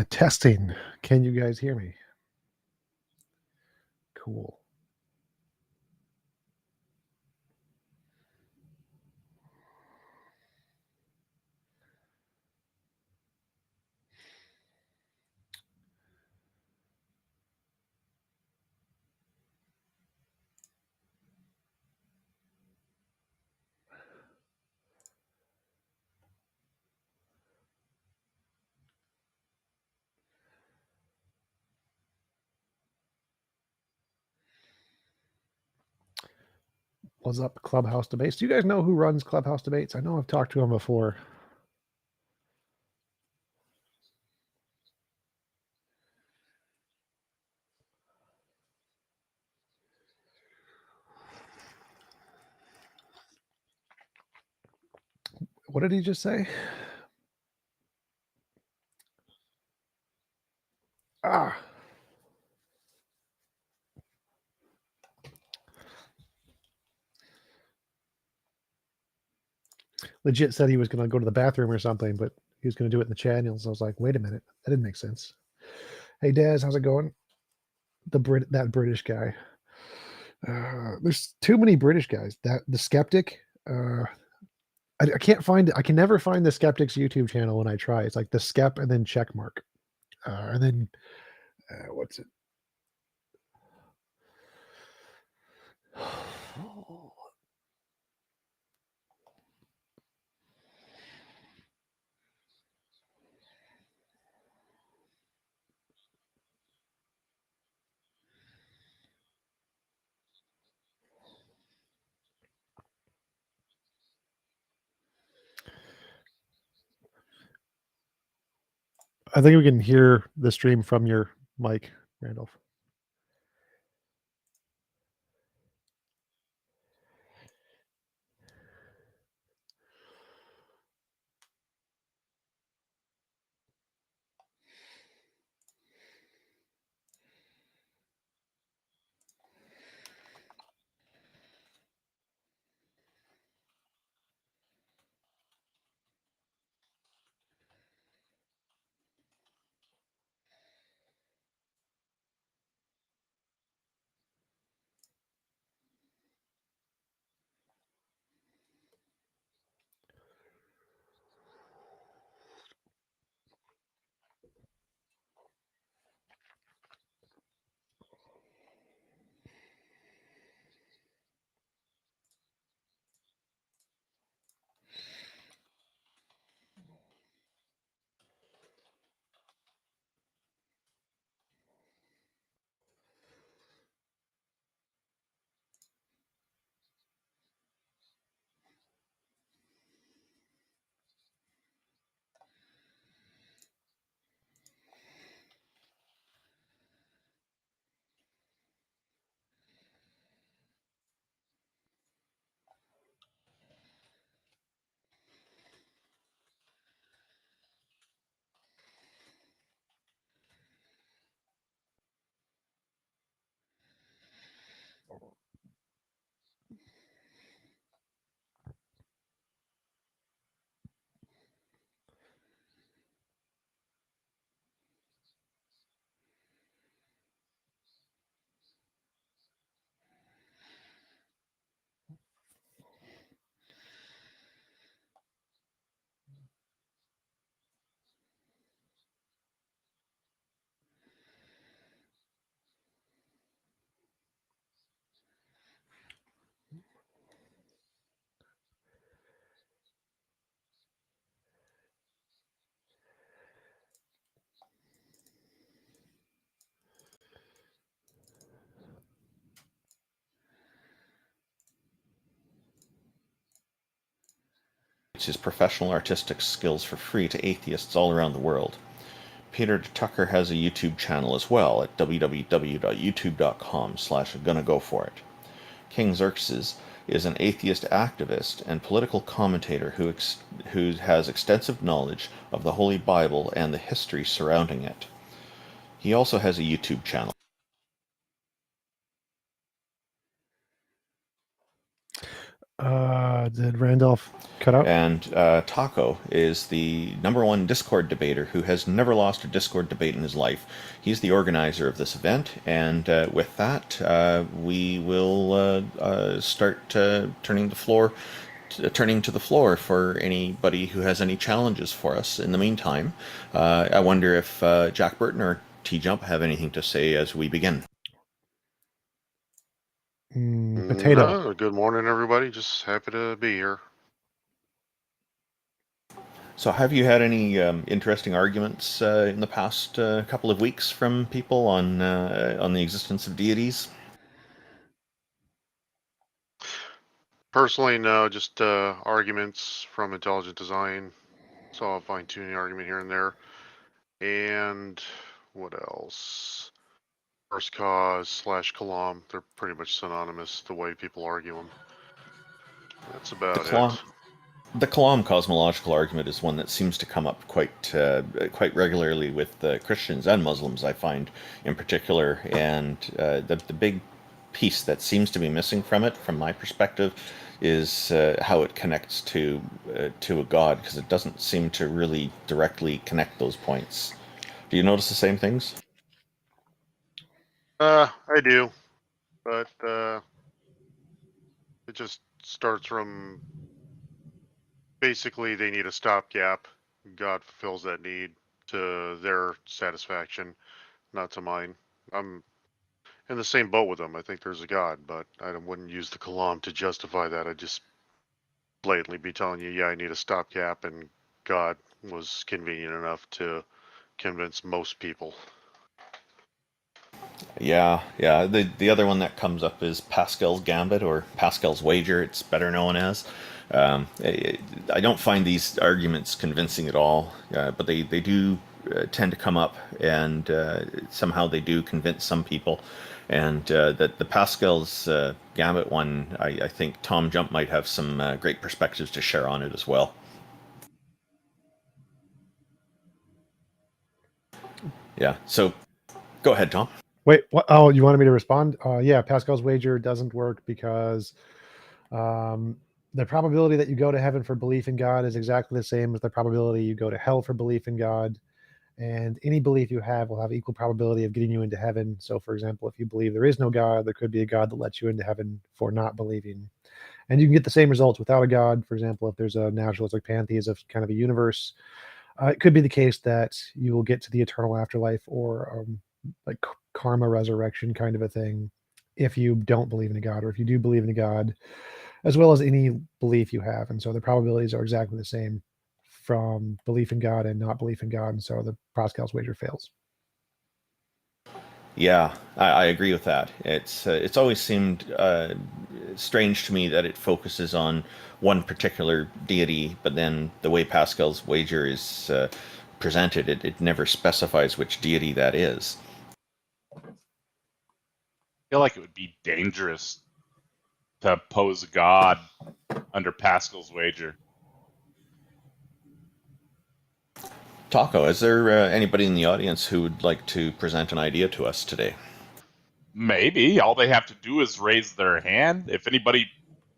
Testing. Can you guys hear me? Cool. What's up, Clubhouse Debates? Do you guys know who runs Clubhouse Debates? I know I've talked to him before. What did he just say? Ah. Legit said he was going to go to the bathroom or something, but he was going to do it in the channels. I was like, wait a minute. That didn't make sense. Hey, Daz, how's it going? That British guy. There's too many British guys. The skeptic. I can't find it. I can never find the skeptic's YouTube channel when I try. It's like the skep and then check mark. And then what's it? I think we can hear the stream from your mic, Randolph. His professional artistic skills for free to atheists all around the world. Peter Tucker has a YouTube channel as well at www.youtube.com/gonnagoforit. King Xerxes is an atheist activist and political commentator who has extensive knowledge of the Holy Bible and the history surrounding it. He also has a YouTube channel. Did Randolph cut out? And Taco is the #1 Discord debater who has never lost a Discord debate in his life. He's the organizer of this event, and with that, we will start turning to the floor for anybody who has any challenges for us. In the meantime, I wonder if Jack Burton or TJump have anything to say as we begin. Potato. No, good morning, everybody. Just happy to be here. So, have you had any interesting arguments in the past couple of weeks from people on the existence of deities? Personally, no, just arguments from intelligent design. Saw a fine-tuning argument here and there. And what else? First cause / Kalam. They're pretty much synonymous the way people argue them. That's about it. The Kalam cosmological argument is one that seems to come up quite regularly with Christians and Muslims, I find, in particular. And the big piece that seems to be missing from it, from my perspective, is how it connects to a god, because it doesn't seem to really directly connect those points. Do you notice the same things? I do, but it just starts from basically they need a stopgap. God fulfills that need to their satisfaction, not to mine. I'm in the same boat with them. I think there's a God, but I wouldn't use the Kalam to justify that. I'd just blatantly be telling you, yeah, I need a stopgap, and God was convenient enough to convince most people. Yeah. The other one that comes up is Pascal's Gambit, or Pascal's Wager, it's better known as. I don't find these arguments convincing at all, but they do tend to come up, and somehow they do convince some people. And that the Pascal's Gambit one, I think TJump might have some great perspectives to share on it as well. Yeah, so go ahead, Tom. Wait, what? Oh, you wanted me to respond? Yeah, Pascal's wager doesn't work because the probability that you go to heaven for belief in God is exactly the same as the probability you go to hell for belief in God. And any belief you have will have equal probability of getting you into heaven. So, for example, if you believe there is no God, there could be a God that lets you into heaven for not believing. And you can get the same results without a God. For example, if there's a naturalistic pantheism of kind of a universe, it could be the case that you will get to the eternal afterlife or like karma resurrection kind of a thing if you don't believe in a God, or if you do believe in a God, as well as any belief you have. And so the probabilities are exactly the same from belief in God and not belief in God. And so the Pascal's wager fails. Yeah, I agree with that. It's always seemed strange to me that it focuses on one particular deity, but then the way Pascal's wager is presented, it never specifies which deity that is. I feel like it would be dangerous to pose God under Pascal's wager. Taco, is there anybody in the audience who would like to present an idea to us today? Maybe. All they have to do is raise their hand. If anybody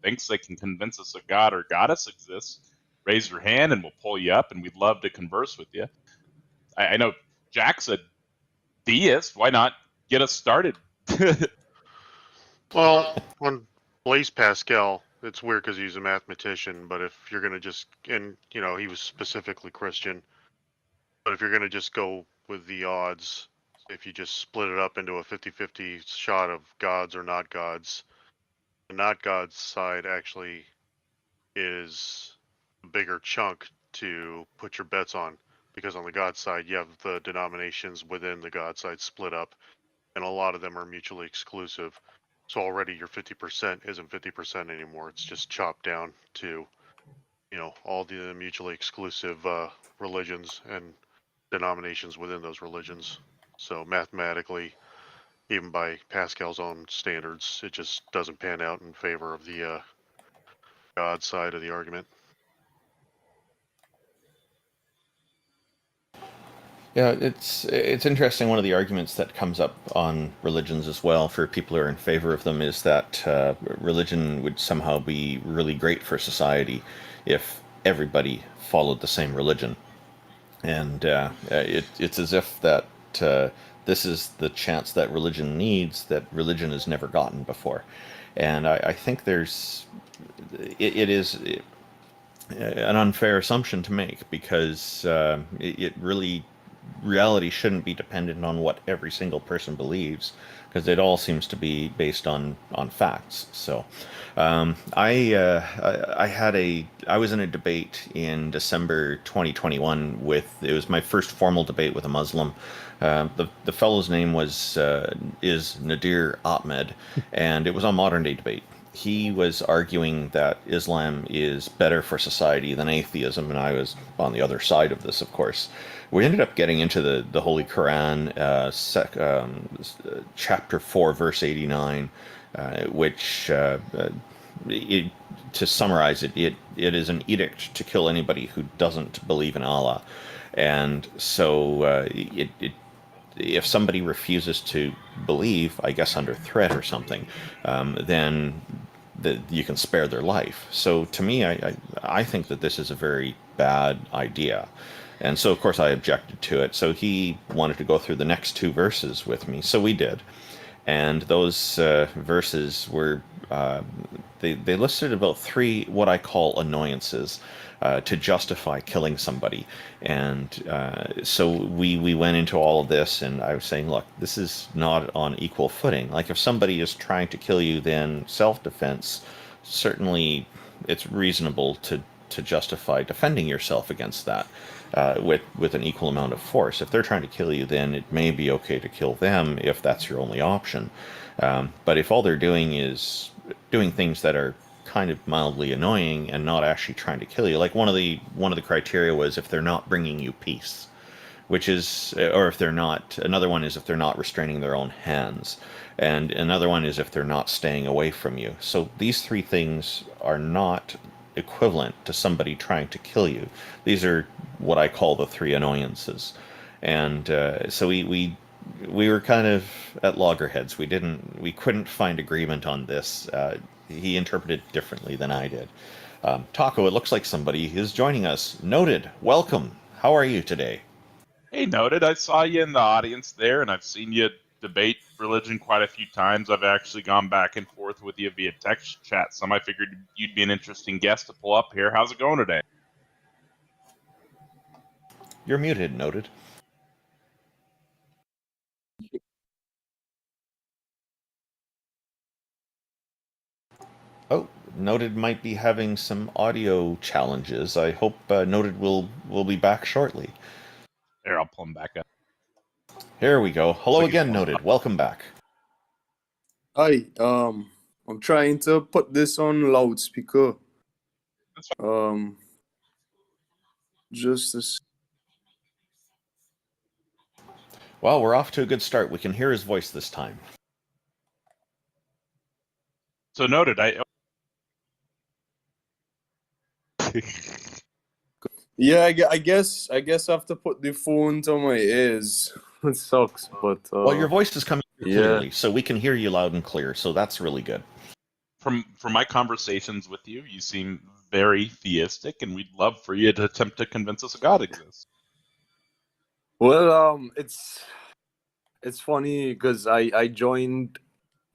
thinks they can convince us a god or goddess exists, raise your hand and we'll pull you up, and we'd love to converse with you. I know Jack's a deist. Why not get us started? Well, on Blaise Pascal, it's weird because he's a mathematician, but if you're going to just, and he was specifically Christian, but if you're going to just go with the odds, if you just split it up into a 50-50 shot of gods or not gods, the not gods side actually is a bigger chunk to put your bets on, because on the god side you have the denominations within the god side split up, and a lot of them are mutually exclusive. So already your 50% isn't 50% anymore. It's just chopped down to, all the mutually exclusive religions and denominations within those religions. So mathematically, even by Pascal's own standards, it just doesn't pan out in favor of the God side of the argument. Yeah, it's interesting. One of the arguments that comes up on religions as well for people who are in favor of them is that religion would somehow be really great for society if everybody followed the same religion. And it's as if that this is the chance that religion needs that religion has never gotten before. And I think it is an unfair assumption to make because it really reality shouldn't be dependent on what every single person believes because it all seems to be based on facts. So I was in a debate in December 2021 it was my first formal debate with a Muslim. The fellow's name is Nadir Ahmed, and it was on modern day debate. He was arguing that Islam is better for society than atheism, and I was on the other side of this, of course. We ended up getting into the Holy Quran, chapter 4, verse 89, which, to summarize it is an edict to kill anybody who doesn't believe in Allah. And so if somebody refuses to believe, I guess under threat or something, then you can spare their life. So to me, I think that this is a very bad idea. And so, of course, I objected to it. So he wanted to go through the next two verses with me. So we did. And those verses were, they listed about three what I call annoyances to justify killing somebody. And so we went into all of this, and I was saying, look, this is not on equal footing. Like if somebody is trying to kill you, then self-defense, certainly it's reasonable to justify defending yourself against that. With an equal amount of force. If they're trying to kill you, then it may be okay to kill them if that's your only option. But if all they're doing is doing things that are kind of mildly annoying and not actually trying to kill you, like one of the criteria was if they're not bringing you peace, which is, or if they're not. Another one is if they're not restraining their own hands, and another one is if they're not staying away from you. So these three things are not equivalent to somebody trying to kill you. These are what I call the three annoyances. And so we were kind of at loggerheads. We couldn't find agreement on this. He interpreted it differently than I did. Taco, it looks like somebody is joining us. Noted, welcome. How are you today? Hey, Noted, I saw you in the audience there, and I've seen you debate religion quite a few times. I've actually gone back and forth with you via text chat, so I figured you'd be an interesting guest to pull up here. How's it going today? You're muted, Noted. Oh, Noted might be having some audio challenges. I hope Noted will be back shortly. There, I'll pull him back up. Here we go. Hello again, Noted. Welcome back. Hi, I'm trying to put this on loudspeaker. Just this. Well, we're off to a good start. We can hear his voice this time. So Noted, Yeah, I guess I have to put the phone to my ears. It sucks, but well, your voice is coming through yeah. clearly, so we can hear you loud and clear. So that's really good. From my conversations with you, you seem very theistic, and we'd love for you to attempt to convince us a God exists. Well, it's funny because I joined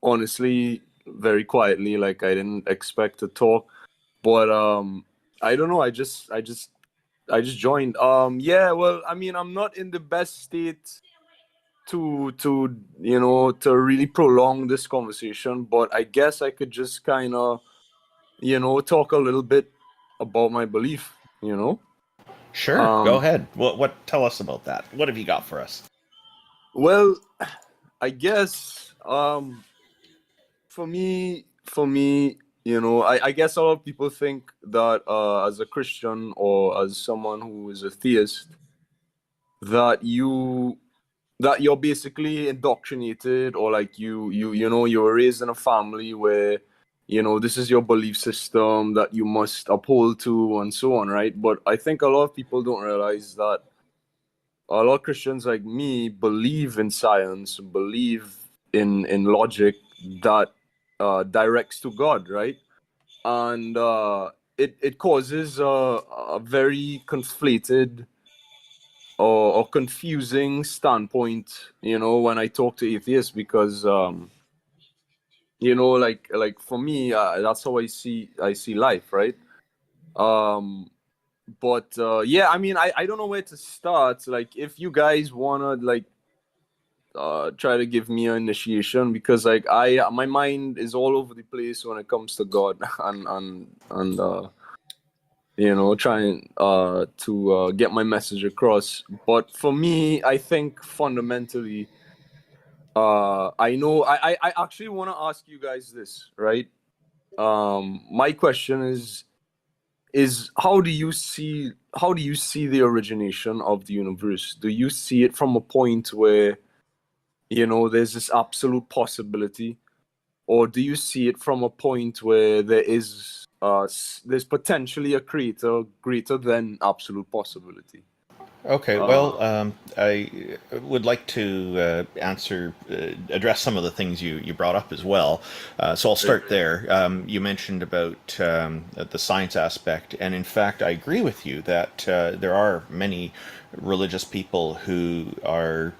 honestly very quietly, like I didn't expect to talk, but I don't know. I just joined. Yeah. Well, I mean, I'm not in the best state to to really prolong this conversation, but I guess I could just kind of talk a little bit about my belief. Sure, go ahead. What? Tell us about that. What have you got for us? Well, I guess for me, I guess a lot of people think that as a Christian or as someone who is a theist, that you're basically indoctrinated, or like you were raised in a family where this is your belief system that you must uphold to, and so on, right? But I think a lot of people don't realize that a lot of Christians like me believe in science, believe in logic that directs to God, right? And it causes a very conflated or confusing standpoint, when I talk to atheists, because like for me, that's how I see life, right? But yeah, I mean, I don't know where to start. Like, if you guys wanna like try to give me an initiation, because like my mind is all over the place when it comes to God and trying to get my message across. But for me, I think fundamentally, I actually want to ask you guys this, right? My question is how do you see the origination of the universe? Do you see it from a point where there's this absolute possibility, or do you see it from a point where there's potentially a creator greater than absolute possibility? Okay, well, I would like to address some of the things you brought up as well. So I'll start there. You mentioned about the science aspect, and in fact, I agree with you that there are many religious people who are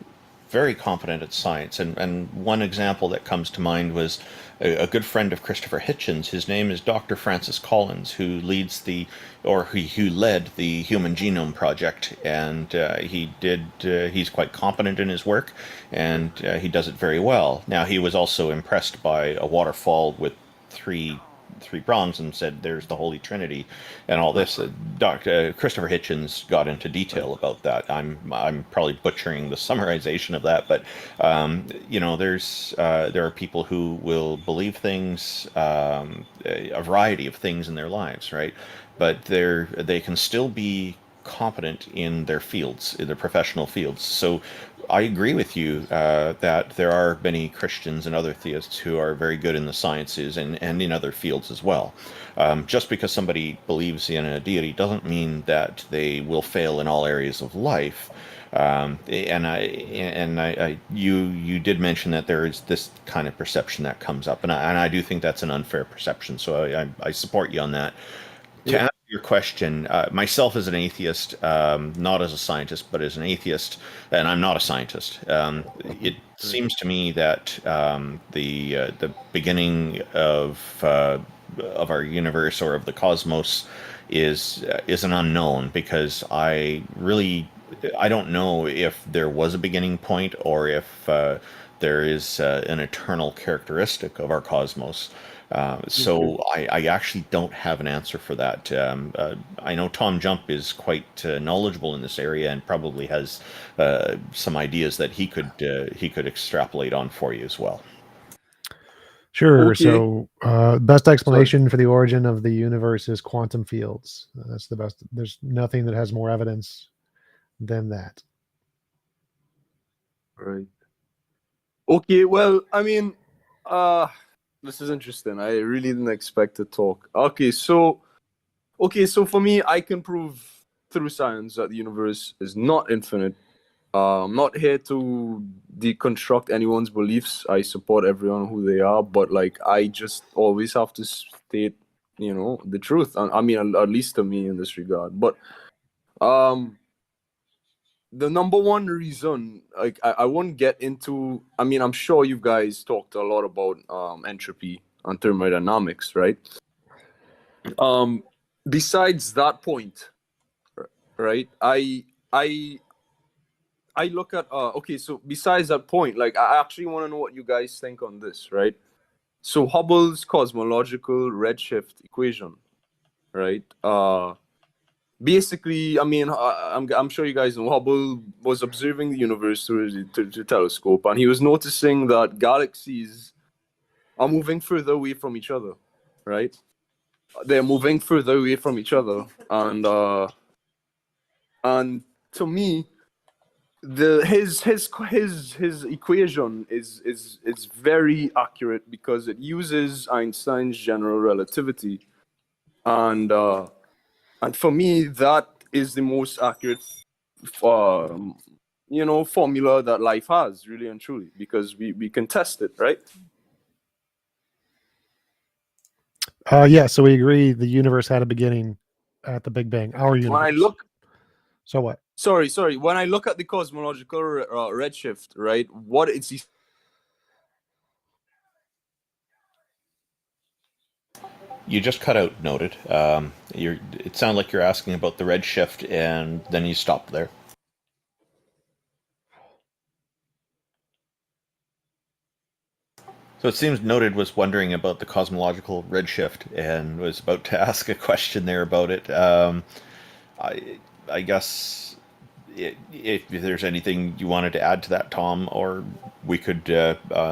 very competent at science. And one example that comes to mind was a good friend of Christopher Hitchens. His name is Dr. Francis Collins, who who led the Human Genome Project, and he's quite competent in his work, and he does it very well. Now, he was also impressed by a waterfall with three prongs and said there's the Holy Trinity and all this. Dr. Christopher Hitchens got into detail about that. I'm probably butchering the summarization of that, but there are people who will believe things, a variety of things in their lives, right? But they can still be competent in their fields, in their professional fields. So I agree with you that there are many Christians and other theists who are very good in the sciences and in other fields as well. Just because somebody believes in a deity doesn't mean that they will fail in all areas of life. You did mention that there is this kind of perception that comes up, and I do think that's an unfair perception. So I support you on that. To answer your question, myself as an atheist, not as a scientist, but as an atheist, and I'm not a scientist. It seems to me that the beginning of our universe or of the cosmos is an unknown, because I don't know if there was a beginning point or if there is an eternal characteristic of our cosmos. So I actually don't have an answer for that. I know TJump is quite knowledgeable in this area and probably has some ideas that he could extrapolate on for you as well. Sure. Okay. So, best explanation for the origin of the universe is quantum fields. That's the best. There's nothing that has more evidence than that. Right. Okay. Well, I mean, this is interesting. I really didn't expect to talk. Okay, so for me, I can prove through science that the universe is not infinite. I'm not here to deconstruct anyone's beliefs. I support everyone who they are, but like I just always have to state, the truth. I mean, at least to me in this regard. But the number one reason, like I won't get into. I mean, I'm sure you guys talked a lot about entropy and thermodynamics, right? Besides that point, right? I look at okay, so besides that point, like I actually want to know what you guys think on this, right? So Hubble's cosmological redshift equation, right? Basically, I mean, I'm sure you guys know Hubble was observing the universe through the telescope, and he was noticing that galaxies are moving further away from each other, right? They're moving further away from each other, and to me, his equation is very accurate because it uses Einstein's general relativity, and for me that is the most accurate formula that life has, really and truly, because we can test it, right? Yeah, so we agree the universe had a beginning at the Big Bang. Our universe. When I look, so what? Sorry. When I look at the cosmological redshift, right, what it's You just cut out, Noted. It sounded like you're asking about the redshift, and then you stopped there. So it seems Noted was wondering about the cosmological redshift and was about to ask a question there about it. I guess if there's anything you wanted to add to that, Tom, or we could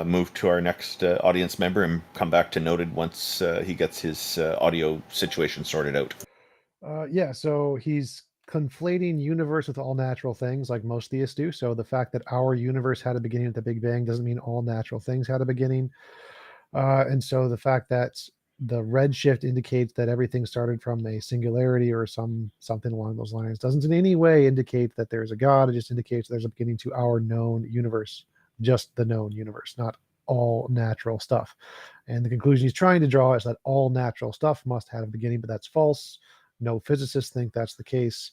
move to our next audience member and come back to Noted once he gets his audio situation sorted out. Yeah, so he's conflating universe with all natural things like most theists do. So the fact that our universe had a beginning at the Big Bang doesn't mean all natural things had a beginning. And so the fact that the redshift indicates that everything started from a singularity or something along those lines doesn't in any way indicate that there's a God. It just indicates there's a beginning to our known universe, just the known universe, not all natural stuff. And the conclusion he's trying to draw is that all natural stuff must have a beginning, but that's false. No physicists think that's the case.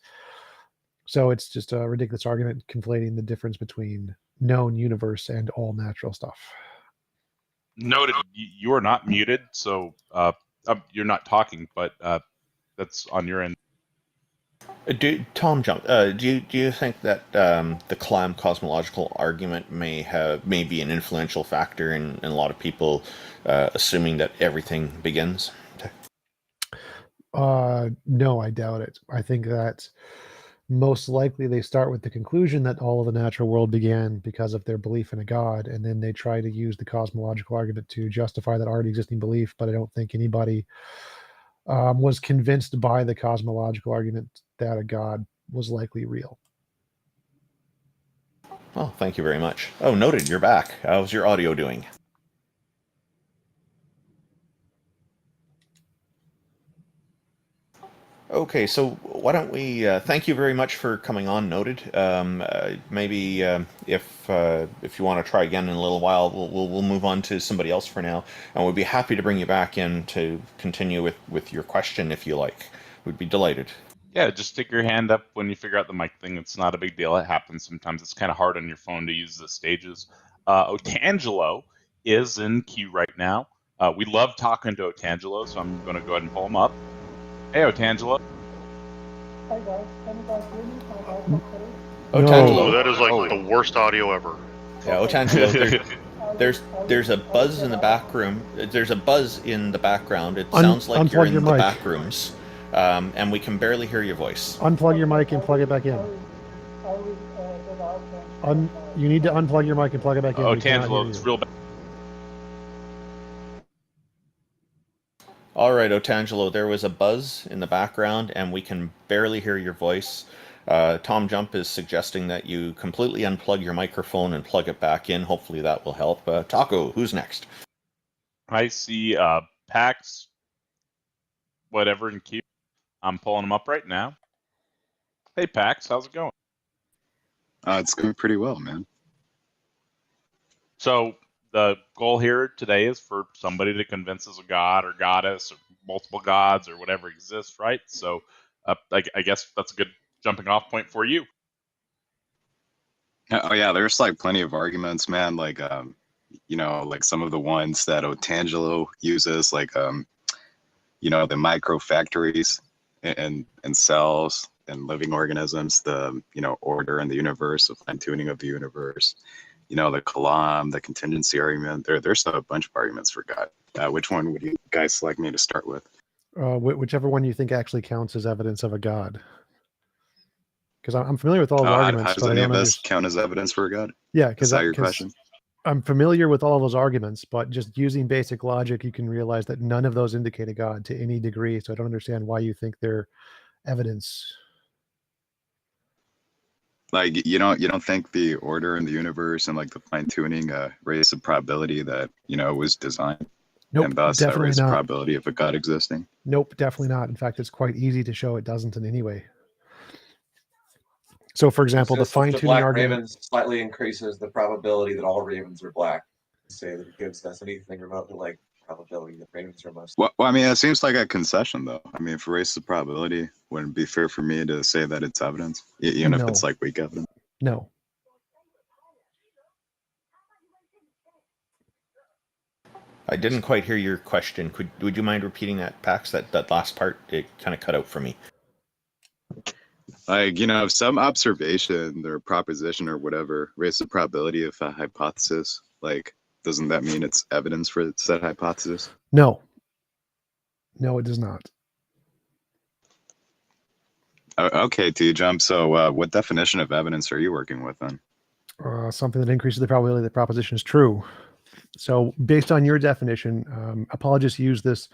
So it's just a ridiculous argument conflating the difference between known universe and all natural stuff. Noted, you are not muted, so you're not talking, but that's on your end. TJump, do you think that the Clam cosmological argument may be an influential factor in a lot of people assuming that everything begins? No, I doubt it. I think that most likely they start with the conclusion that all of the natural world began because of their belief in a God, and then they try to use the cosmological argument to justify that already existing belief. But I don't think anybody was convinced by the cosmological argument that a God was likely real. Well, thank you very much. Oh, Noted, you're back. How's your audio doing? Okay, so why don't we thank you very much for coming on, Noted. Maybe if you want to try again in a little while, we'll move on to somebody else for now, and we'd be happy to bring you back in to continue with your question if you like. We'd be delighted. Yeah, just stick your hand up when you figure out the mic thing. It's not a big deal. It happens sometimes. It's kind of hard on your phone to use the stages. Otangelo is in queue right now. We love talking to Otangelo, so I'm going to go ahead and pull him up. Hey, Otangelo. Hi guys, can you guys hear me? Can I guys Otangelo. Oh, that is like the worst audio ever. Yeah, Otangelo, there's a buzz in the back room. There's a buzz in the background. It sounds like you're in the back rooms. And we can barely hear your voice. Unplug your mic and plug it back in. You need to unplug your mic and plug it back in. Otangelo, it's real bad. All right, Otangelo, there was a buzz in the background, and we can barely hear your voice. TJump is suggesting that you completely unplug your microphone and plug it back in. Hopefully that will help. Taco, who's next? I see Pax, whatever, and keep. I'm pulling them up right now. Hey, Pax, how's it going? It's going pretty well, man. So the goal here today is for somebody to convince us a god or goddess or multiple gods or whatever exists, right? So I guess that's a good jumping off point for you. Oh yeah, there's like plenty of arguments, man. Like like some of the ones that Otangelo uses, like the micro factories and cells and living organisms, the order in the universe, the fine tuning of the universe. The Kalam, the contingency argument. There's a bunch of arguments for God. Which one would you guys like me to start with? Whichever one you think actually counts as evidence of a God. Because I'm familiar with all the arguments. How does any of this count as evidence for a God? Yeah, because that's your question. I'm familiar with all those arguments, but just using basic logic, you can realize that none of those indicate a God to any degree. So I don't understand why you think they're evidence. Like you don't think the order in the universe and like the fine tuning raised the probability that it was designed, Nope, and thus that definitely raised the not. probability of a God existing? Nope, definitely not. In fact, it's quite easy to show it doesn't in any way. So, for example, the It's just that fine the tuning black argument. raven slightly increases the probability that all ravens are black. Say that it gives us anything remotely like probability that ravens are most. Well, I mean, it seems like a concession, though. I mean, if it raises the probability, wouldn't it be fair for me to say that it's evidence, even if it's No. like weak evidence? No. I didn't quite hear your question. Would you mind repeating that, Pax? That last part, it kind of cut out for me. Like, if some observation or proposition or whatever raises the probability of a hypothesis, like, doesn't that mean it's evidence for said hypothesis? No. No, it does not. Okay, TJump. So what definition of evidence are you working with then? Something that increases the probability that the proposition is true. So based on your definition, apologists use this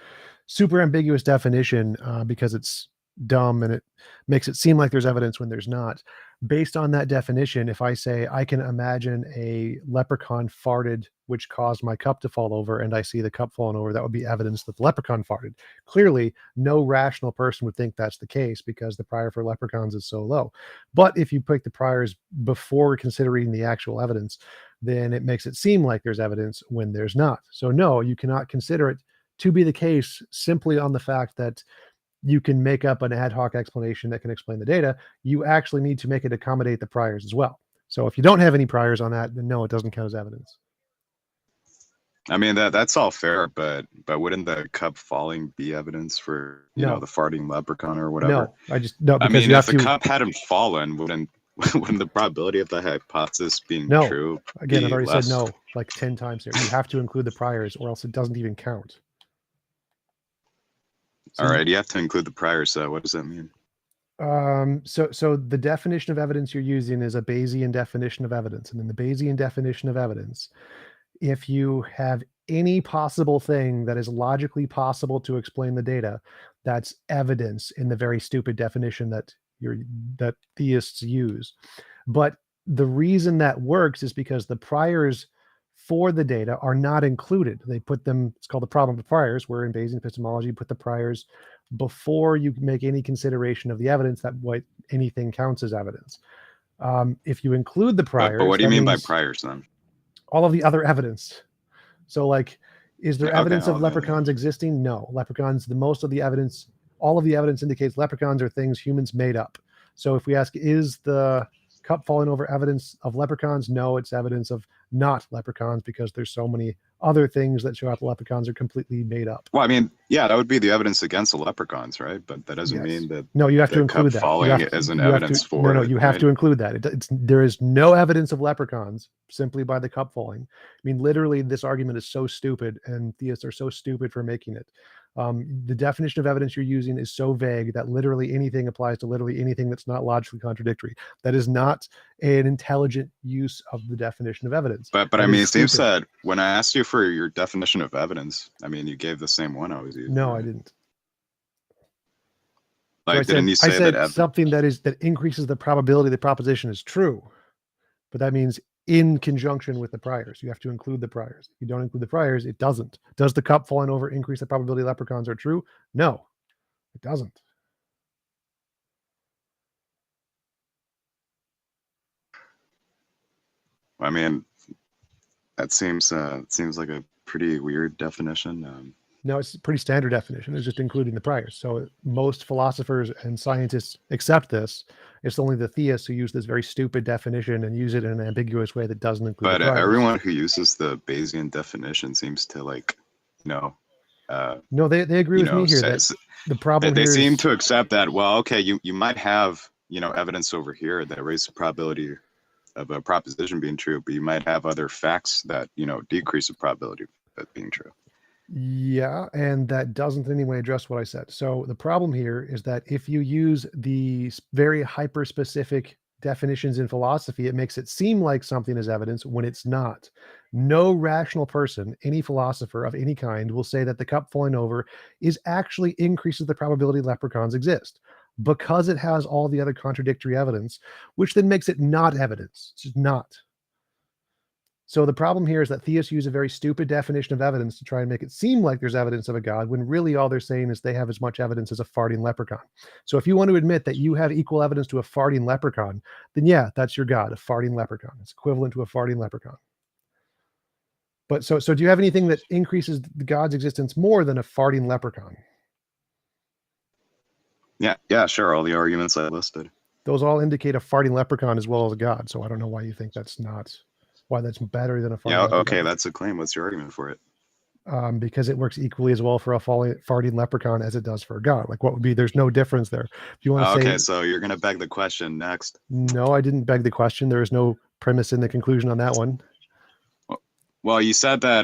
super ambiguous definition because it's dumb and it makes it seem like there's evidence when there's not. Based on that definition, if I say I can imagine a leprechaun farted, which caused my cup to fall over, and I see the cup falling over, that would be evidence that the leprechaun farted. Clearly, no rational person would think that's the case because the prior for leprechauns is so low. But if you pick the priors before considering the actual evidence, then it makes it seem like there's evidence when there's not. So no, you cannot consider it to be the case simply on the fact that you can make up an ad hoc explanation that can explain the data. You actually need to make it accommodate the priors as well. So if you don't have any priors on that, then no, it doesn't count as evidence. I mean, that's all fair, but wouldn't the cup falling be evidence for the farting leprechaun or whatever? No. I mean, if the cup hadn't fallen, wouldn't the probability of the hypothesis being true? Again, I've already said no like 10 times here. You have to include the priors, or else it doesn't even count. All right, you have to include the priors. What does that mean? So the definition of evidence you're using is a Bayesian definition of evidence, and in the Bayesian definition of evidence, if you have any possible thing that is logically possible to explain the data, that's evidence in the very stupid definition that theists use. But the reason that works is because the priors for the data are not included. They put them, it's called the problem of priors, where in Bayesian epistemology, you put the priors before you make any consideration of the evidence that anything counts as evidence. If you include the priors... But what do you mean by priors then? All of the other evidence. So like, is there evidence of leprechauns existing? No. Leprechauns, all of the evidence indicates leprechauns are things humans made up. So if we ask, is the cup falling over evidence of leprechauns? No, it's evidence of not leprechauns because there's so many other things that show up leprechauns are completely made up. Well, I mean, yeah, that would be the evidence against the leprechauns, right? But that doesn't mean that. No, you have to include that. Falling as an evidence for. No, you have to include that. There is no evidence of leprechauns simply by the cup falling. I mean, literally, this argument is so stupid, and theists are so stupid for making it. The definition of evidence you're using is so vague that literally anything applies to literally anything that's not logically contradictory. That is not an intelligent use of the definition of evidence. But I mean, it seems that when I asked you for your definition of evidence, I mean, you gave the same one I was using. No, I didn't. Like, didn't you say I said something that increases the probability the proposition is true, but that means in conjunction with the priors. You have to include the priors. If you don't include the priors, it doesn't. Does the cup falling over increase the probability leprechauns are true? No, it doesn't. I mean, that seems like a pretty weird definition. No, it's a pretty standard definition. It's just including the priors. So most philosophers and scientists accept this. It's only the theists who use this very stupid definition and use it in an ambiguous way that doesn't include the priors. Everyone who uses the Bayesian definition seems to no, they agree with me here that the problem they seem to accept that, well, okay, you might have, evidence over here that raises the probability of a proposition being true, but you might have other facts that, decrease the probability of it being true. Yeah, and that doesn't in any way address what I said. So the problem here is that if you use the very hyper-specific definitions in philosophy, it makes it seem like something is evidence when it's not. No rational person, any philosopher of any kind, will say that the cup falling over actually increases the probability leprechauns exist. because it has all the other contradictory evidence, which then makes it not evidence. It's just not. So the problem here is that theists use a very stupid definition of evidence to try and make it seem like there's evidence of a God, when really all they're saying is they have as much evidence as a farting leprechaun. So if you want to admit that you have equal evidence to a farting leprechaun, then yeah, that's your God, a farting leprechaun. It's equivalent to a farting leprechaun. But so do you have anything that increases the God's existence more than a farting leprechaun? Yeah, sure. All the arguments I listed. Those all indicate a farting leprechaun as well as a God. So I don't know why you think that's better than a farting leprechaun. Okay, that's a claim. What's your argument for it? Because it works equally as well for a farting leprechaun as it does for a God. Like, what would be? There's no difference there. If you want to say, okay, so you're gonna beg the question next. No, I didn't beg the question. There is no premise in the conclusion on that one. Well, you said that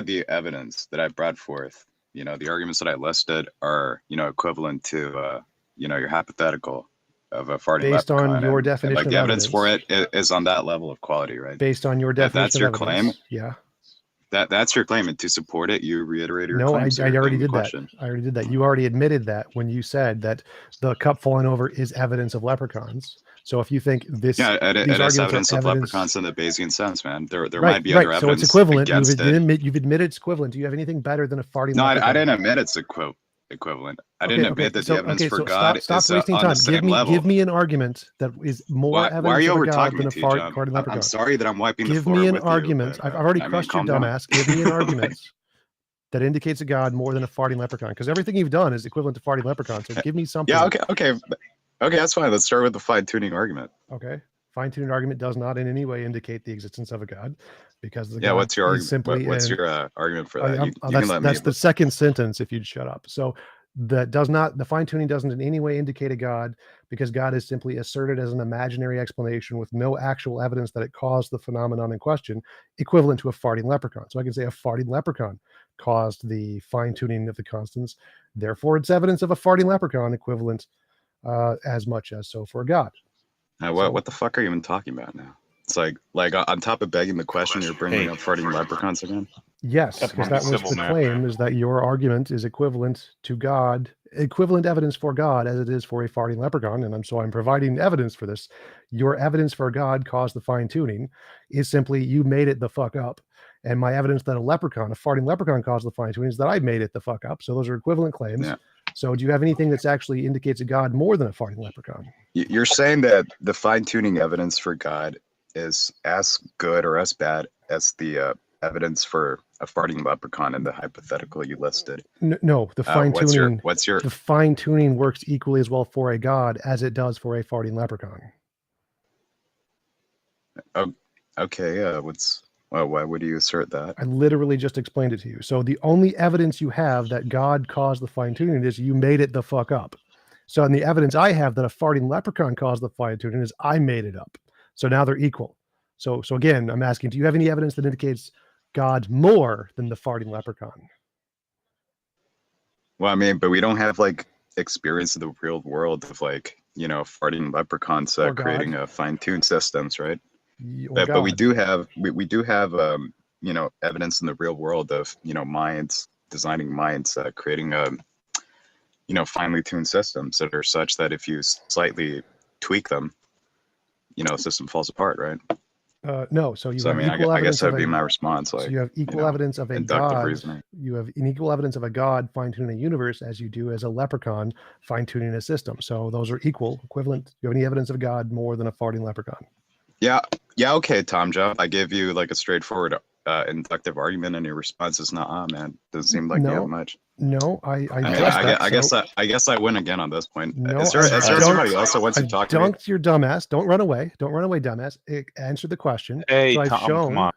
the evidence that I brought forth, the arguments that I listed are, equivalent to, your hypothetical of a farting Based leprechaun. on your and, definition like, of the evidence for evidence. it is on that level of quality, right? Based on your definition That's your of claim? evidence. Yeah. That's your claim, and to support it, you reiterated your No, claim. I so you're already claiming the did that. question. I already did that. You already admitted that when you said that the cup falling over is evidence of leprechauns. So if you think this, Yeah, it these is arguments are evidence of evidence- leprechauns in the Bayesian sense, man. There right, might be right. other So evidence it's equivalent. against it. You've admitted it's equivalent. Do you have anything better than a farting No, leprechaun? I didn't admit it's equivalent. I didn't admit that the evidence for God stop is wasting on time. the same level. Give me an argument that is more evidence Why are you of a over God talking than me, a TJump? farting leprechaun. I'm sorry that I'm wiping the Give floor me an with argument. you. but, I've already I mean, crushed your calm down. dumbass. Give me an argument that indicates a God more than a farting leprechaun, because everything you've done is equivalent to farting leprechaun. So give me something. Yeah, okay, that's fine. Let's start with the fine-tuning argument. Okay. Fine-tuned argument does not in any way indicate the existence of a God, because the Yeah, God what's your is argument? simply What's an- your argument for that? You that's can let me. that's the second sentence if you'd shut up. So the fine-tuning doesn't in any way indicate a God, because God is simply asserted as an imaginary explanation with no actual evidence that it caused the phenomenon in question, equivalent to a farting leprechaun. So I can say a farting leprechaun caused the fine-tuning of the constants. Therefore, it's evidence of a farting leprechaun, equivalent as much as so for a God. What the fuck are you even talking about now? It's like on top of begging the question, you're bringing up farting leprechauns again. Yes, That's because more that was civil the now. claim, is that your argument is equivalent to God, equivalent evidence for God as it is for a farting leprechaun. And I'm providing evidence for this. Your evidence for God caused the fine tuning is simply you made it the fuck up. And my evidence that a farting leprechaun caused the fine tuning is that I made it the fuck up. So those are equivalent claims. Yeah. So do you have anything that's actually indicates a God more than a farting leprechaun? You're saying that the fine-tuning evidence for God is as good or as bad as the evidence for a farting leprechaun in the hypothetical you listed. No, the fine tuning. What's your The fine tuning works equally as well for a God as it does for a farting leprechaun. okay? Why would you assert that? I literally just explained it to you. So the only evidence you have that God caused the fine tuning is you made it the fuck up. So, and the evidence I have that a farting leprechaun caused the fine tuning is I made it up. So now they're equal. So again, I'm asking, do you have any evidence that indicates God more than the farting leprechaun? Well, I mean, but we don't have experience in the real world of farting leprechauns Or God. creating fine-tuned systems, right? Or But we God. do have evidence in the real world of minds designing minds creating finely tuned systems that are such that if you slightly tweak them, the system falls apart, right? No. So you So I have mean, equal I evidence guess that'd of be a- my response. So you have equal evidence of a inductive God. reasoning. You have an equal evidence of a God fine-tuning a universe as you do as a leprechaun fine-tuning a system. So those are equal, equivalent. Do you have any evidence of God more than a farting leprechaun? Yeah. Okay, TomJump. I gave you a straightforward inductive argument, and your response is not. Man, doesn't seem like you have much. No, I mean, addressed that, I guess I win again on this point. No, is there somebody else that wants to I've talk to me? dunked your dumbass. Don't run away. Don't run away, dumbass. Answer the question. Hey, So Tom,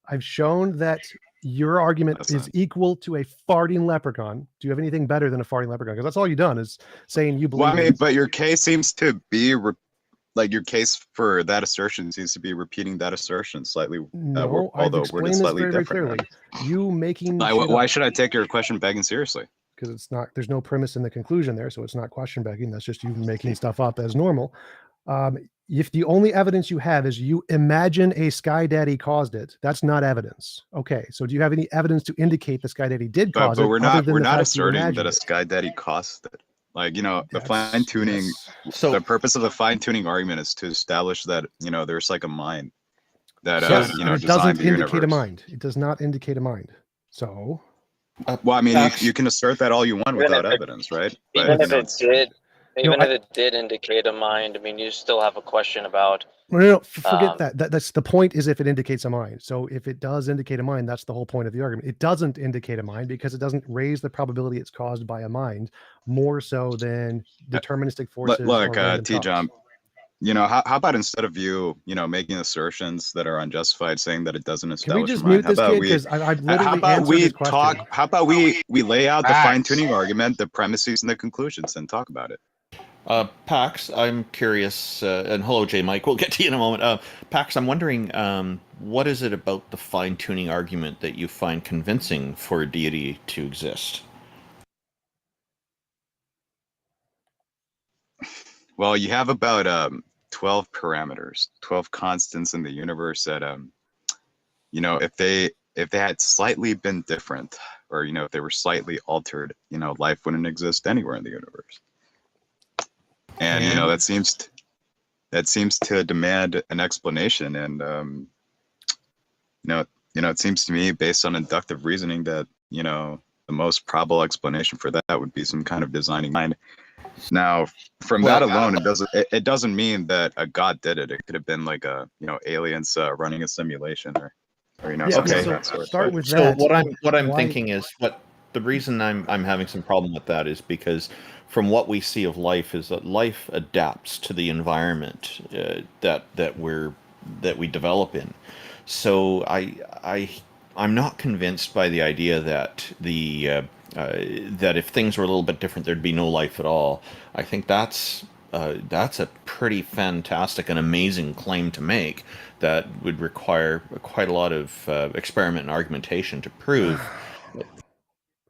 I've shown that your argument is equal to a farting leprechaun. Do you have anything better than a farting leprechaun? Because that's all you've done is saying you believe. Well, I mean, but your case seems to be your case for that assertion seems to be repeating that assertion slightly. No, I've although explained worded this slightly very, very different. clearly. You making Why should I take your question begging seriously? Because it's not. There's no premise in the conclusion there, so it's not question begging. That's just you making stuff up as normal. If the only evidence you have is you imagine a Sky Daddy caused it, that's not evidence. Okay, so do you have any evidence to indicate the Sky Daddy did cause it? But we're not fact you asserting imagined that a it? Sky Daddy caused it. Like, you know, the That's- fine tuning. yes. So The purpose of the fine tuning argument is to establish that, you know, there's like a mind that Yes, you and know, it designed doesn't the indicate a universe. mind. It does not indicate a mind. So Well, I mean, Pax, you can assert that all you want Even without if it- evidence, right? Even you if know, it did, No, even if it did indicate a mind, I mean, you still have a question about. no, forget Um, that. That's the point. Is if it indicates a mind. So if it does indicate a mind, that's the whole point of the argument. It doesn't indicate a mind because it doesn't raise the probability it's caused by a mind more so than deterministic forces or look, random TJump, cause. you know, how about instead of you know, making assertions that are unjustified, saying that it doesn't Can we establish a just mind, mute how this about kid? we Because I've how literally about answered we his question. talk? How about we lay out the Facts. fine tuning argument, the premises, and the conclusions, and talk about it? Pax, I'm curious, and hello, J. Mike. We'll get to you in a moment. Pax, I'm wondering, what is it about the fine-tuning argument that you find convincing for a deity to exist? Well, you have about 12 parameters, 12 constants in the universe that you know, if they had slightly been different, or you know, if they were slightly altered, you know, life wouldn't exist anywhere in the universe. And you know, that seems to demand an explanation. And you know, it seems to me, based on inductive reasoning, that you know, the most probable explanation for that would be some kind of designing mind. Now, from that alone, it doesn't mean that a god did it. It could have been like a, you know, aliens running a simulation, or you know, Yeah, something okay. of so that sort. start But- with So that. what I'm Why- thinking is what the reason I'm having some problem with that is because from what we see of life is that life adapts to the environment that we develop in. So I'm not convinced by the idea that that if things were a little bit different, there'd be no life at all. I think that's a pretty fantastic and amazing claim to make that would require quite a lot of experiment and argumentation to prove.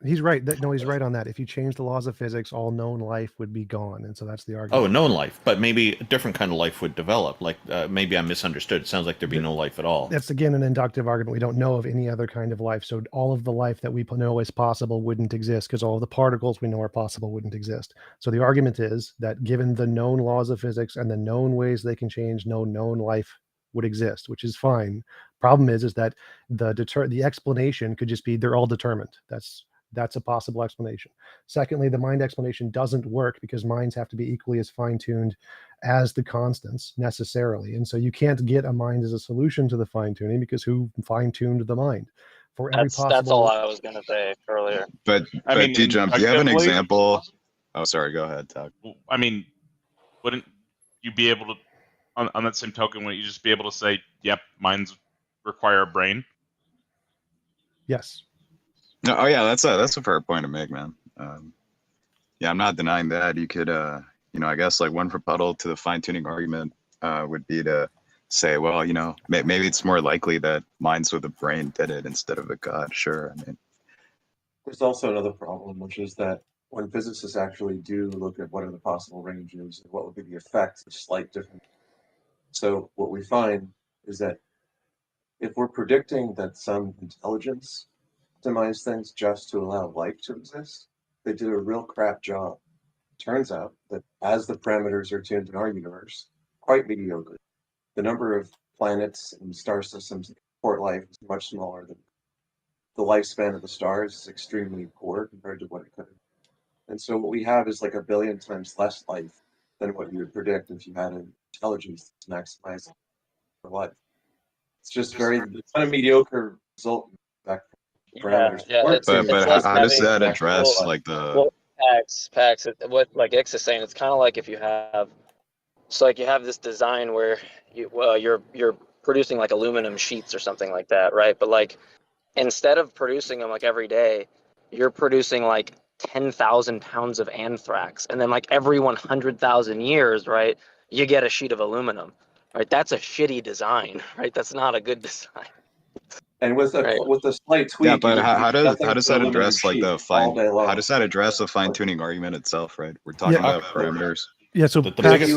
He's right. No, he's right on that. If you change the laws of physics, all known life would be gone, and so that's the argument. Oh, known life, but maybe a different kind of life would develop. Like maybe I misunderstood. It sounds like there'd be no life at all. That's again an inductive argument. We don't know of any other kind of life, so all of the life that we know is possible wouldn't exist because all of the particles we know are possible wouldn't exist. So the argument is that given the known laws of physics and the known ways they can change, no known life would exist, which is fine. Problem is that the explanation could just be they're all determined. That's a possible explanation. Secondly, the mind explanation doesn't work because minds have to be equally as fine-tuned as the constants necessarily. And so you can't get a mind as a solution to the fine-tuning because who fine-tuned the mind? For every possible... That's all I was going to say earlier. But I mean, TJump, do you have an inductively- example? Oh, sorry. Go ahead, Tuck. I mean, wouldn't you be able to, on that same token, wouldn't you just be able to say, yep, minds require a brain? Yes. No, oh yeah, that's a fair point to make, man. Yeah, I'm not denying that. You could, you know, I guess like one rebuttal to the fine-tuning argument would be to say, well, you know, maybe it's more likely that minds with a brain did it instead of a god. Sure, I mean, There's also another problem, which is that when physicists actually do look at what are the possible ranges and what would be the effects of slight difference. So what we find is that if we're predicting that some intelligence optimized things just to allow life to exist, they did a real crap job. Turns out that as the parameters are tuned in our universe, quite mediocre. The number of planets and star systems that support life is much smaller than the lifespan of the stars is extremely poor compared to what it could have. And so what we have is like 1 billion times less life than what you would predict if you had an intelligence that's maximizing for life. It's just very kind of mediocre result. Parameters. But how does that address well, like the? Well, Pax. What like X is saying, it's kind of like if you have, it's like you have this design where you're producing like aluminum sheets or something like that, right? But like instead of producing them like every day, you're producing like 10,000 pounds of anthrax, and then like every 100,000 years, right, you get a sheet of aluminum, right? That's a shitty design, right? That's not a good design. And with a slight tweak, Yeah, but how does that address like the all day long. How does that address the fine-tuning argument itself? Right, we're talking about parameters. Yeah, so The Pax- biggest-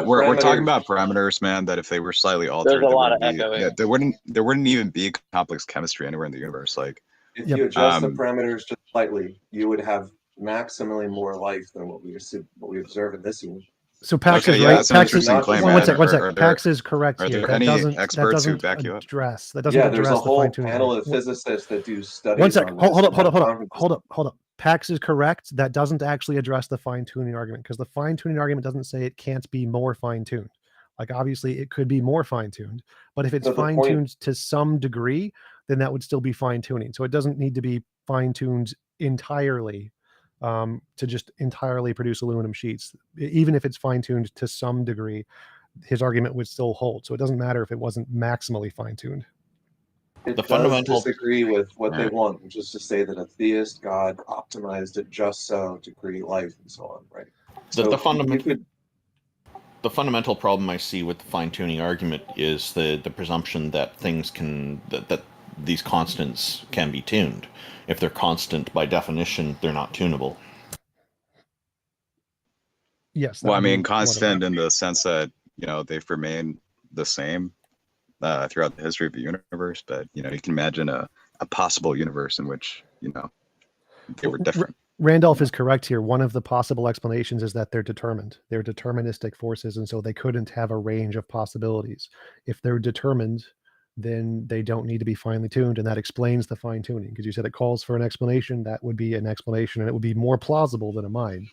we're talking about parameters, man. That if they were slightly altered, There's a lot of there wouldn't be- echoing. yeah, there wouldn't even be complex chemistry anywhere in the universe. Like, If you adjust the parameters just slightly, you would have maximally more life than what we observe in this image. So Pax Okay, is yeah, right. that's an Pax is, interesting claim, one man. sec, one sec. Are there- Pax is correct are here. there That any doesn't experts who back you up? address. That doesn't Yeah, address there's a the whole fine-tuning. panel of One- physicists that do studies One sec. on Hold this up. and have conferences. Hold up. Pax is correct. That doesn't actually address the fine-tuning argument, because the fine-tuning argument doesn't say it can't be more fine-tuned. Like, obviously it could be more fine-tuned, but if it's So the point- fine-tuned to some degree, then that would still be fine-tuning. So it doesn't need to be fine-tuned entirely to just entirely produce aluminum sheets. Even if it's fine-tuned to some degree, his argument would still hold. So it doesn't matter if it wasn't maximally fine-tuned. It The does fundamental- disagree with what they Alright. want, which is to say that a theist God optimized it just so to create life and so on, right? The you fundamental- could- The fundamental problem I see with the fine-tuning argument is the presumption that things can that these constants can be tuned. If they're constant by definition, they're not tunable. Yes. that Well, I would be mean, one of constant them. in the sense that, you know, they've remained the same throughout the history of the universe, but, you know, you can imagine a possible universe in which, you know, they were different. Randolph is correct here. One of the possible explanations is that they're determined. They're deterministic forces, and so they couldn't have a range of possibilities. If they're determined, then they don't need to be finely tuned, and that explains the fine tuning. Because you said it calls for an explanation, that would be an explanation, and it would be more plausible than a mind.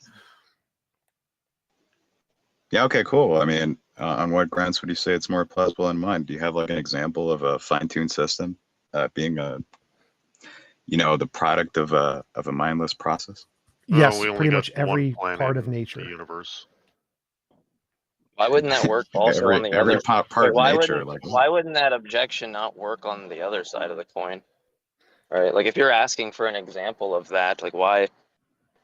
Yeah, okay, cool. I mean, on what grounds would you say it's more plausible in mind? Do you have like an example of a fine-tuned system being you know, the product of a mindless process? Yes, we only pretty got much one every planet part of in nature. the universe. Why wouldn't that work also on the every other? part Like, of why nature, wouldn't like why wouldn't that objection not work on the other side of the coin? Right? Like, if you're asking for an example of that, like, why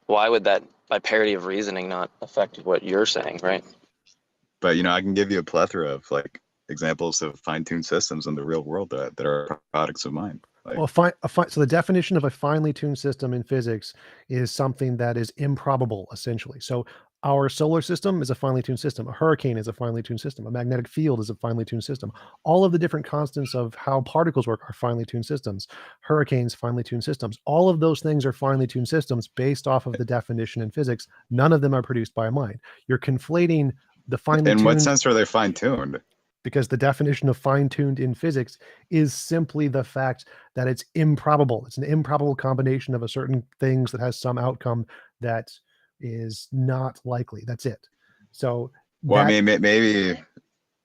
would that, by parity of reasoning, not affect what you're saying, right? but you know, I can give you a plethora of like examples of fine-tuned systems in the real world that are products of mind. Like, Well, so the definition of a finely tuned system in physics is something that is improbable, essentially. So our solar system is a finely tuned system. A hurricane is a finely tuned system. A magnetic field is a finely tuned system. All of the different constants of how particles work are finely tuned systems. Hurricanes, finely tuned systems. All of those things are finely tuned systems based off of the definition in physics. None of them are produced by a mind. You're conflating the finely in tuned. what sense are they fine-tuned? Because the definition of fine-tuned in physics is simply the fact that it's improbable. It's an improbable combination of a certain things that has some outcome that is not likely. That's it. So, Well, that, I mean,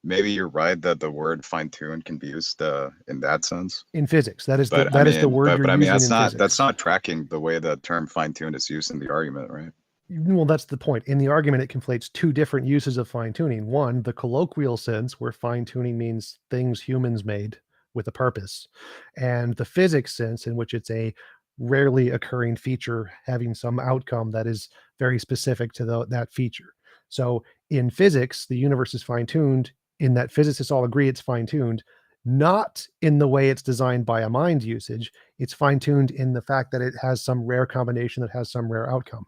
maybe you're right that the word fine-tuned can be used in that sense. in physics, that is But the the word you're but I mean, using in that's physics. not tracking the way the term fine-tuned is used in the argument, right? Well, that's the point. In the argument, it conflates two different uses of fine-tuning. One, the colloquial sense, where fine-tuning means things humans made with a purpose, and the physics sense, in which it's a rarely occurring feature having some outcome that is very specific to that feature. So in physics, the universe is fine-tuned in that physicists all agree it's fine-tuned, not in the way it's designed by a mind usage. It's fine-tuned in the fact that it has some rare combination that has some rare outcome,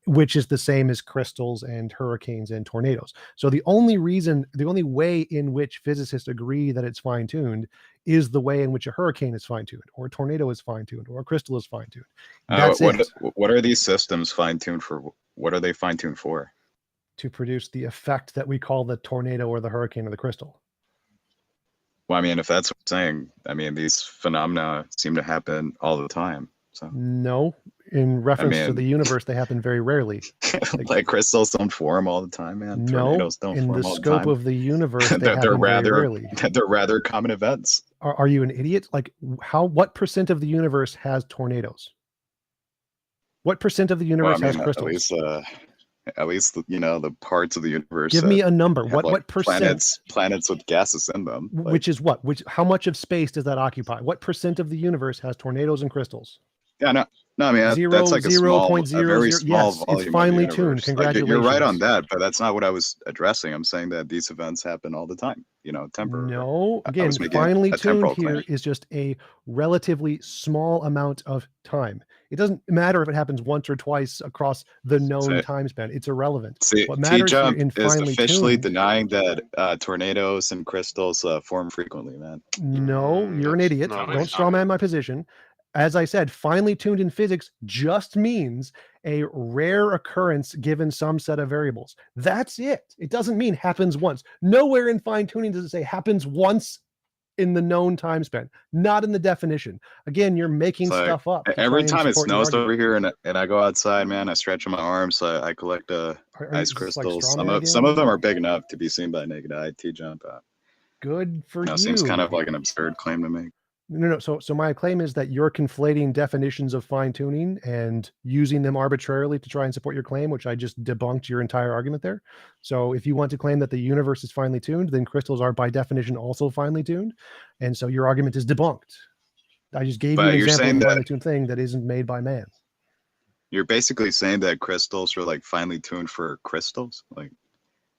which is the same as crystals and hurricanes and tornadoes. So the only way in which physicists agree that it's fine-tuned is the way in which a hurricane is fine-tuned, or a tornado is fine-tuned, or a crystal is fine-tuned. That's it. What are these systems fine-tuned for? What are they fine-tuned for? To produce the effect that we call the tornado or the hurricane or the crystal. Well, I mean, if that's what I'm saying, I mean, these phenomena seem to happen all the time. So No, in reference to mean- the universe, they happen very rarely. like crystals don't form all the time, man. No, Tornadoes don't in form the all scope the time. of the universe, they they're happen very rather rarely. they're rather common events. Are you an idiot? Like, what percent of the universe has tornadoes? What percent of the Well, universe I mean, has crystals? at least you know, the parts of the universe. Give me a number. have, What like, percent? planets with gases in them. Like, Which is what? How much of space does that occupy? What percent of the universe has tornadoes and crystals? yeah, no, I mean that's like a very small Yes, volume it's of the finely tuned. universe. Like, Congratulations. you're right on that, but that's not what I was addressing. I'm saying that these events happen all the time. You know, temporary. No, I again, was making finely a tuned temporal here claim. is just a relatively small amount of time. It doesn't matter if it happens once or twice across the known time span. It's irrelevant. See, What matters here TJump in is finely officially tuned. denying that tornadoes and crystals form frequently, man. No, you're an That's idiot. not Don't right. strawman my position. As I said, finely tuned in physics just means a rare occurrence given some set of variables. That's it. It doesn't mean happens once. Nowhere in fine tuning does it say happens once in the known time span, not in the definition. Again, you're making It's like, stuff up. to every try and time it support your snows argument. over here, and I go outside, man, I stretch my arms, I collect Are you ice just like crystals. strawman Some of again? them are big enough to be seen by naked eye. TJump, Good for you. seems kind of like an absurd claim to make. No. So my claim is that you're conflating definitions of fine tuning and using them arbitrarily to try and support your claim, which I just debunked your entire argument there. So if you want to claim that the universe is finely tuned, then crystals are by definition also finely tuned. And so your argument is debunked. I just gave you an You're example saying of a that finely tuned thing that isn't made by man. you're basically saying that crystals are like finely tuned for crystals, like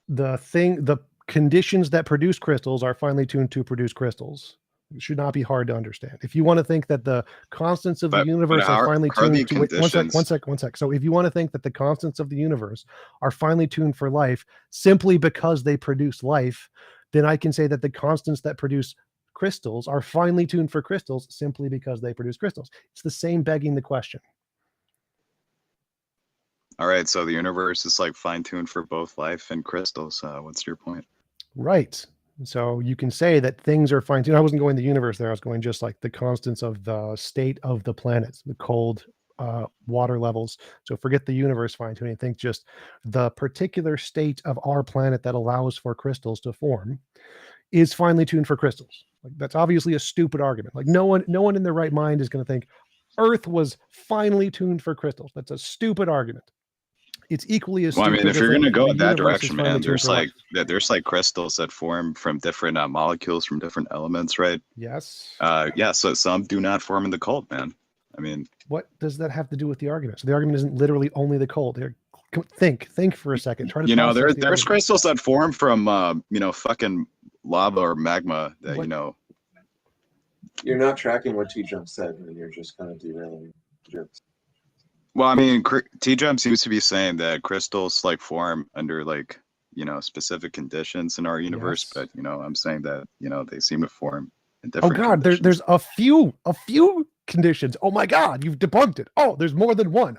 The conditions that produce crystals are finely tuned to produce crystals. It should not be hard to understand. If you want to think that the constants of the universe are finely tuned to one sec. So if you want to think that the constants of the universe are finely tuned for life simply because they produce life, then I can say that the constants that produce crystals are finely tuned for crystals simply because they produce crystals. It's the same begging the question. all right, so the universe is like fine tuned for both life and crystals. What's your point? Right. So you can say that things are fine tuned. I wasn't going the universe there. I was going just like the constants of the state of the planets, the cold, water levels. So forget the universe fine tuning. Think just the particular state of our planet that allows for crystals to form is finely tuned for crystals. Like that's obviously a stupid argument. Like no one in their right mind is going to think Earth was finely tuned for crystals. That's a stupid argument. It's equally as Well, I stupid mean, if to you're think going to go the in that universe is direction, finely man, tuned for there's like crystals that form from different molecules from different elements, right? Yes. Yeah, so some do not form in the cold, man. I mean, What does that have to do with the argument? So the argument isn't literally only the cold. Here, think for a second. Try to you know, process the there's argument. crystals that form from fucking lava or magma that What? You're not tracking what TJump said, and you're just kind of derailing jokes. Well, I mean, TJump seems to be saying that crystals like form under like specific conditions in our universe, Yes. but I'm saying that they seem to form in Oh different. God, there's a few conditions. Oh my God, you've debunked it. Oh, there's more than one.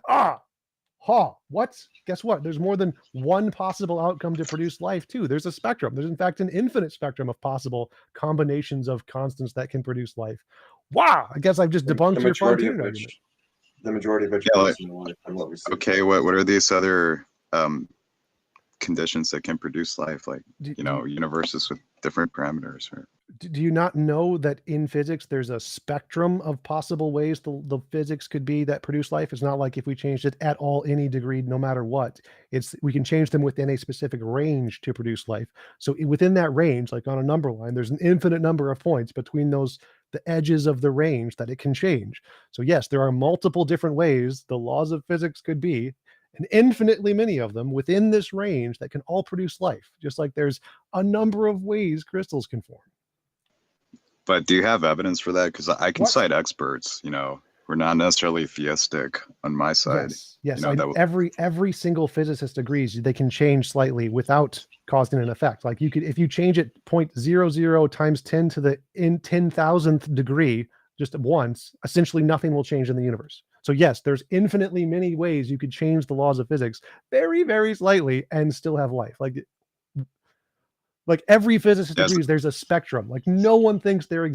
What? Guess what? There's more than one possible outcome to produce life too. There's a spectrum. There's in fact an infinite spectrum of possible combinations of constants that can produce life. Wow, I guess I've just debunked your fine tuning argument. The majority of which Yeah, is in life and what we see. Okay, what are these other conditions that can produce life, like universes with different parameters? Or Do you not know that in physics there's a spectrum of possible ways the physics could be that produce life? It's not like if we changed it at all any degree, no matter what, we can change them within a specific range to produce life. So within that range, like on a number line, there's an infinite number of points between the edges of the range that it can change. So yes, there are multiple different ways the laws of physics could be, and infinitely many of them within this range that can all produce life, just like there's a number of ways crystals can form. But do you have evidence for that? Because I can cite experts, who are not necessarily theistic on my side. Yes. Every single physicist agrees they can change slightly without causing an effect. Like if you change it 0.00 times 10 to the 10,000th degree just once, essentially nothing will change in the universe. So yes, there's infinitely many ways you could change the laws of physics very, very slightly and still have life. Like every physicist agrees there's a spectrum. Like no one thinks there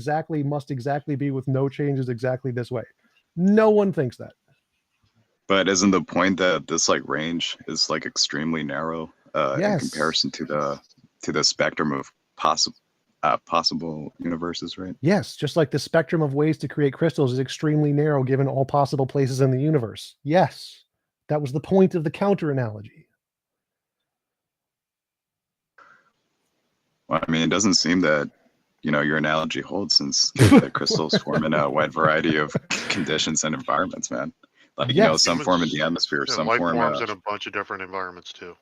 must exactly be with no changes exactly this way. No one thinks that. But isn't the point that this like range is like extremely narrow in comparison to the spectrum of possible universes, right? Yes, just like the spectrum of ways to create crystals is extremely narrow given all possible places in the universe. Yes, that was the point of the counter analogy. Well, I mean, it doesn't seem that your analogy holds, since the crystals form in a wide variety of conditions and environments, man. Like some form in the atmosphere, some life form forms in a bunch of different environments too.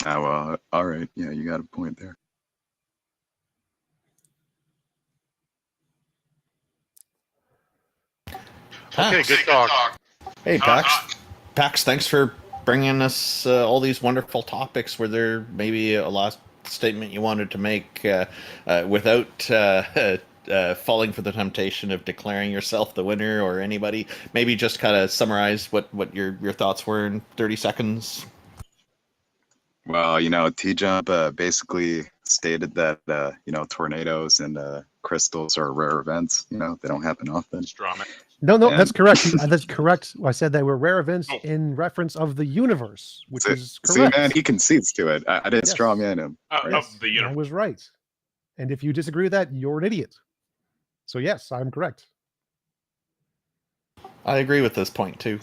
Oh, well, all right. Yeah, you got a point there. Okay, good talk. Hey, Pax, thanks for bringing us all these wonderful topics. Were there maybe a last statement you wanted to make without falling for the temptation of declaring yourself the winner, or anybody? Maybe just kind of summarize what your thoughts were in 30 seconds. Well, TJump basically stated that tornadoes and crystals are rare events. They don't happen often. Straw man. No, And- that's correct. That's correct. I said they were rare events in reference of the universe, which is correct. See, man, he concedes to it. I didn't Yes. straw man him. Yes, Of the I universe. was right. And if you disagree with that, you're an idiot. So yes, I'm correct. I agree with this point too.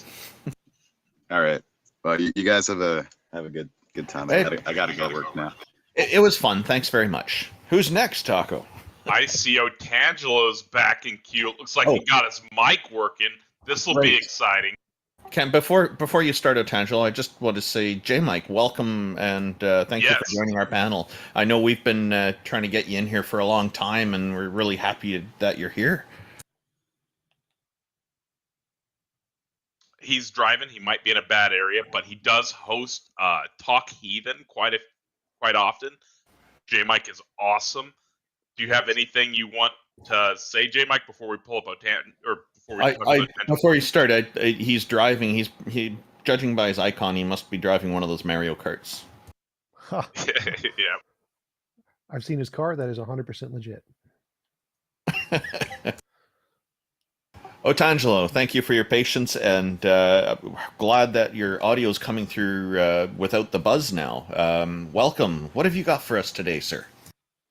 All right. Well, you guys have a good time. I gotta go work now. It was fun. Thanks very much. Who's next, Taco? I see Otangelo's back in queue. It looks like he got his mic working. This will be Great. exciting. Ken, before you start, Otangelo, I just want to say, Mike, welcome, and thank you for joining our panel. I know we've been trying to get you in here for a long time, and we're really happy that you're here. He's driving. He might be in a bad area, but he does host Talk Heathen quite often. J-Mike is awesome. Do you have anything you want to say, J-Mike, before we pull up Before you start, he's driving. He judging by his icon, he must be driving one of those Mario Karts. Huh. Yeah. I've seen his car. That is 100% legit. Otangelo, thank you for your patience, and glad that your audio is coming through without the buzz now. Welcome. What have you got for us today, sir?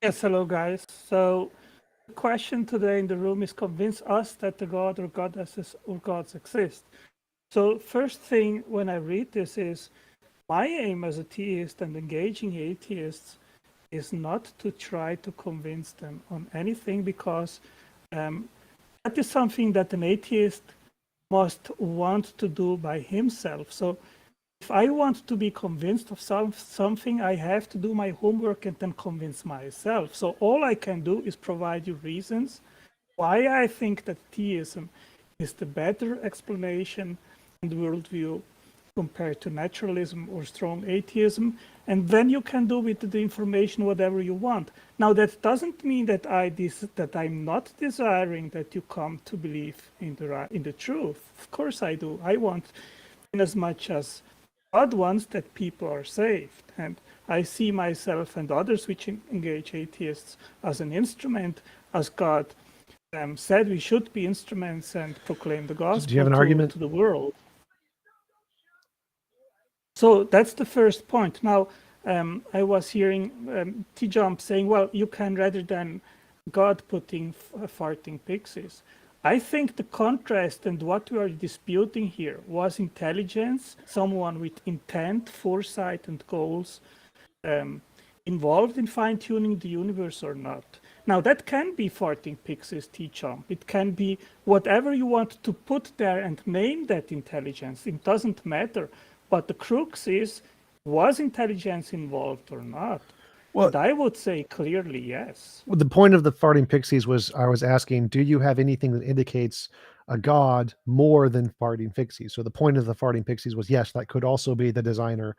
Yes, hello guys. So the question today in the room is convince us that the God or goddesses or gods exist. So first thing when I read this is my aim as a theist and engaging atheists is not to try to convince them on anything, because that is something that an atheist must want to do by himself. So if I want to be convinced of something, I have to do my homework and then convince myself. So all I can do is provide you reasons why I think that theism is the better explanation and worldview compared to naturalism or strong atheism. And then you can do with the information whatever you want. Now, that doesn't mean that I'm not desiring that you come to believe in the truth. Of course I do. I want, in as much as God wants, that people are saved. And I see myself and others which engage atheists as an instrument, as God said we should be instruments and proclaim the gospel Do you have an argument to the world. So that's the first point. Now, I was hearing TJump saying, well, you can, rather than God putting farting pixies. I think the contrast and what we are disputing here was intelligence, someone with intent, foresight, and goals involved in fine-tuning the universe or not. Now, that can be farting pixies, TJump. It can be whatever you want to put there and name that intelligence. It doesn't matter. But the crux is, was intelligence involved or not? Well, and I would say clearly yes. Well, the point of the farting pixies was, I was asking, do you have anything that indicates a god more than farting pixies? So the point of the farting pixies was, yes, that could also be the designer.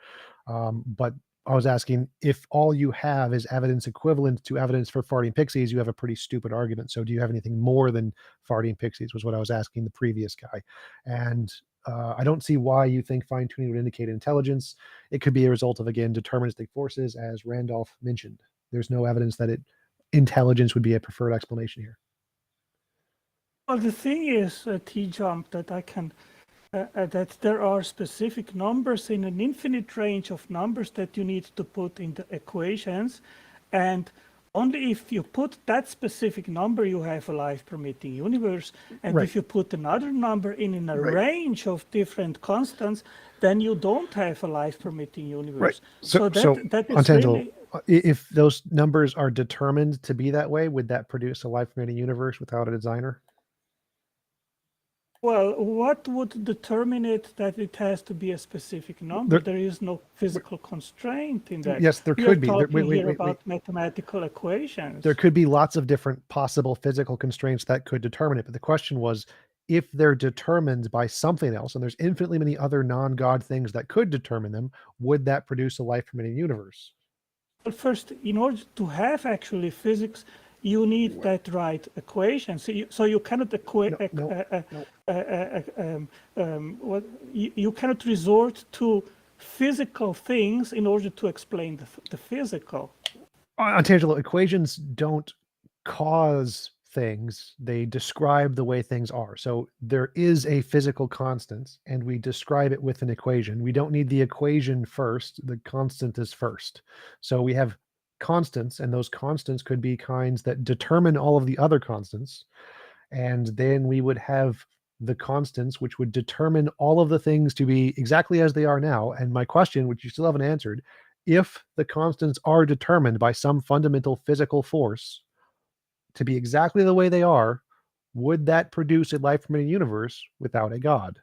But I was asking, if all you have is evidence equivalent to evidence for farting pixies, you have a pretty stupid argument. So do you have anything more than farting pixies, was what I was asking the previous guy. And I don't see why you think fine-tuning would indicate intelligence. It could be a result of, again, deterministic forces, as Randolph mentioned. There's no evidence that intelligence would be a preferred explanation here. Well, the thing is, TJump, that I can that there are specific numbers in an infinite range of numbers that you need to put in the equations, and only if you put that specific number, you have a life-permitting universe. And if you put another number in a range of different constants, then you don't have a life-permitting universe. So that is really... If those numbers are determined to be that way, would that produce a life-permitting universe without a designer? Well, what would determine it that it has to be a specific number? There is no physical constraint in that. Yes, there could be. We're about mathematical equations. There could be lots of different possible physical constraints that could determine it. But the question was, if they're determined by something else, and there's infinitely many other non-God things that could determine them, would that produce a life-permitting universe? Well, first, in order to have actually physics, you need that right equation. So you cannot you cannot resort to physical things in order to explain the physical. Untangelo, equations don't cause things, they describe the way things are. So there is a physical constant and we describe it with an equation. We don't need the equation first, the constant is first. So we have constants, and those constants could be kinds that determine all of the other constants. And then we would have the constants which would determine all of the things to be exactly as they are now. And my question, which you still haven't answered, if the constants are determined by some fundamental physical force to be exactly the way they are, would that produce a life-permitting universe without a God?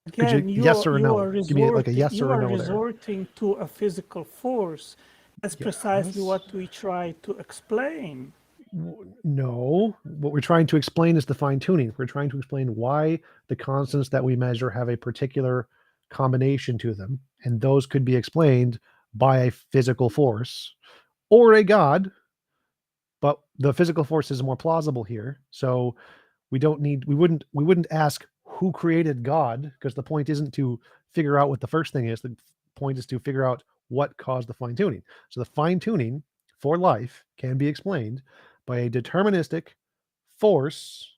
Again, yes or no? Give me like a yes or a no there. You are resorting to a physical force. That's precisely what we try to explain. No, what we're trying to explain is the fine-tuning. We're trying to explain why the constants that we measure have a particular combination to them, and those could be explained by a physical force or a God, but the physical force is more plausible here. So we wouldn't ask who created God, because the point isn't to figure out what the first thing is. The point is to figure out what caused the fine-tuning. So the fine-tuning for life can be explained by a deterministic force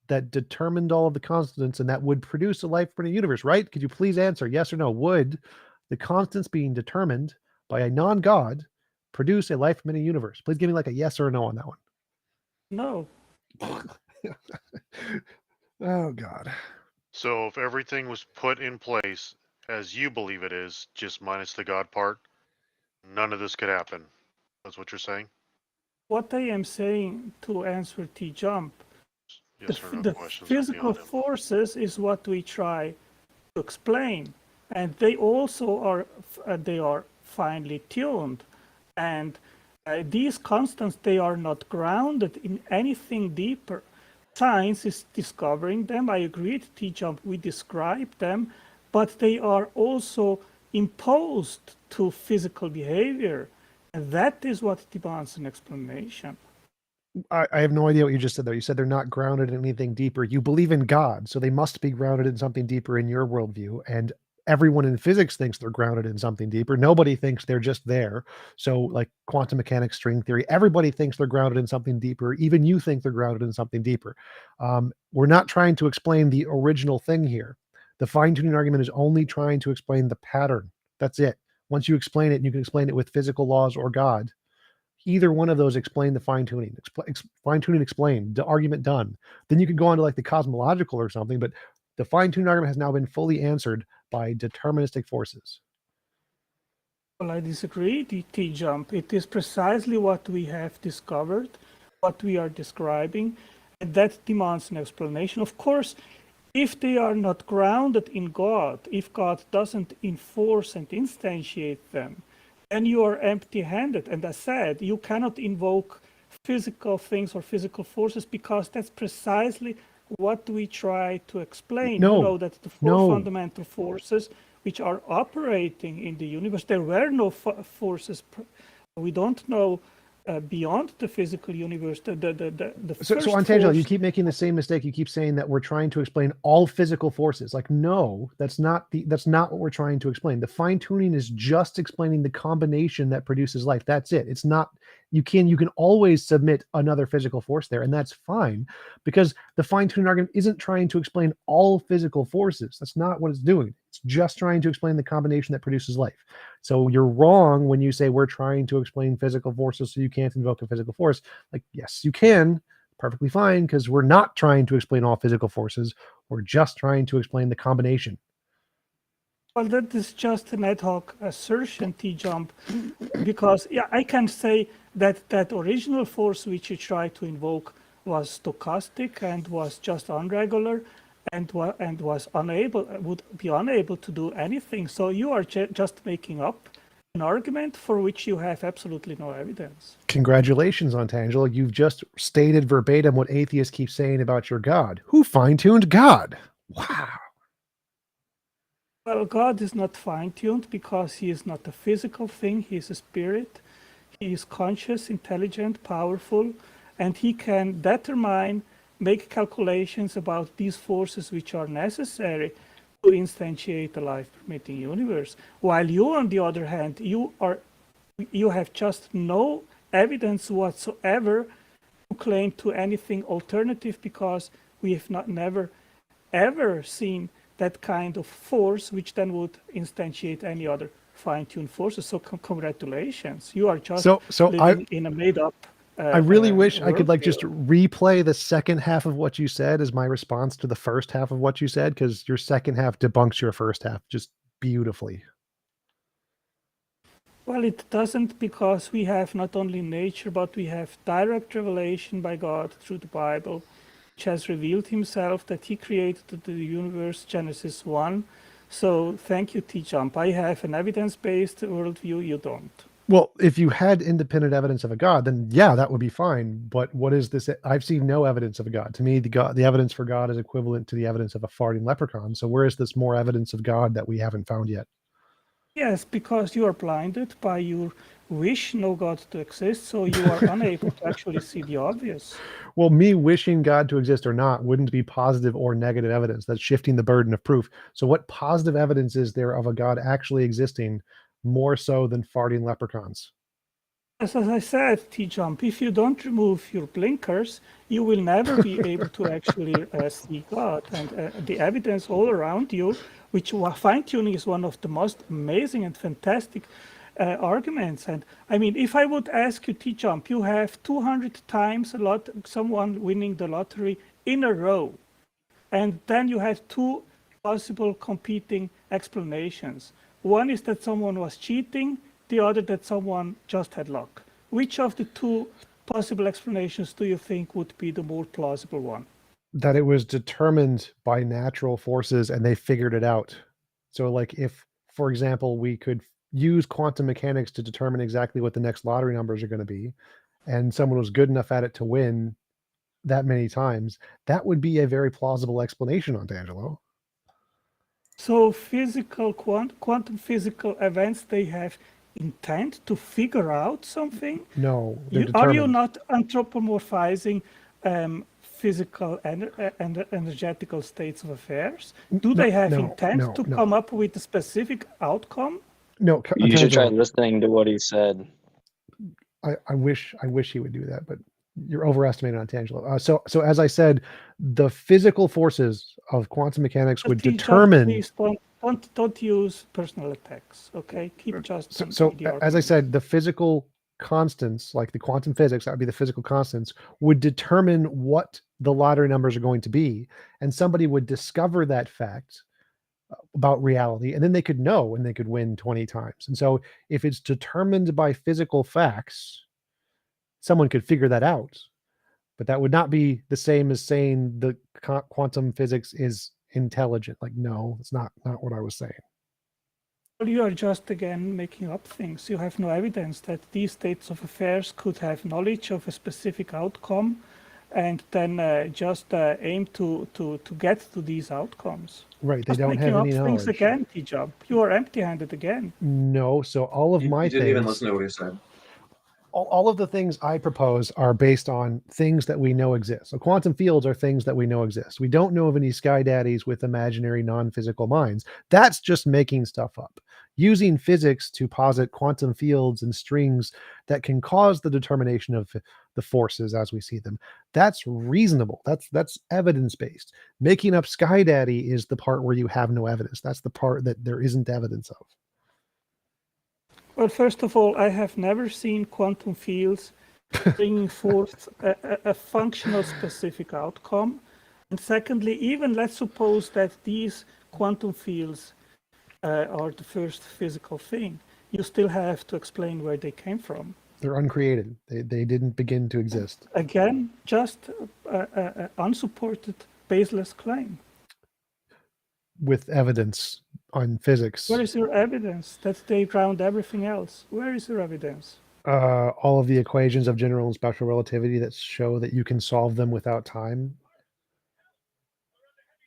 that determined all of the constants, and that would produce a life-permitting universe, right? Could you please answer yes or no? Would the constants being determined by a non-God produce a life-permitting universe? Please give me like a yes or a no on that one. No. Oh, God. So if everything was put in place as you believe it is, just minus the God part, none of this could happen. That's what you're saying? What I am saying, to answer TJump, Yes or no the questions physical forces is what we try to explain, and they also are finely tuned, and these constants, they are not grounded in anything deeper. Science is discovering them. I agree, TJump, we describe them, but they are also imposed to physical behavior, and that is what demands an explanation. I have no idea what you just said, though. You said they're not grounded in anything deeper. You believe in God, so they must be grounded in something deeper in your worldview. And everyone in physics thinks they're grounded in something deeper. Nobody thinks they're just there. So, like quantum mechanics, string theory, everybody thinks they're grounded in something deeper. Even you think they're grounded in something deeper. We're not trying to explain the original thing here. The fine-tuning argument is only trying to explain the pattern. That's it. Once you explain it, you can explain it with physical laws or God. Either one of those explain the fine-tuning. Fine-tuning explained, the argument done. Then you could go on to like the cosmological or something, but the fine-tuning argument has now been fully answered by deterministic forces. Well, I disagree, TJump. It is precisely what we have discovered, what we are describing, and that demands an explanation. Of course, if they are not grounded in God, if God doesn't enforce and instantiate them, then you are empty-handed. And I said, you cannot invoke physical things or physical forces, because that's precisely what we try to explain. No, you know that the four fundamental forces which are operating in the universe, there were no forces. We don't know beyond the physical universe. So Untangelo, you keep making the same mistake. You keep saying that we're trying to explain all physical forces. Like, no, that's not what we're trying to explain. The fine-tuning is just explaining the combination that produces life. That's it. It's not, you can always submit another physical force there, and that's fine, because the fine-tuning argument isn't trying to explain all physical forces. That's not what it's doing. It's just trying to explain the combination that produces life. So you're wrong when you say we're trying to explain physical forces, so you can't invoke a physical force. Like, yes, you can, perfectly fine, because we're not trying to explain all physical forces. We're just trying to explain the combination. Well, that is just an ad hoc assertion, TJump, because I can say that that original force which you try to invoke was stochastic and was just unregular, and would be unable to do anything. So you are just making up an argument for which you have absolutely no evidence. Congratulations, Untangelo. You've just stated verbatim what atheists keep saying about your God. Who fine-tuned God? Wow. Well, God is not fine-tuned because he is not a physical thing. He is a spirit. He is conscious, intelligent, powerful, and he can determine, make calculations about these forces which are necessary to instantiate a life-permitting universe. While you, on the other hand, you have just no evidence whatsoever to claim to anything alternative, because we have never ever seen that kind of force which then would instantiate any other fine-tuned forces. So congratulations, you are just living in a made-up I really wish I could like worldview. just replay the second half of what you said as my response to the first half of what you said, because your second half debunks your first half just beautifully. Well, it doesn't, because we have not only nature, but we have direct revelation by God through the Bible, which has revealed himself that he created the universe, Genesis 1. So thank you, TJump. I have an evidence-based worldview, you don't. Well, if you had independent evidence of a God, then yeah, that would be fine. But what is this? I've seen no evidence of a God. To me, the evidence for God is equivalent to the evidence of a farting leprechaun. So where is this more evidence of God that we haven't found yet? Yes, because you are blinded by your wish no God to exist, so you are unable to actually see the obvious. Well, me wishing God to exist or not wouldn't be positive or negative evidence. That's shifting the burden of proof. So what positive evidence is there of a God actually existing more so than farting leprechauns? As I said, TJump, if you don't remove your blinkers, you will never be able to actually see God. And the evidence all around you, which fine-tuning is one of the most amazing and fantastic arguments. And I mean, if I would ask you, TJump, you have 200 times someone winning the lottery in a row. And then you have two possible competing explanations. One is that someone was cheating, the other that someone just had luck. Which of the two possible explanations do you think would be the more plausible one? That it was determined by natural forces and they figured it out. So like if, for example, we could use quantum mechanics to determine exactly what the next lottery numbers are going to be, and someone was good enough at it to win that many times, that would be a very plausible explanation, Antangelo. So quantum physical events, they have intent to figure out something? No, Are you not anthropomorphizing physical and energetical states of affairs? Do they have intent to come up with a specific outcome? No, you should try listening to what he said. I wish he would do that, but you're overestimating Antangelo. So as I said, the physical forces of quantum mechanics would determine. Please don't use personal attacks. Okay, keep just. So as I said, the physical constants, like the quantum physics, that would be the physical constants, would determine what the lottery numbers are going to be, and somebody would discover that fact about reality, and then they could know and they could win 20 times. And so if it's determined by physical facts, someone could figure that out, but that would not be the same as saying the quantum physics is intelligent. Like, no, it's not what I was saying. Well, you are just again making up things. You have no evidence that these states of affairs could have knowledge of a specific outcome and then just aim to get to these outcomes. Right, they don't have any knowledge. Things again, TJump. You are empty-handed again. No, so all of my you didn't things, even listen to what he said. All of the things I propose are based on things that we know exist. So quantum fields are things that we know exist. We don't know of any sky daddies with imaginary non-physical minds. That's just making stuff up. Using physics to posit quantum fields and strings that can cause the determination of the forces as we see them. That's reasonable. That's evidence-based. Making up sky daddy is the part where you have no evidence. That's the part that there isn't evidence of. Well, first of all, I have never seen quantum fields bringing forth a functional specific outcome. And secondly, even let's suppose that these quantum fields are the first physical thing. You still have to explain where they came from. They're uncreated. They didn't begin to exist. Again, just unsupported, baseless claim. With evidence on physics. Where is your evidence that they ground everything else? Where is your evidence? All of the equations of general and special relativity that show that you can solve them without time.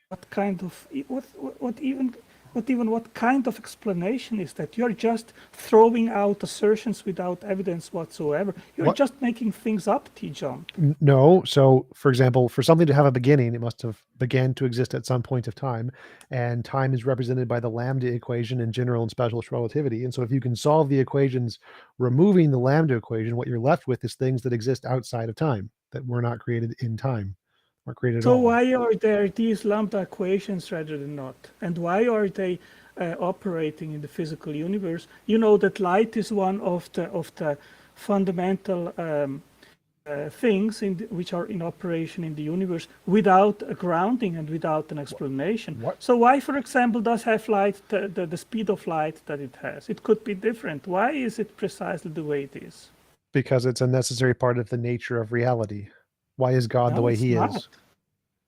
What kind of what even what kind of explanation is that? You're just throwing out assertions without evidence whatsoever. You're just making things up, TJump. No. So, for example, for something to have a beginning, it must have began to exist at some point of time, and time is represented by the lambda equation in general and special relativity. And so if you can solve the equations removing the lambda equation, what you're left with is things that exist outside of time, that were not created in time, or created at So all. why are there these lambda equations rather than not? And why are they operating in the physical universe? You know that light is one of the fundamental things which are in operation in the universe without a grounding and without an explanation. So why, for example, does have light the speed of light that it has? It could be different. Why is it precisely the way it is? Because it's a necessary part of the nature of reality. Why is God the way he is?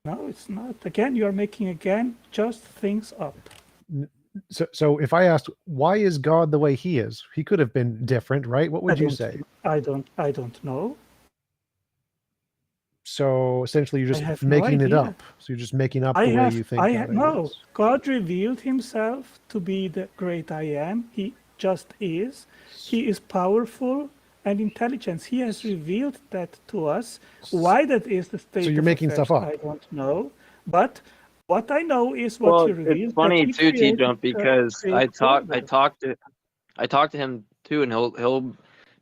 No, it's not. Again, you are making just things up. So if I asked, why is God the way he is? He could have been different, right? What would you say? I don't know. So essentially you're just no making it idea. up. So you're just making up the way you think. No, God revealed himself to be the great I am. He just is. He is powerful and intelligence. He has revealed that to us. Why that is the state So you're of making affairs, stuff up. I don't know. But what I know is what he revealed. It's funny that too, created TJump, because I talked to him too, and he'll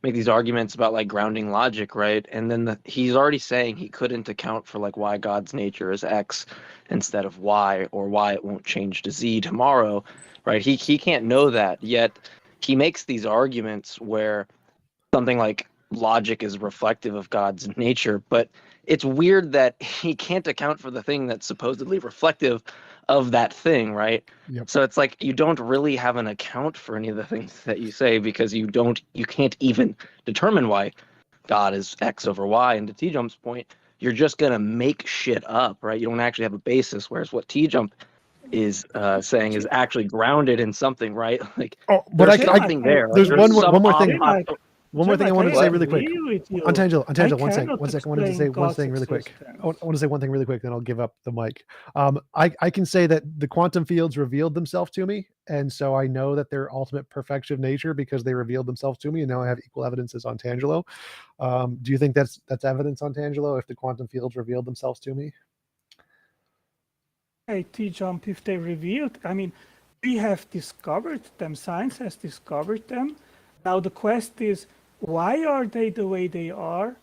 make these arguments about like grounding logic, right? And then he's already saying he couldn't account for like why God's nature is X instead of Y, or why it won't change to Z tomorrow, right? He can't know that, yet he makes these arguments where something like logic is reflective of God's nature, but it's weird that he can't account for the thing that's supposedly reflective of that thing, right? Yep. So it's like you don't really have an account for any of the things that you say, because you can't even determine why God is X over Y. And to TJump's point, you're just gonna make shit up, right? You don't actually have a basis. Whereas what TJump is saying is actually grounded in something, right? Like there's something there. There's Like, one more thing. One more thing I wanted to say really quick. Untangible, one second. I wanted to say one thing really quick. I want to say one thing really quick, then I'll give up the mic. I can say that the quantum fields revealed themselves to me, and so I know that they're ultimate perfection of nature because they revealed themselves to me, and now I have equal evidence as Untangelo. Do you think that's evidence, Untangelo, if the quantum fields revealed themselves to me? Hey, TJump, if they revealed, I mean, we have discovered them. Science has discovered them. Now the question is, why are they the way they are?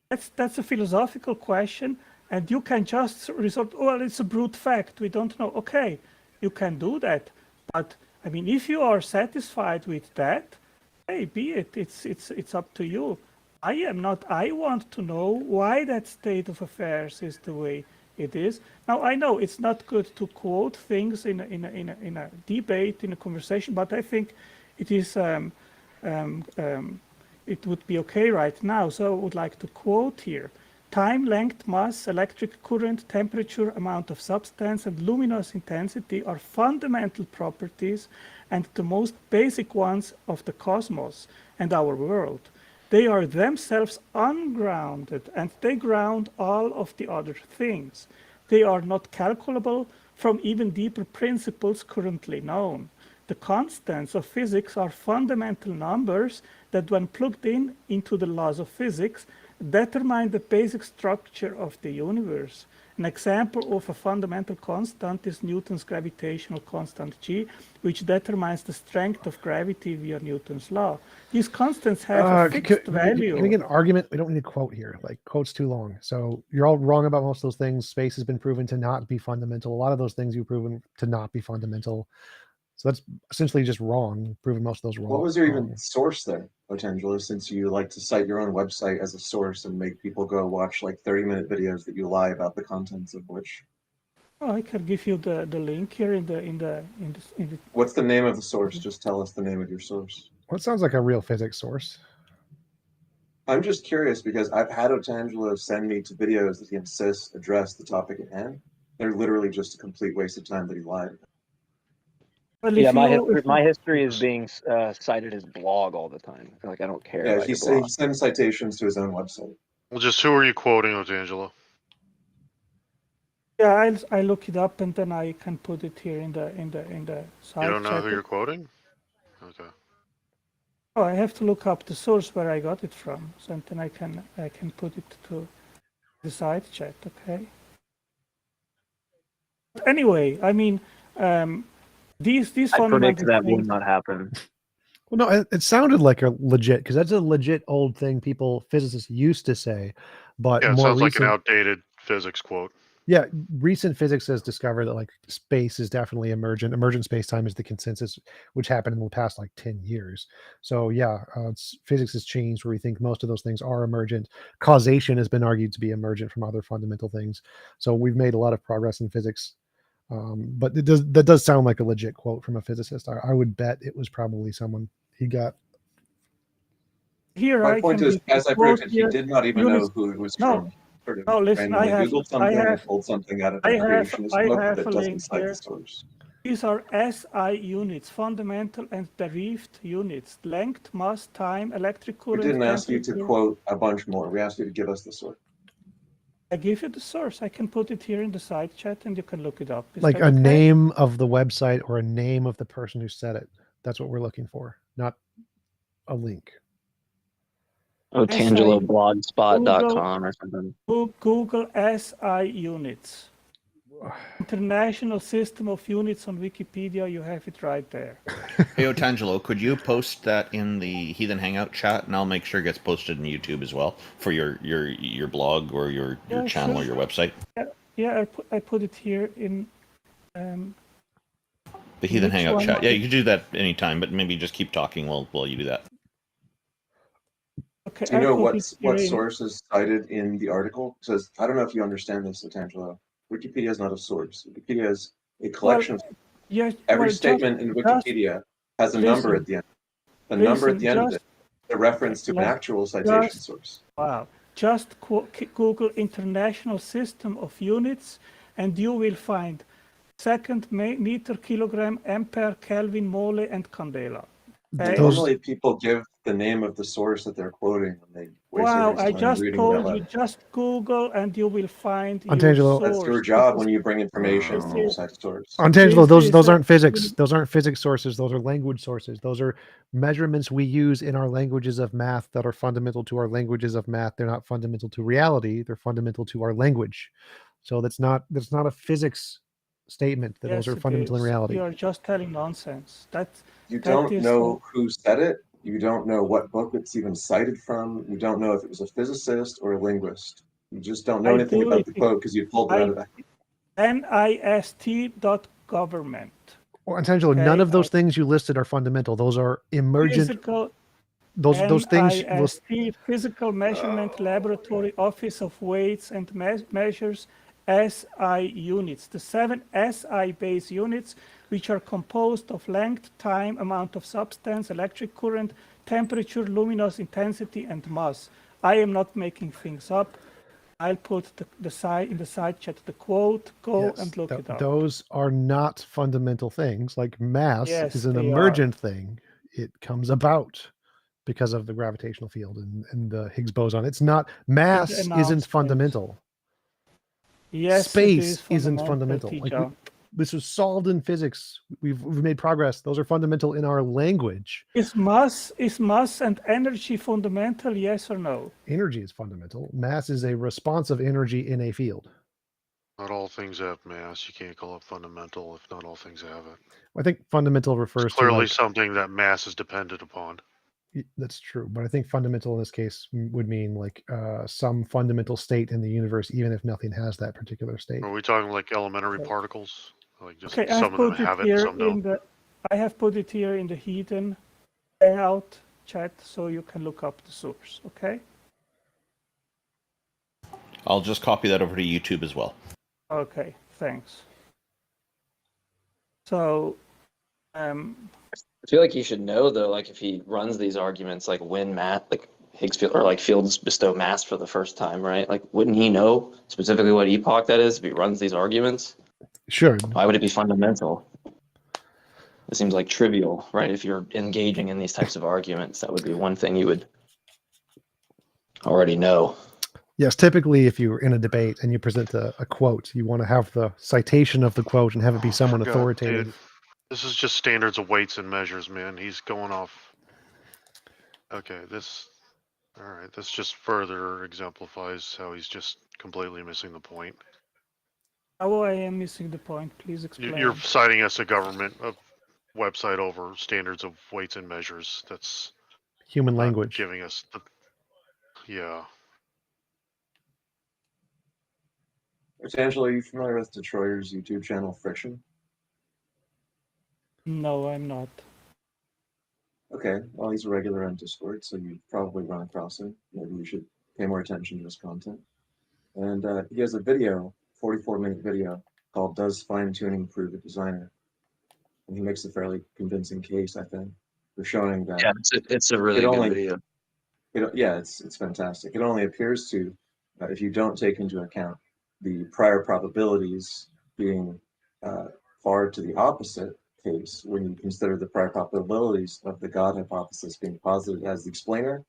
That's a philosophical question, and you can just resort, well, it's a brute fact, we don't know. Okay, you can do that, but I mean, if you are satisfied with that, hey, be it. It's up to you. I am not. I want to know why that state of affairs is the way it is. Now I know it's not good to quote things in a debate, in a conversation, but I think it is. It would be okay right now. So I would like to quote here: time, length, mass, electric current, temperature, amount of substance, and luminous intensity are fundamental properties and the most basic ones of the cosmos and our world. They are themselves ungrounded, and they ground all of the other things. They are not calculable from even deeper principles currently known. The constants of physics are fundamental numbers that, when plugged into the laws of physics, determine the basic structure of the universe. An example of a fundamental constant is Newton's gravitational constant G, which determines the strength of gravity via Newton's law. These constants have a fixed value. Can we get an argument? We don't need a quote here. Like, quote's too long. So you're all wrong about most of those things. Space has been proven to not be fundamental. A lot of those things you've proven to not be fundamental. So that's essentially just wrong, proving most of those wrong. What was your even source there, Otangelo, since you like to cite your own website as a source and make people go watch like 30-minute videos that you lie about the contents of which? Oh, I can give you the link here in the. What's the name of the source? Just tell us the name of your source. Well, it sounds like a real physics source. I'm just curious because I've had Otangelo send me to videos that he insists address the topic at hand. They're literally just a complete waste of time that he lied about. Well, yeah, my history is being cited as blog all the time. Like, I don't care. Yeah, he sends citations to his own website. Well, just who are you quoting, Otangelo? Yeah, I look it up and then I can put it here in the side You don't know chat. who you're quoting? Okay. Oh, I have to look up the source where I got it from, so then I can put it to the side chat. Okay. But anyway, I mean, these I predict fundamental that will things. not happen. Well, no, it sounded like a legit, because that's a legit old thing physicists used to say, but Yeah, it more sounds like an recent, outdated physics quote. yeah, recent physics has discovered that like space is definitely emergent. Emergent space-time is the consensus, which happened in the past like 10 years. So yeah, physics has changed where we think most of those things are emergent. Causation has been argued to be emergent from other fundamental things. So we've made a lot of progress in physics. But that does sound like a legit quote from a physicist. I would bet it was probably someone he got. Here My I point can is, give you as I quote predicted, he here. did not even know who it was from. Sort of No, listen, I randomly have Googled something or pulled something out of a creationist book have that a doesn't link cite here. the source. These are SI units, fundamental and derived units: length, mass, time, electric We current, didn't ask you to temperature. quote a bunch more. We asked you to give us the source. I give you the source. I can put it here in the side chat and you can look it up. Is Like that a okay? name of the website or a name of the person who said it. That's what we're looking for, not a link. Oh, TangeloBlogspot.com or something. Google SI units. International System of Units on Wikipedia. You have it right there. Hey, Otangelo, could you post that in the Heathen Hangout chat, and I'll make sure it gets posted in YouTube as well for your blog or your channel or your website. Yeah, I put it here in the Heathen Hangout one? chat. Yeah, you can do that anytime, but maybe just keep talking while you do that. Okay, Do you know what source is cited in the article? It says, I don't know if you understand this, Otangelo. Wikipedia is not a source. Wikipedia is a collection of every statement in Wikipedia has a number at the end. The number at the end of it, a reference to an actual citation source. Wow. Just Google International System of Units and you will find second, meter, kilogram, ampere, Kelvin, mole, and candela. Okay? Normally people give the name of the source that they're quoting when they waste I just reading told that you, just Google and you will find Untangelo, that's your job when you bring information when you cite a source. Untangelo, those aren't physics. Those aren't physics sources. Those are language sources. Those are measurements we use in our languages of math that are fundamental to our languages of math. They're not fundamental to reality. They're fundamental to our language. So that's not a physics statement that those are fundamental in reality. You are just telling nonsense. You don't know who said it. You don't know what book it's even cited from. You don't know if it was a physicist or a linguist. You just don't know anything about the quote because you pulled it out of that. NIST.government. Well, Untangelo, none of those things you listed are fundamental. Those are emergent. Those things. NIST, Physical Measurement Laboratory, Office of Weights and Measures, SI units. The 7 SI base units, which are composed of length, time, amount of substance, electric current, temperature, luminous intensity, and mass. I am not making things up. I'll put in the side chat the quote. Go and look it up. Those are not fundamental things. Like mass is an emergent thing. It comes about because of the gravitational field and the Higgs boson. It's not mass isn't fundamental. Yes, space isn't fundamental. Like this was solved in physics. We've made progress. Those are fundamental in our language. Is mass and energy fundamental? Yes or no? Energy is fundamental. Mass is a response of energy in a field. Not all things have mass. You can't call it fundamental if not all things have it. I think fundamental refers it's clearly to something that mass is dependent upon. That's true, but I think fundamental in this case would mean like some fundamental state in the universe, even if nothing has that particular state. Are we talking like elementary particles? Like just okay, some of them have it, some don't. I have put it here in the Heathen Hangout chat so you can look up the source, okay? I'll just copy that over to YouTube as well. Okay, thanks. So, I feel like he should know though, like if he runs these arguments, like when like Higgs field or like fields bestow mass for the first time, right? Like, wouldn't he know specifically what epoch that is if he runs these arguments? Sure. Why would it be fundamental? It seems like trivial, right? If you're engaging in these types of arguments, that would be one thing you would already know. Yes, typically if you're in a debate and you present a quote, you want to have the citation of the quote and have it be someone God, authoritative. dude. This is just standards of weights and measures, man. He's going off. Okay, this. All right, this just further exemplifies how he's just completely missing the point. How I am missing the point? Please explain. You're citing us a government website over standards of weights and measures. That's Human not language. giving us the. Yeah. Angela, are you familiar with Detroiter's YouTube channel Friction? No, I'm not. Okay, well, he's a regular on Discord, so you've probably run across him. Maybe you should pay more attention to his content. And he has a video, 44-minute video, called Does Fine-Tuning Prove a Designer? And he makes a fairly convincing case, I think, for showing that... Yeah, it's a really good video. Yeah, it's fantastic. It only appears to, if you don't take into account the prior probabilities being far to the opposite case, when you consider the prior probabilities of the God hypothesis being posited as the explainer,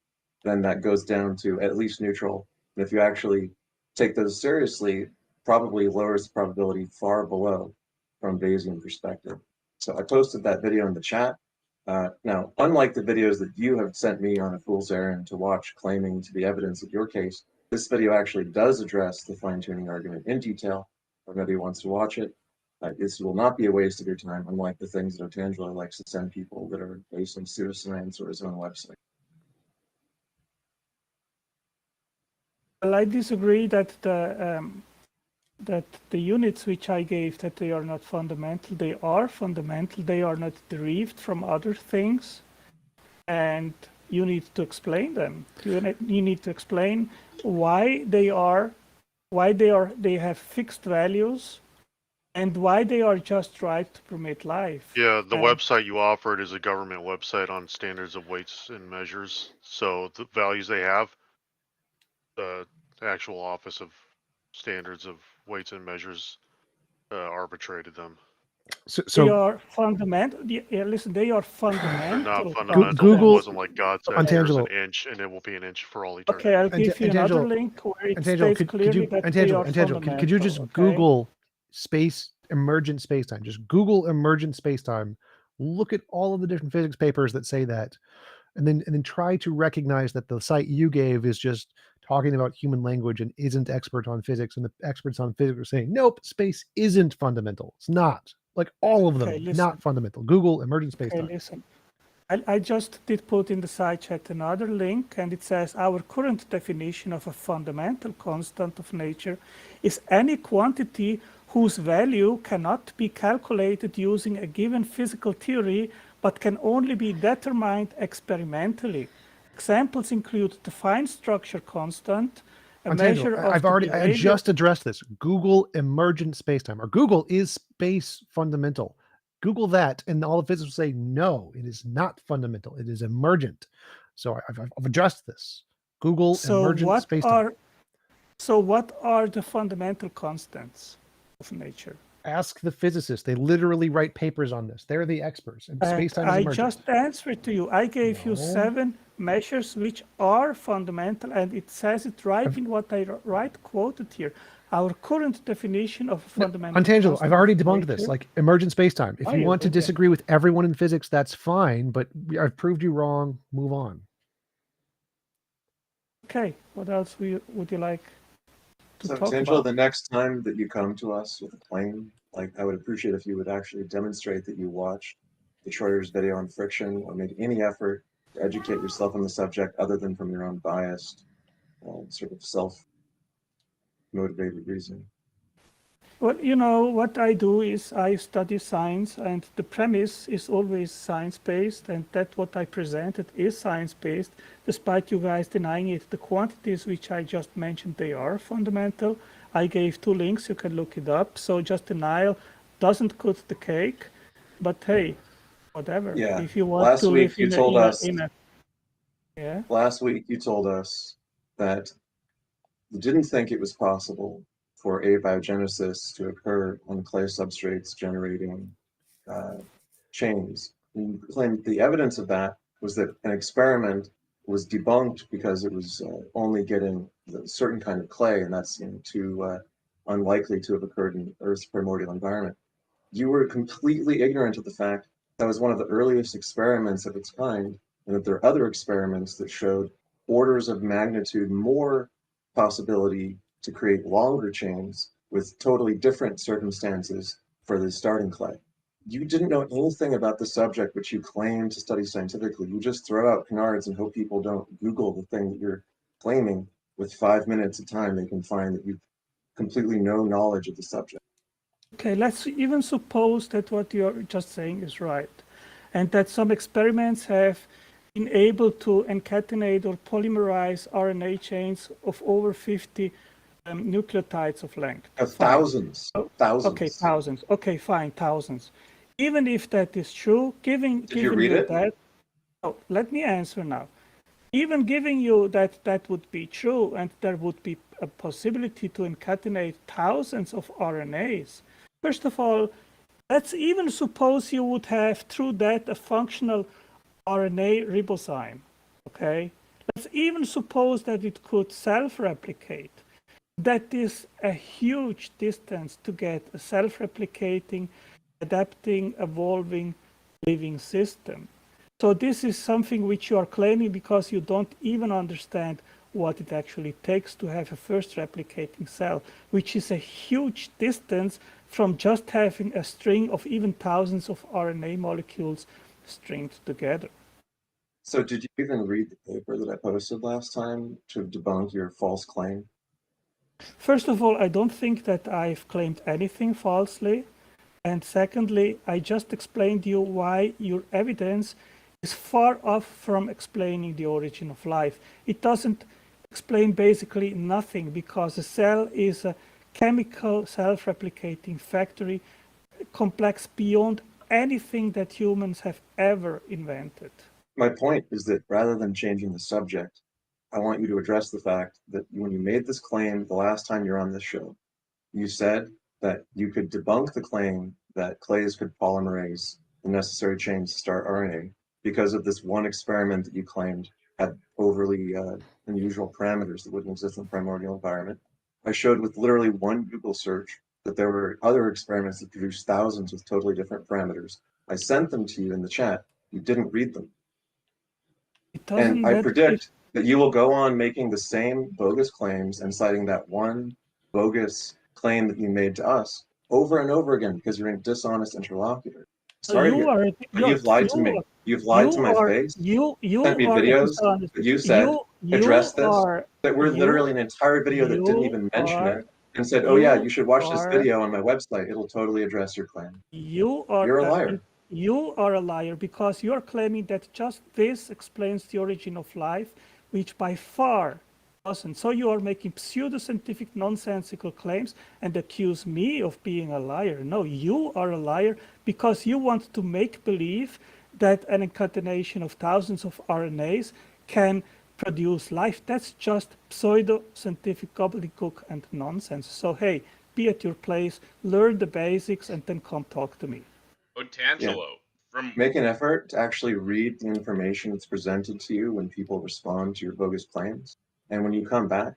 then that goes down to at least neutral. And if you actually take those seriously, probably lowers the probability far below from Bayesian perspective. So I posted that video in the chat. Now, unlike the videos that you have sent me on a fool's errand to watch claiming to be evidence of your case, this video actually does address the fine-tuning argument in detail. If anybody wants to watch it, this will not be a waste of your time, unlike the things that Otangelo likes to send people that are based on pseudoscience or his own website. Well, I disagree that the units which I gave, that they are not fundamental. They are fundamental. They are not derived from other things, and you need to explain them. You need to explain why they have fixed values, and why they are just right to permit life. Yeah, the website you offered is a government website on standards of weights and measures. So the values they have, the actual Office of Standards of Weights and Measures arbitrated them. So they are fundamental. Yeah, listen, they are fundamental. They're not fundamental. Google, it wasn't like God said, here's an inch, and it will be an inch for all eternity. Okay, I'll give you another link where it states clearly that they are fundamental. Could you just Google emergent spacetime? Just Google emergent spacetime. Look at all of the different physics papers that say that, and then try to recognize that the site you gave is just talking about human language and isn't expert on physics, and the experts on physics are saying, nope, space isn't fundamental. It's not. Like all of them, not fundamental. Google emergent spacetime. Okay, listen. I just did put in the side chat another link, and it says our current definition of a fundamental constant of nature is any quantity whose value cannot be calculated using a given physical theory, but can only be determined experimentally. Examples include the fine structure constant, a measure of I just addressed this. Google emergent spacetime, or Google is space fundamental. Google that, and all the physicists will say, no, it is not fundamental. It is emergent. So I've addressed this. Google emergent spacetime. So what are the fundamental constants of nature? Ask the physicists. They literally write papers on this. They're the experts. And spacetime is emergent. I just answered to you. I gave you 7 measures which are fundamental, and it says it right in what I quoted here. Our current definition of fundamental. Untangelo, I've already debunked this, like emergent spacetime. If you want to disagree with everyone in physics, that's fine, but I've proved you wrong. Move on. Okay, what else would you like to talk Angelo, about? the next time that you come to us with a claim, like, I would appreciate if you would actually demonstrate that you watched Detroiter's video on friction, or made any effort to educate yourself on the subject other than from your own biased, sort of self-motivated reasoning. Well, you know, what I do is I study science, and the premise is always science-based, and that what I presented is science-based, despite you guys denying it. The quantities which I just mentioned, they are fundamental. I gave 2 links, you can look it up. So just denial doesn't cut the cake, but hey, whatever. Yeah. If you want Last to week live you told us. Yeah. Last week you told us that you didn't think it was possible for abiogenesis to occur on clay substrates generating chains. And you claimed the evidence of that was that an experiment was debunked because it was only getting a certain kind of clay, and that's too unlikely to have occurred in Earth's primordial environment. You were completely ignorant of the fact that was one of the earliest experiments of its kind, and that there are other experiments that showed orders of magnitude more possibility to create longer chains with totally different circumstances for the starting clay. You didn't know anything about the subject which you claim to study scientifically. You just throw out canards and hope people don't Google the thing that you're claiming. With 5 minutes of time, they can find that you've completely no knowledge of the subject. Okay, let's even suppose that what you're just saying is right, and that some experiments have been able to concatenate or polymerize RNA chains of over 50 nucleotides of length. Thousands. Thousands. Okay, thousands. Okay, fine, thousands. Even if that is true, Did you read it? that, oh, let me answer now. Even giving you that that would be true and there would be a possibility to concatenate thousands of RNAs, first of all, let's even suppose you would have through that a functional RNA ribozyme, okay? Let's even suppose that it could self-replicate. That is a huge distance to get a self-replicating, adapting, evolving, living system. So this is something which you are claiming because you don't even understand what it actually takes to have a first replicating cell, which is a huge distance from just having a string of even thousands of RNA molecules stringed together. So did you even read the paper that I posted last time to debunk your false claim? First of all, I don't think that I've claimed anything falsely. And secondly, I just explained to you why your evidence is far off from explaining the origin of life. It doesn't explain basically nothing because a cell is a chemical self-replicating factory, complex beyond anything that humans have ever invented. My point is that rather than changing the subject, I want you to address the fact that when you made this claim the last time you're on this show, you said that you could debunk the claim that clays could polymerize the necessary chains to start RNA because of this one experiment that you claimed had overly unusual parameters that wouldn't exist in the primordial environment. I showed with literally one Google search that there were other experiments that produced thousands with totally different parameters. I sent them to you in the chat. You didn't read them. And I predict that you will go on making the same bogus claims and citing that one bogus claim that you made to us over and over again because you're a dishonest interlocutor. Sorry to hear, but you've lied to me. You've lied to my face. You sent me videos that you said address this. That were literally an entire video that didn't even mention it, and said, "Oh yeah, you should watch this video on my website. It'll totally address your claim." You're a liar. You are a liar because you are claiming that just this explains the origin of life, which by far doesn't. So you are making pseudoscientific, nonsensical claims and accuse me of being a liar. No, you are a liar because you want to make believe that an concatenation of thousands of RNAs can produce life. That's just pseudo-scientific gobbledygook and nonsense. So hey, be at your place, learn the basics, and then come talk to me. Otangelo, make an effort to actually read the information that's presented to you when people respond to your bogus claims. And when you come back,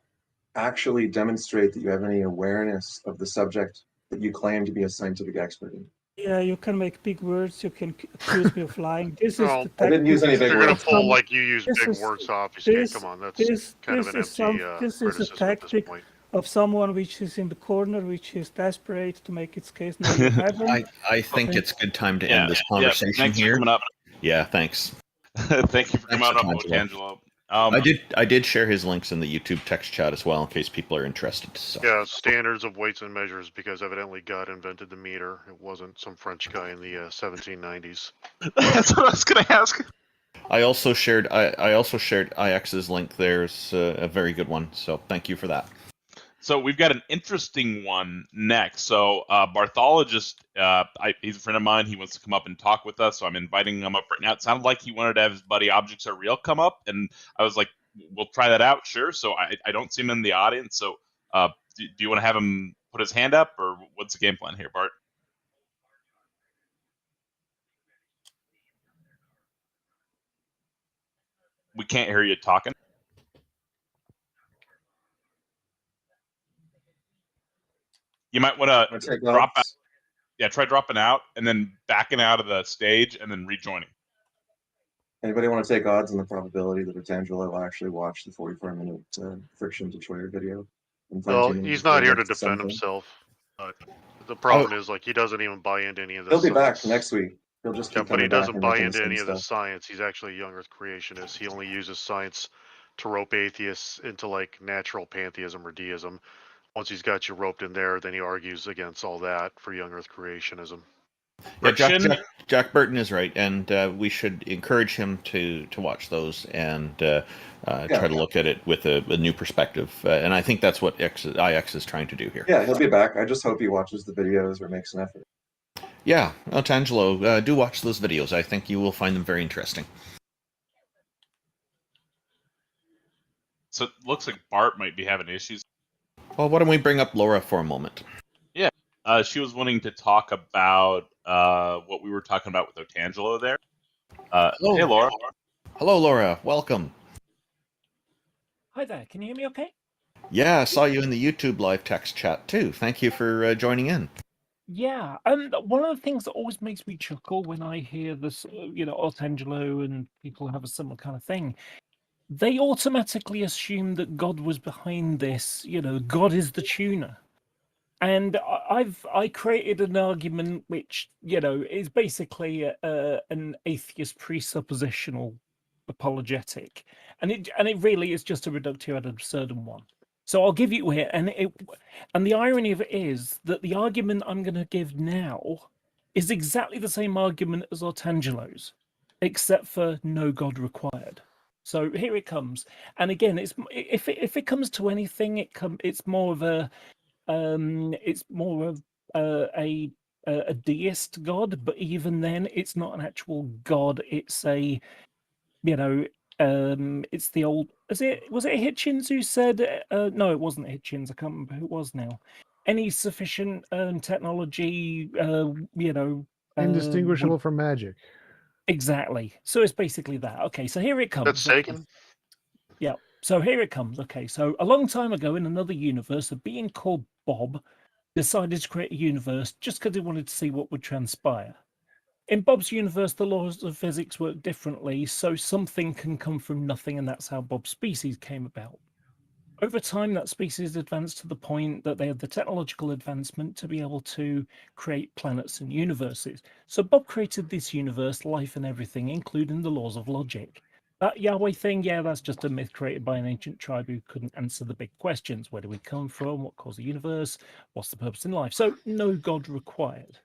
actually demonstrate that you have any awareness of the subject that you claim to be a scientific expert in. Yeah, you can make big words. You can accuse me of lying. This is the I didn't use any big words. You're going to pull like you use big words to obfuscate. Come on, that's kind of an empty this is a tactic of someone which is in the corner, which is desperate to make its case known to heaven. I think it's a good time to end this conversation thanks here. For coming up. Yeah, thanks. Thank you for coming up, Otangelo. I did share his links in the YouTube text chat as well in case people are interested. So. Yeah, standards of weights and measures because evidently God invented the meter. It wasn't some French guy in the 1790s. That's what I was going to ask. I also shared IX's link. There's a very good one. So thank you for that. So we've got an interesting one next. So Barthologist, he's a friend of mine. He wants to come up and talk with us. So I'm inviting him up right now. It sounded like he wanted to have his buddy Objects Are Real come up. And I was like, we'll try that out. Sure. So I don't see him in the audience. So do you want to have him put his hand up or what's the game plan here, Bart? We can't hear you talking. You might want Wanna to take drop out. odds? Yeah, try dropping out and then backing out of the stage and then rejoining. Anybody want to take odds on the probability that Otangelo will actually watch the 44-minute friction tutorial video? And Well, fine-tuning he's before not he here to makes the defend something? himself. But the problem is, like, he doesn't even buy into any of this. He'll be back science. next week. He'll just Yeah, keep but he coming back doesn't and buy making the into same any of the stuff. science. He's actually a young Earth creationist. He only uses science to rope atheists into like natural pantheism or deism. Once he's got you roped in there, then he argues against all that for young Earth creationism. Yeah, Friction. Jack Burton is right, and we should encourage him to watch those and try to look at it with a new perspective. And I think that's what IX is trying to do here. Yeah, he'll be back. I just hope he watches the videos or makes an effort. Yeah, Otangelo, do watch those videos. I think you will find them very interesting. So it looks like Bart might be having issues. Well, why don't we bring up Laura for a moment? She was wanting to talk about what we were talking about with Otangelo there. Hello. Hey, Laura. Hello, Laura. Welcome. Hi there, can you hear me okay? Yeah, I saw you in the YouTube live text chat too. Thank you for joining in. Yeah, and one of the things that always makes me chuckle when I hear this, Otangelo and people have a similar kind of thing, they automatically assume that God was behind this, God is the tuner. And I created an argument which, is basically an atheist presuppositional apologetic. And it really is just a reductio ad absurdum one. So I'll give you here, and the irony of it is that the argument I'm going to give now is exactly the same argument as Otangelo's, except for no God required. So here it comes, and again, if it comes to anything, it's more of a a deist God, but even then, it's not an actual God. It's a it's the old. Was it Hitchens who said? No, it wasn't Hitchens. I can't remember who it was now. Any sufficient technology, Indistinguishable from magic. exactly. So it's basically that. Okay, so here it comes. That's Sagan. Yeah. So here it comes. Okay, so a long time ago in another universe, a being called Bob decided to create a universe just because he wanted to see what would transpire. In Bob's universe, the laws of physics work differently, so something can come from nothing, and that's how Bob's species came about. Over time, that species advanced to the point that they had the technological advancement to be able to create planets and universes. So Bob created this universe, life and everything, including the laws of logic. That Yahweh thing, yeah, that's just a myth created by an ancient tribe who couldn't answer the big questions. Where do we come from? What caused the universe? What's the purpose in life? So no God required.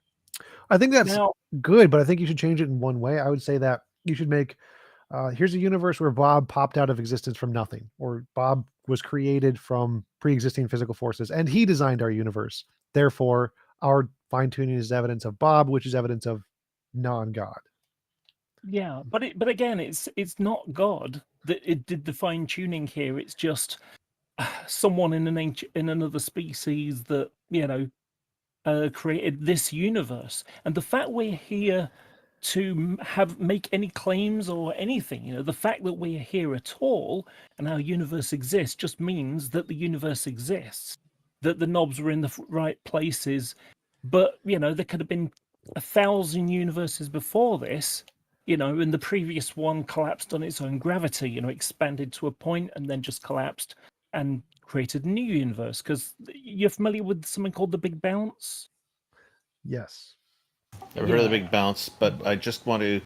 I think that's Now, good, but I think you should change it in one way. I would say that you should make here's a universe where Bob popped out of existence from nothing, or Bob was created from pre-existing physical forces, and he designed our universe. Therefore, our fine-tuning is evidence of Bob, which is evidence of non-God. yeah, but again, it's not God that it did the fine tuning here. It's just someone in another species that created this universe, and the fact we're here to make any claims or anything, the fact that we're here at all and our universe exists just means that the universe exists, that the knobs were in the right places. But there could have been 1,000 universes before this, and the previous one collapsed on its own gravity, expanded to a point and then just collapsed and created a new universe. Because you're familiar with something called the Big Bounce? Yes. I've heard of the Big Bounce, but I just want to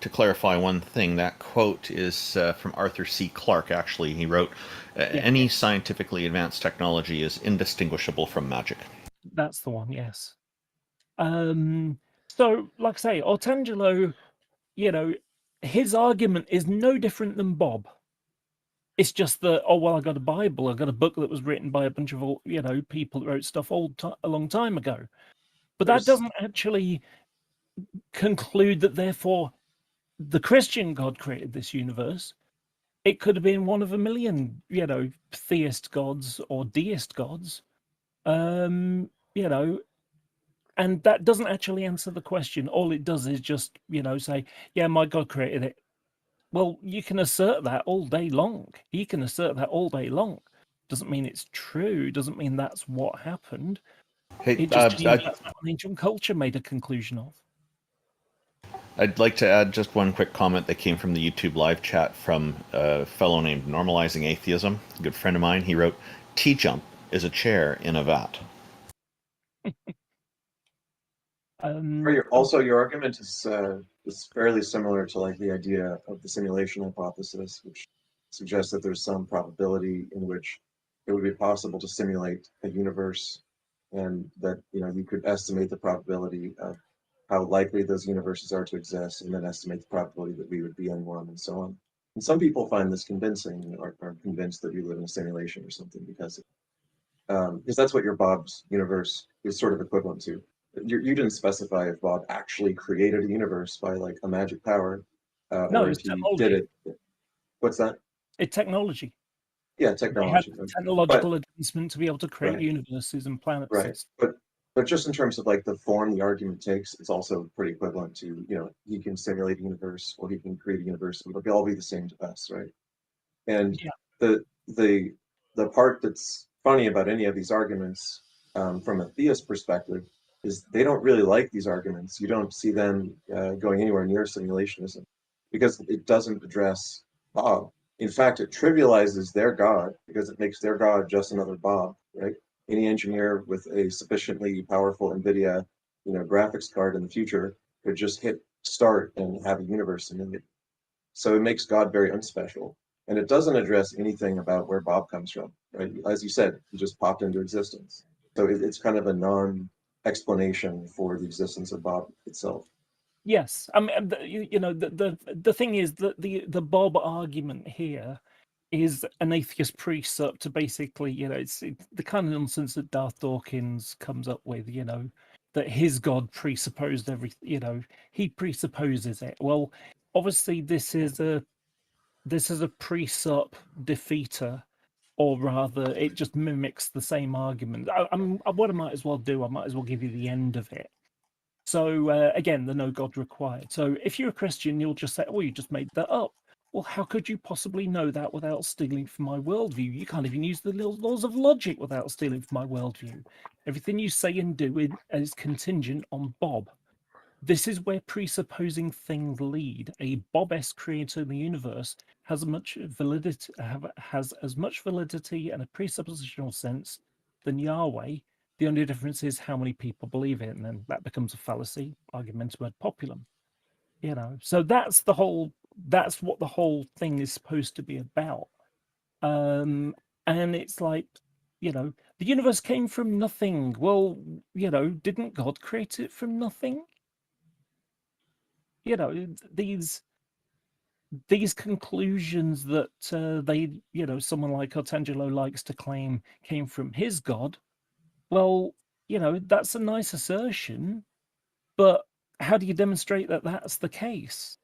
clarify one thing. That quote is from Arthur C. Clarke, actually. He wrote, any scientifically advanced technology is indistinguishable from magic. That's the one, yes. So, like I say, Otangelo, his argument is no different than Bob. It's just that, I got a Bible, I got a book that was written by a bunch of, people that wrote stuff a long time ago. But that doesn't actually conclude that, therefore, the Christian God created this universe. It could have been one of a million, theist gods or deist gods, and that doesn't actually answer the question. All it does is just, say, yeah, my God created it. Well, you can assert that all day long. He can assert that all day long. Doesn't mean it's true. Doesn't mean that's what happened. Hey, It just means that's what ancient culture made a conclusion of. I'd like to add just one quick comment that came from the YouTube live chat from a fellow named Normalizing Atheism, a good friend of mine. He wrote, TJump is a chair in a vat. Also, your argument is fairly similar to like the idea of the simulation hypothesis, which suggests that there's some probability in which it would be possible to simulate a universe, and that you could estimate the probability of how likely those universes are to exist, and then estimate the probability that we would be in one, and so on. And some people find this convincing, or are convinced that we live in a simulation or something, because that's what your Bob's universe is sort of equivalent to. You didn't specify if Bob actually created a universe by like a magic power, No, or it's if he technology. did it. What's that? It's technology. Yeah, technology. They had technological advancement to be able to create universes and planets. Right, but just in terms of like the form the argument takes, it's also pretty equivalent to he can simulate a universe or he can create a universe, but they'll all be the same to us, right? And the part that's funny about any of these arguments from a theist perspective is they don't really like these arguments. You don't see them going anywhere near simulationism because it doesn't address Bob. In fact, it trivializes their God because it makes their God just another Bob, right? Any engineer with a sufficiently powerful NVIDIA, graphics card in the future could just hit start and have a universe in it. So it makes God very unspecial. And it doesn't address anything about where Bob comes from, right? As you said, he just popped into existence. So it's kind of a non-explanation for the existence of Bob itself. Yes, I mean, the thing is that the Bob argument here is an atheist precept to basically, it's the kind of nonsense that Darth Dawkins comes up with, that his God presupposed everything, he presupposes it. Well, obviously this is a precept defeater, or rather it just mimics the same argument. What I might as well do, I might as well give you the end of it. So again, the no God required. So if you're a Christian, you'll just say, oh, you just made that up. Well, how could you possibly know that without stealing from my worldview? You can't even use the laws of logic without stealing from my worldview. Everything you say and do is contingent on Bob. This is where presupposing things lead. A Bob-esque creator in the universe has as much validity and a presuppositional sense than Yahweh. The only difference is how many people believe it, and then that becomes a fallacy, argumentum ad populum. So that's what the whole thing is supposed to be about. And it's like, the universe came from nothing. Well, didn't God create it from nothing? These conclusions that someone like Artangelo likes to claim came from his God. Well, that's a nice assertion, but how do you demonstrate that that's the case?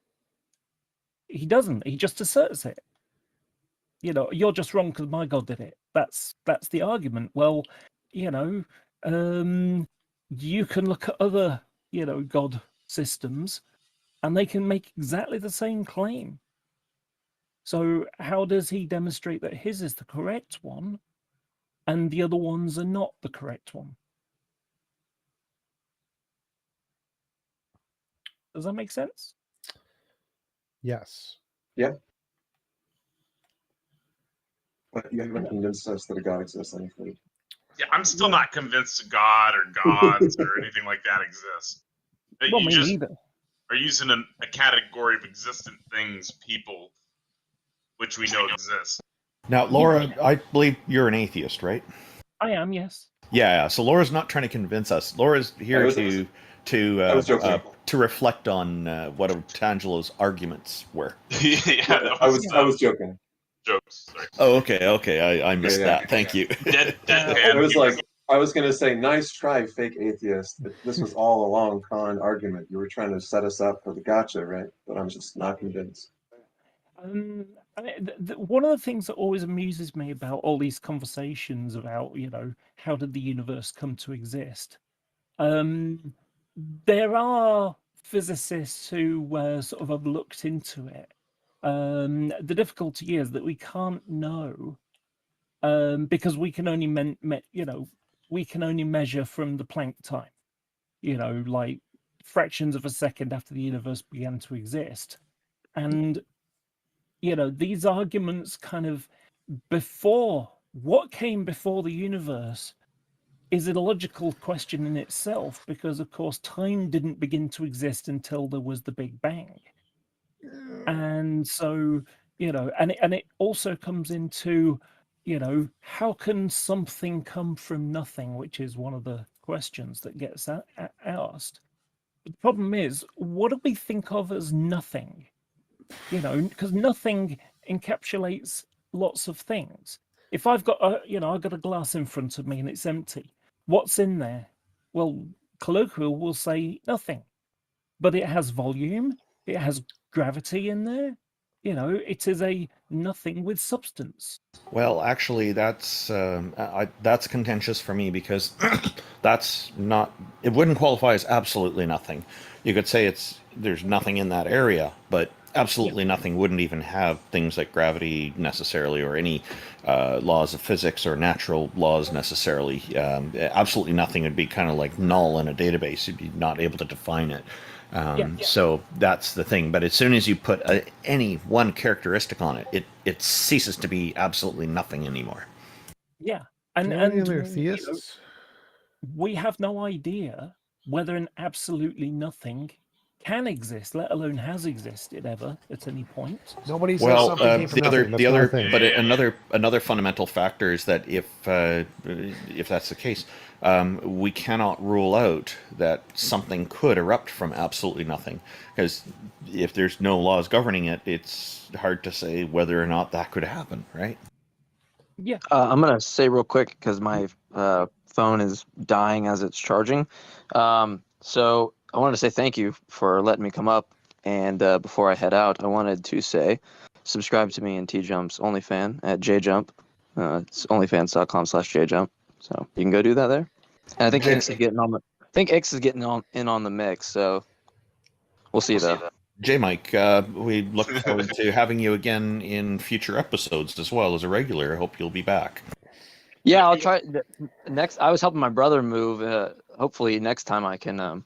He doesn't. He just asserts it. You're just wrong because my God did it. That's the argument. Well, you can look at other, God systems, and they can make exactly the same claim. So how does he demonstrate that his is the correct one and the other ones are not the correct one? Does that make sense? Yes. Yeah. But you haven't convinced us that a God exists, I'm afraid. Yeah, I'm still not convinced a God or gods or anything like that exists. Well, me neither. Are using a category of existent things, people, which we know exist. Now, Laura, I believe you're an atheist, right? I am, yes. Yeah. So Laura's not trying to convince us. Laura's here to reflect on what Artangelo's arguments were. I was joking. Jokes. Sorry. Oh, okay. I missed that. Thank you. I was going to say, nice try, fake atheist. This was all a long con argument. You were trying to set us up for the gotcha, right? But I'm just not convinced. One of the things that always amuses me about all these conversations about, how did the universe come to exist? There are physicists who sort of have looked into it. The difficulty is that we can't know because we can only we can only measure from the Planck time, like fractions of a second after the universe began to exist. And, these arguments kind of what came before the universe is a logical question in itself, because of course time didn't begin to exist until there was the Big Bang. And so, and it also comes into, how can something come from nothing, which is one of the questions that gets asked. But the problem is, what do we think of as nothing? Because nothing encapsulates lots of things. If I've got I've got a glass in front of me and it's empty, what's in there? Well, colloquial will say nothing, but it has volume, it has gravity in there. It is a nothing with substance. Well, actually, that's contentious for me, because that's not. It wouldn't qualify as absolutely nothing. You could say there's nothing in that area, but absolutely nothing wouldn't even have things like gravity necessarily, or any laws of physics or natural laws necessarily. Absolutely nothing would be kind of like null in a database. You'd be not able to define it. So that's the thing. But as soon as you put any one characteristic on it, it ceases to be absolutely nothing anymore. Yeah. And other theists? We have no idea whether an absolutely nothing can exist, let alone has existed ever at any point. Nobody says something came from nothing. But another fundamental factor is that if that's the case, we cannot rule out that something could erupt from absolutely nothing, because if there's no laws governing it, it's hard to say whether or not that could happen, right? Yeah. I'm gonna say real quick, because my phone is dying as it's charging. So I wanted to say thank you for letting me come up. And before I head out, I wanted to say, subscribe to me in TJump's OnlyFans at TJump. It's onlyfans.com/TJump. So you can go do that there. And I think X is getting on the mix. So we'll see you though. J Mike, we look forward to having you again in future episodes as well as a regular. I hope you'll be back. Yeah, I'll try next. I was helping my brother move. Hopefully next time I can.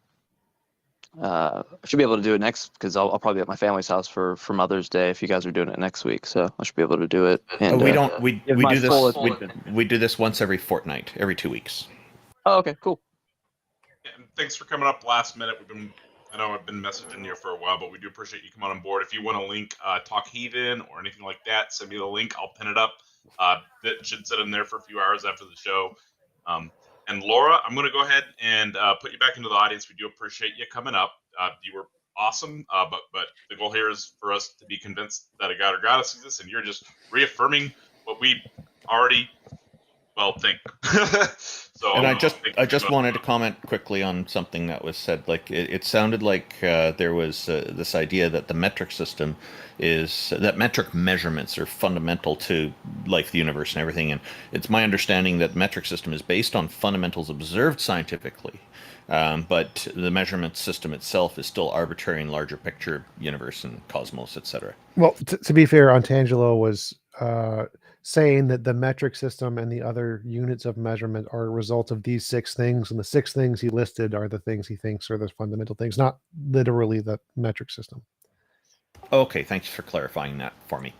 I should be able to do it next, because I'll probably be at my family's house for Mother's Day if you guys are doing it next week. So I should be able to do it. And we do this once every fortnight, every 2 weeks. Oh, okay, cool. And thanks for coming up last minute. I know I've been messaging you for a while, but we do appreciate you coming on board. If you want to link Talk Heathen or anything like that, send me the link. I'll pin it up. That should sit in there for a few hours after the show. And Laura, I'm going to go ahead and put you back into the audience. We do appreciate you coming up. You were awesome, but the goal here is for us to be convinced that a god or goddess exists, and you're just reaffirming what we already think. So, and I just wanted to comment quickly on something that was said. Like it sounded like there was this idea that the metric system that metric measurements are fundamental to life, the universe, and everything. And it's my understanding that the metric system is based on fundamentals observed scientifically, but the measurement system itself is still arbitrary in larger picture, universe and cosmos, etc. Well, to be fair, Untangelo was saying that the metric system and the other units of measurement are a result of these 6 things, and the 6 things he listed are the things he thinks are the fundamental things, not literally the metric system. Okay, thanks for clarifying that for me.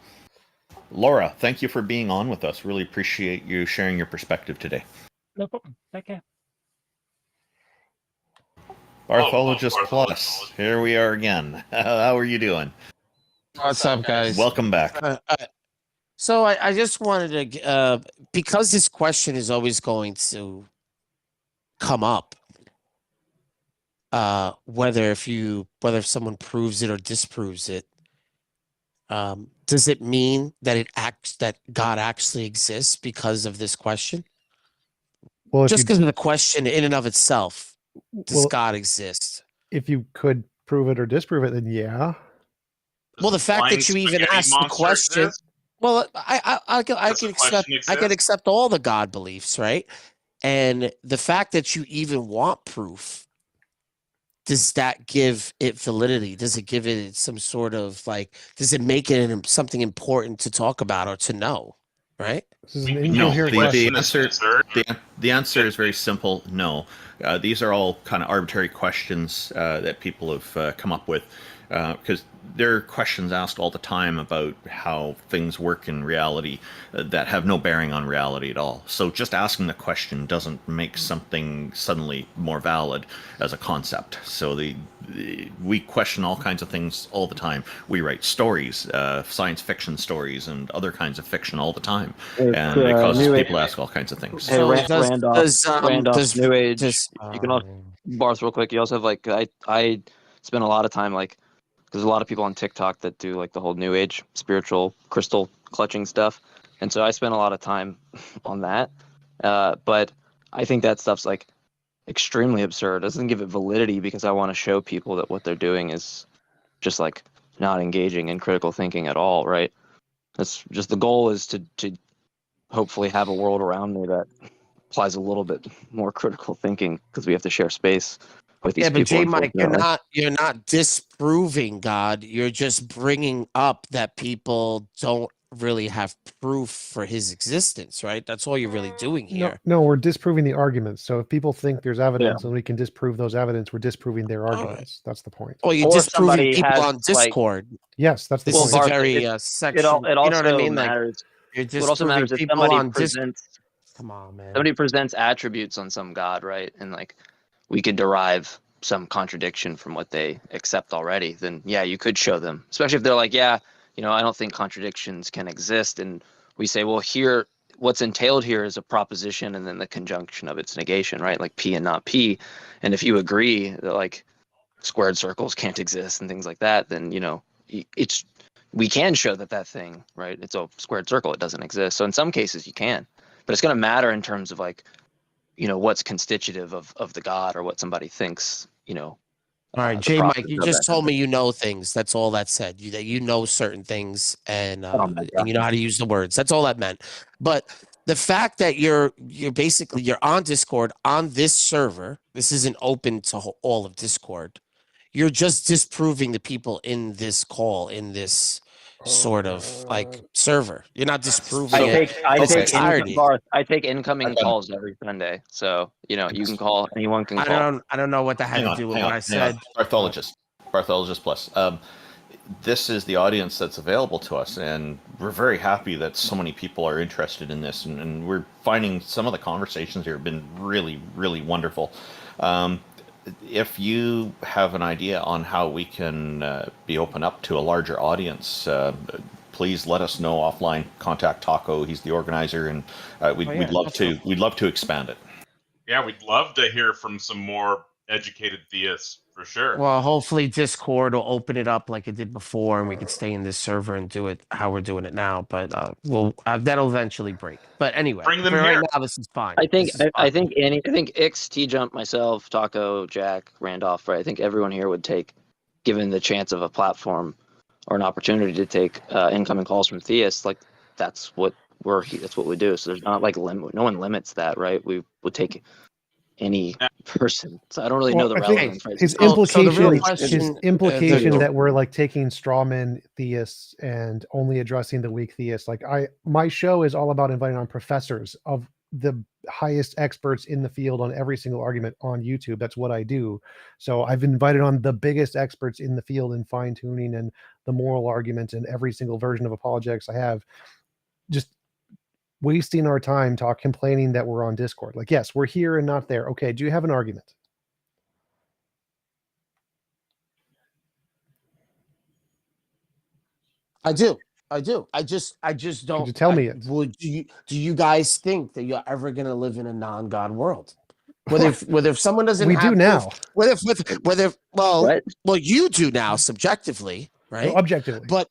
Laura, thank you for being on with us. Really appreciate you sharing your perspective today. No problem. Take care. Barthologist Plus, here we are again. How are you doing? What's up, guys? Welcome back. So I just wanted to, because this question is always going to come up, whether if someone proves it or disproves it, does it mean that that God actually exists because of this question? Well, just because of the question in and of itself, does God exist? If you could prove it or disprove it, then yeah. Well, the fact that you even asked the question. Exist? Well, I can accept all the God beliefs, right? And the fact that you even want proof, does that give it validity? Does it give it some sort of does it make it something important to talk about or to know, right? This is an No, incoherent the question. answer the answer is very simple. No, these are all kind of arbitrary questions that people have come up with because there are questions asked all the time about how things work in reality that have no bearing on reality at all. So just asking the question doesn't make something suddenly more valid as a concept. So we question all kinds of things all the time. We write stories, science fiction stories, and other kinds of fiction all the time, and it causes people to ask all kinds of things. Hey, So Randolph, New Age. You can also, um, Barth, real quick. You also have like I spend a lot of time like there's a lot of people on TikTok that do like the whole New Age spiritual crystal clutching stuff, and so I spend a lot of time on that. But I think that stuff's like extremely absurd. It doesn't give it validity because I want to show people that what they're doing is just like not engaging in critical thinking at all, right? That's just the goal is to hopefully have a world around me that applies a little bit more critical thinking because we have to share space with these yeah, but people. J Mike, unfortunately. you're not disproving God. You're just bringing up that people don't really have proof for his existence, right? That's all you're really doing here. No, we're disproving the arguments. So if people think there's evidence and we can disprove those evidence, we're disproving their arguments. That's the point. Well, you're Or disproving somebody people has, on Discord. Yes, that's the This point. is a Barth, very it section. also You know what I mean? matters. Like you're What also disproving matters if people somebody on presents Come on, man. somebody presents attributes on some god, right? And like we could derive some contradiction from what they accept already, then yeah, you could show them. Especially if they're like, yeah, I don't think contradictions can exist. And we say, well, here, what's entailed here is a proposition and then the conjunction of its negation, right? Like P and not P. And if you agree that like squared circles can't exist and things like that, then, we can show that thing, right? It's a squared circle. It doesn't exist. So in some cases you can, but it's going to matter in terms of like, what's constitutive of the God or what somebody thinks, All right, J Mike, you just told me you know things. That's all that said. That you know certain things and you know how to use the words. That's all that meant. But the fact that you're on Discord on this server, this isn't open to all of Discord. You're just disproving the people in this call in this sort of like server. You're not disproving I take incoming calls every Sunday. So, you can call, anyone can call. I don't know what that had to do with what I said. Barthologist Plus. This is the audience that's available to us, and we're very happy that so many people are interested in this, and we're finding some of the conversations here have been really, really wonderful. If you have an idea on how we can be open up to a larger audience, please let us know offline. Contact Taco; he's the organizer, and we'd love to expand it. Yeah, we'd love to hear from some more educated theists for sure. Well, hopefully Discord will open it up like it did before, and we could stay in this server and do it how we're doing it now. But that'll eventually break. But anyway, bring them for here. Right now, this is fine. I think Ix, TJump, myself, Taco, Jack, Randolph, right? I think everyone here would take, given the chance of a platform or an opportunity to take incoming calls from theists. Like that's what that's what we do. So there's not like no one limits that, right? We would take any person. So I don't really know the relevance. Right? His implication that we're like taking strawman theists and only addressing the weak theists. Like my show is all about inviting on professors of the highest experts in the field on every single argument on YouTube. That's what I do. So I've invited on the biggest experts in the field in fine tuning and the moral argument and every single version of apologetics I have. Just wasting our time complaining that we're on Discord. Like, yes, we're here and not there. Okay, do you have an argument? I do. I just don't. Could you tell me it? Do you guys think that you're ever going to live in a non-God world? Whether if someone doesn't, we do now. Well, you do now subjectively, right? No, objectively, but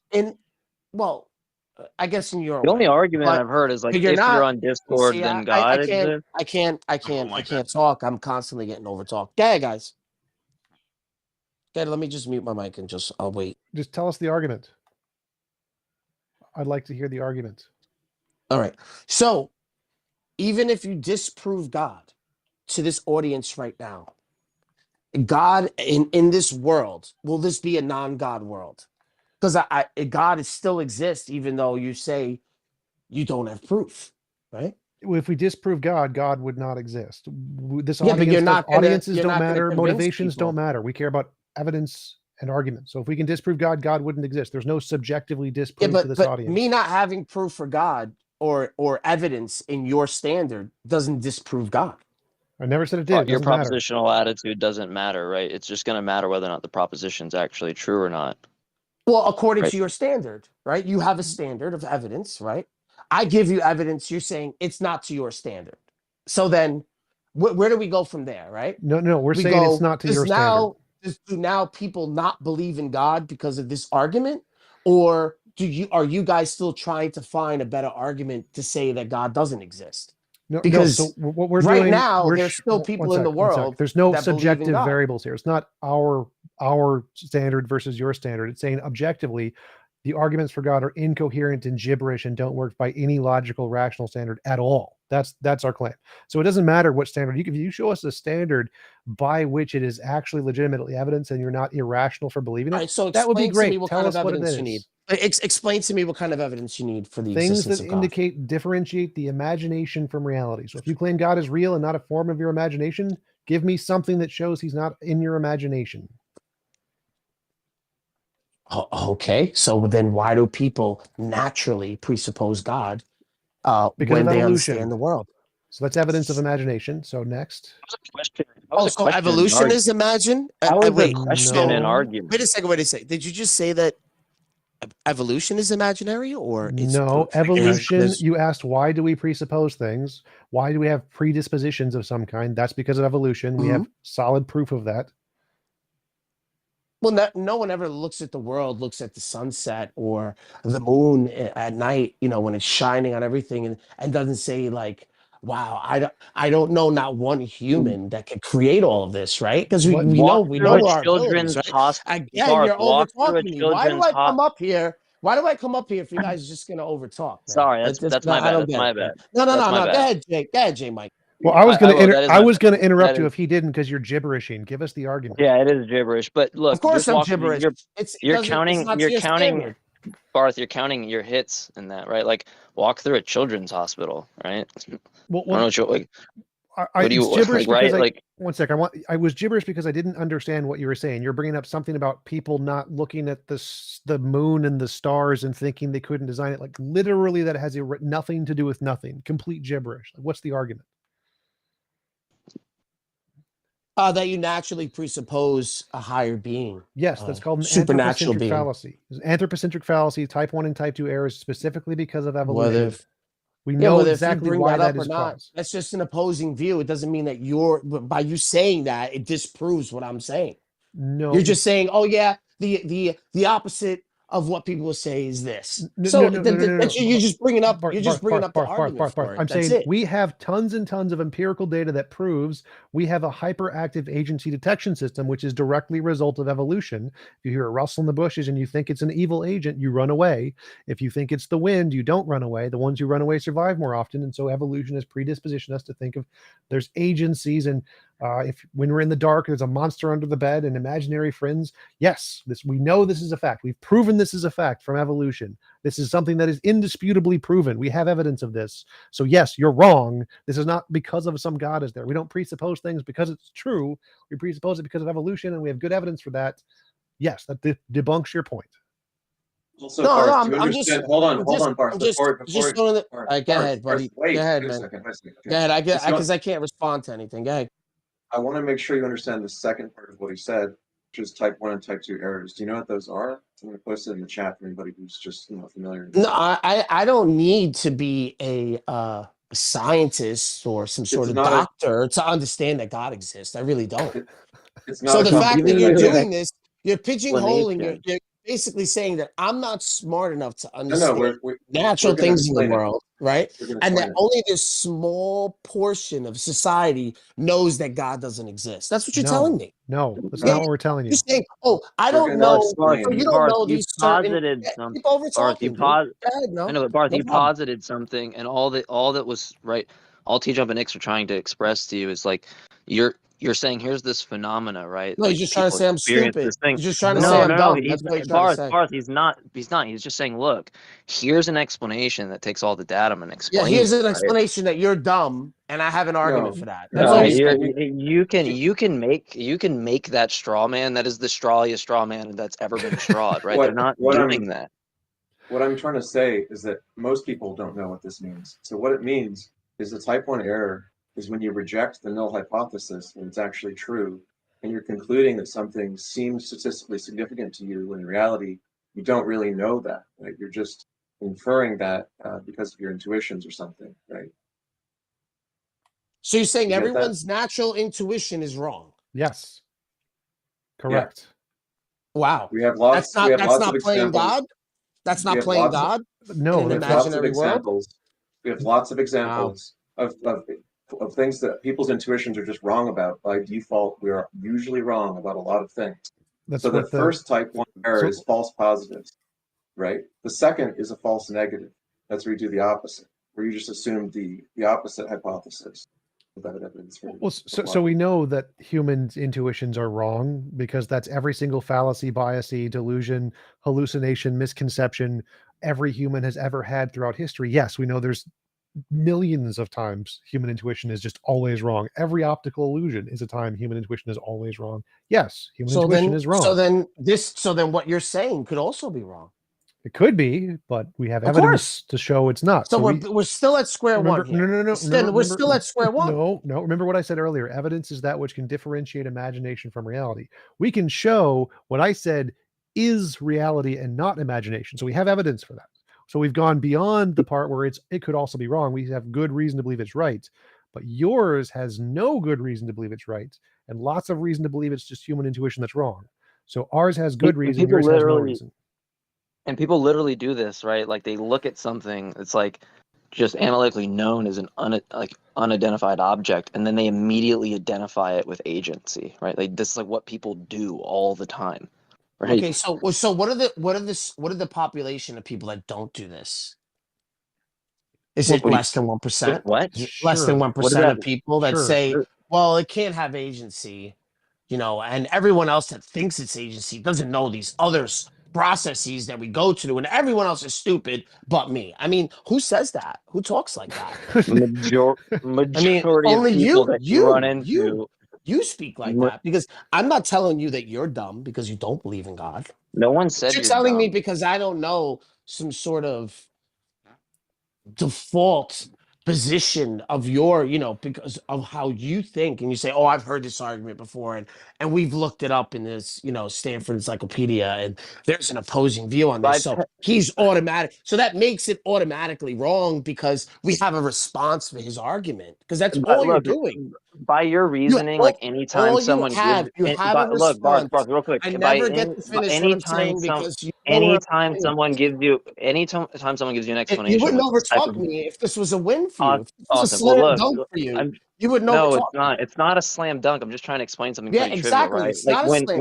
I guess in your the only argument I've heard is like if you're on Discord, then God exists. I can't talk. I'm constantly getting over talked. Yeah, guys. Okay, let me just mute my mic and I'll wait. Just tell us the argument. I'd like to hear the argument. All right. So, even if you disprove God to this audience right now, God in this world, will this be a non-God world? Because God still exists, even though you say you don't have proof. right? If we disprove God, God would not exist. This Yeah, but audience, you're not gonna- audiences you're don't not gonna matter. convince Motivations people. don't matter. We care about evidence and arguments. So if we can disprove God, God wouldn't exist. There's no subjectively Yeah, disprove to this but audience. me not having proof for God or evidence in your standard doesn't disprove God. I never said it did. It Your doesn't matter. propositional attitude doesn't matter, right? It's just going to matter whether or not the proposition's actually true or not. Well, according Right. to your standard, right? You have a standard of evidence, right? I give you evidence. You're saying it's not to your standard. So then where do we go from there, right? No, we're We saying go, it's not to does your now, standard. do now people not believe in God because of this argument? Or are you guys still trying to find a better argument to say that God doesn't exist? No, Because so what we're right doing now, we're there's still people one in the sec, one sec. world There's no that believe in subjective God. variables here. It's not our standard versus your standard. It's saying objectively the arguments for God are incoherent and gibberish and don't work by any logical rational standard at all. That's our claim. So it doesn't matter what standard if you show us a standard by which it is actually legitimately evidence and you're not irrational for believing it. All right, so that would be explain to great. me what Tell kind us of what it evidence is. you need. Explain to me what kind of evidence you need for the Things existence that of God. indicate differentiate the imagination from reality. So if you claim God is real and not a form of your imagination, give me something that shows he's not in your imagination. Okay, so then why do people naturally presuppose God Because when of they evolution. understand the world? So that's evidence of imagination. So next. So evolution is imagined? How is wait, a question an argument? Wait a second. Did you just say that evolution is imaginary or it's No, evolution. there's- You asked why do we presuppose things? Why do we have predispositions of some kind? That's because of evolution. We have solid proof of that. Well, no one ever looks at the world, looks at the sunset or the moon at night, when it's shining on everything and doesn't say like, wow, I don't know not one human that could create all of this, right? Because we know our abilities, right? Again, you're over talking me. Why do I come up here? Why do I come up here if you guys are just gonna over talk? Sorry, that's my bad. That's my bad. No. Go ahead, Jake. Go ahead, Jay Mike. Well, I was going to interrupt you if he didn't because you're gibberishing. Give us the argument. Yeah, it is gibberish. But look, of course I'm gibberish. You're counting, Barth. You're counting your hits in that, right? Like walk through a children's hospital, right? Well, I don't know what you it's gibberish like, because right? One sec. I was gibberish because I didn't understand what you were saying. You're bringing up something about people not looking at the moon and the stars and thinking they couldn't design it. Like literally, that has nothing to do with nothing. Complete gibberish. Like, what's the argument? That you naturally presuppose a higher being. Yes, that's called an supernatural anthropocentric fallacy. Anthropocentric fallacy, type 1 and type 2 errors, specifically because of evolution. We know exactly why that is caused. That's just an opposing view. It doesn't mean that by you saying that, it disproves what I'm saying. No, you're just saying, oh yeah, the opposite of what people say is this. No. You're just bringing up. You're just bringing up the argument for it. I'm saying we have tons and tons of empirical data that proves we have a hyperactive agency detection system, which is directly a result of evolution. If you hear a rustle in the bushes and you think it's an evil agent, you run away. If you think it's the wind, you don't run away. The ones who run away survive more often, and so evolution has predispositioned us to think of there's agencies and when we're in the dark, there's a monster under the bed and imaginary friends. Yes, we know this is a fact. We've proven this is a fact from evolution. This is something that is indisputably proven. We have evidence of this. So yes, you're wrong. This is not because of some God is there. We don't presuppose things because it's true. We presuppose it because of evolution, and we have good evidence for that. Yes, that debunks your point. Also, Barth, I'm just hold on, Barth. Go ahead, buddy. Wait, go ahead, man. Go ahead. Because I can't respond to anything. Go ahead. I want to make sure you understand the second part of what he said, which is type 1 and type 2 errors. Do you know what those are? I'm going to post it in the chat for anybody who's just familiar. No, I don't need to be a scientist or some sort of doctor to understand that God exists. I really don't. So the fact that you're doing this, you're pigeonholing. You're basically saying that I'm not smart enough to understand natural things in the world, right? And that only this small portion of society knows that God doesn't exist. That's what you're telling me. No, that's not what we're telling you. You're saying, "Oh, I don't know." You don't know these posited something. Keep over talking. I know, but Barth, you posited something, and all that was right. all TJump and X are trying to express to you is like you're saying here's this phenomena, right? No, like he's just trying to say I'm experience stupid. this thing. He's just trying to No, say I'm no, dumb. he's, That's what he's trying to say. Barth, he's not. He's just saying, look, here's an explanation that takes all the data and explains. Yeah, here's an right? explanation that you're dumb, and I have an argument for that. That's No, all he's you can make that straw man. That is the strawiest straw man that's ever been strawed, right? They're not doing that. What I'm trying to say is that most people don't know what this means. So what it means is the type 1 error is when you reject the null hypothesis when it's actually true, and you're concluding that something seems statistically significant to you when in reality you don't really know that, right? You're just inferring that because of your intuitions or something, right? So you're saying everyone's natural intuition is wrong? Yes. Correct. Yeah. Wow. We have lots. That's not of playing examples. God. That's not playing God. No, in an lots of imaginary examples. world. We have lots of examples of things that people's intuitions are just wrong about. By default, we are usually wrong about a lot of things. That's so the first type 1 error is false positives, right? The second is a false negative. That's where you do the opposite, where you just assume the opposite hypothesis without evidence. Well, so we know that humans' intuitions are wrong because that's every single fallacy, biasy, delusion, hallucination, misconception every human has ever had throughout history. Yes, we know there's millions of times human intuition is just always wrong. Every optical illusion is a time human intuition is always wrong. Yes, human intuition is wrong. So then what you're saying could also be wrong. It could be, but we have evidence to show it's not. So we're still at square one here. No. We're still at square one. No. Remember what I said earlier. Evidence is that which can differentiate imagination from reality. We can show what I said is reality and not imagination. So we have evidence for that. So we've gone beyond the part where it could also be wrong. We have good reason to believe it's right. But yours has no good reason to believe it's right and lots of reason to believe it's just human intuition that's wrong. So ours has good reason, yours has no reason. And people literally do this, right? Like they look at something that's like just analytically known as an unidentified object, and then they immediately identify it with agency, right? Like this is like what people do all the time, right? Okay, so what are the population of people that don't do this? Is it less than 1%? What? Less than 1% of people that say, well, it can't have agency, and everyone else that thinks it's agency doesn't know these others processes that we go to, and everyone else is stupid but me. I mean, who says that? Who talks like that? Majority only of people that you run into you speak like that, because I'm not telling you that you're dumb because you don't believe in God. No one said you're telling dumb. me because I don't know some sort of default position of your, because of how you think, and you say, oh, I've heard this argument before, and we've looked it up in this, Stanford Encyclopedia, and there's an opposing view on this. So he's automatic. So that makes it automatically wrong because we have a response for his argument, because that's all you're doing. By your reasoning, like anytime someone Barth, real quick. I never get to finish what I'm saying because anytime someone gives you an explanation, you wouldn't overtalk me if this was a win for you. If this was a slam dunk for you, you would know. No, it's not a slam dunk. I'm just trying to explain something. Yeah, pretty exactly. Trivial, right? It's not a slam dunk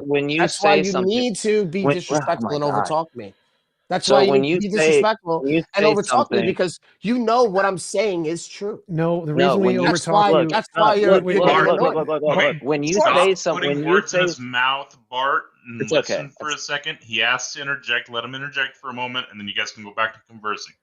when you that's say why you something, need to be disrespectful and overtalk me. That's So why you when need to you be say- disrespectful when you and say overtalk me, something- because you know what I'm saying is true. No, the reason we That's overtalk why. you. That's why you're Look, when you stop say something, putting when you words in say his mouth, Bart, and It's listen okay. for a second. He asks to interject. Let him interject for a moment, and then you guys can go back to conversing.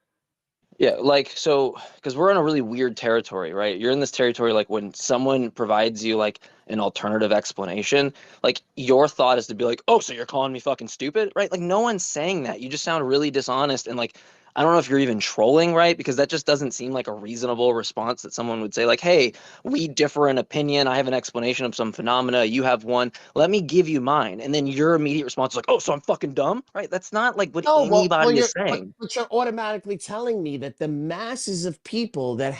Yeah, like, so, because we're in a really weird territory, right? You're in this territory, like, when someone provides you, like, an alternative explanation, like, your thought is to be like, oh, so you're calling me fucking stupid, right? Like, no one's saying that. You just sound really dishonest, and, like, I don't know if you're even trolling, right? Because that just doesn't seem like a reasonable response that someone would say, like, hey, we differ in opinion. I have an explanation of some phenomena. You have one. Let me give you mine. And then your immediate response is like, oh, so I'm fucking dumb, right? That's not, like, what anybody is saying. But you're automatically telling me that the masses of people that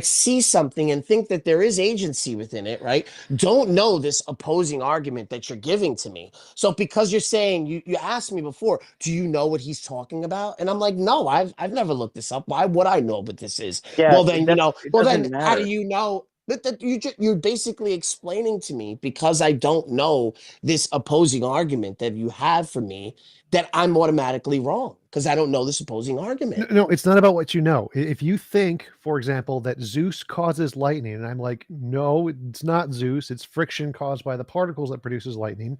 see something and think that there is agency within it, right, don't know this opposing argument that you're giving to me. So because you're saying, you asked me before, do you know what he's talking about? And I'm like, no, I've never looked this up. Why would I know what this is? Yeah, Well, then, how how matter. do you know? But that you're basically explaining to me, because I don't know this opposing argument that you have for me, that I'm automatically wrong because I don't know this opposing argument. No, it's not about what you know. If you think, for example, that Zeus causes lightning, and I'm like, no, it's not Zeus. It's friction caused by the particles that produces lightning.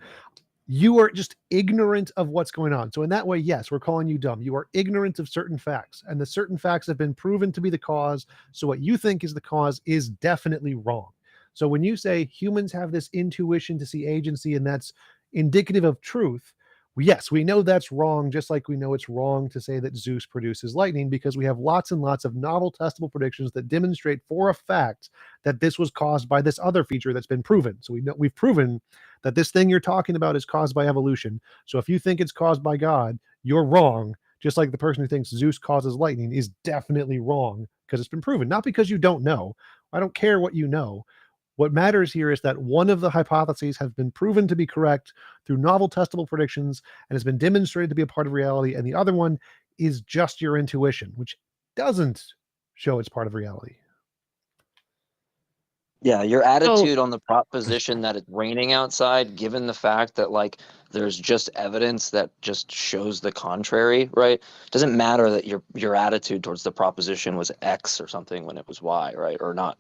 You are just ignorant of what's going on. So in that way, yes, we're calling you dumb. You are ignorant of certain facts, and the certain facts have been proven to be the cause. So what you think is the cause is definitely wrong. So when you say humans have this intuition to see agency and that's indicative of truth, yes, we know that's wrong, just like we know it's wrong to say that Zeus produces lightning, because we have lots and lots of novel testable predictions that demonstrate for a fact that this was caused by this other feature that's been proven. So we've proven that this thing you're talking about is caused by evolution. So if you think it's caused by God, you're wrong, just like the person who thinks Zeus causes lightning is definitely wrong, because it's been proven, not because you don't know. I don't care what you know. What matters here is that one of the hypotheses has been proven to be correct through novel testable predictions and has been demonstrated to be a part of reality, and the other one is just your intuition, which doesn't show it's part of reality. Yeah, your attitude on the proposition that it's raining outside, given the fact that like there's just evidence that just shows the contrary, right? Doesn't matter that your attitude towards the proposition was X or something when it was Y, right? Or not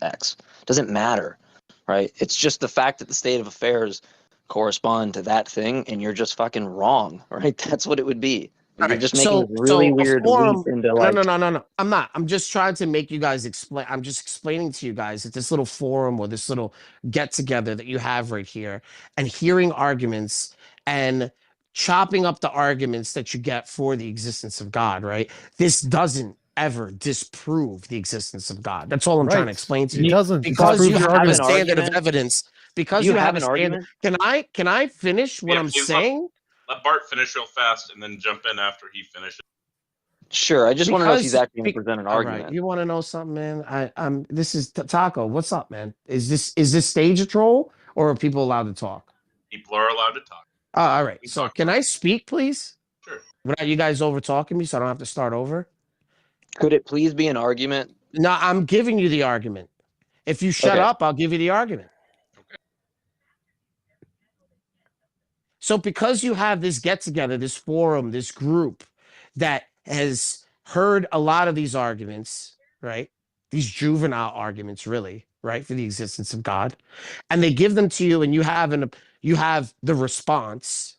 X. Doesn't matter, right? It's just the fact that the state of affairs correspond to that thing, and you're just fucking wrong, right? That's what it would be. You're just making a really weird leap into like... No. I'm not. I'm just trying to make you guys explain. I'm just explaining to you guys that this little forum or this little get together that you have right here, and hearing arguments and chopping up the arguments that you get for the existence of God, right? This doesn't ever disprove the existence of God. That's all I'm trying to explain to you. It doesn't. Because you have a standard of evidence. Because you have an argument. Can I finish what I'm saying? Let Bart finish real fast and then jump in after he finishes. Sure, I just want to know if he's actually going to present an argument. Right. You want to know something, man? This is Taco. What's up, man? Is this stage a troll, or are people allowed to talk? People are allowed to talk. All right. So can I speak, please? Sure. Without you guys over talking me, so I don't have to start over. Could it please be an argument? No, I'm giving you the argument. If you shut up, I'll give you the argument. So because you have this get together, this forum, this group that has heard a lot of these arguments, right? These juvenile arguments, really, right? For the existence of God. And they give them to you, and you have the response.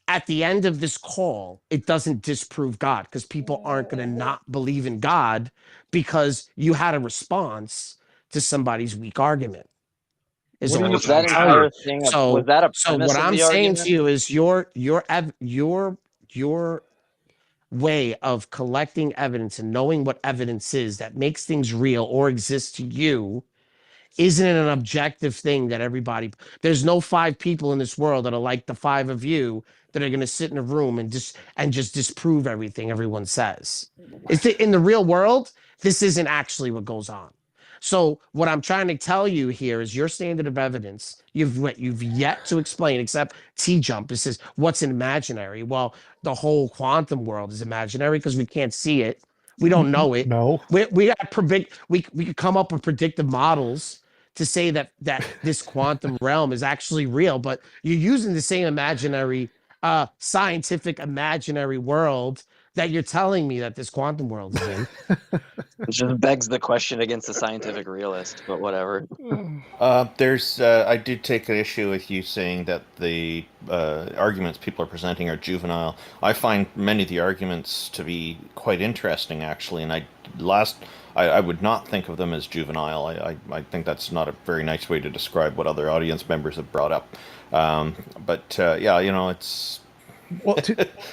At the end of this call, it doesn't disprove God, because people aren't going to not believe in God because you had a response to somebody's weak argument. So what I'm saying to you is your way of collecting evidence and knowing what evidence is that makes things real or exist to you isn't an objective thing that everybody... There's no 5 people in this world that are like the 5 of you that are going to sit in a room and just disprove everything everyone says. In the real world, this isn't actually what goes on. So what I'm trying to tell you here is your standard of evidence, you've yet to explain, except TJump. It says, what's an imaginary? Well, the whole quantum world is imaginary because we can't see it. We don't know it. No. We could come up with predictive models to say that this quantum realm is actually real, but you're using the same imaginary, scientific imaginary world that you're telling me that this quantum world is in. It just begs the question against the scientific realist, but whatever. I did take an issue with you saying that the arguments people are presenting are juvenile. I find many of the arguments to be quite interesting, actually, and I would not think of them as juvenile. I think that's not a very nice way to describe what other audience members have brought up. It's... Well,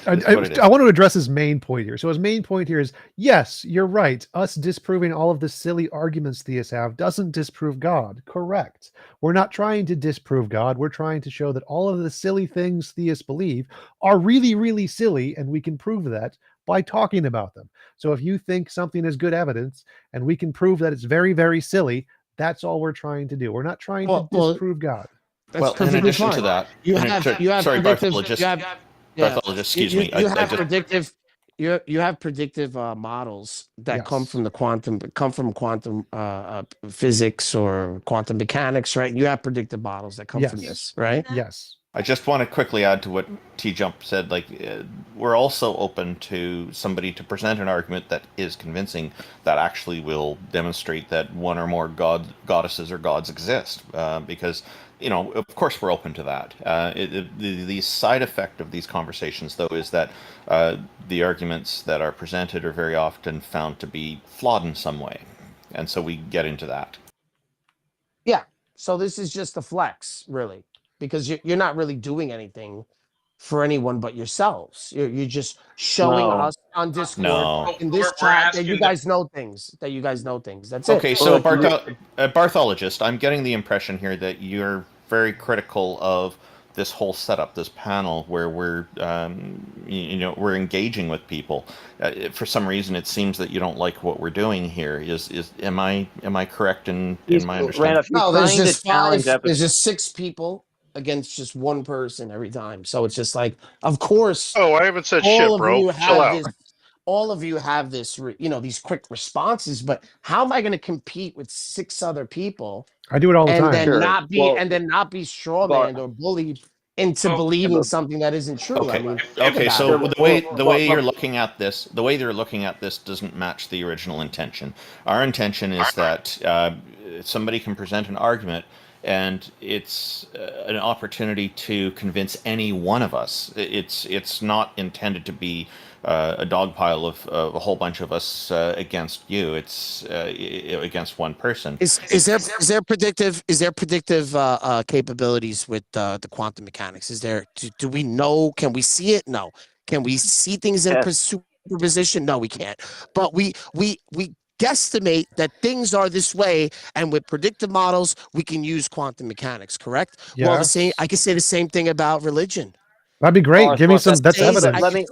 I want to address his main point here. So his main point here is, yes, you're right. Us disproving all of the silly arguments theists have doesn't disprove God. Correct. We're not trying to disprove God. We're trying to show that all of the silly things theists believe are really, really silly, and we can prove that by talking about them. So if you think something is good evidence and we can prove that it's very, very silly, that's all we're trying to do. We're not trying to disprove God. That's in addition to that, you have sorry, predictive, Barthologist, excuse me. You have predictive. you have predictive models that come from quantum physics or quantum mechanics, right? You have predictive models that come from this, right? Yes. I just want to quickly add to what TJump said. Like, we're also open to somebody to present an argument that is convincing, that actually will demonstrate that one or more goddesses or gods exist. Because, of course, we're open to that. The side effect of these conversations, though, is that the arguments that are presented are very often found to be flawed in some way, and so we get into that. Yeah. So this is just a flex, really, because you're not really doing anything for anyone but yourselves. You're just showing us on Discord in this chat that you guys know things. That's it. Okay, so Barthologist, I'm getting the impression here that you're very critical of this whole setup, this panel where we're we're engaging with people. For some reason, it seems that you don't like what we're doing here. Am I correct in my understanding? No, there's just 5. There's just 6 people against just one person every time. So it's just like, of course. Oh, I haven't said all shit, of bro. you Chill out. All of you have this, these quick responses. But how am I going to compete with 6 other people? I do it all the time. Then not be strawmanned or bullied into believing something that isn't true. Okay. I mean, okay. So the way you're looking at this, doesn't match the original intention. Our intention is that somebody can present an argument, and it's an opportunity to convince any one of us. It's not intended to be a dogpile of a whole bunch of us against you. It's against one person. Is there predictive capabilities with the quantum mechanics? Is there? Do we know? Can we see it? No. Can we see things in superposition? No, we can't. But we guesstimate that things are this way, and with predictive models, we can use quantum mechanics. Correct? Yeah. Well, I can say the same thing about religion. That'd be great. Give me some. That's evidence. Let me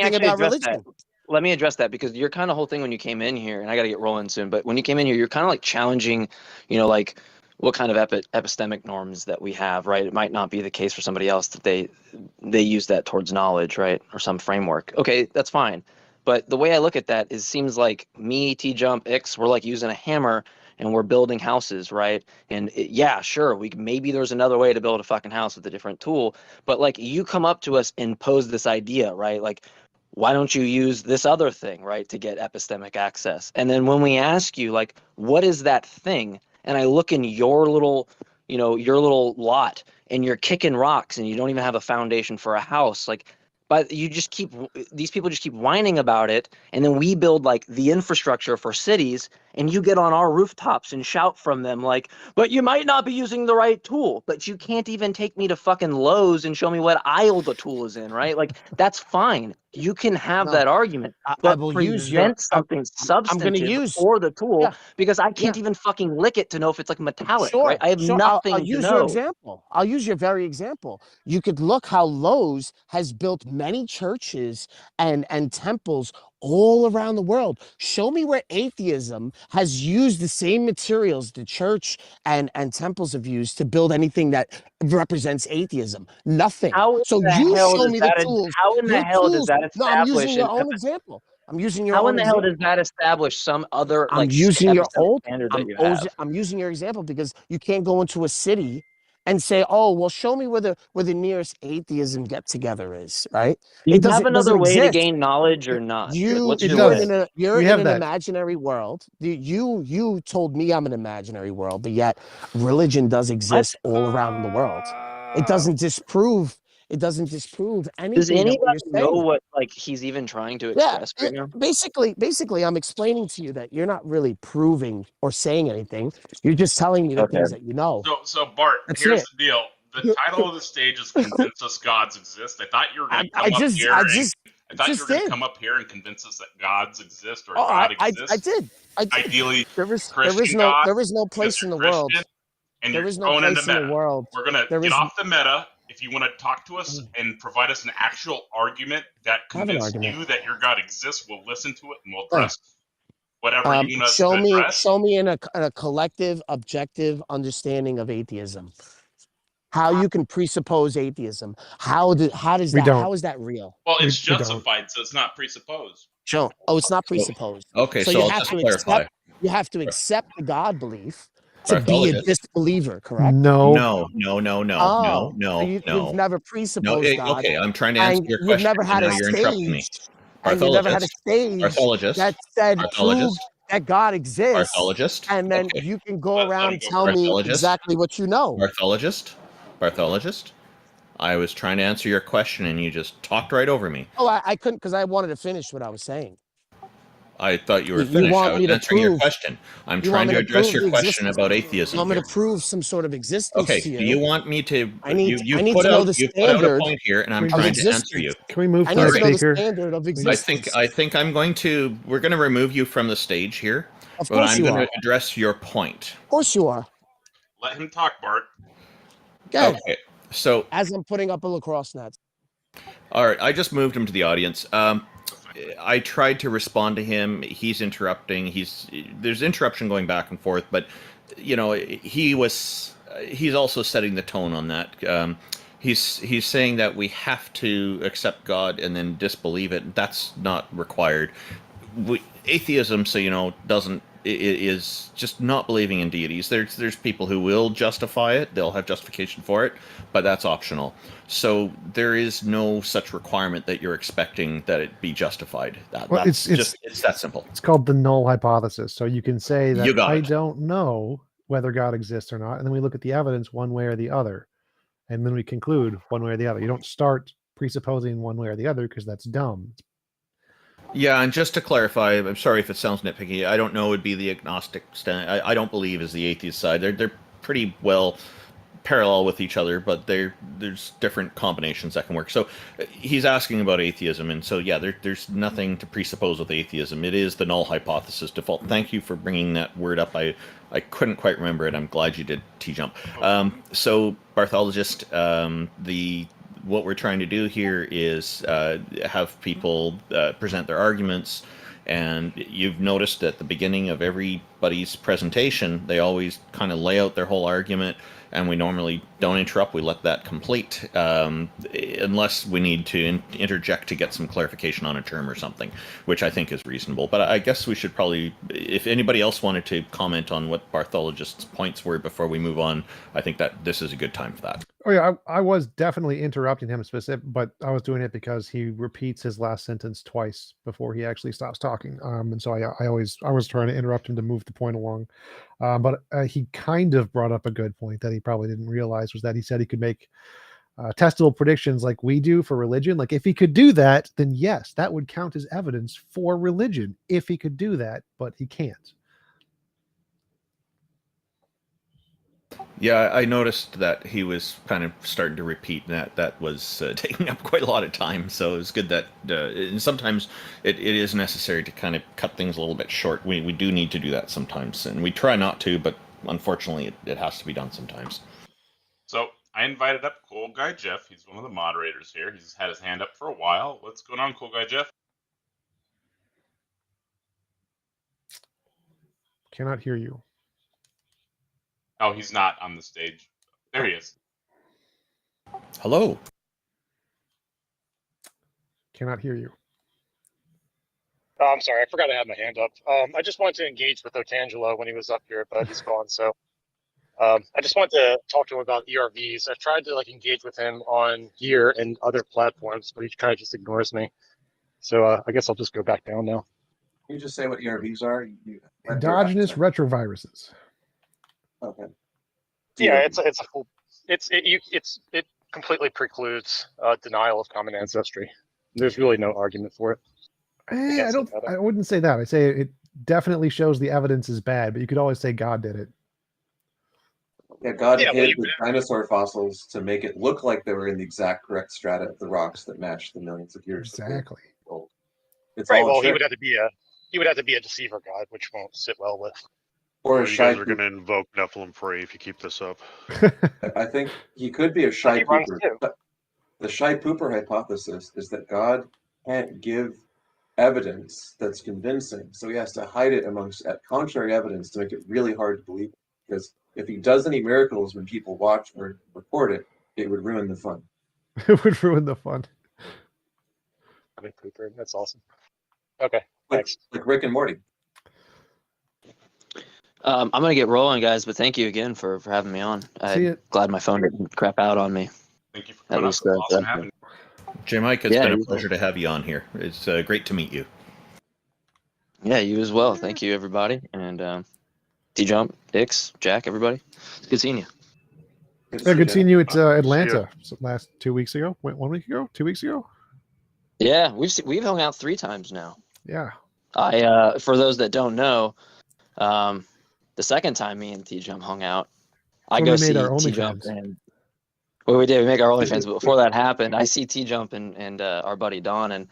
actually address that. Let me address that, because your kind of whole thing when you came in here, and I got to get rolling soon, but when you came in here, you're kind of like challenging, like what kind of epistemic norms that we have, right? It might not be the case for somebody else that they use that towards knowledge, right? Or some framework. Okay, that's fine. But the way I look at that is, seems like me, TJump, X, we're like using a hammer and we're building houses, right? And yeah, sure, maybe there's another way to build a fucking house with a different tool. But like, you come up to us and pose this idea, right? Like, why don't you use this other thing, right, to get epistemic access? And then when we ask you, like, what is that thing? And I look in your little lot, and you're kicking rocks and you don't even have a foundation for a house, like, but these people just keep whining about it, and then we build like the infrastructure for cities, and you get on our rooftops and shout from them like, but you might not be using the right tool, but you can't even take me to fucking Lowe's and show me what aisle the tool is in, right? Like, that's fine. You can have that argument, but present something substantive for the tool, because I can't even fucking lick it to know if it's like metallic, right? I have nothing I'll use to know. Your example. I'll use your very example. You could look how Lowe's has built many churches and temples all around the world. Show me where atheism has used the same materials the church and temples have used to build anything that represents atheism. Nothing. So you show me the tools. How in the hell does that establish? No, I'm using your own example. I'm using your How own in the hell example. does that establish some other like I'm using your old standard that you have? I'm using your example because you can't go into a city and say, "Oh, well, show me where the nearest atheism get together is." Right? Do you have another way to gain knowledge or not? You're in an imaginary world. You told me I'm an imaginary world, but yet religion does exist all around the world. It doesn't disprove. It doesn't disprove anything. Does anybody that know what like he's even trying to express right now? Basically, I'm explaining to you that you're not really proving or saying anything. You're just telling me the things that you know. So Bart, here's the deal. The title of the stage is "Convince Us Gods Exist." I thought you were going to come up here and convince us that gods exist or God exists. I did. Ideally, there is no place in the world. And there you're is no going place into meta. in the world. We're going to get off the meta. If you want to talk to us and provide us an actual argument that convinces you that your God exists, we'll listen to it and we'll address whatever you want us to address. Show me in a collective, objective understanding of atheism. how you can presuppose atheism. How is that real? Well, it's We don't. justified, so it's not presupposed. Sure. Oh, it's not presupposed. Okay, So so you I'll have just to clarify. accept. You have to accept the God belief to be a Barthologist. disbeliever, correct? No. Oh, so you've never presupposed God. Okay, I'm trying to answer And your you've question, never had and a now you're interrupting me. stage. And you never had a stage that said prove that God exists, and then you can go around and tell me exactly what you know. Barthologist, I was trying to answer your question, and you just talked right over me. Oh, I couldn't because I wanted to finish what I was saying. I thought you were finished. I was answering your question. I'm trying to address your question about atheism. You want me to prove some sort of existence Okay, to you? do you want me to? I need to know the You put out a standard point here, and I'm of trying to existence. answer you. Can we move I to need our to know the speaker? standard of existence. I think I'm going to. We're going to remove you from the stage here. Of but course I'm you going are. to address your point. Of course you are. Let him talk, Bart. Good. Okay, so as I'm putting up a lacrosse net. All right, I just moved him to the audience. I tried to respond to him. He's interrupting. There's interruption going back and forth, but you know, he's also setting the tone on that. He's saying that we have to accept God and then disbelieve it. That's not required. Atheism, so you know, is just not believing in deities. There's people who will justify it. They'll have justification for it, but that's optional. So there is no such requirement that you're expecting that it be justified. It's that simple. It's called the null hypothesis. So you can say that I it. don't know whether God exists or not, and then we look at the evidence one way or the other, and then we conclude one way or the other. You don't start presupposing one way or the other because that's dumb. Yeah, and just to clarify, I'm sorry if it sounds nitpicky. I don't know would be the agnostic stand. I don't believe is the atheist side. They're pretty well parallel with each other, but there's different combinations that can work. So he's asking about atheism, and so yeah, there's nothing to presuppose with atheism. It is the null hypothesis default. Thank you for bringing that word up. I couldn't quite remember it. I'm glad you did, TJump. So Barthologist, what we're trying to do here is have people present their arguments, and you've noticed at the beginning of everybody's presentation, they always kind of lay out their whole argument, and we normally don't interrupt. We let that complete, unless we need to interject to get some clarification on a term or something, which I think is reasonable. But I guess we should probably, if anybody else wanted to comment on what Barthologist's points were before we move on, I think that this is a good time for that. Oh yeah, I was definitely interrupting him but I was doing it because he repeats his last sentence twice before he actually stops talking. And so I was trying to interrupt him to move the point along. But he kind of brought up a good point that he probably didn't realize, was that he said he could make testable predictions like we do for religion. Like if he could do that, then yes, that would count as evidence for religion if he could do that, but he can't. Yeah, I noticed that he was kind of starting to repeat that. That was taking up quite a lot of time. So it's good that and sometimes it is necessary to kind of cut things a little bit short. We do need to do that sometimes, and we try not to, but unfortunately it has to be done sometimes. So I invited up Cool Guy Jeff. He's one of the moderators here. He's had his hand up for a while. What's going on, Cool Guy Jeff? Cannot hear you. Oh, he's not on the stage. There he is. Hello. Cannot hear you. Oh, I'm sorry, I forgot to have my hand up. I just wanted to engage with Otangelo when he was up here, but he's gone. So I just wanted to talk to him about ERVs. I tried to engage with him on here and other platforms, but he kind of just ignores me. So I guess I'll just go back down now. Can you just say what ERVs are? Endogenous retroviruses. Okay. Yeah, it's a full. It completely precludes denial of common ancestry. There's really no argument for it. I wouldn't say that. I say it definitely shows the evidence is bad, but you could always say God did it. Yeah, God hid the dinosaur fossils to make it look like they were in the exact correct strata of the rocks that matched the millions of years. Exactly. It's right. all Well, he would have to be a deceiver God, which won't sit well with. Or you guys are going to invoke Nephilim Frey if you keep this up. I think he could be a shy pooper. The shy pooper hypothesis is that God can't give evidence that's convincing, so he has to hide it amongst contrary evidence to make it really hard to believe. Because if he does any miracles when people watch or record it, it would ruin the fun. It would ruin the fun. That's awesome. Okay, Like, thanks. like Rick and Morty. I'm gonna get rolling, guys, but thank you again for having me on. I'm glad my phone didn't crap out on me. Thank you for coming up. It's awesome having you. J. Mike, it's been a pleasure to have you on here. It's great to meet you. Yeah, you as well. Thank you, everybody. And TJump, Dix, Jack, everybody. It's good seeing you. Good seeing you at Atlanta last 2 weeks ago. 1 week ago? 2 weeks ago? Yeah, we've hung out 3 times now. Yeah. I for those that don't know, the second time me and TJump hung out, I go see TJump and we did make our OnlyFans, but before that happened, I see TJump and our buddy Don, and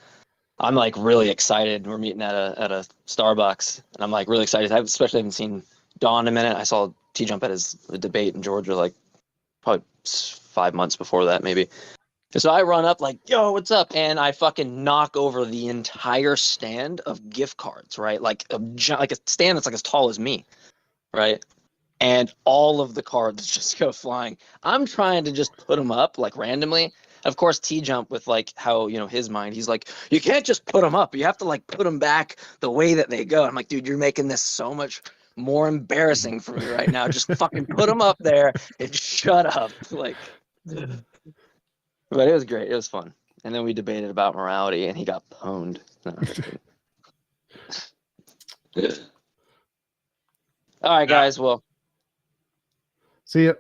I'm like really excited. We're meeting at a Starbucks, and I'm like really excited. I especially haven't seen Don in a minute. I saw TJump at his debate in Georgia like probably 5 months before that, maybe. So I run up like, yo, what's up? And I fucking knock over the entire stand of gift cards, right? Like a stand that's like as tall as me, right? And all of the cards just go flying. I'm trying to just put them up like randomly. Of course, TJump with like how, his mind, he's like, you can't just put them up. You have to like put them back the way that they go. I'm like, dude, you're making this so much more embarrassing for me right now. Just fucking put them up there and shut up. Like, but it was great. It was fun. And then we debated about morality and he got pwned. All right, guys. Well, see ya.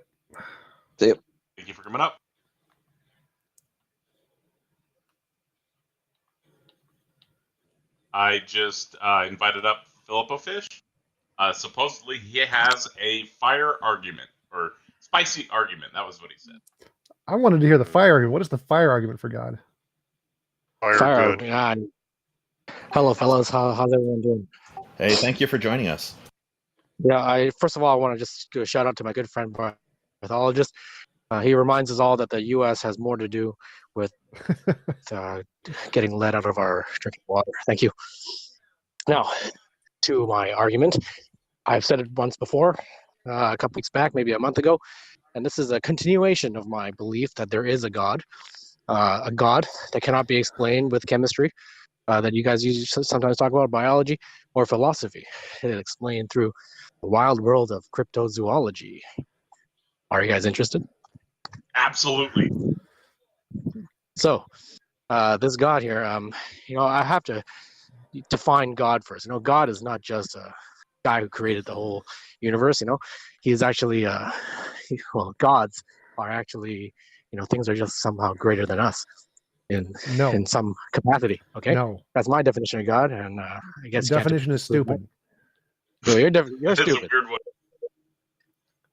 See ya. Thank you for coming up. I just invited up Philippo Fish. Supposedly he has a fire argument or spicy argument. That was what he said. I wanted to hear the fire argument. What is the fire argument for God? Fire good. God. Hello, fellas. How's everyone doing? Hey, thank you for joining us. Yeah, first of all, I want to just do a shout out to my good friend, pathologist. He reminds us all that the U.S. has more to do with getting lead out of our drinking water. Thank you. Now, to my argument. I've said it once before, a couple weeks back, maybe a month ago, and this is a continuation of my belief that there is a God that cannot be explained with chemistry, that you guys sometimes talk about biology or philosophy. It's explained through the wild world of cryptozoology. Are you guys interested? Absolutely. So, this God here, I have to define God first. God is not just a guy who created the whole universe. He's actually, gods are actually, things are just somehow greater than us in some capacity. Okay, no, that's my definition of God, and I guess the definition is stupid. No, you're stupid. A weird one.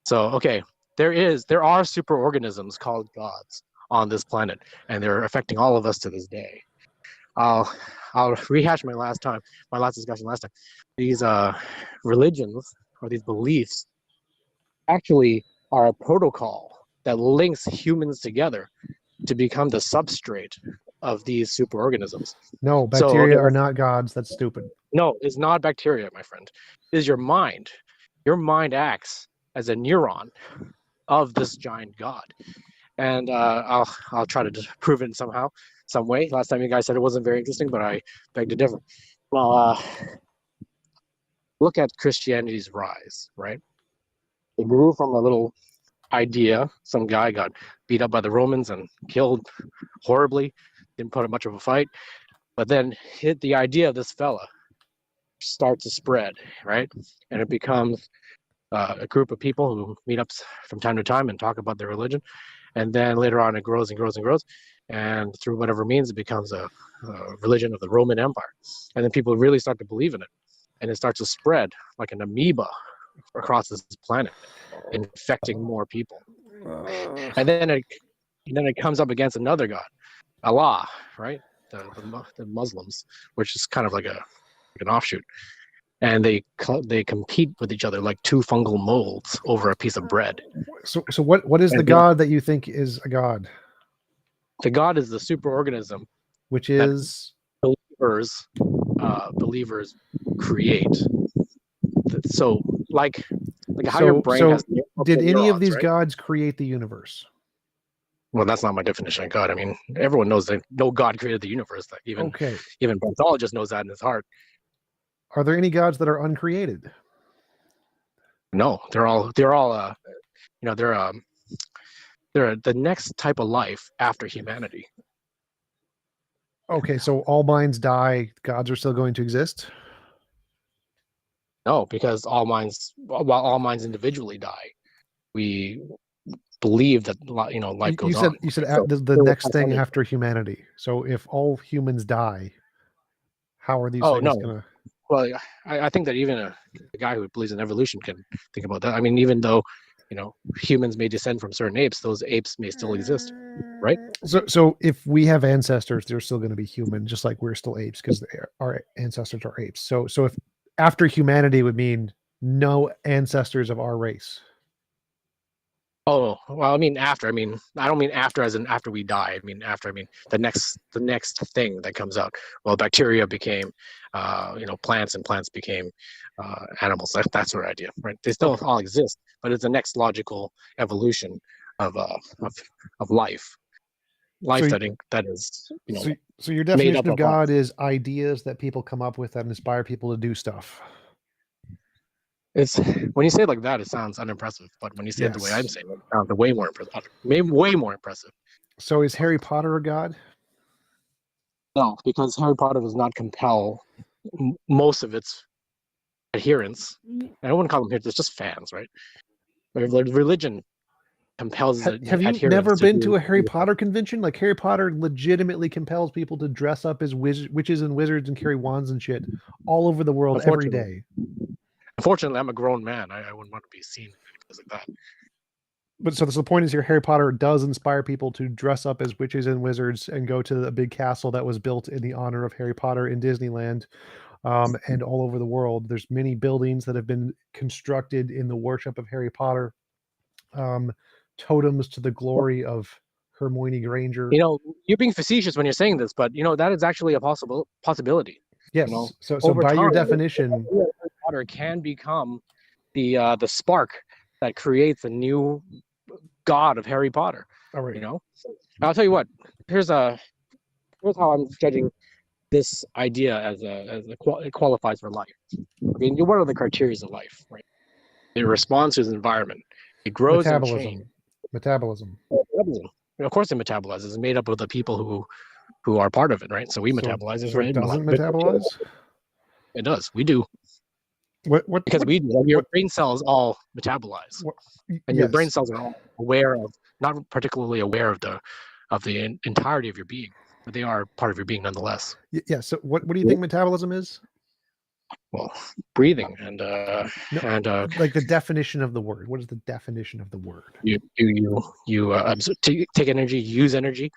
So, okay, there are superorganisms called gods on this planet, and they're affecting all of us to this day. I'll rehash my last discussion last time. These religions or these beliefs actually are a protocol that links humans together to become the substrate of these superorganisms. No, bacteria are not gods. That's stupid. No, it's not bacteria, my friend. It is your mind. Your mind acts as a neuron of this giant god. And I'll try to prove it somehow, some way. Last time you guys said it wasn't very interesting, but I beg to differ. Well, look at Christianity's rise, right? It grew from a little idea. Some guy got beat up by the Romans and killed horribly. Didn't put up much of a fight. But then the idea of this fella starts to spread, right? And it becomes a group of people who meet up from time to time and talk about their religion. And then later on, it grows and grows and grows. And through whatever means, it becomes a religion of the Roman Empire. And then people really start to believe in it. And it starts to spread like an amoeba across this planet, infecting more people. And then it comes up against another god, Allah, right? The Muslims, which is kind of like an offshoot. And they compete with each other like two fungal molds over a piece of bread. So what is the god that you think is a god? The god is the superorganism, which is believers create. So like Like how your brain has. Did any neurons, of these right? gods create the universe? Well, that's not my definition of God. I mean, everyone knows that no God created the universe. That even Okay. even Pathologist knows that in his heart. Are there any gods that are uncreated? No, they're all you know, they're the next type of life after humanity. Okay, so all minds die, gods are still going to exist? No, because while all minds individually die, we believe that life goes on. You said So the next thing after humanity. So if all humans die, how are these things going to? Well, I think that even a guy who believes in evolution can think about that. I mean, even though, humans may descend from certain apes, those apes may still exist, right? So if we have ancestors, they're still going to be human, just like we're still apes, because our ancestors are apes. So if after humanity would mean no ancestors of our race. Oh, well, I mean after. I mean, I don't mean after as in after we die. I mean after. I mean the next thing that comes out. Well, bacteria became, plants, and plants became animals. That sort of idea, right? They still all exist, but it's the next logical evolution of life. Life that is. So your definition of God is ideas that people come up with that inspire people to do stuff. It's when you say it like that, it sounds unimpressive. But when you say it the way I'm saying it, it sounds way more impressive. Way more impressive. So is Harry Potter a god? No, because Harry Potter does not compel most of its adherents. I don't want to call them adherents; it's just fans, right? Religion compels. Have you never been to a Harry Potter convention? Like Harry Potter legitimately compels people to dress up as witches and wizards and carry wands and shit all over the world every day. Unfortunately, I'm a grown man. I wouldn't want to be seen because of that. But so the point is here, Harry Potter does inspire people to dress up as witches and wizards and go to a big castle that was built in the honor of Harry Potter in Disneyland, and all over the world. There's many buildings that have been constructed in the worship of Harry Potter, totems to the glory of Hermione Granger. You're being facetious when you're saying this, but that is actually a possibility. Yes. So by your definition, Harry Potter can become the spark that creates a new god of Harry Potter. All right. I'll tell you what. Here's how I'm judging this idea as it qualifies for life. I mean, what are the criteria of life? Right. It responds to its environment. It grows and changes. Metabolism. Of course, it metabolizes. It's made up of the people who are part of it, right? So we metabolize it. It doesn't metabolize? It does. We do. Your brain cells all metabolize, and your brain cells are all not particularly aware of the entirety of your being, but they are part of your being nonetheless. Yeah. So what do you think metabolism is? Well, breathing and like the definition of the word. What is the definition of the word? You take energy, use energy,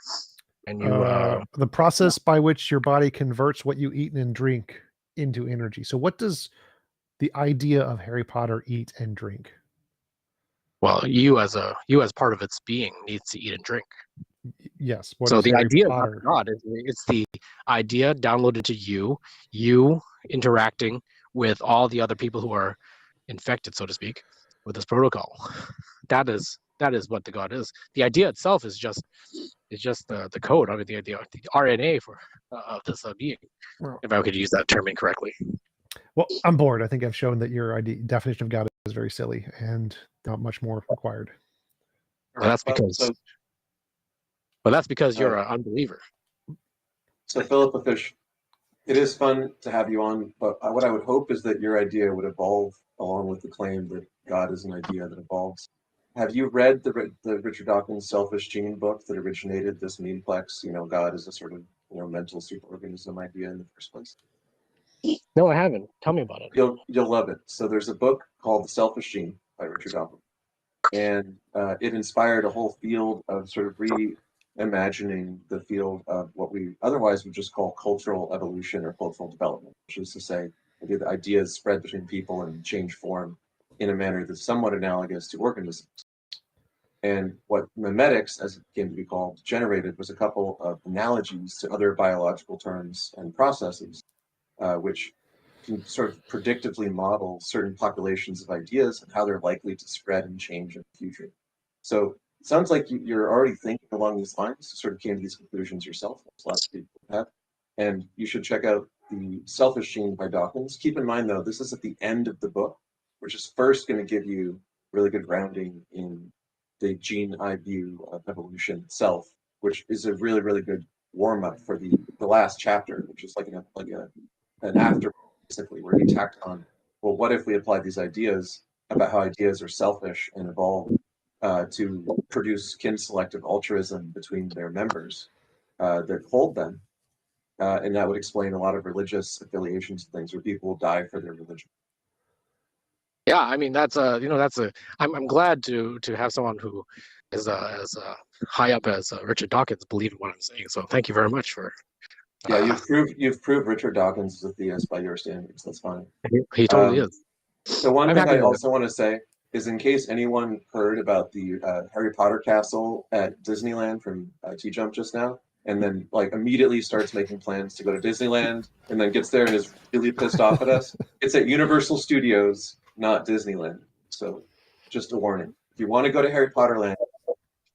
and the process by which your body converts what you eat and drink into energy. So what does the idea of Harry Potter eat and drink? Well, you as part of its being needs to eat and drink. Yes. So the idea of God it's the idea downloaded to you interacting with all the other people who are infected, so to speak, with this protocol. That is what the God is. The idea itself is just the code. I mean, the idea, the RNA of this being. If I could use that term incorrectly. Well, I'm bored. I think I've shown that your definition of God is very silly and not much more required. Well, that's because you're an unbeliever. So, Philip Fish, it is fun to have you on, but what I would hope is that your idea would evolve along with the claim that God is an idea that evolves. Have you read the Richard Dawkins' Selfish Gene book that originated this memeplex? God is a sort of mental superorganism idea in the first place. No, I haven't. Tell me about it. You'll love it. So there's a book called The Selfish Gene by Richard Dawkins, and it inspired a whole field of sort of reimagining the field of what we otherwise would just call cultural evolution or cultural development, which is to say, the ideas spread between people and change form in a manner that's somewhat analogous to organisms. And what memetics, as it came to be called, generated was a couple of analogies to other biological terms and processes, which can sort of predictively model certain populations of ideas and how they're likely to spread and change in the future. So it sounds like you're already thinking along these lines, sort of came to these conclusions yourself, as lots of people have. And you should check out The Selfish Gene by Dawkins. Keep in mind, though, this is at the end of the book, which is first going to give you really good grounding in the gene eye view of evolution itself, which is a really, really good warm-up for the last chapter, which is like an after, basically, where he tacked on, well, what if we applied these ideas about how ideas are selfish and evolve to produce kin-selective altruism between their members that hold them, and that would explain a lot of religious affiliations and things where people will die for their religion. Yeah, I mean I'm glad to have someone who is as high up as Richard Dawkins believe in what I'm saying. So thank you very much for. Yeah, you've proved Richard Dawkins is a theist by your standards. That's fine. He totally is. So one thing I also want to say is, in case anyone heard about the Harry Potter castle at Disneyland from TJump just now, and then like immediately starts making plans to go to Disneyland, and then gets there and is really pissed off at us, it's at Universal Studios, not Disneyland. So just a warning. If you want to go to Harry Potter Land,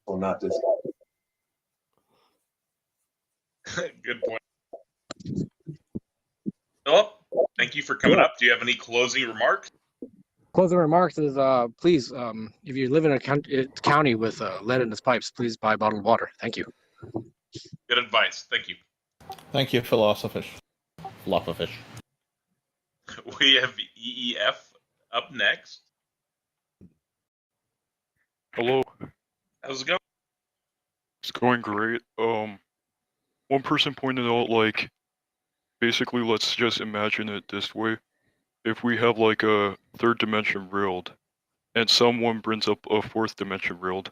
well, not Disney. Good point. Philip, thank you for coming up. Do you have any closing remarks? Closing remarks is please, if you live in a county with lead in its pipes, please buy bottled water. Thank you. Good advice. Thank you. Thank you, Philosophish. We have EEF up next. Hello. How's it going? It's going great. One person pointed out, like, basically, let's just imagine it this way. If we have, like, a third dimension world, and someone brings up a fourth dimension world,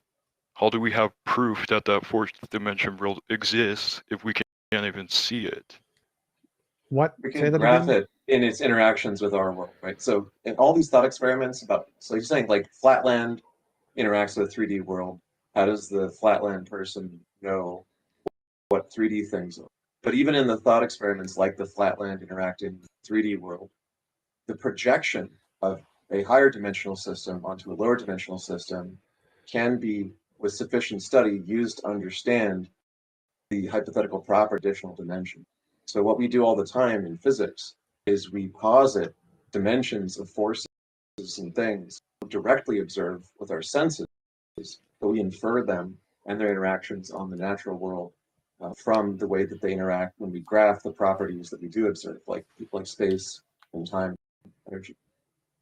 how do we have proof that that fourth dimension world exists if we can't even see it? What? We can graph it in its interactions with our world, right? So in all these thought experiments about, so you're saying like Flatland interacts with a 3D world. How does the Flatland person know what 3D things are? But even in the thought experiments like the Flatland interacting with the 3D world, the projection of a higher dimensional system onto a lower dimensional system can be, with sufficient study, used to understand the hypothetical proper additional dimension. So what we do all the time in physics is we posit dimensions of forces and things we directly observe with our senses, but we infer them and their interactions on the natural world from the way that they interact when we graph the properties that we do observe, like space and time, energy.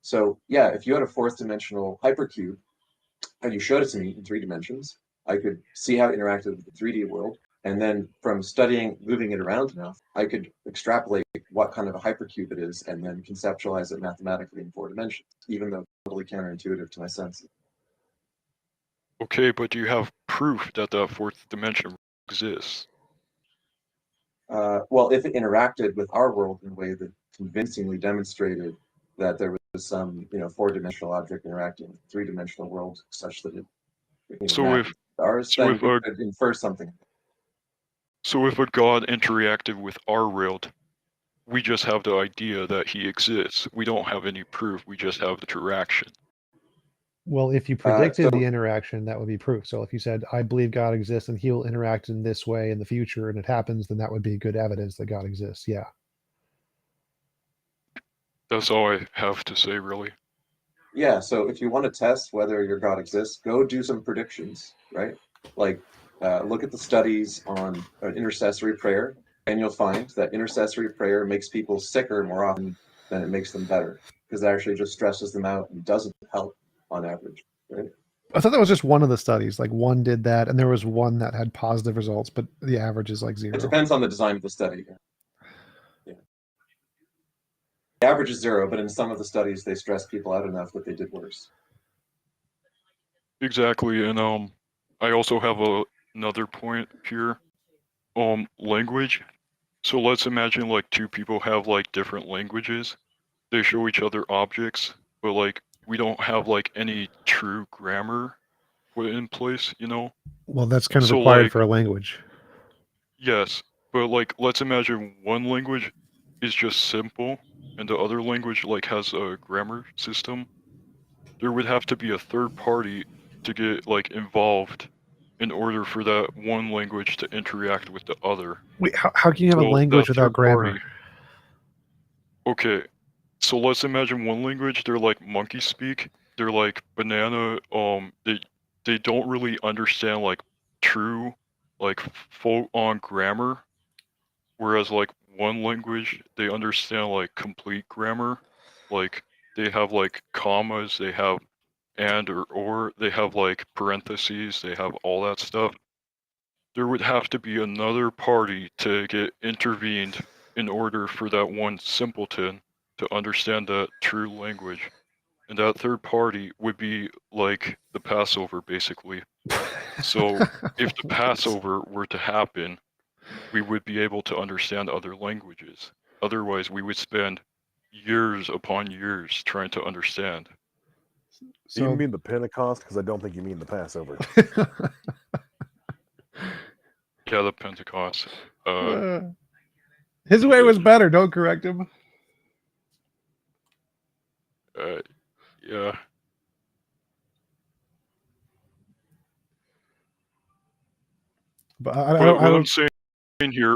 So yeah, if you had a fourth dimensional hypercube and you showed it to me in 3 dimensions, I could see how it interacted with the 3D world. And then from studying, moving it around enough, I could extrapolate what kind of a hypercube it is and then conceptualize it mathematically in 4 dimensions, even though it's totally counterintuitive to my senses. Okay, but do you have proof that that fourth dimension exists? Well, if it interacted with our world in a way that convincingly demonstrated that there was some, 4-dimensional object interacting with 3-dimensional world such that it So ours, then we could infer something. So if a god interacted with our world, we just have the idea that he exists. We don't have any proof. We just have the interaction. Well, if you predicted the interaction, that would be proof. So if you said, I believe God exists and he will interact in this way in the future and it happens, then that would be good evidence that God exists. Yeah. That's all I have to say, really. Yeah, so if you want to test whether your God exists, go do some predictions, right? Like, look at the studies on intercessory prayer, and you'll find that intercessory prayer makes people sicker more often than it makes them better, because it actually just stresses them out and doesn't help on average, right? I thought that was just one of the studies. Like one did that, and there was one that had positive results, but the average is like 0. It depends on the design of the study. Yeah. The average is 0, but in some of the studies, they stress people out enough that they did worse. Exactly, and I also have another point here. Language. So let's imagine like 2 people have like different languages. They show each other objects, but like we don't have like any true grammar put in place, Well, that's kind of So, required like, for a language. Yes, but like let's imagine one language is just simple, and the other language like has a grammar system, there would have to be a third party to get like involved in order for that one language to interact with the other. Wait, how can you have a language without grammar? Okay, so let's imagine one language. They're like monkey speak. They're like banana. They don't really understand like true, like full on grammar. Whereas like one language, they understand like complete grammar. Like they have like commas. They have and or they have like parentheses, they have all that stuff. There would have to be another party to get intervened in order for that one simpleton to understand that true language. And that third party would be like the Passover, basically. So if the Passover were to happen, we would be able to understand other languages. Otherwise, we would spend years upon years trying to understand. So you mean the Pentecost? Because I don't think you mean the Passover. Yeah, the Pentecost. His way was better. Don't correct him. Yeah. But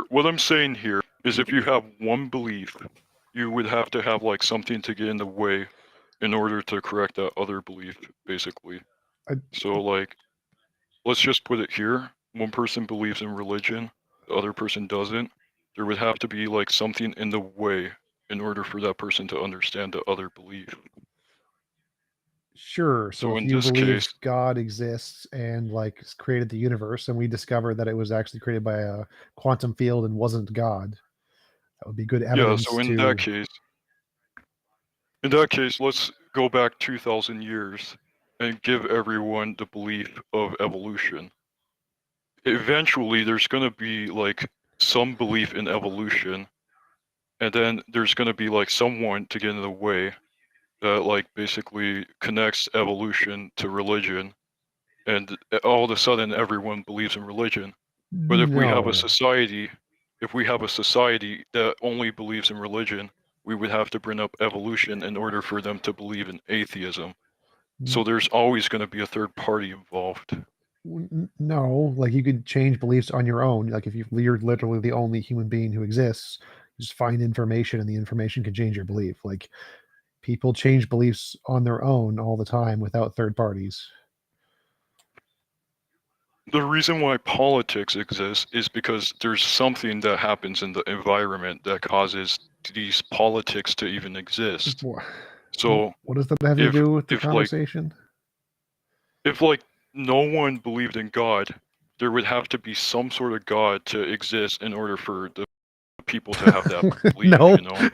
what I'm saying here is, if you have one belief, you would have to have like something to get in the way in order to correct that other belief, basically. So like, let's just put it here. One person believes in religion, the other person doesn't. There would have to be like something in the way in order for that person to understand the other belief. Sure. So if in you this believe case, God exists and like created the universe, and we discovered that it was actually created by a quantum field and wasn't God, that would be good evidence. Yeah. So in that case, let's go back 2,000 years and give everyone the belief of evolution. Eventually, there's going to be like some belief in evolution, and then there's going to be like someone to get in the way that like basically connects evolution to religion, and all of a sudden everyone believes in religion. But if we have a society that only believes in religion, we would have to bring up evolution in order for them to believe in atheism. So there's always going to be a third party involved. No, like you could change beliefs on your own. Like if you're literally the only human being who exists, just find information and the information can change your belief. Like people change beliefs on their own all the time without third parties. The reason why politics exists is because there's something that happens in the environment that causes these politics to even exist. So what does that have to do with the conversation? If like no one believed in God, there would have to be some sort of God to exist in order for the people to have that belief. No, you know?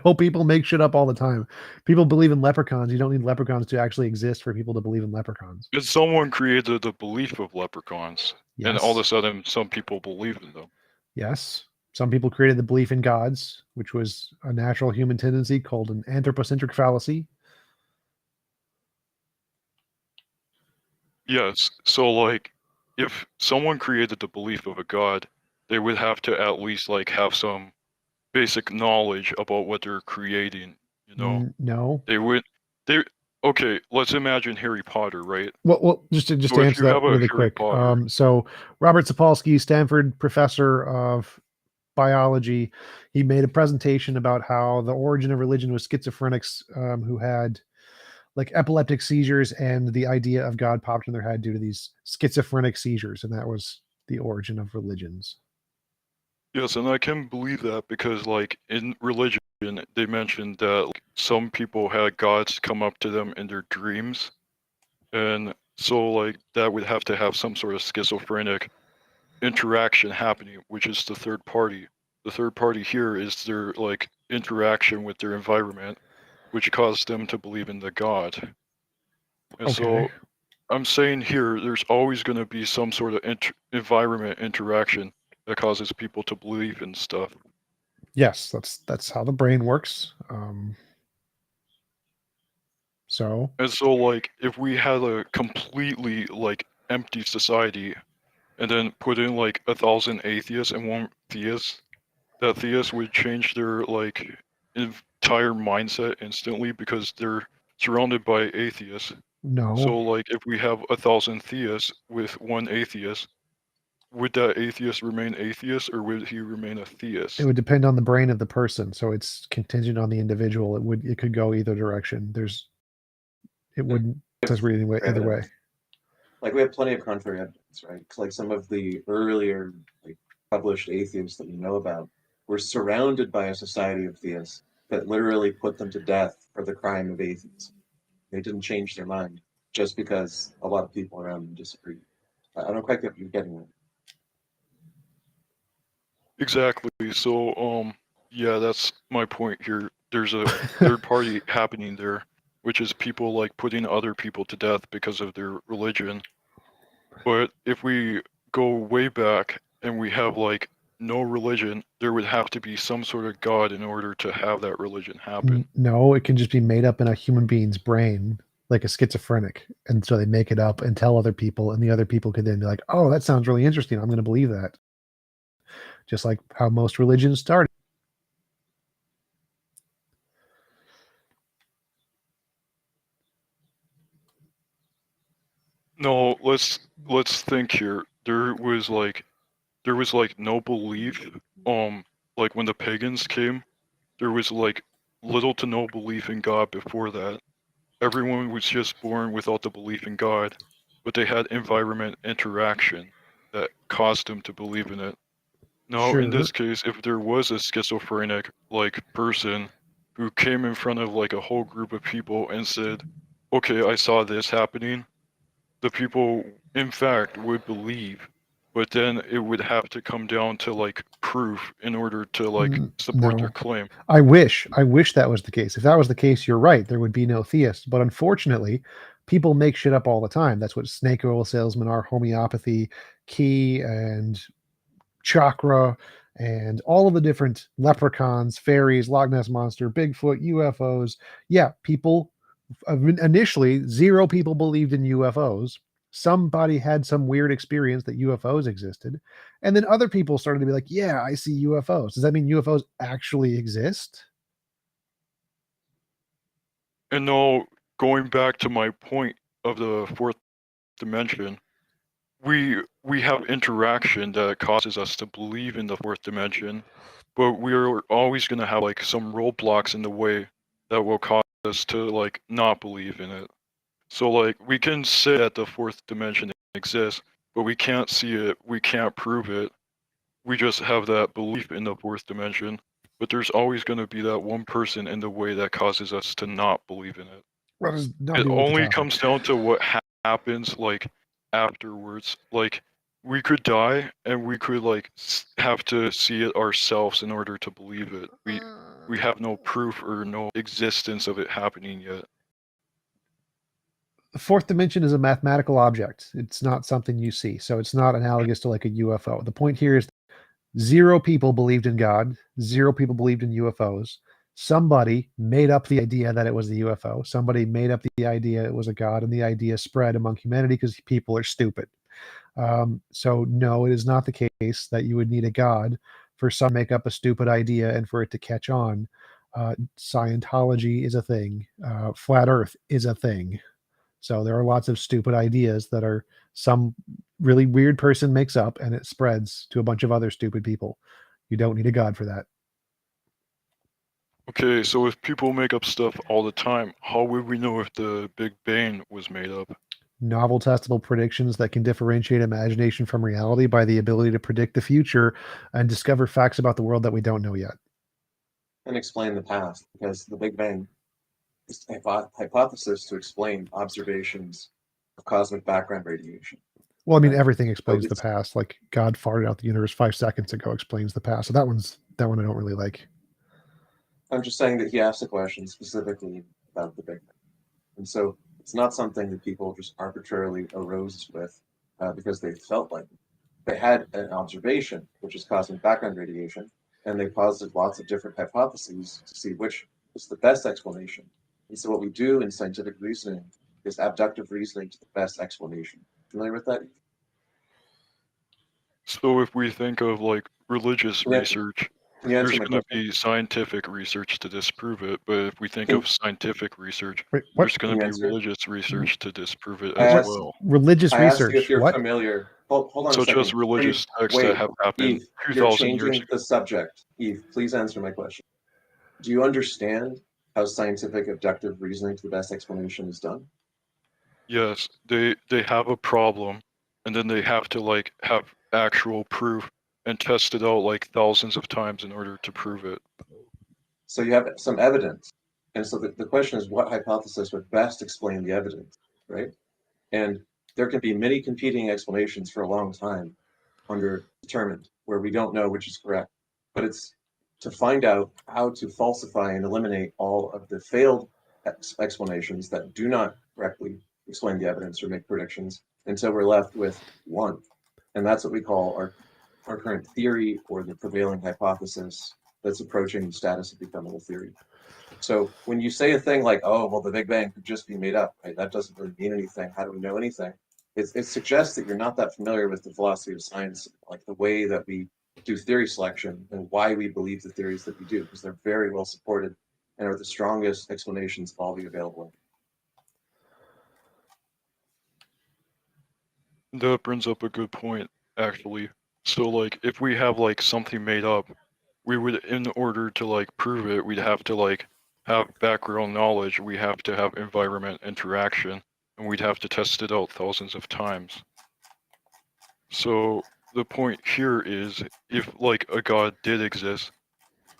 No, people make shit up all the time. People believe in leprechauns. You don't need leprechauns to actually exist for people to believe in leprechauns. Because someone created the belief of leprechauns, and all of a sudden some people believe in them. Yes. Some people created the belief in gods, which was a natural human tendency called an anthropocentric fallacy. Yes. So like, if someone created the belief of a god, they would have to at least like have some basic knowledge about what they're creating, you know? No. Okay, let's imagine Harry Potter, right? Well, just to answer that really quick. So Robert Sapolsky, Stanford professor of biology, he made a presentation about how the origin of religion was schizophrenics who had like epileptic seizures, and the idea of God popped in their head due to these schizophrenic seizures, and that was the origin of religions. Yes, and I can believe that because like in religion, they mentioned that like, some people had gods come up to them in their dreams, and so like that would have to have some sort of schizophrenic interaction happening, which is the third party. The third party here is their like interaction with their environment, which caused them to believe in the god. And so I'm saying here, there's always going to be some sort of environment interaction that causes people to believe in stuff. Yes, that's how the brain works. And so like if we had a completely like empty society and then put in like 1,000 atheists and one theist, that theists would change their like entire mindset instantly because they're surrounded by atheists. No. So like if we have 1,000 theists with one atheist, would that atheist remain atheist or would he remain a theist? It would depend on the brain of the person, so it's contingent on the individual. It could go either direction. It wouldn't just read either way. Like we have plenty of contrary evidence, right? Like some of the earlier like published atheists that we know about were surrounded by a society of theists that literally put them to death for the crime of atheism. They didn't change their mind just because a lot of people around them disagreed. I don't quite get what you're getting at. Exactly. So yeah, that's my point here. There's a third party happening there, which is people like putting other people to death because of their religion. But if we go way back and we have like no religion, there would have to be some sort of God in order to have that religion happen. No, it can just be made up in a human being's brain, like a schizophrenic. And so they make it up and tell other people, and the other people could then be like, oh, that sounds really interesting. I'm going to believe that. Just like how most religions started. No, let's think here. There was like no belief. Like when the pagans came, there was like little to no belief in God before that. Everyone was just born without the belief in God, but they had environment interaction that caused them to believe in it. Now, in this case, if there was a schizophrenic like person who came in front of like a whole group of people and said, "Okay, I saw this happening," the people, in fact, would believe, but then it would have to come down to like proof in order to like support their claim. I wish that was the case. If that was the case, you're right. There would be no theists. But unfortunately, people make shit up all the time. That's what snake oil salesmen are, homeopathy, key, and chakra, and all of the different leprechauns, fairies, Loch Ness Monster, Bigfoot, UFOs. Yeah, people initially, 0 people believed in UFOs. Somebody had some weird experience that UFOs existed. And then other people started to be like, yeah, I see UFOs. Does that mean UFOs actually exist? And now, going back to my point of the fourth dimension, we have interaction that causes us to believe in the fourth dimension, but we're always going to have like some roadblocks in the way that will cause us to like not believe in it. So like we can say that the fourth dimension exists, but we can't see it, we can't prove it. We just have that belief in the fourth dimension, but there's always going to be that one person in the way that causes us to not believe in it. It only comes down to what happens like afterwards. Like we could die and we could like have to see it ourselves in order to believe it. We have no proof or no existence of it happening yet. The fourth dimension is a mathematical object. It's not something you see. So it's not analogous to like a UFO. The point here is 0 people believed in God. 0 people believed in UFOs. Somebody made up the idea that it was the UFO. Somebody made up the idea it was a God, and the idea spread among humanity because people are stupid. So no, it is not the case that you would need a God for some to make up a stupid idea and for it to catch on. Scientology is a thing. Flat Earth is a thing. So there are lots of stupid ideas that are some really weird person makes up and it spreads to a bunch of other stupid people. You don't need a God for that. Okay, so if people make up stuff all the time, how would we know if the Big Bang was made up? Novel testable predictions that can differentiate imagination from reality by the ability to predict the future and discover facts about the world that we don't know yet. And explain the past, because the Big Bang is a hypothesis to explain observations of cosmic background radiation. Well, I mean, everything explains the past. Like God farted out the universe 5 seconds ago explains the past. So that one I don't really like. I'm just saying that he asked a question specifically about the Big Bang. And so it's not something that people just arbitrarily arose with because they felt like it. They had an observation, which is cosmic background radiation, and they posited lots of different hypotheses to see which is the best explanation. And so what we do in scientific reasoning is abductive reasoning to the best explanation. Familiar with that? So if we think of like religious research, Can you answer There's my going to question? be scientific research to disprove it, but if we think of scientific research, Wait, what? there's going Can to you be answer? religious research to disprove it I as asked, well, Religious I asked you if research. you're What? familiar. Hold on a such second. as religious texts that Wait, have happened Eve, you're 2,000 years changing ago. the subject. Eve, please answer my question. Do you understand how scientific abductive reasoning to the best explanation is done? Yes, they have a problem, and then they have to like have actual proof and test it out like thousands of times in order to prove it. So you have some evidence. And so the question is, what hypothesis would best explain the evidence, right? And there can be many competing explanations for a long time under determined, where we don't know which is correct. But it's to find out how to falsify and eliminate all of the failed explanations that do not correctly explain the evidence or make predictions until we're left with one. And that's what we call our current theory, or the prevailing hypothesis that's approaching the status of becoming a theory. So when you say a thing like, oh, well, the Big Bang could just be made up, right? That doesn't really mean anything. How do we know anything? It suggests that you're not that familiar with the philosophy of science, like the way that we do theory selection and why we believe the theories that we do, because they're very well supported and are the strongest explanations of all the available. That brings up a good point, actually. So like if we have like something made up, we would, in order to like prove it, we'd have to like have background knowledge, we have to have environment interaction, and we'd have to test it out thousands of times. So the point here is, if like a god did exist,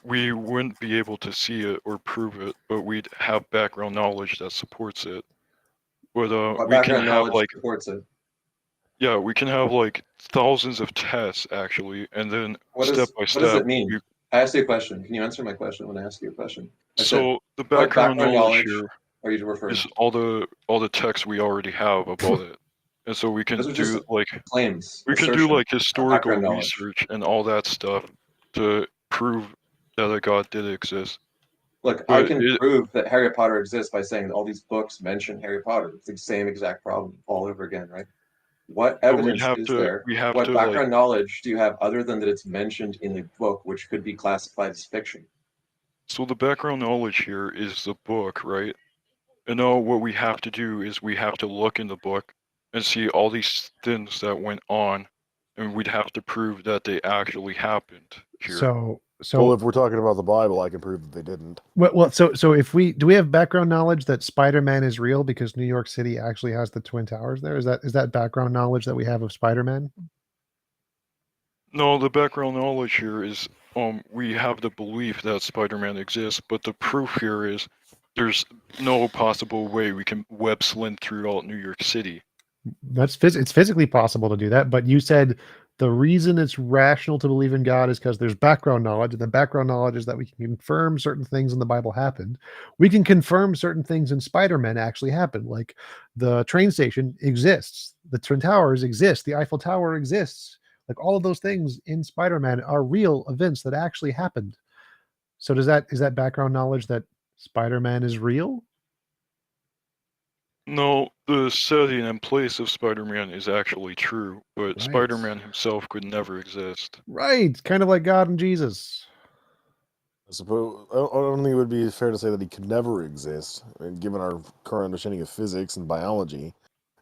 we wouldn't be able to see it or prove it, but we'd have background knowledge that supports it. But What we can background have knowledge like, supports it? yeah, we can have like thousands of tests actually, and then What step by does step. it mean? I asked you a question. Can you answer my question when I ask you a question? I said, So the what background knowledge knowledge here are you referring is to? all the text we already have about it, and so we can Those are do just like claims, we can do assertion, like not historical background knowledge. research and all that stuff to prove that a god did exist. Look, I But can prove that Harry Potter exists by saying that all these books mention Harry Potter. It's the same exact problem all over again, right? What but we'd evidence have is to there? we have What to background like knowledge do you have other than that it's mentioned in the book, which could be classified as fiction? so the background knowledge here is the book, right? And now what we have to do is we have to look in the book and see all these things that went on, and we'd have to prove that they actually happened here. So well, if we're talking about the Bible, I can prove that they didn't. Well, so if we have background knowledge that Spider-Man is real because New York City actually has the Twin Towers there? Is that background knowledge that we have of Spider-Man? No, the background knowledge here is we have the belief that Spider-Man exists, but the proof here is there's no possible way we can web slint throughout New York City. It's physically possible to do that, but you said the reason it's rational to believe in God is because there's background knowledge, and the background knowledge is that we can confirm certain things in the Bible happened. We can confirm certain things in Spider-Man actually happened, like the train station exists, the Twin Towers exist, the Eiffel Tower exists. Like all of those things in Spider-Man are real events that actually happened. So is that background knowledge that Spider-Man is real? No, the setting and place of Spider-Man is actually true, but Right. Spider-Man himself could never exist. Right, kind of like God and Jesus. I suppose I don't think it would be fair to say that he could never exist. I mean, given our current understanding of physics and biology,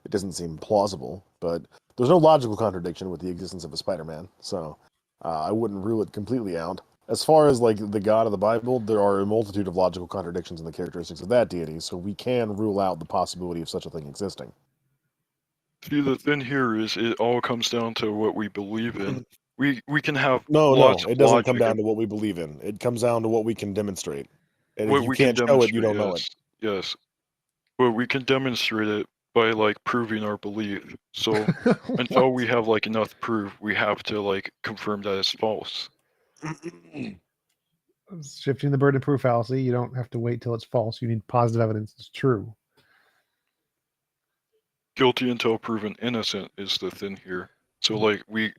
it doesn't seem plausible. But there's no logical contradiction with the existence of a Spider-Man, so I wouldn't rule it completely out. As far as like the God of the Bible, there are a multitude of logical contradictions in the characteristics of that deity, so we can rule out the possibility of such a thing existing. See, the thing here is it all comes down to what we believe in. We can have No, lots it of doesn't come logic down and to what we believe in. It comes down to what we can demonstrate. And if what you we can can't show it, you demonstrate. don't know it. Yes. But we can demonstrate it by like proving our belief. So until we have like enough proof, we have to like confirm that it's false. Shifting the burden of proof fallacy. You don't have to wait till it's false. You need positive evidence it's true. Guilty until proven innocent is the thing here. So like we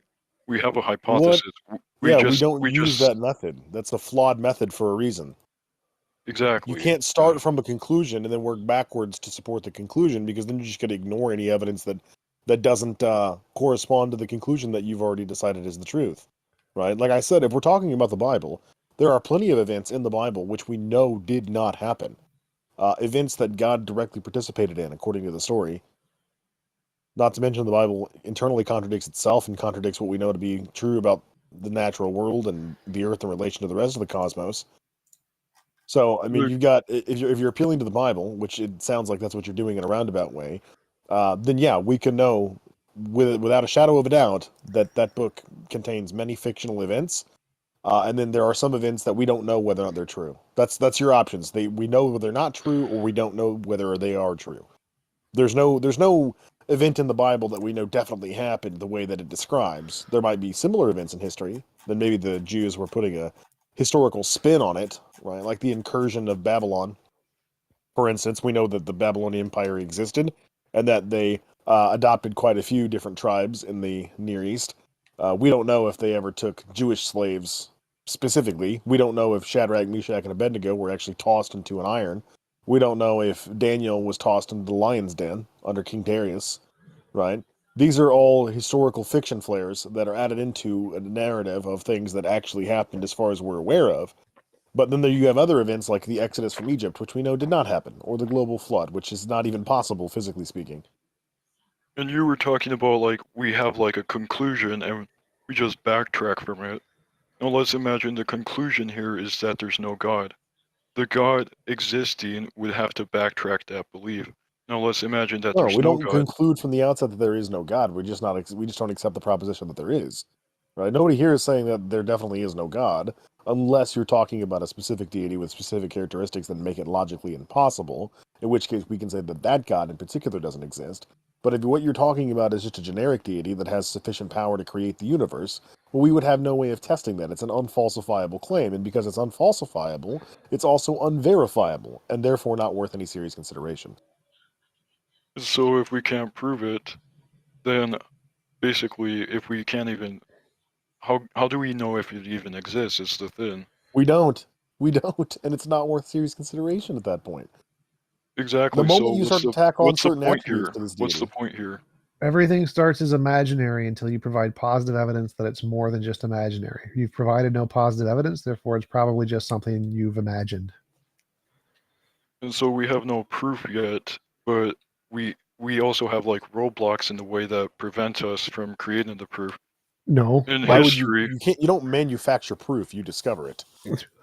have a hypothesis. We don't use that method. That's a flawed method for a reason. Exactly. You can't start from a conclusion and then work backwards to support the conclusion, because then you're just going to ignore any evidence that doesn't correspond to the conclusion that you've already decided is the truth. right? Like I said, if we're talking about the Bible, there are plenty of events in the Bible which we know did not happen. Events that God directly participated in, according to the story. Not to mention the Bible internally contradicts itself and contradicts what we know to be true about the natural world and the earth in relation to the rest of the cosmos. So, I mean, you've got, if you're appealing to the Bible, which it sounds like that's what you're doing in a roundabout way, then yeah, we can know without a shadow of a doubt that that book contains many fictional events, and then there are some events that we don't know whether or not they're true. That's your options. We know whether they're not true, or we don't know whether they are true. There's no event in the Bible that we know definitely happened the way that it describes. There might be similar events in history. Then maybe the Jews were putting a historical spin on it, right? Like the incursion of Babylon. For instance, we know that the Babylonian Empire existed and that they adopted quite a few different tribes in the Near East. We don't know if they ever took Jewish slaves specifically. We don't know if Shadrach, Meshach, and Abednego were actually tossed into an iron. We don't know if Daniel was tossed into the lion's den under King Darius, right? These are all historical fiction flares that are added into a narrative of things that actually happened as far as we're aware of. But then there you have other events like the Exodus from Egypt, which we know did not happen, or the global flood, which is not even possible physically speaking. And you were talking about, like, we have, like, a conclusion and we just backtrack from it. Now let's imagine the conclusion here is that there's no God. The God existing would have to backtrack that belief. Now let's imagine that No, there's we no don't God. conclude from the outset that there is no God. We just don't accept the proposition that there is. Right? Nobody here is saying that there definitely is no God, unless you're talking about a specific deity with specific characteristics that make it logically impossible, in which case we can say that that God in particular doesn't exist. But if what you're talking about is just a generic deity that has sufficient power to create the universe, well, we would have no way of testing that. It's an unfalsifiable claim, and because it's unfalsifiable, it's also unverifiable, and therefore not worth any serious consideration. So if we can't prove it, then basically if we can't even, how do we know if it even exists? It's the thing. We don't, and it's not worth serious consideration at that point. Exactly. The moment you start to tack on certain attributes to this deity. What's the point here? Everything starts as imaginary until you provide positive evidence that it's more than just imaginary. You've provided no positive evidence, therefore it's probably just something you've imagined. And so we have no proof yet, but we also have like roadblocks in the way that prevent us from creating the proof. No. In Why history, would you don't manufacture proof, you discover it.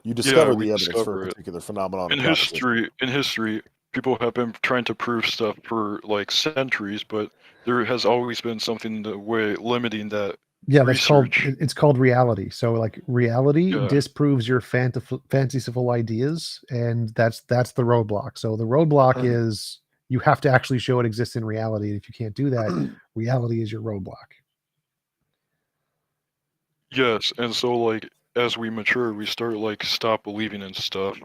You discover the evidence for a particular phenomenon. In history, people have been trying to prove stuff for like centuries, but there has always been something in the way limiting that. Yeah, it's called reality. So like reality disproves your fanciful ideas, and that's the roadblock. So the roadblock is you have to actually show it exists in reality. If you can't do that, reality is your roadblock. Yes, and so like as we mature, we start like stop believing in stuff.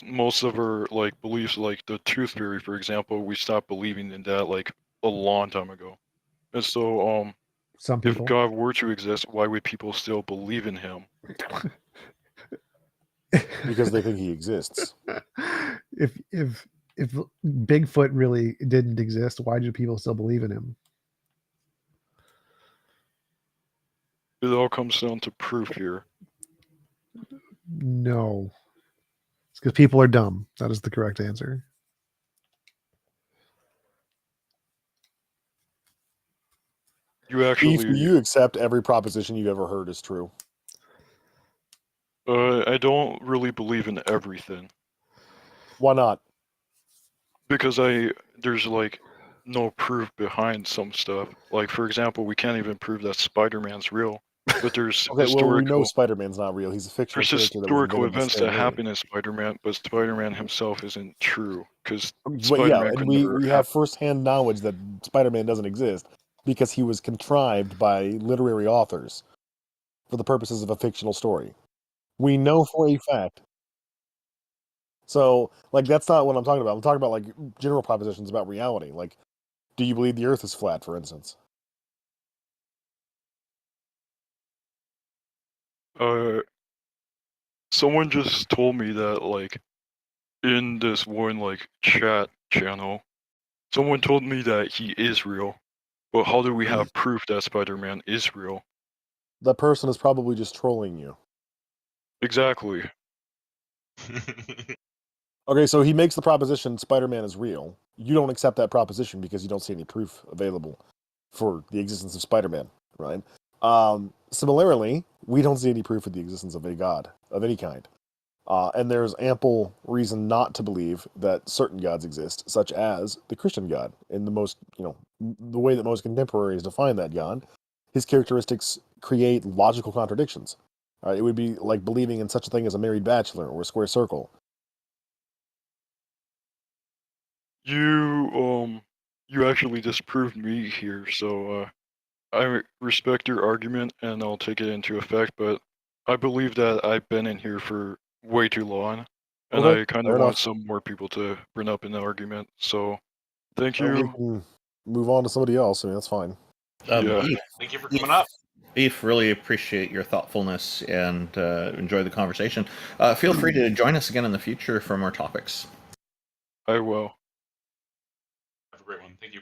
Most of our like beliefs, like the truth theory, for example, we stopped believing in that like a long time ago. And so, some people, if God were to exist, why would people still believe in him? Because they think he exists. If Bigfoot really didn't exist, why do people still believe in him? It all comes down to proof here. No. It's because people are dumb. That is the correct answer. You accept every proposition you've ever heard is true. I don't really believe in everything. Why not? Because there's like no proof behind some stuff. Like for example, we can't even prove that Spider-Man's real. But there's okay, well, we know Spider-Man's not real. He's a fictional there's character. Historical events that happen in Spider-Man, but Spider-Man himself isn't true because Spider-Man and we have first-hand knowledge that Spider-Man doesn't exist because he was contrived by literary authors for the purposes of a fictional story. We know for a fact. So, like, that's not what I'm talking about. I'm talking about like general propositions about reality. Like, do you believe the Earth is flat, for instance? Someone just told me that, like, in this one, like, chat channel, someone told me that he is real. But how do we have proof that Spider-Man is real? that person is probably just trolling you. Exactly. Okay, so he makes the proposition Spider-Man is real. You don't accept that proposition because you don't see any proof available for the existence of Spider-Man, right? Similarly, we don't see any proof of the existence of a god of any kind. And there's ample reason not to believe that certain gods exist, such as the Christian God. In the most, the way that most contemporaries define that God, his characteristics create logical contradictions. It would be like believing in such a thing as a married bachelor or a square circle. You actually disproved me here, so I respect your argument and I'll take it into effect, but I believe that I've been in here for way too long, and Okay, I kind fair of want enough. some more people to bring up an argument, so thank We you. can move on to somebody else. I mean, that's fine. Yeah. Eve, Thank you for coming up. Eve, really appreciate your thoughtfulness and enjoy the conversation. Feel free to join us again in the future for more topics. I will. Have a great one. Thank you.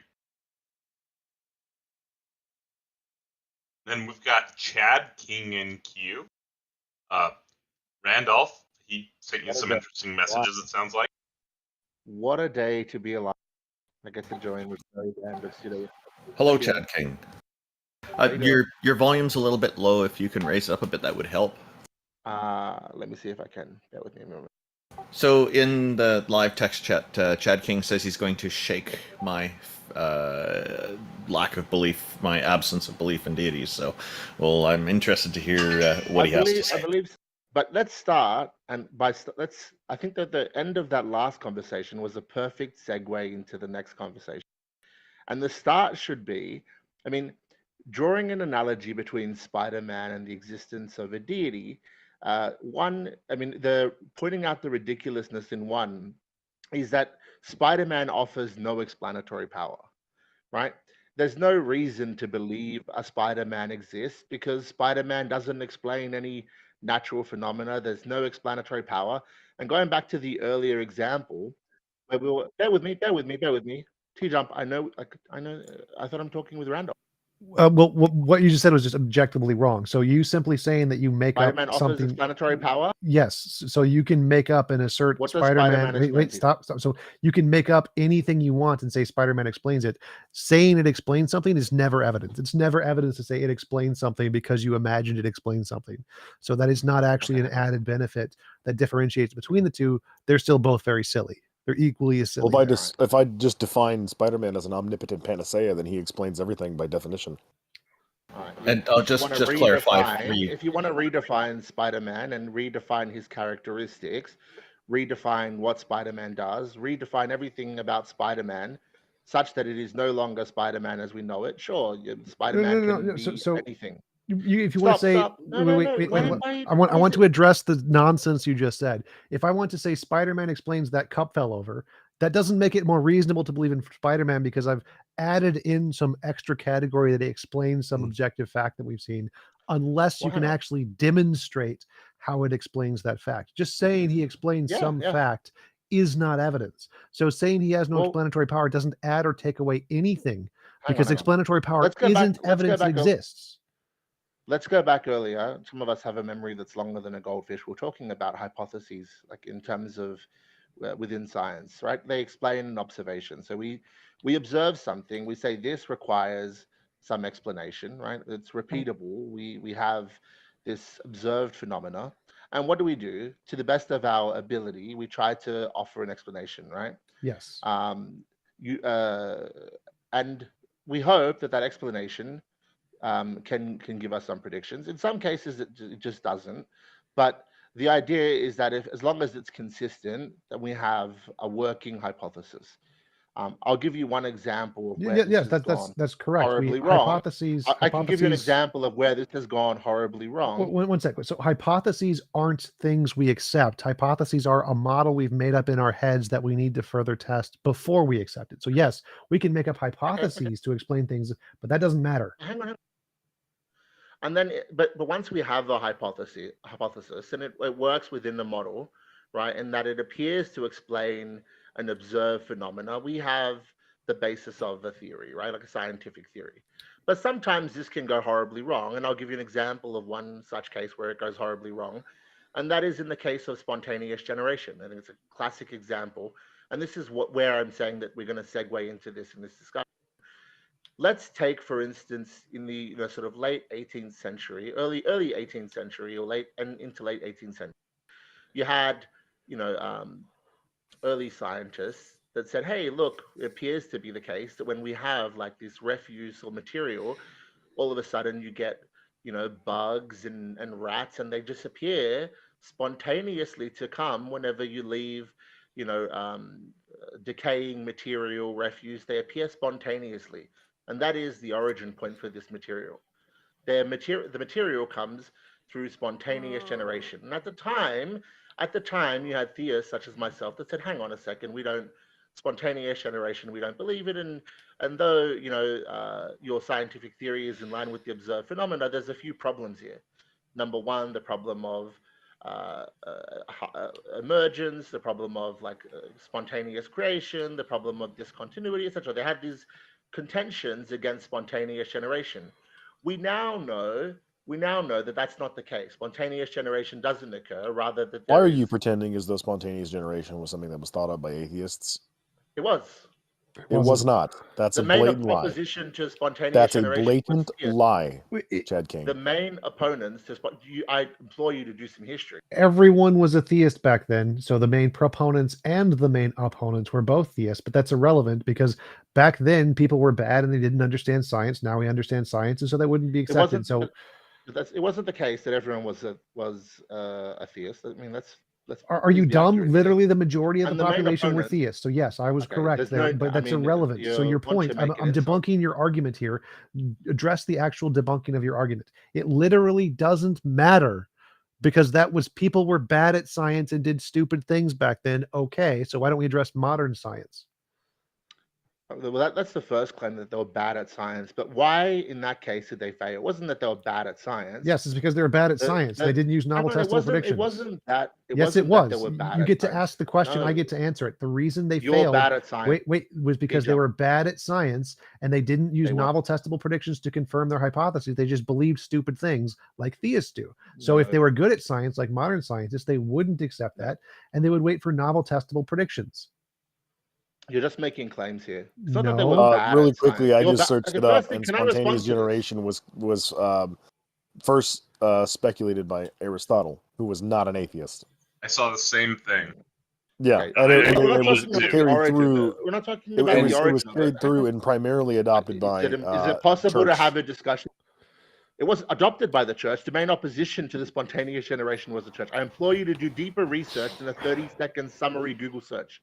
Then we've got Chad, King, and Q. Randolph, he sent you some interesting messages, it sounds like. What a day to be alive. I get to join this very Gambit today. Hello, Chad King. Your volume's a little bit low. If you can raise it up a bit, that would help. Let me see if I can. Bear with me a moment. So in the live text chat, Chad King says he's going to shake my lack of belief, my absence of belief in deities. So, well, I'm interested to hear what he has to say. I believe, but let's start, and I think that the end of that last conversation was a perfect segue into the next conversation. And the start should be, I mean, drawing an analogy between Spider-Man and the existence of a deity. Pointing out the ridiculousness in one is that Spider-Man offers no explanatory power, right? There's no reason to believe a Spider-Man exists because Spider-Man doesn't explain any natural phenomena. There's no explanatory power. And going back to the earlier example, where we were, bear with me. TJump, I thought I'm talking with Randolph. Well, what you just said was just objectively wrong. So you simply saying that you make Spider-Man up offers something. explanatory power. Yes, so you can make up and assert What does Spider-Man. Spider-Man Wait, explain? stop. So you can make up anything you want and say Spider-Man explains it. Saying it explains something is never evidence. It's never evidence to say it explains something because you imagined it explains something. So that is not actually an added benefit that differentiates between the two. They're still both very silly. They're equally as silly. Well, if I just define Spider-Man as an omnipotent panacea, then he explains everything by definition. And I'll just clarify. If you want to redefine Spider-Man and redefine his characteristics, redefine what Spider-Man does, redefine everything about Spider-Man, such that it is no longer Spider-Man as we know it. Sure, Spider-Man can be anything. If you want to say, I want to address the nonsense you just said. If I want to say Spider-Man explains that cup fell over, that doesn't make it more reasonable to believe in Spider-Man because I've added in some extra category that explains some objective fact that we've seen, unless you can actually demonstrate how it explains that fact. Just saying he explains some fact is not evidence. So saying he has no explanatory power doesn't add or take away anything because explanatory power isn't evidence that exists. Let's go back earlier. Some of us have a memory that's longer than a goldfish. We're talking about hypotheses, like in terms of within science, right? They explain an observation. So we observe something. We say this requires some explanation, right? It's repeatable. We have this observed phenomena, and what do? To the best of our ability, we try to offer an explanation, right? Yes. And we hope that explanation can give us some predictions. In some cases, it just doesn't. But the idea is that as long as it's consistent, that we have a working hypothesis. I'll give you one example of where that's correct. Horribly wrong. Hypotheses. I can give you an example of where this has gone horribly wrong. One second. So hypotheses aren't things we accept. Hypotheses are a model we've made up in our heads that we need to further test before we accept it. So yes, we can make up hypotheses to explain things, but that doesn't matter. Hang on. And then, but once we have the hypothesis, and it works within the model, right, and that it appears to explain an observed phenomena, we have the basis of a theory, right, like a scientific theory. But sometimes this can go horribly wrong. And I'll give you an example of one such case where it goes horribly wrong. And that is in the case of spontaneous generation. I think it's a classic example. And this is where I'm saying that we're going to segue into this in this discussion. Let's take, for instance, in the sort of late 18th century, early 18th century, or late and into late 18th century, you had, early scientists that said, hey, look, it appears to be the case that when we have like this refuse or material, all of a sudden you get, bugs and rats, and they disappear spontaneously to come whenever you leave, decaying material, refuse. They appear spontaneously. And that is the origin point for this material. The material comes through spontaneous generation. And at the time, you had theists such as myself that said, hang on a second, spontaneous generation, we don't believe it. And though, your scientific theory is in line with the observed phenomena, there's a few problems here. Number one, the problem of emergence, the problem of spontaneous creation, the problem of discontinuity, etc. They had these contentions against spontaneous generation. We now know that that's not the case. Spontaneous generation doesn't occur, rather that Why are you pretending as though spontaneous generation was something that was thought of by atheists? It was. It was not. That's a blatant lie. Opposition to spontaneous That's a generation blatant lie, Chad King. The main opponents to I implore you to do some history. Everyone was a theist back then, so the main proponents and the main opponents were both theists, but that's irrelevant because back then people were bad and they didn't understand science. Now we understand science, and so that wouldn't be accepted. It wasn't the case that everyone was a theist. I mean, are you dumb? Literally, the majority of the population were theists. So yes, I was correct there, but that's irrelevant. So your point, I'm debunking your argument here. Address the actual debunking of your argument. It literally doesn't matter because people were bad at science and did stupid things back then. Okay, so why don't we address modern science? Well, that's the first claim, that they were bad at science. But why, in that case, did they fail? It wasn't that they were bad at science. Yes, it's because they were bad at science. They didn't use novel testable predictions. It wasn't that. Yes, it was. You get to ask the question. I get to answer it. The reason they failed. Bad at science. Wait, was because they were bad at science and they didn't use novel testable predictions to confirm their hypotheses. They just believed stupid things like theists do. So if they were good at science, like modern scientists, they wouldn't accept that, and they would wait for novel testable predictions. You're just making claims here. It's not that they were bad really at quickly, science. I just searched it up, and spontaneous generation was first speculated by Aristotle, who was not an atheist. I saw the same thing. Yeah, and it was carried through. We're not talking about the origin. It was carried through and primarily adopted by. Is it possible to have a discussion? It was adopted by the church. The main opposition to the spontaneous generation was the church. I implore you to do deeper research than a 30-second summary Google search.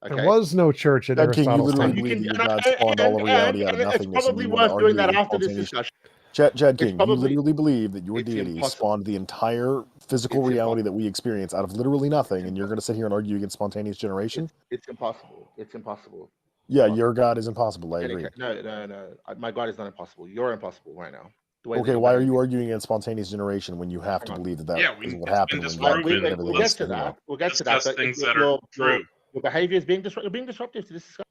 Okay. There was no church at Aristotle's time. God spawned all of reality out of nothingness. It's probably worth doing that after this discussion. Chad King, you literally believe that your deity spawned the entire physical reality that we experience out of literally nothing, and you're going to sit here and argue against spontaneous generation? It's impossible. It's impossible. Yeah, your God is impossible. I agree. No. My God is not impossible. You're impossible right now. Okay, why are you arguing against spontaneous generation when you have to believe that is what happened? We'll get to that. We'll get to that. Things that are true. Your behavior is being disruptive. You're being disruptive to this discussion.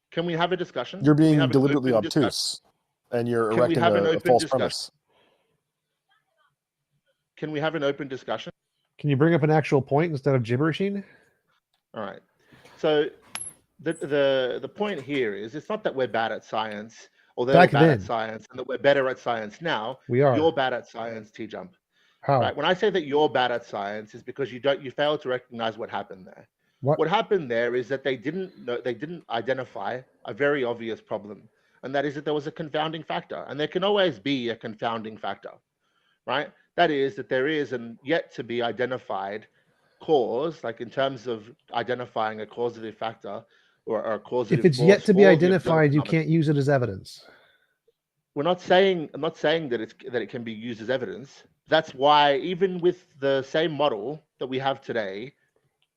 Can we have a discussion? You're being deliberately obtuse, and you're erecting a false premise. Can we have an open discussion? Can you bring up an actual point instead of gibberishing? All right. So the point here is it's not that we're bad at science, or they're bad at science, and that we're better at science now. We are. You're bad at science, TJump. How? Right? When I say that you're bad at science, is because you fail to recognize what happened there. What happened there is that they didn't identify a very obvious problem, and that is that there was a confounding factor, and there can always be a confounding factor, right? That is that there is an yet to be identified cause, like in terms of identifying a causative factor or a causative. If it's yet to be identified, you can't use it as evidence. I'm not saying that it can be used as evidence. That's why even with the same model that we have today,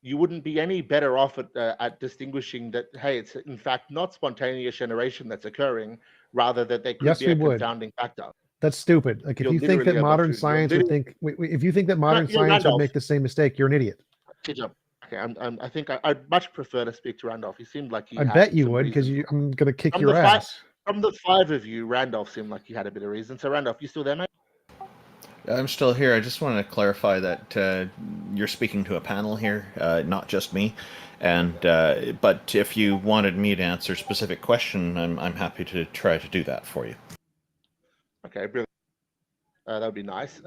you wouldn't be any better off at distinguishing that, hey, it's in fact not spontaneous generation that's occurring, rather that there could be a confounding factor. That's stupid. Like if you think that modern science would think, if you think that modern science would make the same mistake, you're an idiot. Okay, I think I'd much prefer to speak to Randolph. He seemed like he. I bet you would, because I'm going to kick your ass. from the five of you, Randolph seemed like he had a bit of reason. So Randolph, you still there, mate? I'm still here. I just want to clarify that you're speaking to a panel here, not just me. And but if you wanted me to answer a specific question, I'm happy to try to do that for you. Okay, brilliant. That would be nice.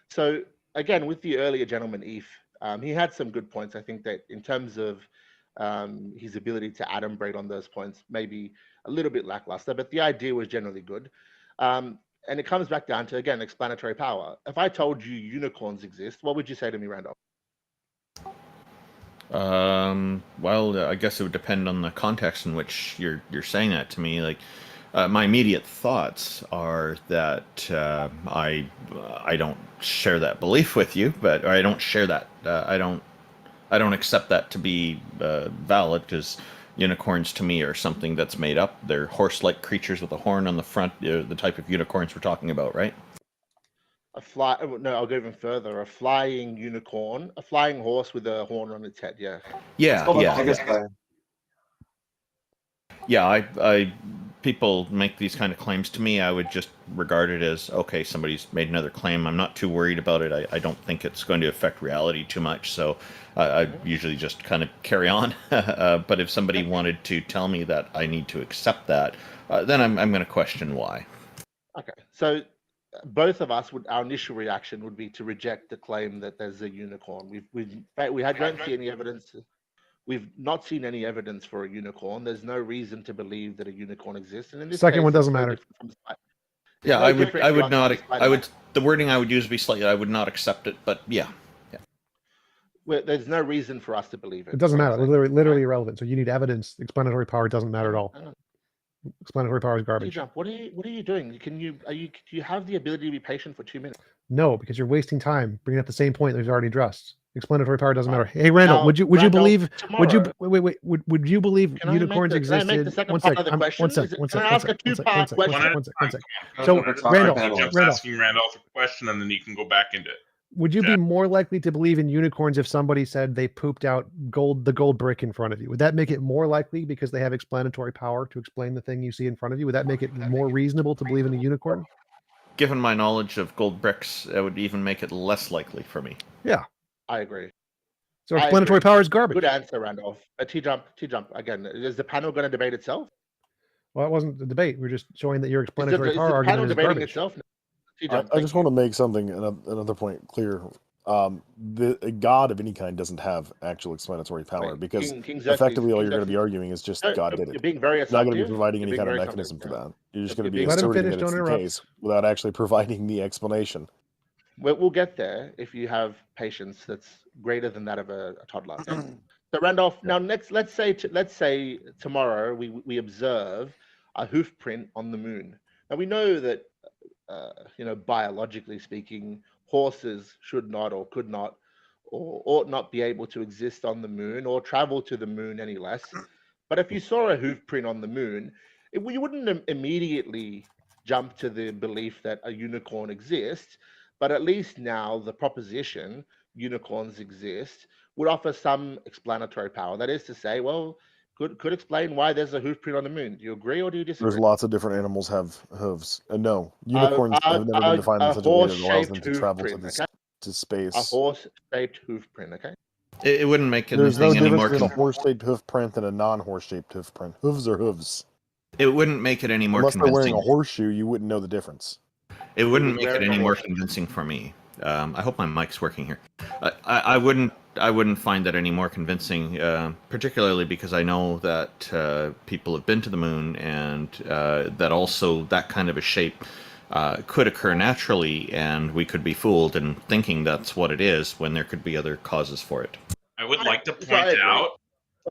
So again, with the earlier gentleman, Eve, he had some good points. I think that in terms of his ability to adumbrate on those points, maybe a little bit lackluster, but the idea was generally good. And it comes back down to, again, explanatory power. If I told you unicorns exist, what would you say to me, Randolph? Well, I guess it would depend on the context in which you're saying that to me. Like, my immediate thoughts are that I don't share that belief with you, but I don't share that. I don't accept that to be valid, because unicorns to me are something that's made up. They're horse-like creatures with a horn on the front, the type of unicorns we're talking about, right? No, I'll go even further. A flying unicorn, a flying horse with a horn on its head. Yeah. Yeah. People make these kind of claims to me. I would just regard it as, okay, somebody's made another claim. I'm not too worried about it. I don't think it's going to affect reality too much. So I usually just kind of carry on. But if somebody wanted to tell me that I need to accept that, then I'm going to question why. Okay. So both of us our initial reaction would be to reject the claim that there's a unicorn. Don't see any evidence. We've not seen any evidence for a unicorn. There's no reason to believe that a unicorn exists. And in this second case, one doesn't matter. Yeah, I would. The wording I would use would be slightly. I would not accept it, but yeah. Well, there's no reason for us to believe it. It doesn't matter. Literally irrelevant. So you need evidence. Explanatory power doesn't matter at all. Explanatory power is garbage. TJump, what are you doing? Do you have the ability to be patient for 2 minutes? No, because you're wasting time bringing up the same point that we've already addressed. Explanatory power doesn't matter. Hey, Randall, would you believe? Would you believe unicorns existed? One sec. Can I ask a two-part question? So, Randall, asking Randolph a question, and then you can go back into it. Would you be more likely to believe in unicorns if somebody said they pooped out the gold brick in front of you? Would that make it more likely because they have explanatory power to explain the thing you see in front of you? Would that make it more reasonable to believe in a unicorn? Given my knowledge of gold bricks, it would even make it less likely for me. Yeah. I agree. So explanatory power is garbage. Good answer, Randolph. TJump again. Is the panel going to debate itself? Well, it wasn't the debate. We're just showing that your explanatory power argument is garbage. Itself? I just want to make something another point clear. A god of any kind doesn't have actual explanatory power, because effectively all you're going to be arguing is just God did it. You're being very You're not going to be providing any kind of mechanism for that. You're just going to be asserting that it's the case without actually providing the explanation. We'll get there if you have patience that's greater than that of a toddler. So Randolph, now next, let's say tomorrow we observe a hoof print on the moon. Now we know that biologically speaking, horses should not or could not or ought not be able to exist on the moon or travel to the moon any less. But if you saw a hoof print on the moon, you wouldn't immediately jump to the belief that a unicorn exists. But at least now the proposition unicorns exist would offer some explanatory power. That is to say, well, could explain why there's a hoof print on the moon. Do you agree or do you disagree? There's lots of different animals have hooves. No, unicorns have never been defined in such a way that allows them to travel to space. A horse-shaped hoof print, okay? It wouldn't make There's anything no any more. difference between a horse-shaped hoof print and a non-horse-shaped hoof print. Hooves are hooves. It wouldn't make it any more Unless convincing. they're wearing a horseshoe, you wouldn't know the difference. It wouldn't make it any more convincing for me. I hope my mic's working here. I wouldn't find that any more convincing, particularly because I know that people have been to the moon, and that also that kind of a shape could occur naturally, and we could be fooled in thinking that's what it is when there could be other causes for it. I would like to point out,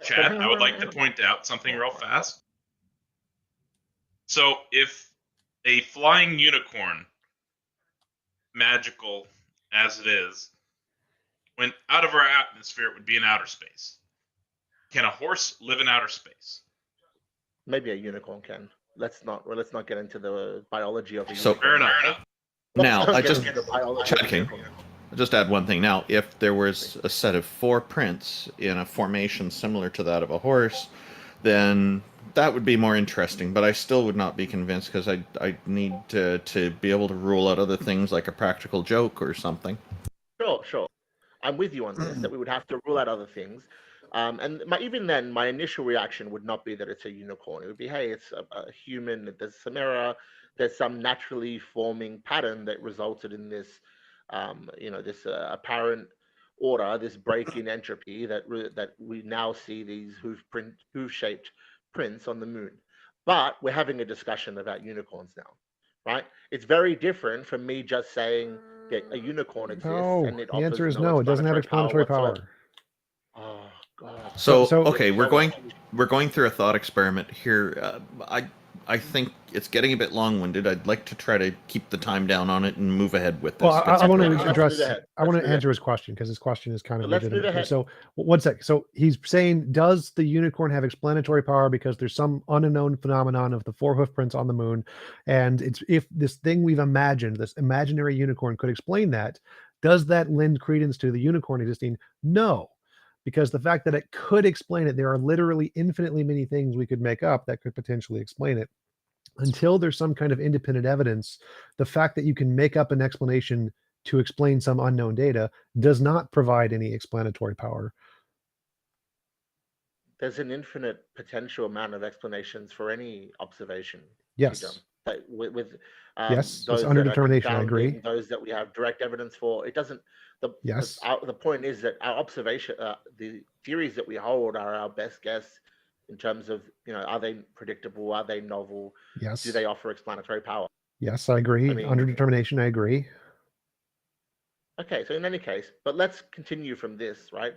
Chad, I would like to point out something real fast. So if a flying unicorn, magical as it is, went out of our atmosphere, it would be in outer space. Can a horse live in outer space? Maybe a unicorn can. Let's not get into the biology of a So unicorn. Fair enough. Now, Chad King, I'll just add one thing. Now, if there was a set of 4 prints in a formation similar to that of a horse, then that would be more interesting, but I still would not be convinced because I need to be able to rule out other things like a practical joke or something. Sure. I'm with you on this, that we would have to rule out other things. And even then, my initial reaction would not be that it's a unicorn. It would be, hey, it's a human, there's some error, there's some naturally forming pattern that resulted in this, this apparent order, this break in entropy that we now see these hoof-shaped prints on the moon. But we're having a discussion about unicorns now, right? It's very different from me just saying a unicorn exists and it offers the answer is no. It doesn't have explanatory power. Oh God. So okay, we're going through a thought experiment here. I think it's getting a bit long-winded. I'd like to try to keep the time down on it and move ahead with this. Well, I want to address. I want to answer his question because his question is kind of legitimate. So one sec. So he's saying, does the unicorn have explanatory power because there's some unknown phenomenon of the 4 hoof prints on the moon, and if this thing we've imagined, this imaginary unicorn, could explain that, does that lend credence to the unicorn existing? No. Because the fact that it could explain it, there are literally infinitely many things we could make up that could potentially explain it. Until there's some kind of independent evidence, the fact that you can make up an explanation to explain some unknown data does not provide any explanatory power. There's an infinite potential amount of explanations for any observation. Yes. Yes, it's under determination. I agree. Those that we have direct evidence for, it doesn't. The point is that our observation, the theories that we hold, are our best guess in terms of, are they predictable? Are they novel? Yes. Do they offer explanatory power? Yes, I agree. Under determination, I agree. Okay, so in any case, but let's continue from this, right?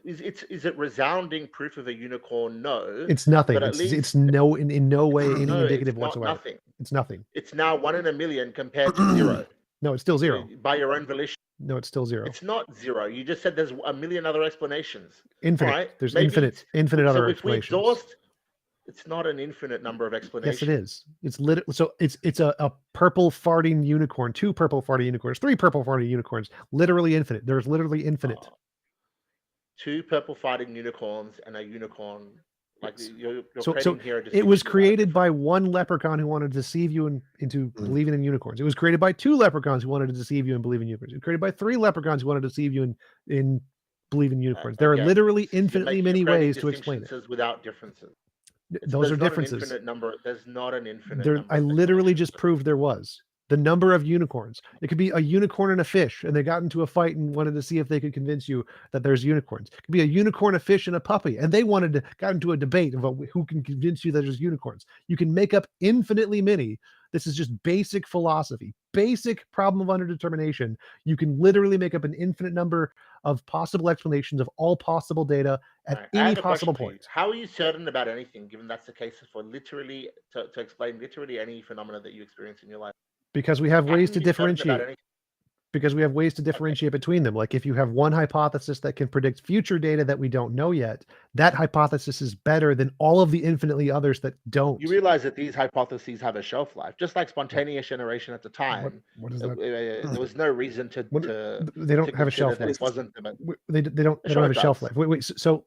Is it resounding proof of a unicorn? No. It's nothing. But it's no in no way any indicative whatsoever. Nothing. It's nothing. It's now 1 in a million compared to 0. No, it's still 0. By your own volition. No, it's still 0. It's not 0. You just said there's a million other explanations. Infinite. Right? There's infinite other explanations. It's not an infinite number of explanations. Yes, it is. It's so it's a purple farting unicorn, 2 purple farting unicorns, 3 purple farting unicorns. Literally infinite. There's literally infinite. 2 purple farting unicorns and a unicorn. Like you're so here it was created by 1 leprechaun who wanted to deceive you into believing in unicorns. It was created by 2 leprechauns who wanted to deceive you and believe in unicorns. It was created by 3 leprechauns who wanted to deceive you in believe in unicorns. There are literally infinitely many ways to explain it. Without differences. Those are differences. There's not an infinite number. I literally just proved there was. The number of unicorns. It could be a unicorn and a fish, and they got into a fight and wanted to see if they could convince you that there's unicorns. It could be a unicorn, a fish, and a puppy, and they got into a debate about who can convince you that there's unicorns. You can make up infinitely many. This is just basic philosophy, basic problem of underdetermination. You can literally make up an infinite number of possible explanations of all possible data at any possible point. How are you certain about anything, given that's the case for literally to explain literally any phenomena that you experience in your life? Because we have ways to differentiate. Because we have ways to differentiate between them. Like if you have one hypothesis that can predict future data that we don't know yet, that hypothesis is better than all of the infinitely others that don't. You realize that these hypotheses have a shelf life, just like spontaneous generation at the time. What is that? There was no reason to they don't have a shelf life. They don't have a shelf life. Wait. So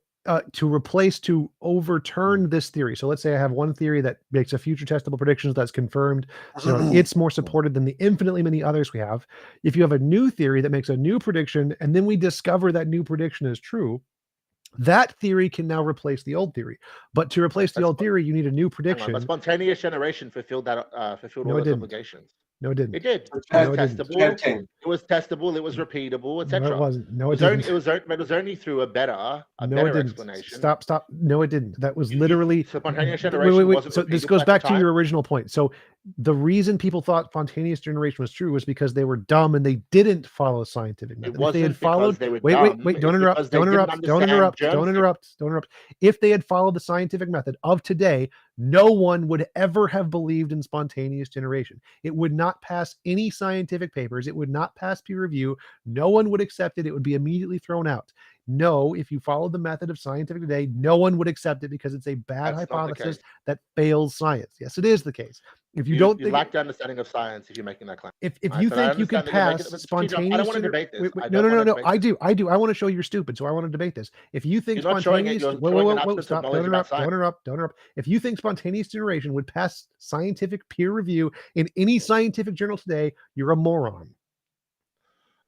to overturn this theory. So let's say I have one theory that makes a future testable predictions that's confirmed. So it's more supported than the infinitely many others we have. If you have a new theory that makes a new prediction, and then we discover that new prediction is true, that theory can now replace the old theory. But to replace the old theory, you need a new prediction. But spontaneous generation fulfilled all those obligations. No, it didn't. It did. No, it was testable. It was repeatable, etc. No, it wasn't. No, it didn't. It was only through a better explanation. Stop. No, it didn't. That was literally spontaneous generation. Wait. So this goes back to your original point. So the reason people thought spontaneous generation was true was because they were dumb and they didn't follow a scientific method. If they had followed, wait. Don't interrupt. If they had followed the scientific method of today, no one would ever have believed in spontaneous generation. It would not pass any scientific papers. It would not pass peer review. No one would accept it. It would be immediately thrown out. No, if you followed the method of scientific today, no one would accept it because it's a bad hypothesis that fails science. Yes, it is the case. If you don't you think lack the understanding of science if you're making that claim. if Right? you But I think you can understand that you're making pass but spontaneous I don't want to debate this. wait, I no, don't no, want no, to no. debate this. I do. I want to show you're stupid, so I want to debate this. If you think You're not showing it. spontaneous, You're whoa, showing whoa, an whoa, absence stop, of knowledge about science. don't interrupt. If you think spontaneous generation would pass scientific peer review in any scientific journal today, you're a moron.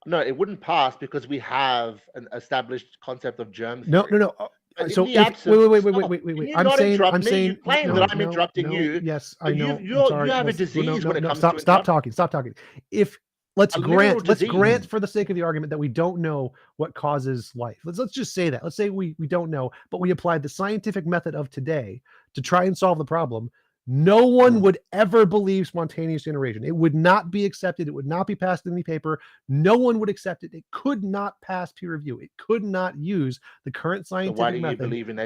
No, it wouldn't pass because we have an established concept of germ theory. No, no, no. But So in the if absence, wait. Can you not interrupt me? You claim that I'm interrupting you. Yes, but I know. You have a disease when it comes to stop talking. Stop talking. If let's A literal grant disease. for the sake of the argument that we don't know what causes life. Let's just say that. Let's say we don't know, but we applied the scientific method of today to try and solve the problem. No one would ever believe spontaneous generation. It would not be accepted. It would not be passed in any paper. No one would accept it. It could not pass peer review. It could not use the current So scientific why do you method. believe in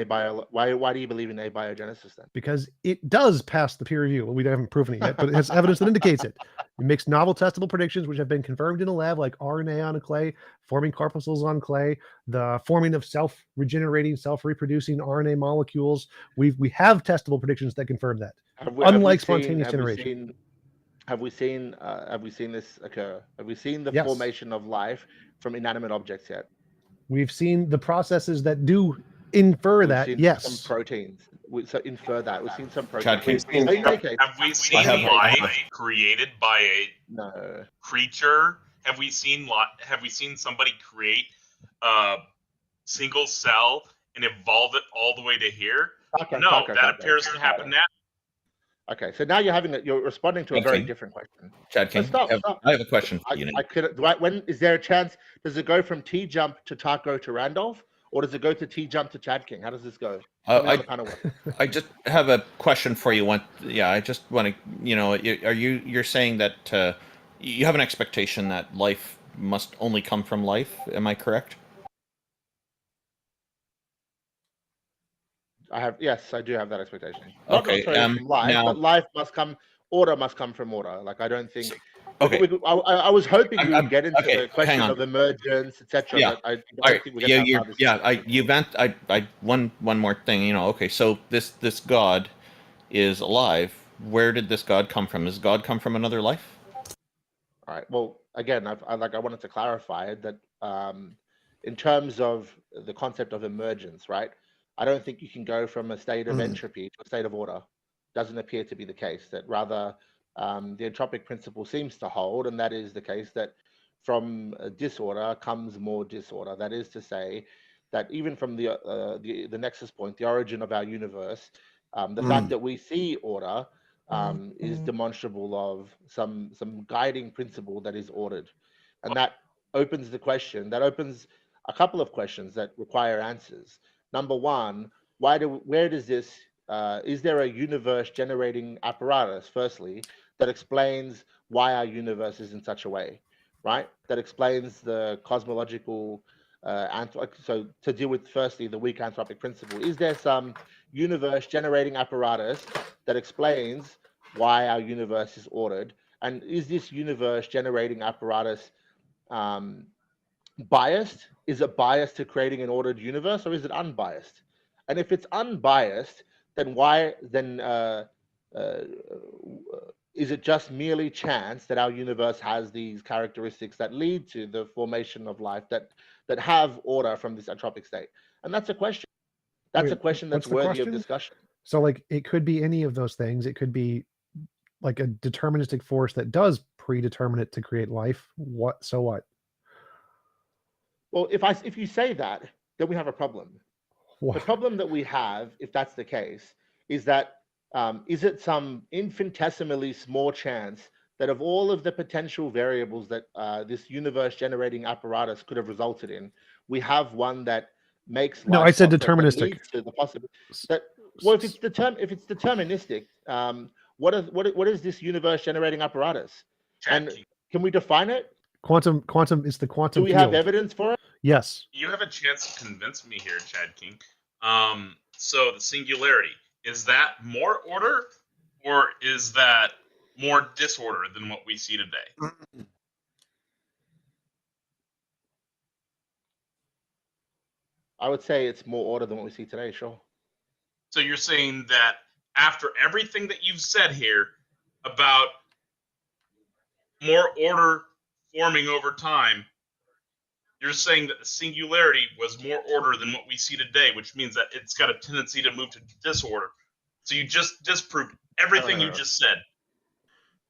why do you believe in abiogenesis then? Because it does pass the peer review. We haven't proven it yet, but it has evidence that indicates it. It makes novel testable predictions, which have been confirmed in a lab, like RNA on a clay, forming corpuscles on clay, the forming of self-regenerating, self-reproducing RNA molecules. We have testable predictions that confirm that. Unlike spontaneous generation. Have we seen this occur? Have we seen the Yes. formation of life from inanimate objects yet? We've seen the processes that do infer that. Seen Yes. some proteins. So infer that. We've seen some Chad, proteins. Have we seen life created by a creature? Have we seen somebody create a single cell and evolve it all the way to here? No, that appears to happen now. Okay, so now you're responding to a very different question. Chad King, Stop. I have a question for you. When is there a chance? Does it go from TJump to Taco to Randolph, or does it go to TJump to Chad King? How does this go? I just have a question for you. I just want to, you're saying that you have an expectation that life must only come from life. Am I correct? Yes, I do have that expectation. Okay. From life, but life must come. Order must come from order. Like I don't think. Okay. I was hoping we would get into the question of emergence, etc. Yeah. But I don't think we're going to have this. One more thing. Okay. So this God is alive. Where did this God come from? Does God come from another life? All right. Well, again, I wanted to clarify that in terms of the concept of emergence, right? I don't think you can go from a state of entropy to a state of order. Doesn't appear to be the case. That rather the entropic principle seems to hold, and that is the case that from disorder comes more disorder. That is to say, that even from the nexus point, the origin of our universe, the fact that we see order is demonstrable of some guiding principle that is ordered, and that opens the question. That opens a couple of questions that require answers. Number one, where does this? Is there a universe generating apparatus? Firstly, that explains why our universe is in such a way, right? That explains the cosmological. So to deal with firstly the weak anthropic principle, is there some universe generating apparatus that explains why our universe is ordered? And is this universe generating apparatus biased? Is it biased to creating an ordered universe, or is it unbiased? And if it's unbiased, then why? Then is it just merely chance that our universe has these characteristics that lead to the formation of life that have order from this entropic state? And that's a question. That's a question that's worthy of discussion. So, like, it could be any of those things. It could be like a deterministic force that does predetermine it to create life. What? So what? Well, if you say that, then we have a problem. What? The problem that we have, if that's the case, is that is it some infinitesimally small chance that of all of the potential variables that this universe-generating apparatus could have resulted in, we have one that makes life. No, I said deterministic. To the possibility that, well, if it's deterministic, what is this universe-generating apparatus? And can we define it? Quantum is the quantum. Do we have evidence for it? Yes. You have a chance to convince me here, Chad King. So the singularity, is that more order, or is that more disorder than what we see today? I would say it's more order than what we see today, sure. So you're saying that after everything that you've said here, about more order forming over time, you're saying that the singularity was more order than what we see today, which means that it's got a tendency to move to disorder. So you just disproved everything you just said.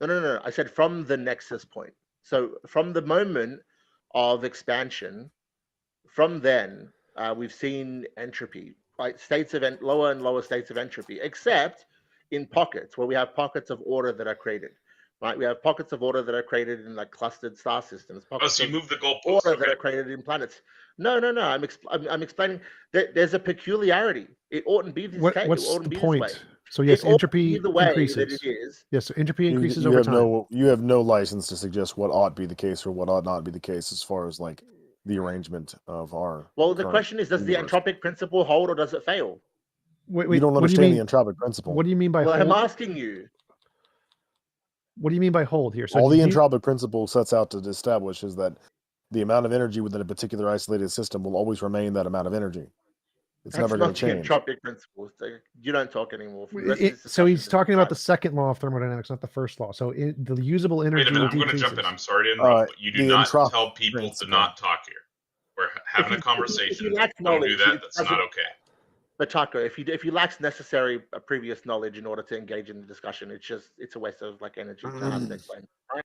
No. I said from the nexus point. So from the moment of expansion, from then we've seen entropy, right? States of lower and lower states of entropy, except in pockets where we have pockets of order that are created. Right, we have pockets of order that are created in like clustered star systems. Pockets so you move the goalposts. Order that are created in planets. No. I'm explaining that there's a peculiarity. It oughtn't be this case. What's It oughtn't the be point? this way. So yes, It ought to be entropy the way increases. that it is. Yes, so entropy increases you over have time. You have no license to suggest what ought be the case or what ought not be the case as far as like the arrangement of our. Well, the question is, does the entropic principle hold or does it fail? Wait, you don't what do you understand mean? the entropic principle. What do you mean by Well, hold? I'm asking you. What do you mean by hold here? So all the entropic principle sets out to establish is that the amount of energy within a particular isolated system will always remain that amount of energy. It's never going to change. That's not the entropic principle. You don't talk anymore. So he's talking about the second law of thermodynamics, not the first law. So the usable energy. Wait a minute, I'm going to jump in. I'm sorry to interrupt, but you do not tell people to not talk here. We're having a conversation. Don't do that. That's not okay. But Taco, if you lack necessary previous knowledge in order to engage in the discussion, it's a waste of like energy. Right?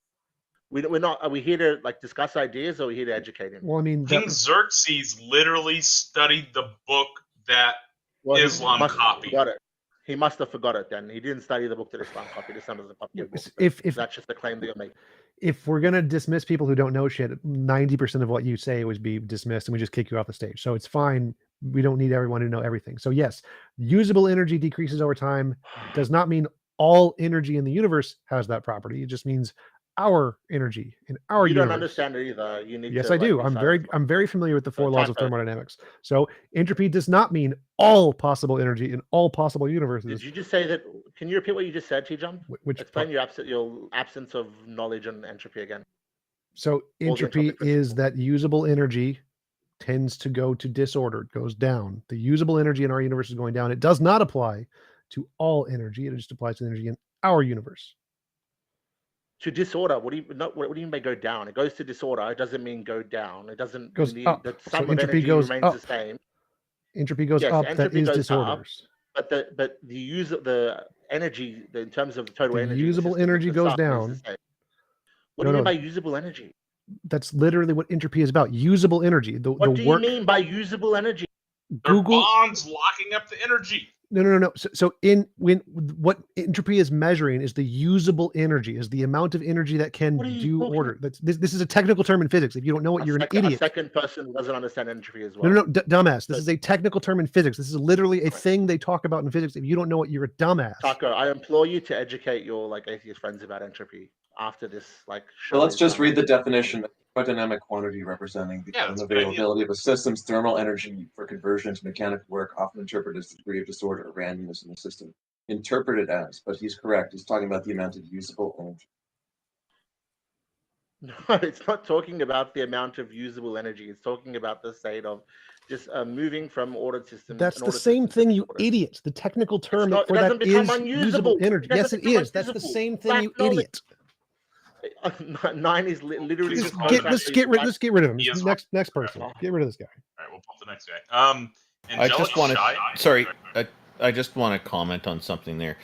We're not. Are we here to like discuss ideas, or are we here to educate him? Well, I mean, King Xerxes literally studied the book that Islam copied. He must have forgot it. Then he didn't study the book that Islam copied. Islam doesn't copy a book. If that's just the claim that you're making. If we're gonna dismiss people who don't know shit, 90% of what you say would be dismissed, and we just kick you off the stage. So it's fine. We don't need everyone to know everything. So yes, usable energy decreases over time. Does not mean all energy in the universe has that property. It just means our energy in our universe. You don't understand it either. You need. Yes, to, I do. I'm very familiar with the four laws of thermodynamics. So entropy does not mean all possible energy in all possible universes. Did you just say that? Can you repeat what you just said, TJump? Explain your absence of knowledge on entropy again. So entropy is that usable energy tends to go to disorder. It goes down. The usable energy in our universe is going down. It does not apply to all energy. It just applies to energy in our universe. To disorder, what do you mean by go down? It goes to disorder. It doesn't mean go down. It doesn't goes mean up. the So sum of entropy energy goes remains up. the same. Entropy goes Yes, up. That entropy is goes disorders. Up, but the use of the energy in terms of the total energy. Usable energy goes down. What do you mean by usable energy? That's literally what entropy is about. Usable energy. What do you mean by usable energy? Google bonds locking up the energy. No. So what entropy is measuring is the usable energy, is the amount of energy that can do order. This is a technical term in physics. If you don't know it, you're an idiot. A second person doesn't understand entropy as well. No, dumbass. This is a technical term in physics. This is literally a thing they talk about in physics. If you don't know it, you're a dumbass. Taco, I implore you to educate your atheist friends about entropy after this show. So let's just read the definition. Thermodynamic quantity representing the unavailability of a system's thermal energy for conversion into mechanical work, often interpreted as the degree of disorder or randomness in the system. Interpreted as, but he's correct. He's talking about the amount of usable energy. No, it's not talking about the amount of usable energy. It's talking about the state of just moving from ordered systems. That's the same thing, you idiot. The technical term for that is usable energy. Yes, it is. That's the same thing, you idiot. 9 is literally just let's get rid of him. Next person. Get rid of this guy. All right, we'll pump the next guy. I just want to comment on something there.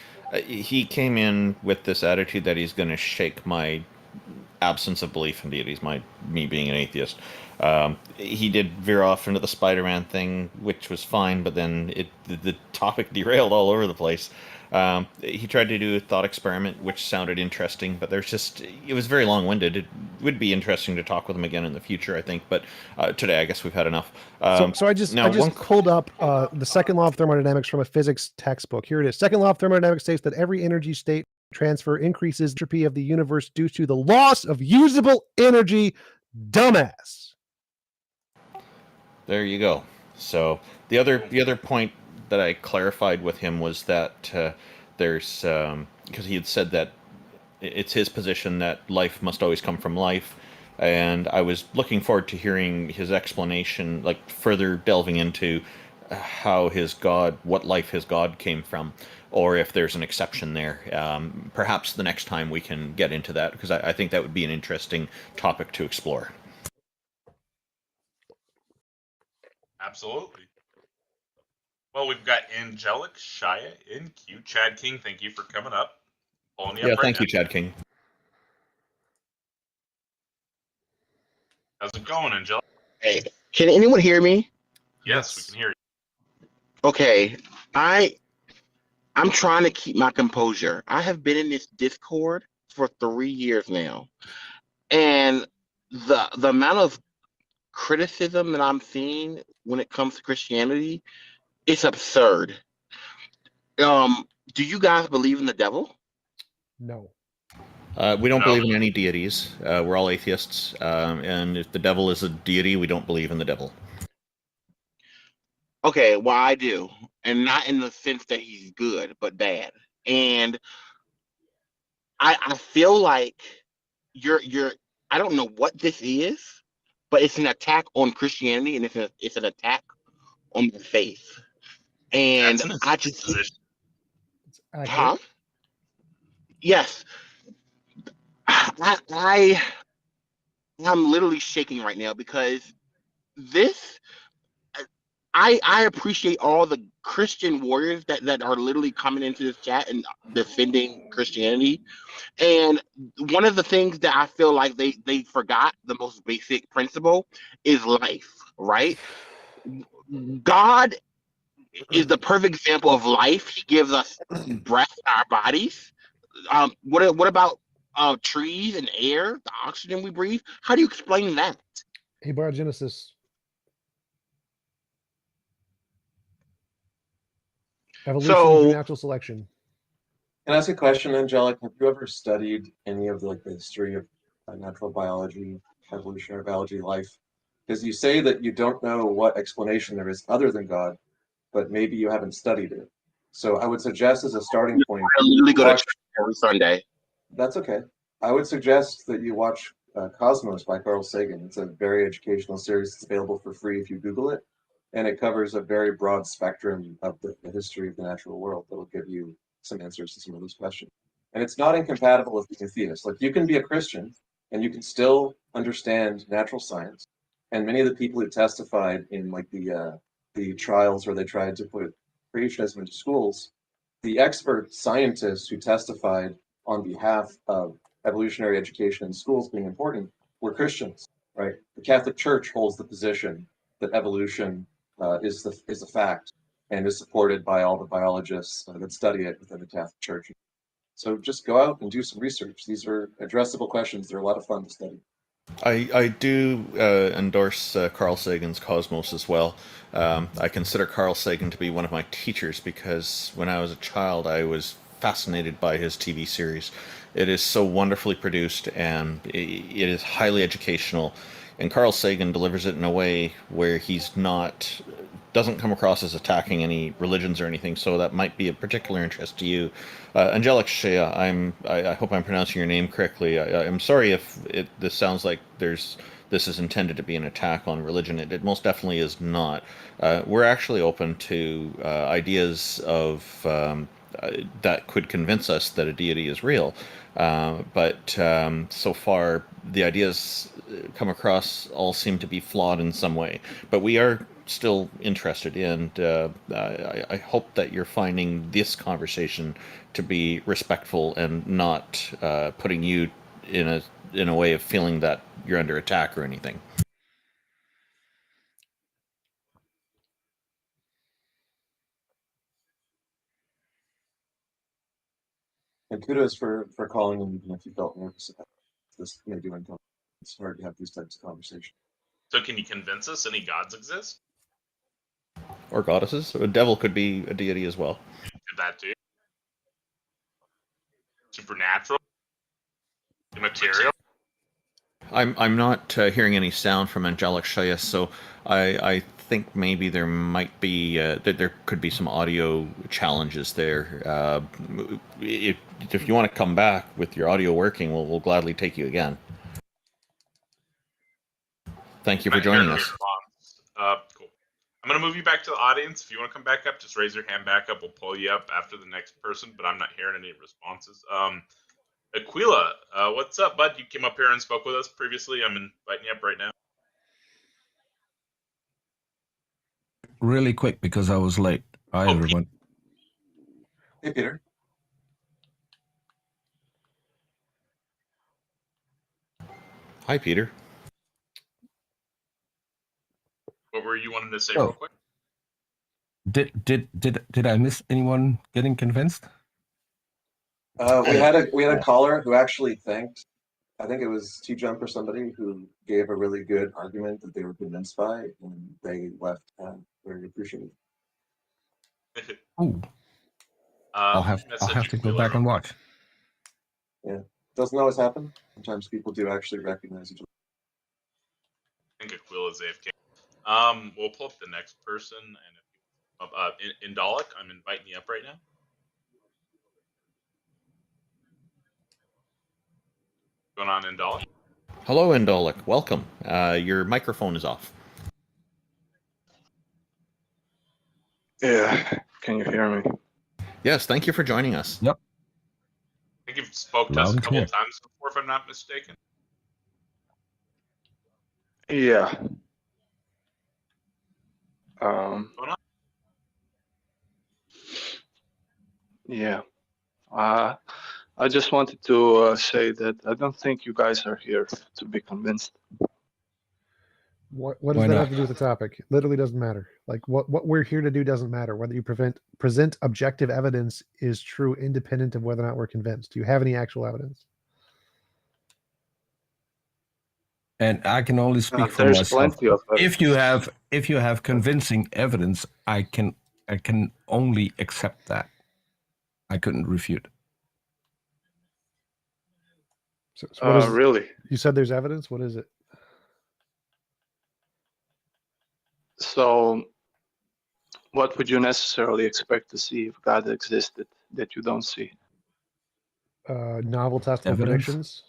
He came in with this attitude that he's going to shake my absence of belief in deities, me being an atheist. He did veer off into the Spider-Man thing, which was fine, but then the topic derailed all over the place. He tried to do a thought experiment, which sounded interesting, but it was very long-winded. It would be interesting to talk with him again in the future, I think, but today I guess we've had enough. So I just pulled up the second law of thermodynamics from a physics textbook. Here it is. Second law of thermodynamics states that every energy state transfer increases entropy of the universe due to the loss of usable energy. Dumbass. There you go. So the other point that I clarified with him was that there's because he had said that it's his position that life must always come from life, and I was looking forward to hearing his explanation, like further delving into how his God, what life his God came from, or if there's an exception there. Perhaps the next time we can get into that, because I think that would be an interesting topic to explore. Absolutely. Well, we've got Angelic, Shia, in queue. Chad King, thank you for coming up. Pulling you Yeah, up right thank now. you, Chad King. How's it going, Angelic? Hey, can anyone hear me? Yes, we can hear you. Okay, I'm trying to keep my composure. I have been in this Discord for 3 years now, and the amount of criticism that I'm seeing when it comes to Christianity, it's absurd. Do you guys believe in the devil? No. We don't No. believe in any deities. We're all atheists, and if the devil is a deity, we don't believe in the devil. Okay, well, I do, and not in the sense that he's good, but bad. And I feel like you're I don't know what this is, but it's an attack on Christianity, and it's an attack on the faith. And That's an I just position. huh? Yes. I'm literally shaking right now because this I appreciate all the Christian warriors that are literally coming into this chat and defending Christianity. And one of the things that I feel like they forgot, the most basic principle, is life, right? God is the perfect example of life. He gives us breath in our bodies. What about trees and air, the oxygen we breathe? How do you explain that? Abiogenesis. Evolution through natural selection. Can I ask a question, Angelic? Have you ever studied any of the history of natural biology, evolutionary biology, life? Because you say that you don't know what explanation there is other than God, but maybe you haven't studied it. So I would suggest as a starting point, I literally go to church every Sunday. That's okay. I would suggest that you watch Cosmos by Carl Sagan. It's a very educational series. It's available for free if you Google it, and it covers a very broad spectrum of the history of the natural world that'll give you some answers to some of those questions. And it's not incompatible with being a theist. Like, you can be a Christian and you can still understand natural science. And many of the people who testified in the trials where they tried to put creationism into schools, the expert scientists who testified on behalf of evolutionary education in schools being important were Christians, right? The Catholic Church holds the position that evolution is a fact and is supported by all the biologists that study it within the Catholic Church. So just go out and do some research. These are addressable questions. They're a lot of fun to study. I do endorse Carl Sagan's Cosmos as well. I consider Carl Sagan to be one of my teachers because when I was a child, I was fascinated by his TV series. It is so wonderfully produced and it is highly educational. And Carl Sagan delivers it in a way where doesn't come across as attacking any religions or anything, so that might be of particular interest to you. Angelic Shea, I hope I'm pronouncing your name correctly. I'm sorry if this sounds like this is intended to be an attack on religion. It most definitely is not. We're actually open to ideas of that could convince us that a deity is real. But so far, the ideas come across all seem to be flawed in some way. But we are still interested, and I hope that you're finding this conversation to be respectful and not putting you in a way of feeling that you're under attack or anything. And kudos for calling in, even if you felt nervous about this. Maybe it's hard to have these types of conversations. So can you convince us any gods exist? Or goddesses. A devil could be a deity as well. Could that do? Supernatural? Immaterial? I'm not hearing any sound from Angelic Shea, so I think maybe there might be there could be some audio challenges there. If you want to come back with your audio working, we'll gladly take you again. Thank you for joining us. Cool. I'm going to move you back to the audience. If you want to come back up, just raise your hand back up. We'll pull you up after the next person, but I'm not hearing any responses. Aquila, what's up, bud? You came up here and spoke with us previously. I'm inviting you up right now. Really quick because I was late. Hi, everyone. Hey, Peter. Hi, Peter. What were you wanting to say real quick? Did I miss anyone getting convinced? We had a caller who actually thanked, I think it was TJump or somebody, who gave a really good argument that they were convinced by, and they left very appreciative. Oh, I'll have to go back and watch. Yeah, doesn't always happen. Sometimes people do actually recognize each other. I think Aquila's AFK. We'll pull up the next person, and if Indolic, I'm inviting you up right now. What's going on, Indolic? Hello, Indolic. Welcome. Your microphone is off. Yeah, can you hear me? Yes, thank you for joining us. Yep. I think you've spoke to us a couple of times before, if I'm not mistaken. Yeah. Yeah. I just wanted to say that I don't think you guys are here to be convinced. What does that have to do with the topic? It literally doesn't matter. Like what we're here to do doesn't matter. Whether you present objective evidence is true independent of whether or not we're convinced. Do you have any actual evidence? And I can only speak for there's myself. plenty of If you have convincing evidence, I can only accept that. I couldn't refute. So what is, really? You said there's evidence. What is it? So, what would you necessarily expect to see if God existed that you don't see? Novel testable Evidence? predictions.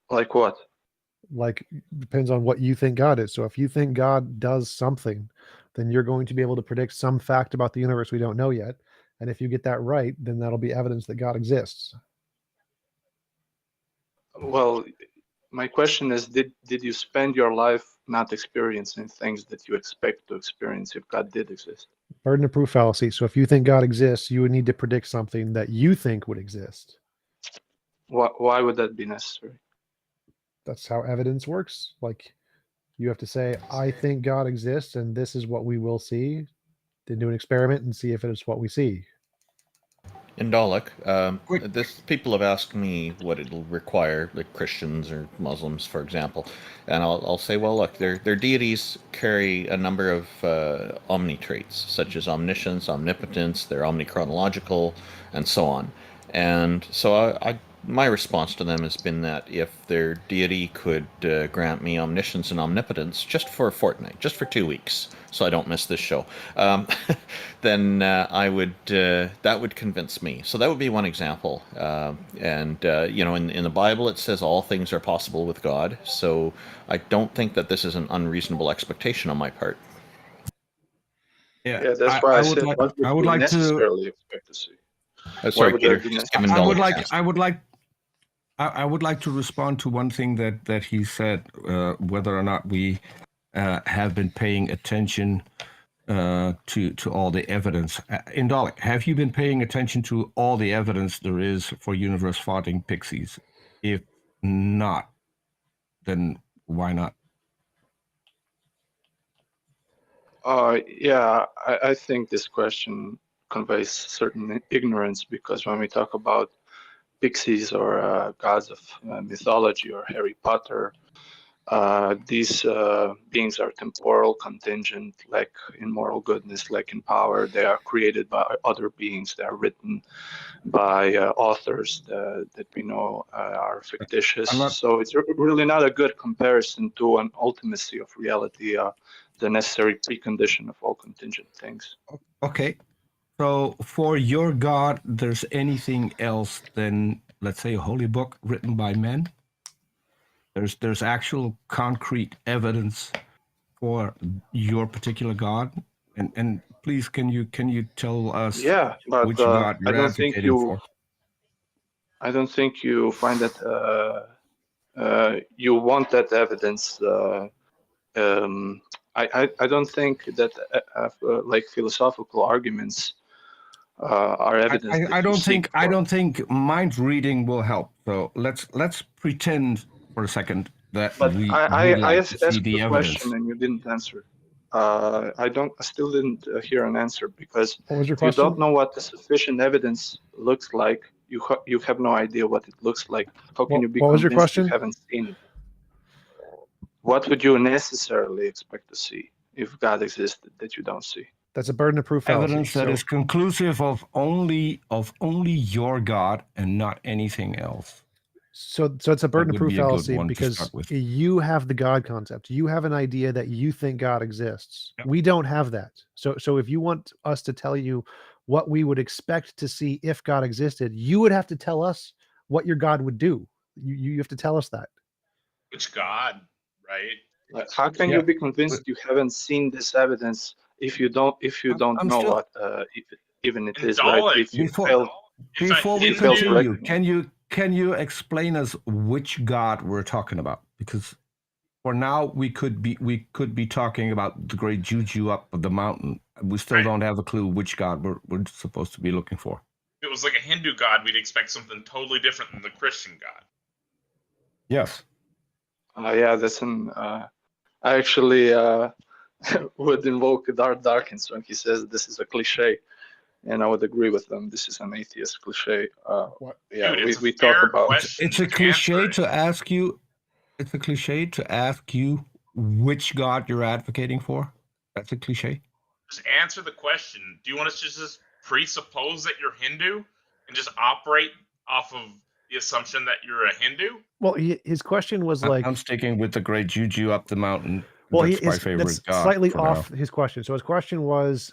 Like what? Like, depends on what you think God is. So if you think God does something, then you're going to be able to predict some fact about the universe we don't know yet. And if you get that right, then that'll be evidence that God exists. Well, my question is, did you spend your life not experiencing things that you expect to experience if God did exist? Burden of proof fallacy. So if you think God exists, you would need to predict something that you think would exist. Why would that be necessary? That's how evidence works. Like, you have to say, I think God exists, and this is what we will see. Then do an experiment and see if it is what we see. Indolic, people have asked me what it'll require, like Christians or Muslims, for example, and I'll say, well, look, their deities carry a number of omni traits, such as omniscience, omnipotence, they're omnichronological, and so on. And so my response to them has been that if their deity could grant me omniscience and omnipotence just for a fortnight, just for 2 weeks, so I don't miss this show, then that would convince me. So that would be one example. In the Bible it says all things are possible with God. So I don't think that this is an unreasonable expectation on my part. Yeah, that's why I would like necessarily expect to see. Sorry, Peter. I would like to respond to one thing that he said, whether or not we have been paying attention to all the evidence. Indolic, have you been paying attention to all the evidence there is for universe farting pixies? If not, then why not? Yeah, I think this question conveys certain ignorance, because when we talk about pixies or gods of mythology or Harry Potter, these beings are temporal, contingent, like in moral goodness, like in power. They are created by other beings. They are written by authors that we know are fictitious. So it's really not a good comparison to an ultimacy of reality, the necessary precondition of all contingent things. Okay. So for your God, there's anything else than, let's say, a holy book written by men? There's actual concrete evidence for your particular God? And please, can you tell us Yeah, but which God I you're don't think advocating you. for? I don't think you find that you want that evidence. I don't think that like philosophical arguments are evidence that I you don't seek think mind reading will help. So let's pretend for a second that But we I would like to see asked the the question evidence. and you didn't answer. I still didn't hear an answer because What was your if you don't question? know what the sufficient evidence looks like, you have no idea what it looks like. How can you be What was your convinced you question? haven't seen it? What would you necessarily expect to see if God existed that you don't see? That's a burden of proof fallacy. Evidence that is conclusive of only your God and not anything else. So it's a burden of would proof be a good fallacy one to because start with. you have the God concept. You have an idea that you think God exists. Yep. We don't have that. So if you want us to tell you what we would expect to see if God existed, you would have to tell us what your God would do. You have to tell us that. Which God, right? Like, how can you be convinced you haven't seen this evidence if you don't I'm know still- what even it is, right? Indolic. If you Before fail, we fail to continue, recognize. can you explain us which God we're talking about? Because for now we could be talking about the great juju up the mountain. We still don't have a clue which God we're supposed to be looking for. If it was like a Hindu God, we'd expect something totally different than the Christian God. Yes. Yeah, that's an. I actually would invoke Darth Dawkins when he says this is a cliche, and I would agree with them. This is an atheist cliche. Yeah, Dude, we talk about. It's a cliche to ask you. It's a cliche to ask you which God you're advocating for. That's a cliche. Just answer the question. Do you want us to just presuppose that you're Hindu and just operate off of the assumption that you're a Hindu? Well, his question was like, I'm sticking with the great juju up the mountain. well, That's my favorite that's God slightly for off now. his question. So his question was,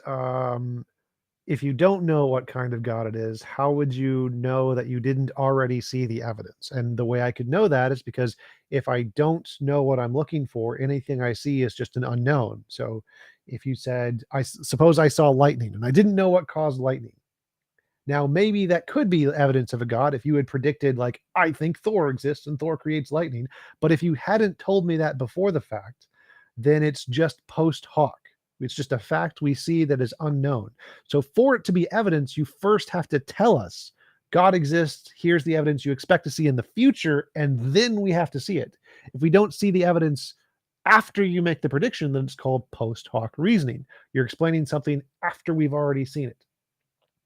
if you don't know what kind of God it is, how would you know that you didn't already see the evidence? And the way I could know that is because if I don't know what I'm looking for, anything I see is just an unknown. So if you said, suppose I saw lightning and I didn't know what caused lightning. Now, maybe that could be evidence of a God if you had predicted, like, I think Thor exists and Thor creates lightning. But if you hadn't told me that before the fact, then it's just post hoc. It's just a fact we see that is unknown. So for it to be evidence, you first have to tell us God exists. Here's the evidence you expect to see in the future. And then we have to see it. If we don't see the evidence after you make the prediction, then it's called post hoc reasoning. You're explaining something after we've already seen it.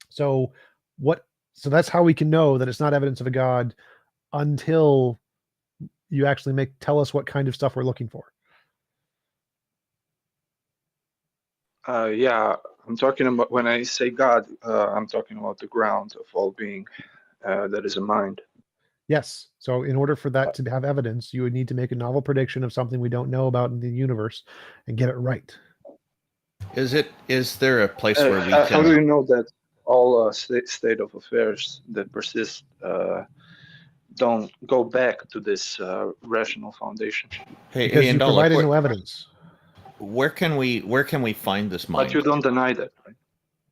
So that's how we can know that it's not evidence of a God until you actually tell us what kind of stuff we're looking for. Yeah, I'm talking about when I say God, I'm talking about the ground of all being, that is a mind. Yes. So in order for that to have evidence, you would need to make a novel prediction of something we don't know about in the universe and get it right. Is there a place where we can? How do you know that all state of affairs that persist don't go back to this rational foundation? Because you provided no evidence. Where can we find this mind? But you don't deny that, right?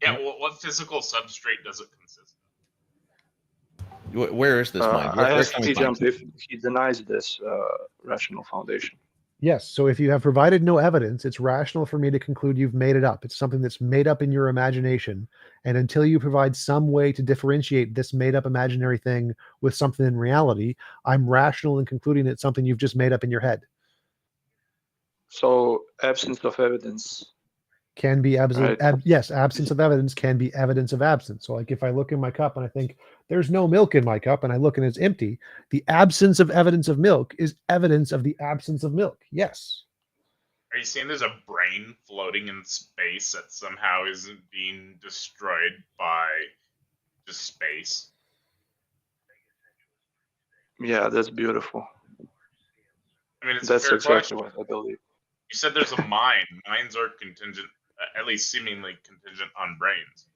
Yeah, well, what physical substrate does it consist of? Where is this mind? I asked TJump if he denies this rational foundation. Yes. So if you have provided no evidence, it's rational for me to conclude you've made it up. It's something that's made up in your imagination. And until you provide some way to differentiate this made up imaginary thing with something in reality, I'm rational in concluding it's something you've just made up in your head. So absence of evidence can be absence. Right. Yes, absence of evidence can be evidence of absence. So like if I look in my cup and I think there's no milk in my cup and I look and it's empty, the absence of evidence of milk is evidence of the absence of milk. Yes. Are you saying there's a brain floating in space that somehow isn't being destroyed by just space? Yeah, that's beautiful. I mean, it's that's a fair exactly question. what I believe. You said there's a mind. Minds are contingent, at least seemingly contingent on brains.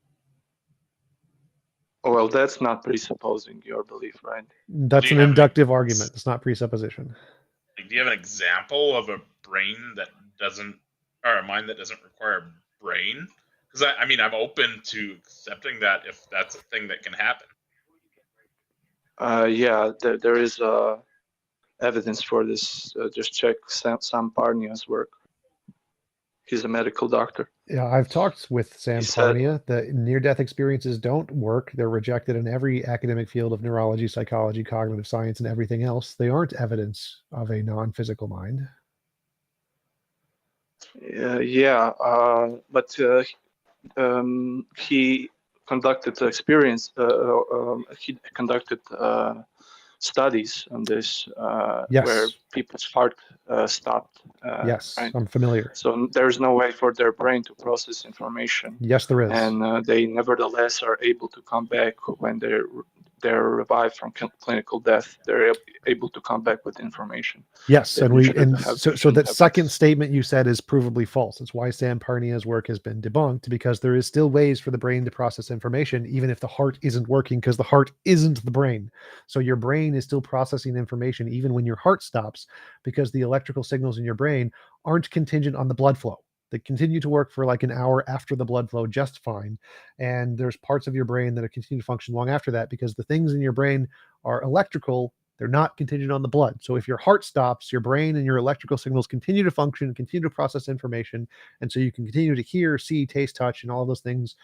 Well, that's not presupposing your belief, right? That's an inductive argument. It's not presupposition. Like, do you have an example of a brain that doesn't, or a mind that doesn't require a brain? Because I mean, I'm open to accepting that if that's a thing that can happen. Yeah, there is evidence for this. Just check Sam Parnia's work. He's a medical doctor. Yeah, I've talked with Sam said- Parnia that near-death experiences don't work. They're rejected in every academic field of neurology, psychology, cognitive science, and everything else. They aren't evidence of a non-physical mind. Yeah, but he conducted he conducted studies on this Yes. where people's heart stopped. Yes, right? I'm familiar. So there's no way for their brain to process information. Yes, there is. And they nevertheless are able to come back when they're revived from clinical death. They're able to come back with information. Yes, that and we we shouldn't and have- so shouldn't that have second statement you said is provably false. It's why Sam Parnia's work has been debunked, because there is still ways for the brain to process information, even if the heart isn't working, because the heart isn't the brain. So your brain is still processing information even when your heart stops, because the electrical signals in your brain aren't contingent on the blood flow. They continue to work for like an hour after the blood flow just fine. And there's parts of your brain that continue to function long after that, because the things in your brain are electrical. They're not contingent on the blood. So if your heart stops, your brain and your electrical signals continue to function, continue to process information. And so you can continue to hear, see, taste, touch, and all those things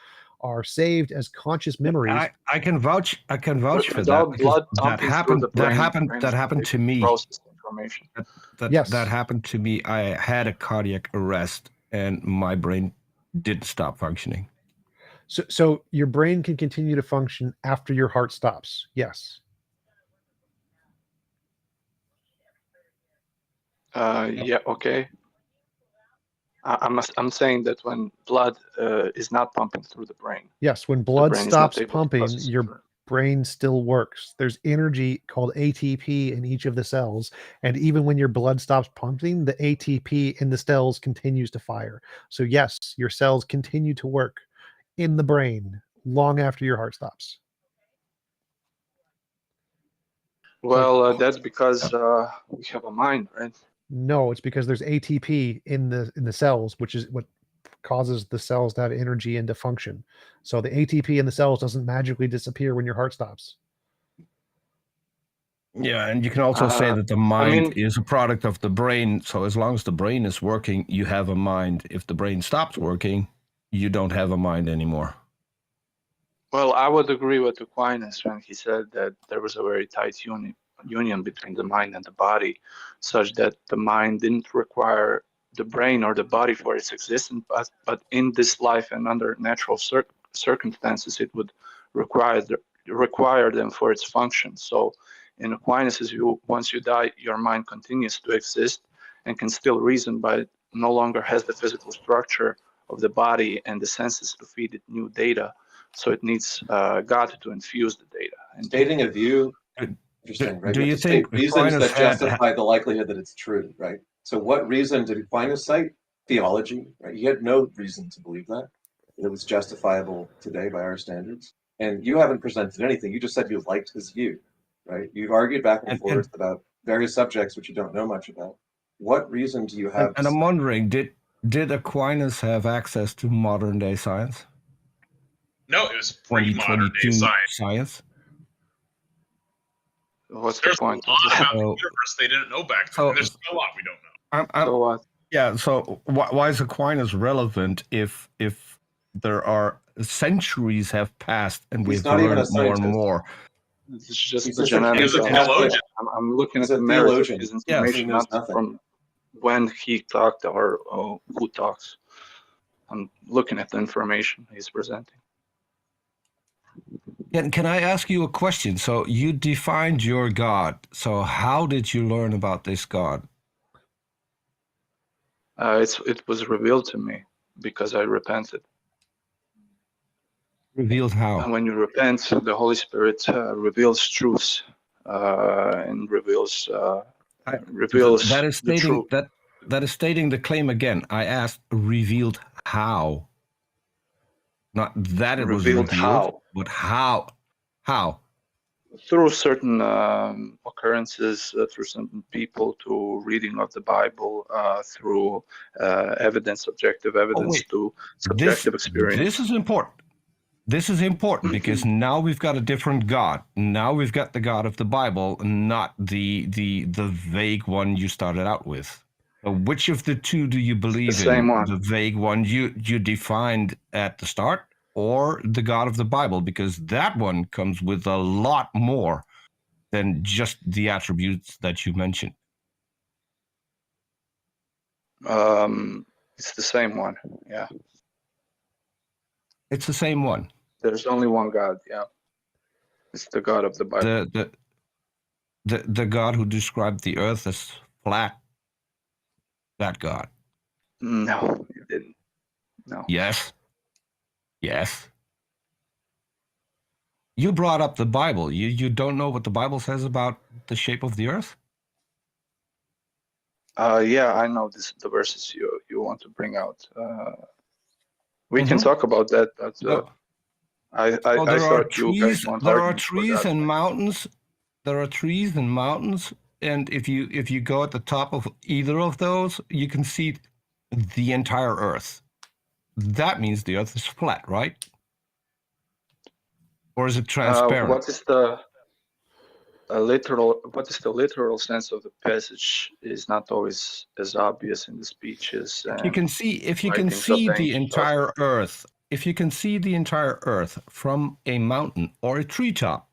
are saved as conscious memories. I can vouch for that. Without Because blood that pumping through happened. the That brain, happened. brain That is happened able to me. process information. Yes. That happened to me. I had a cardiac arrest, and my brain didn't stop functioning. So your brain can continue to function after your heart stops. Yes. Yeah. Okay. I'm saying that when blood is not pumping through the brain. Yes, when blood brain is not stops able to pumping, process your brain still works. There's energy called ATP in each of the cells, and even when your blood stops pumping, the ATP in the cells continues to fire. So yes, your cells continue to work in the brain long after your heart stops. Well, that's because we have a mind, right? No, it's because there's ATP in the cells, which is what causes the cells to have energy and to function. So the ATP in the cells doesn't magically disappear when your heart stops. Yeah, and you can also say that the mind is a product of the brain. So as long as the brain is working, you have a mind. If the brain stops working, you don't have a mind anymore. Well, I would agree with Aquinas when he said that there was a very tight union between the mind and the body, such that the mind didn't require the brain or the body for its existence, but in this life and under natural circumstances, it would require them for its function. So in Aquinas' view, once you die, your mind continues to exist and can still reason, but it no longer has the physical structure of the body and the senses to feed it new data. So it needs God to infuse the data. And stating a view, interesting, right? Do you have to think state reasons Aquinas that justify the likelihood that it's true, right? So what reason did Aquinas cite? Theology, right? He had no reason to believe that it was justifiable today by our standards. And you haven't presented anything. You just said you liked his view, right? You've argued back and forth about various subjects which you don't know much about. What reason do you have? And I'm wondering, did Aquinas have access to modern day science? No, it was pre-modern day 2022 science. What's There's the point? a lot about the universe they didn't know back then. And there's still a lot we don't know. So what? Yeah. So why is Aquinas relevant if there are centuries have passed and we've not even learned a more and scientist. more? It's just He's the just a genetics. theologian. I'm looking He's at a the merits of theologian. his Yes, information, he knows not nothing. from when he talked or who talks. I'm looking at the information he's presenting. Can I ask you a question? So you defined your God. So how did you learn about this God? It was revealed to me because I repented. Revealed how? And when you repent, the Holy Spirit reveals truths and reveals that is the stating truth. that is stating the claim again. I asked revealed how. Not that it was Revealed revealed, how? but how? How? through certain occurrences, through certain people, to reading of the Bible, through evidence, objective evidence, to subjective experience. This is important. This is important because now we've got a different God. Now we've got the God of the Bible, not the vague one you started out with. Which of the two do you believe in? Same one. The vague one you defined at the start, or the God of the Bible? Because that one comes with a lot more than just the attributes that you mentioned. It's the same one. Yeah. It's the same one. There's only one God. Yeah. It's the God of the Bible. The God who described the earth as flat. That God. No, you didn't. No. Yes. Yes. You brought up the Bible. You don't know what the Bible says about the shape of the earth? Yeah, I know the verses you want to bring out. We can talk about that, but I thought you guys want there are arguments for trees that. and mountains. There are trees and mountains, and if you go at the top of either of those, you can see the entire Earth. That means the Earth is flat, right? Or is it transparent? What is the literal sense of the passage is not always as obvious in the speeches. If you can see the entire Earth, from a mountain or a treetop,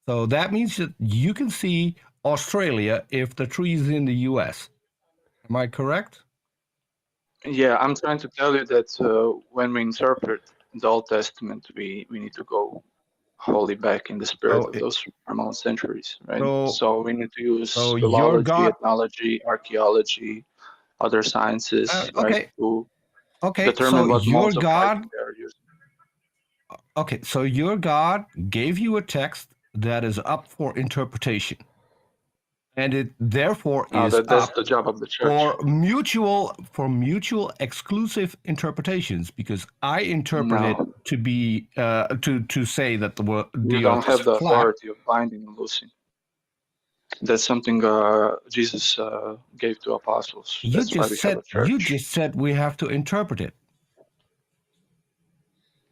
so that means that you can see Australia if the tree is in the U.S. Am I correct? Yeah, I'm trying to tell you that when we interpret the Old Testament, we need to go wholly back in the spirit of those remote centuries, right? So we need to use philology, ethnology, archaeology, other sciences, right, to determine what modes of writing they are using. Okay, so your God gave you a text that is up for interpretation. And it therefore is that's the job of the church. for mutual exclusive interpretations, because I interpret it to be to say that the you don't have the authority of binding and loosing. That's something Jesus gave to apostles. That's why we have a church. You just said we have to interpret it.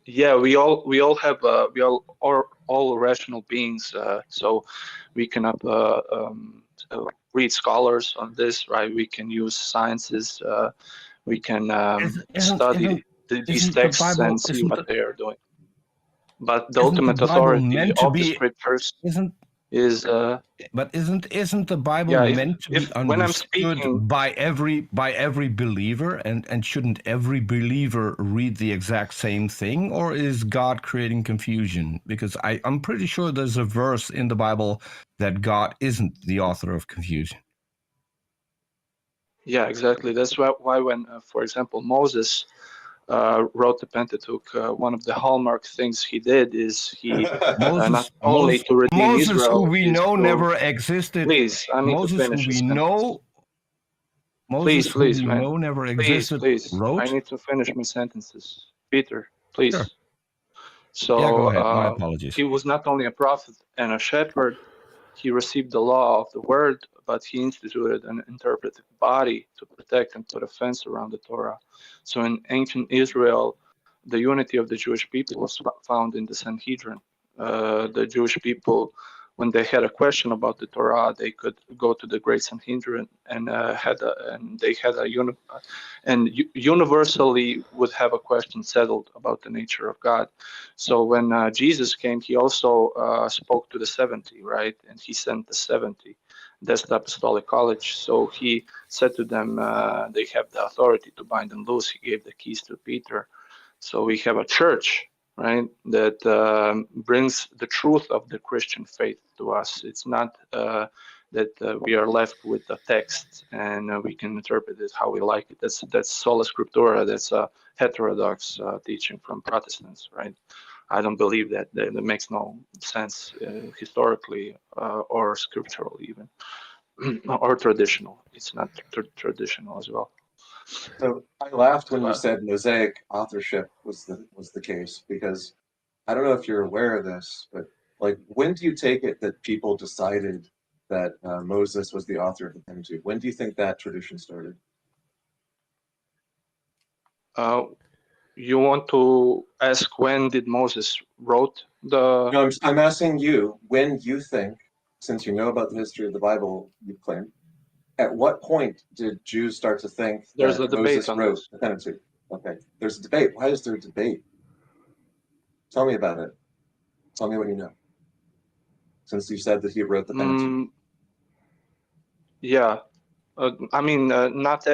Yeah, we all have we all rational beings, so we cannot read scholars on this, right? We can use sciences. We can study these texts and see what they are doing. But the ultimate authority of the scriptures is. But isn't the Bible meant to be understood by every believer, and shouldn't every believer read the exact same thing, or is God creating confusion? Because I'm pretty sure there's a verse in the Bible that God isn't the author of confusion. Yeah, exactly. That's why when, for example, Moses wrote the Pentateuch, one of the hallmark things he did is he not only to redeem Israel, who we know never existed. Please, I need to finish. Please, man. Never existed. Please. Wrote? I need to finish my sentences. Peter, please. Sure. So go ahead. My apologies. He was not only a prophet and a shepherd. He received the law of the word, but he instituted an interpretive body to protect and put a fence around the Torah. So in ancient Israel, the unity of the Jewish people was found in the Sanhedrin. The Jewish people, when they had a question about the Torah, they could go to the Great Sanhedrin and universally would have a question settled about the nature of God. So when Jesus came, he also spoke to the 70, right? And he sent the 70. That's the Apostolic College. So he said to them, they have the authority to bind and loose. He gave the keys to Peter. So we have a church, right, that brings the truth of the Christian faith to us. It's not that we are left with the text and we can interpret it how we like it. That's sola scriptura. That's a heterodox teaching from Protestants, right? I don't believe that. That makes no sense historically or scriptural even, or traditional. It's not traditional as well. So I laughed when you said Mosaic authorship was the case, because I don't know if you're aware of this, but Like, when do you take it that people decided that Moses was the author of the Pentateuch? When do you think that tradition started? You want to ask when did Moses wrote the? No, I'm asking you, when you think, since you know about the history of the Bible, you claim, at what point did Jews start to think There's that a debate Moses on wrote this. the Pentateuch? Okay, there's a debate. Why is there a debate? Tell me about it. Tell me what you know. Since you said that he wrote the Pentateuch. Yeah, I mean, not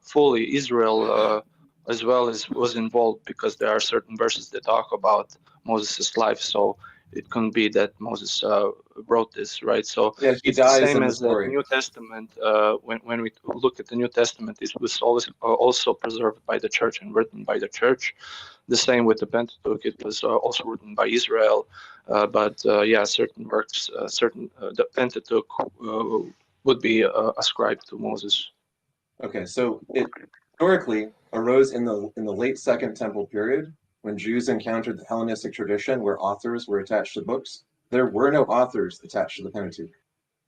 fully. Israel as well as was involved because there are certain verses that talk about Moses' life. So it couldn't be that Moses wrote this, right? So yeah, he it's the dies same in the as the story. New Testament. When we look at the New Testament, it was always also preserved by the church and written by the church. The same with the Pentateuch; it was also written by Israel. But yeah, certain works, the Pentateuch would be ascribed to Moses. Okay, so it historically arose in the late Second Temple period when Jews encountered the Hellenistic tradition where authors were attached to books. There were no authors attached to the Pentateuch.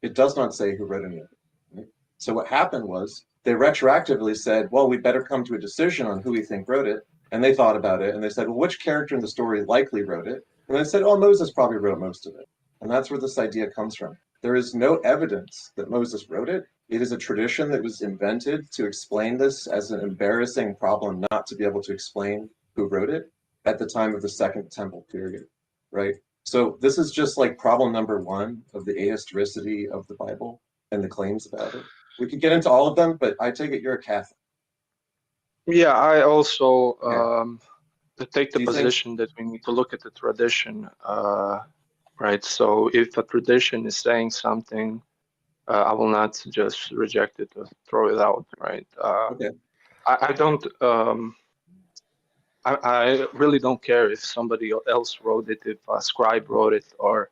It does not say who wrote any of it. Right? So what happened was they retroactively said, well, we better come to a decision on who we think wrote it. And they thought about it and they said, well, which character in the story likely wrote it? And they said, oh, Moses probably wrote most of it. And that's where this idea comes from. There is no evidence that Moses wrote it. It is a tradition that was invented to explain this as an embarrassing problem not to be able to explain who wrote it at the time of the Second Temple period, right? So this is just like problem number one of the ahistoricity of the Bible and the claims about it. We could get into all of them, but I take it you're a Catholic. Yeah, I also take the Do you think- position that we need to look at the tradition, right? So if a tradition is saying something, I will not just reject it or throw it out, right? Okay. I don't. I really don't care if somebody else wrote it, if a scribe wrote it, or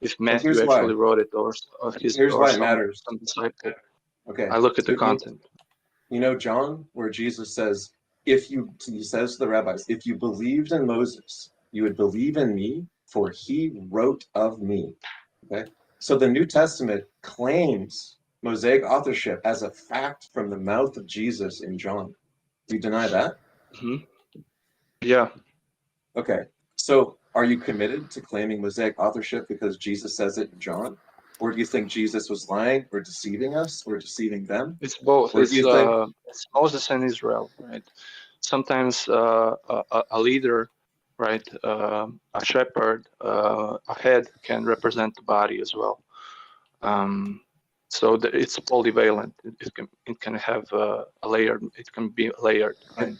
if Matthew here's actually why. wrote it, or Here's why it some matters. disciple. Okay. I look at the So content. You know John, where Jesus says, he says to the rabbis, if you believed in Moses, you would believe in me, for he wrote of me. Okay. So the New Testament claims Mosaic authorship as a fact from the mouth of Jesus in John. Do you deny that? Mm-hmm. Yeah. Okay. So are you committed to claiming Mosaic authorship because Jesus says it in John? Or do you think Jesus was lying or deceiving us or deceiving them? It's both. Or do you think It's Moses and Israel, right? Sometimes a leader, right, a shepherd, a head can represent the body as well. So it's polyvalent. It can have a layered. It can be layered. Right?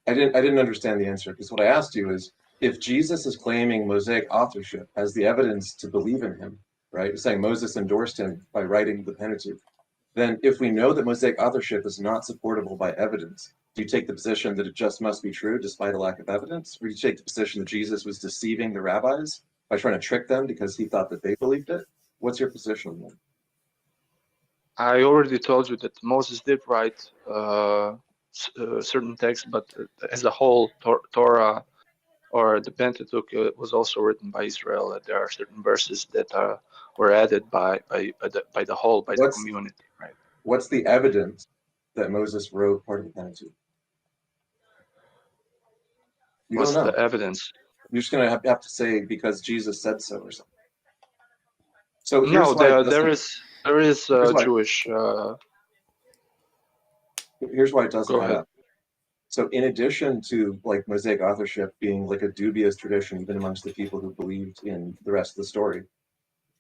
I didn't understand the answer, because what I asked you is, if Jesus is claiming Mosaic authorship as the evidence to believe in him, right? Saying Moses endorsed him by writing the Pentateuch, then if we know that Mosaic authorship is not supportable by evidence, do you take the position that it just must be true despite a lack of evidence? Or do you take the position that Jesus was deceiving the rabbis by trying to trick them because he thought that they believed it? What's your position then? I already told you that Moses did write certain texts, but as a whole, Torah or the Pentateuch was also written by Israel. There are certain verses that were added by the community. Right. What's the evidence that Moses wrote part of the Pentateuch? You What's don't know. the evidence? You're just gonna have to say because Jesus said so or something. So here's No, why there is Jewish. Here's why it doesn't Go add ahead. up. So in addition to like Mosaic authorship being like a dubious tradition even amongst the people who believed in the rest of the story,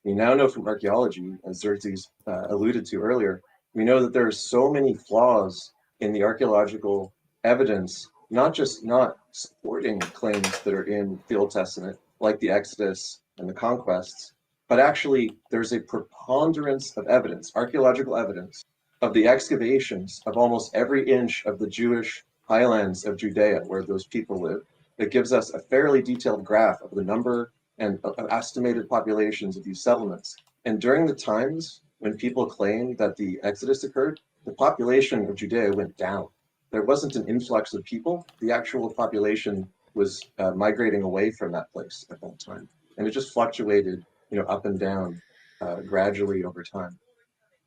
we now know from archaeology, as Xerxes alluded to earlier, we know that there are so many flaws in the archaeological evidence, not just not supporting claims that are in the Old Testament, like the Exodus and the conquests, but actually there's a preponderance of evidence, archaeological evidence, of the excavations of almost every inch of the Jewish highlands of Judea where those people live. That gives us a fairly detailed graph of the number and estimated populations of these settlements. And during the times when people claim that the Exodus occurred, the population of Judea went down. There wasn't an influx of people. The actual population was migrating away from that place at that time. and it just fluctuated, up and down gradually over time.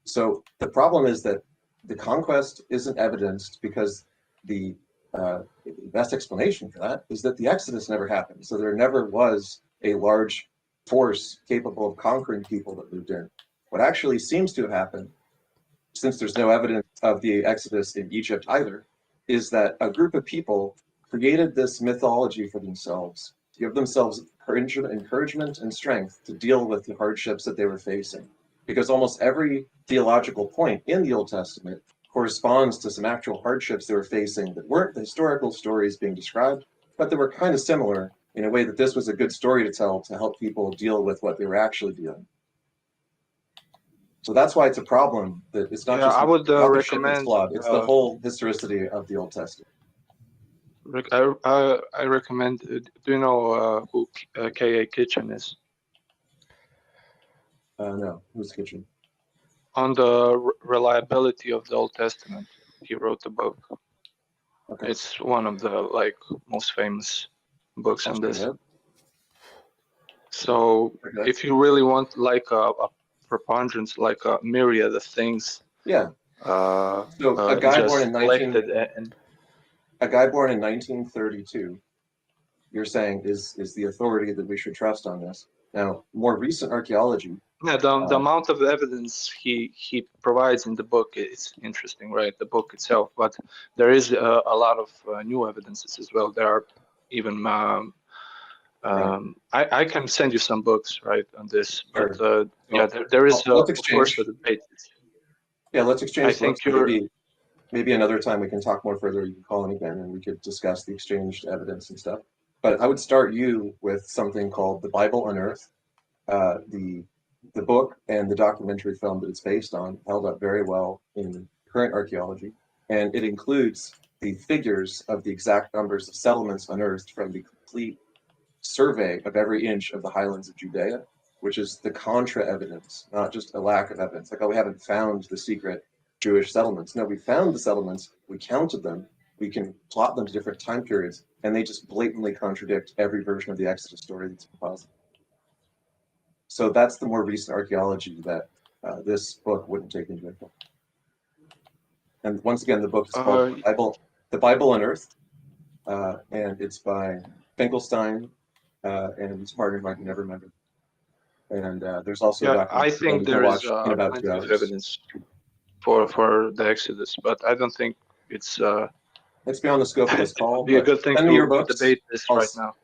So the problem is that the conquest isn't evidenced because the best explanation for that is that the Exodus never happened. So there never was a large force capable of conquering people that moved in. What actually seems to have happened, since there's no evidence of the Exodus in Egypt either, is that a group of people created this mythology for themselves, to give themselves encouragement and strength to deal with the hardships that they were facing. Because almost every theological point in the Old Testament corresponds to some actual hardships they were facing that weren't the historical stories being described, but that were kind of similar in a way that this was a good story to tell to help people deal with what they were actually dealing. So that's why it's a problem that it's not just I would the recommend. flawed, it's the whole historicity of the Old Testament. I recommend. Do you know who K.A. Kitchen is? No, who's Kitchen? On the reliability of the Old Testament, he wrote a book. Okay. It's one of the most famous books on this. So if you really want a preponderance, like a myriad of things, so a guy born in 1932, you're saying is the authority that we should trust on this. Now, more recent archaeology. Yeah, the amount of evidence he provides in the book is interesting, right? The book itself, but there is a lot of new evidences as well. There are even I can send you some books, right, on this. But there is of course a debate. Yeah, let's exchange. I think maybe another time we can talk more further. You can call in again, and we could discuss the exchanged evidence and stuff. But I would start you with something called The Bible Unearthed. The book and the documentary film that it's based on held up very well in current archaeology, and it includes the figures of the exact numbers of settlements unearthed from the complete survey of every inch of the highlands of Judea, which is the contra evidence, not just a lack of evidence. Like, oh, we haven't found the secret Jewish settlements. No, we found the settlements, we counted them, we can plot them to different time periods, and they just blatantly contradict every version of the Exodus story that's possible. So that's the more recent archaeology that this book wouldn't take into account. And once again, the book is called The Bible Unearthed, and it's by Finkelstein and his partner, I can never remember. And there's also I think there is plenty of evidence for the Exodus, but I don't think it's beyond the scope of this call. Be a good thing to debate this right now.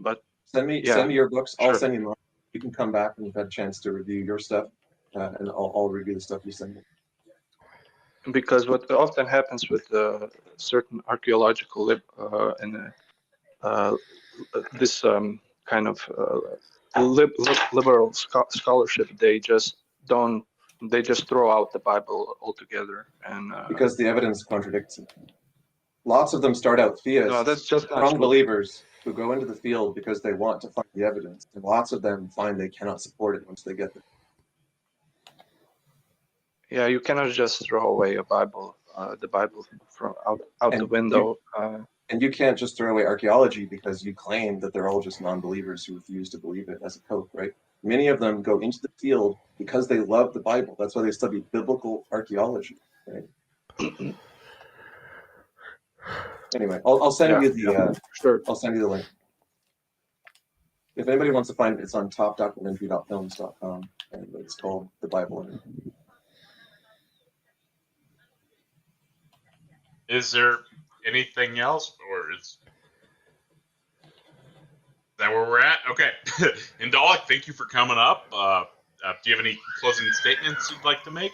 But send me your books. I'll send you mine. You can come back when you've had a chance to review your stuff, and I'll review the stuff you send me. Because what often happens with certain archaeological this kind of liberal scholarship, they just throw out the Bible altogether, and because the evidence contradicts it. Lots of them start out theists, no, that's just strong believers who go into the field because they want to find the evidence, and lots of them find they cannot support it once they get there. Yeah, you cannot just throw away the Bible from out the window. And you can't just throw away archaeology because you claim that they're all just non-believers who refuse to believe it as a cope, right? Many of them go into the field because they love the Bible. That's why they study biblical archaeology, right? Anyway, I'll send you the I'll send you the link. If anybody wants to find it, it's on topdocumentary.films.com, and it's called The Bible. Is there anything else, or is that where we're at? Okay. Indalik, thank you for coming up. Do you have any closing statements you'd like to make?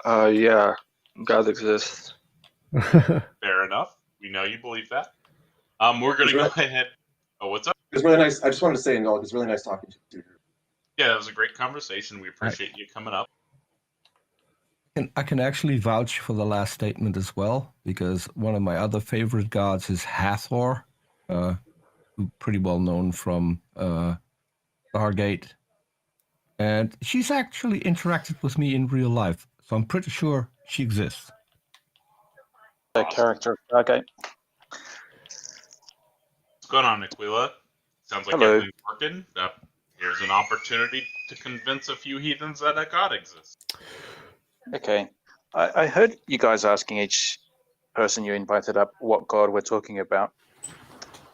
Yeah, God exists. Fair enough. We know you believe that. We're going to go ahead. Oh, what's up? It's really nice. I just wanted to say, Indalik, it's really nice talking to you. Yeah, that was a great conversation. We appreciate you coming up. And I can actually vouch for the last statement as well, because one of my other favorite gods is Hathor, pretty well known from Stargate. And she's actually interacted with me in real life, so I'm pretty sure she exists. That character, okay. What's going on, Aquila? Sounds like Hello. everything's working. Here's an opportunity to convince a few heathens that a god exists. Okay. I heard you guys asking each person you invited up what god we're talking about.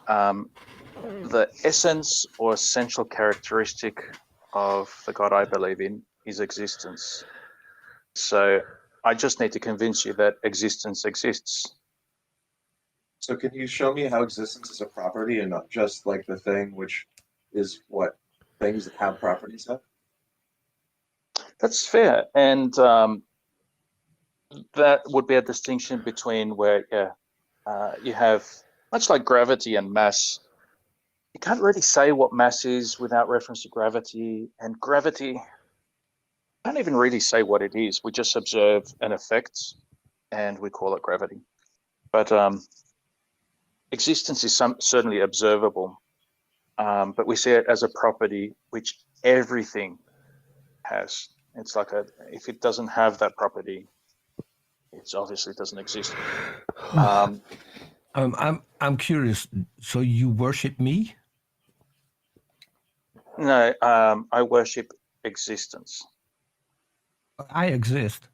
The essence or essential characteristic of the god I believe in is existence. So I just need to convince you that existence exists. So can you show me how existence is a property and not just like the thing, which is what things that have properties have? That's fair. And that would be a distinction between where you have, much like gravity and mass, you can't really say what mass is without reference to gravity. And gravity, can't even really say what it is. We just observe an effect and we call it gravity. But existence is certainly observable, but we see it as a property which everything has. It's like if it doesn't have that property, it obviously doesn't exist. I'm curious. So you worship me? No, I worship existence. I exist.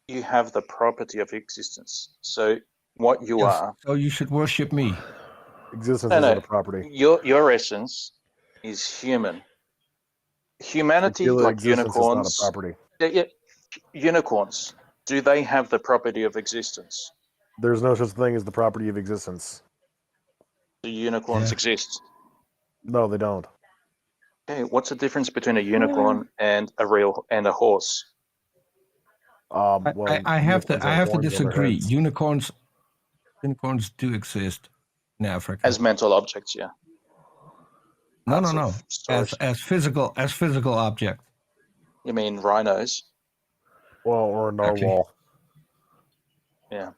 You have the property of existence. So what you are. So you should worship me. Existence isn't a property. Your essence is human. Humanity, like unicorns. Is not a property. Unicorns. Do they have the property of existence? There's no such thing as the property of existence. Do unicorns exist? No, they don't. Okay, what's the difference between a unicorn and a horse? Well, I have to disagree. Unicorns do exist in Africa as mental objects. Yeah. No. As physical objects. You mean rhinos? Well, or a narwhal. Yeah.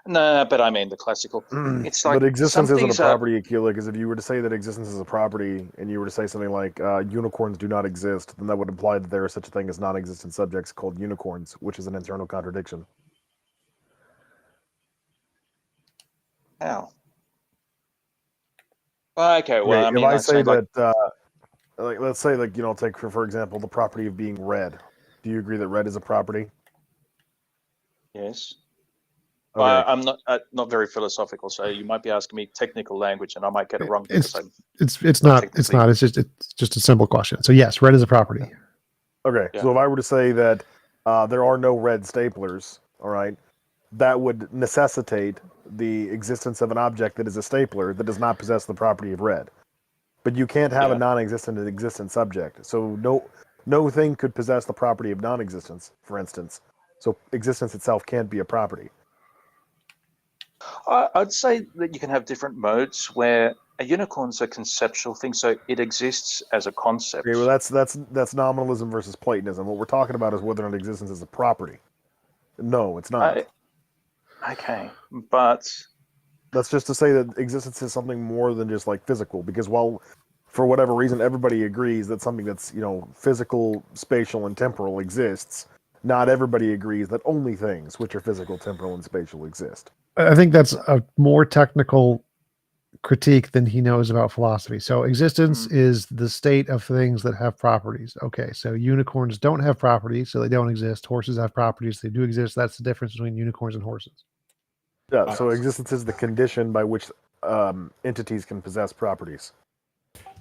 No, but I mean the classical. It's like, but existence isn't a property, Aquila, because if you were to say that existence is a property, and you were to say something like unicorns do not exist, then that would imply that there is such a thing as non-existent subjects called unicorns, which is an internal contradiction. How? Okay, well, I mean, if I say that, let's say, take for example the property of being red. Do you agree that red is a property? Yes. Okay. I'm not very philosophical, so you might be asking me technical language, and I might get it wrong. It's not. It's just a simple question. So yes, red is a property. Okay. Yeah. So if I were to say that there are no red staplers, all right, that would necessitate the existence of an object that is a stapler that does not possess the property of red. But you can't have a non-existent and existent subject. So no thing could possess the property of non-existence, for instance. So existence itself can't be a property. I'd say that you can have different modes where a unicorn's a conceptual thing, so it exists as a concept. Okay, well that's nominalism versus Platonism. What we're talking about is whether or not existence is a property. No, it's not. Okay, but that's just to say that existence is something more than just like physical, because while for whatever reason everybody agrees that something that's, physical, spatial, and temporal exists, not everybody agrees that only things which are physical, temporal, and spatial exist. I think that's a more technical critique than he knows about philosophy. So existence is the state of things that have properties. Okay, so unicorns don't have properties, so they don't exist. Horses have properties, they do exist. That's the difference between unicorns and horses. Yeah, so existence is the condition by which entities can possess properties.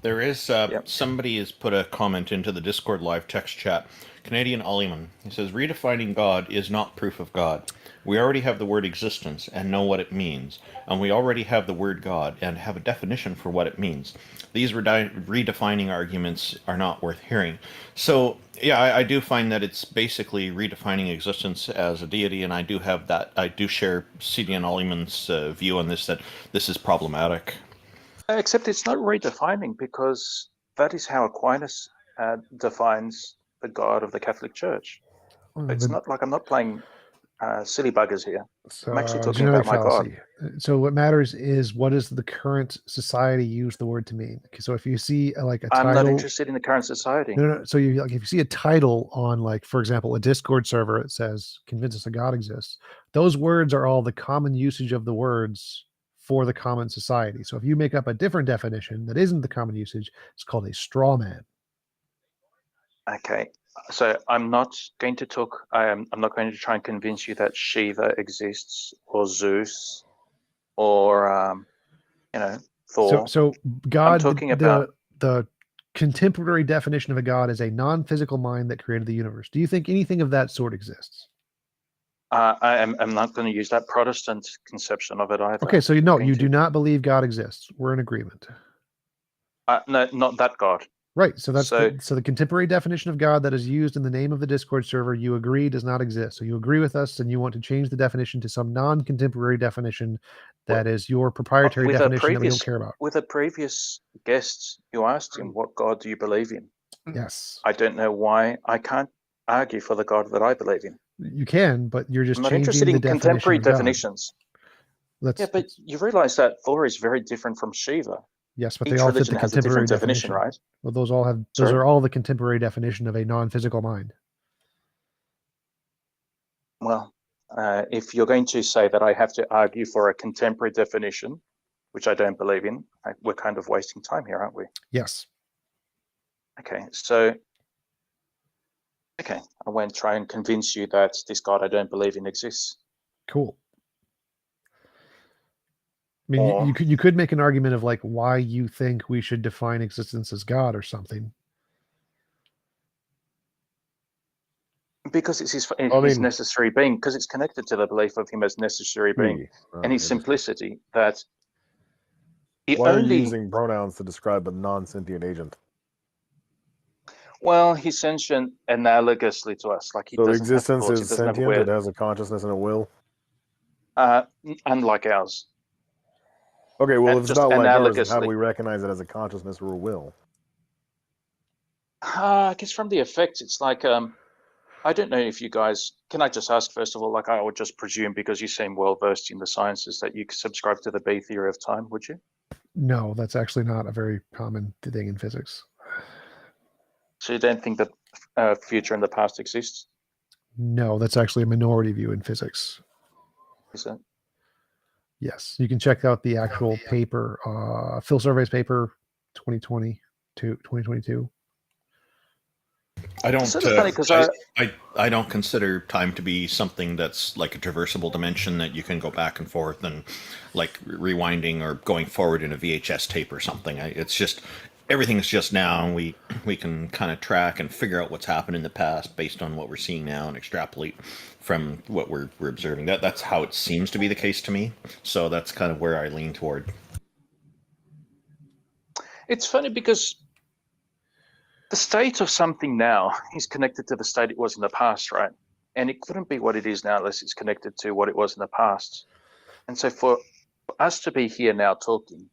There is somebody has put a comment into the Discord live text chat. Canadian Ollyman. He says, redefining God is not proof of God. We already have the word existence and know what it means. And we already have the word God and have a definition for what it means. These redefining arguments are not worth hearing. So, yeah, I do find that it's basically redefining existence as a deity, and I do have that. I do share CDN Ollyman's view on this, that this is problematic. Except it's not redefining, because that is how Aquinas defines the God of the Catholic Church. It's not like I'm not playing silly buggers here. So, I'm actually talking about my God. So what matters is what does the current society use the word to mean? So if you see a title, I'm not interested in the current society. No. So if you see a title on, for example, a Discord server that says "Convince us a God exists," those words are all the common usage of the words for the common society. So if you make up a different definition that isn't the common usage, it's called a straw man. Okay, so I'm not going to talk. I'm not going to try and convince you that Shiva exists, or Zeus, or Thor. So God, I'm talking about. the contemporary definition of a God is a non-physical mind that created the universe. Do you think anything of that sort exists? I'm not going to use that Protestant conception of it either. Okay, so you do not believe God exists. We're in agreement. No, not that God. Right. So that's the contemporary definition of God that is used in the name of the Discord server. You agree does not exist. So you agree with us, and you want to change the definition to some non-contemporary definition that is your proprietary definition that we don't care about. With a previous guest, you asked him, "What God do you believe in?" Yes. I don't know why I can't argue for the God that I believe in. You can, but you're just I'm not changing interested the in definition contemporary of God. definitions. Yeah, but you realize that Thor is very different from Shiva. Yes, but each they all fit religion the has a contemporary different definition, right? Well, those are Sorry? all the contemporary definition of a non-physical mind. Well, if you're going to say that I have to argue for a contemporary definition, which I don't believe in, we're kind of wasting time here, aren't we? Yes. Okay, so I won't try and convince you that this God I don't believe in exists. Cool. I mean, you could make an argument of like why you think we should define existence as God or something. Because it's his necessary being, because it's connected to the belief of him as necessary being, and his simplicity that Why are you using pronouns to describe a non-sentient agent? Well, he's sentient analogously to us, like he So doesn't existence have thoughts, is he doesn't have sentient, it has a consciousness and a will? Unlike ours. Okay, well, if it's Just not like ours, then how do analogously. we recognize it as a consciousness or a will? I guess from the effects, it's like, I don't know if you guys, can I just ask, first of all, like I would just presume, because you seem well-versed in the sciences, that you subscribe to the B theory of time, would you? No, that's actually not a very common thing in physics. So you don't think that future and the past exists? No, that's actually a minority view in physics. Is it? Yes, you can check out the actual paper, Phil Survey's paper, 2020 to 2022. I don't. It's sort of funny 'cause I don't consider time to be something that's like a traversable dimension that you can go back and forth and like rewinding or going forward in a VHS tape or something. It's just everything's just now, and we can kind of track and figure out what's happened in the past based on what we're seeing now and extrapolate from what we're observing. That's how it seems to be the case to me. So that's kind of where I lean toward. It's funny because the state of something now is connected to the state it was in the past, right? And it couldn't be what it is now unless it's connected to what it was in the past. And so for us to be here now talking,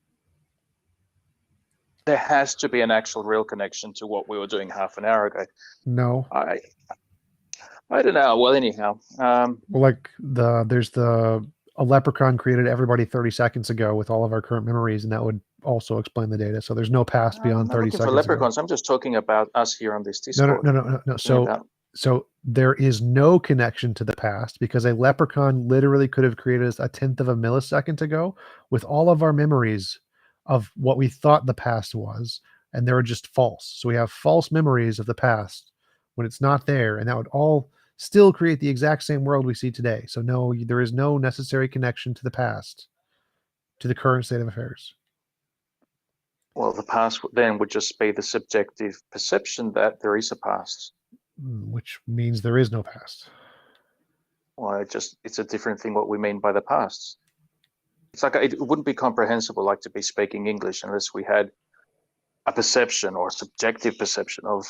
there has to be an actual real connection to what we were doing half an hour ago. No. I don't know. Well, anyhow. Well, like there's a leprechaun created everybody 30 seconds ago with all of our current memories, and that would also explain the data. So there's no past beyond I'm not 30 looking seconds for leprechauns. I'm just talking about us here on this Discord. No. So there is no connection to the past because a leprechaun literally could have created us a 1/10 of a millisecond ago with all of our memories of what we thought the past was, and they were just false. So we have false memories of the past when it's not there, and that would all still create the exact same world we see today. So no, there is no necessary connection to the past, to the current state of affairs. Well, the past then would just be the subjective perception that there is a past. Which means there is no past. Well, it's a different thing what we mean by the past. It's like it wouldn't be comprehensible like to be speaking English unless we had a perception or a subjective perception of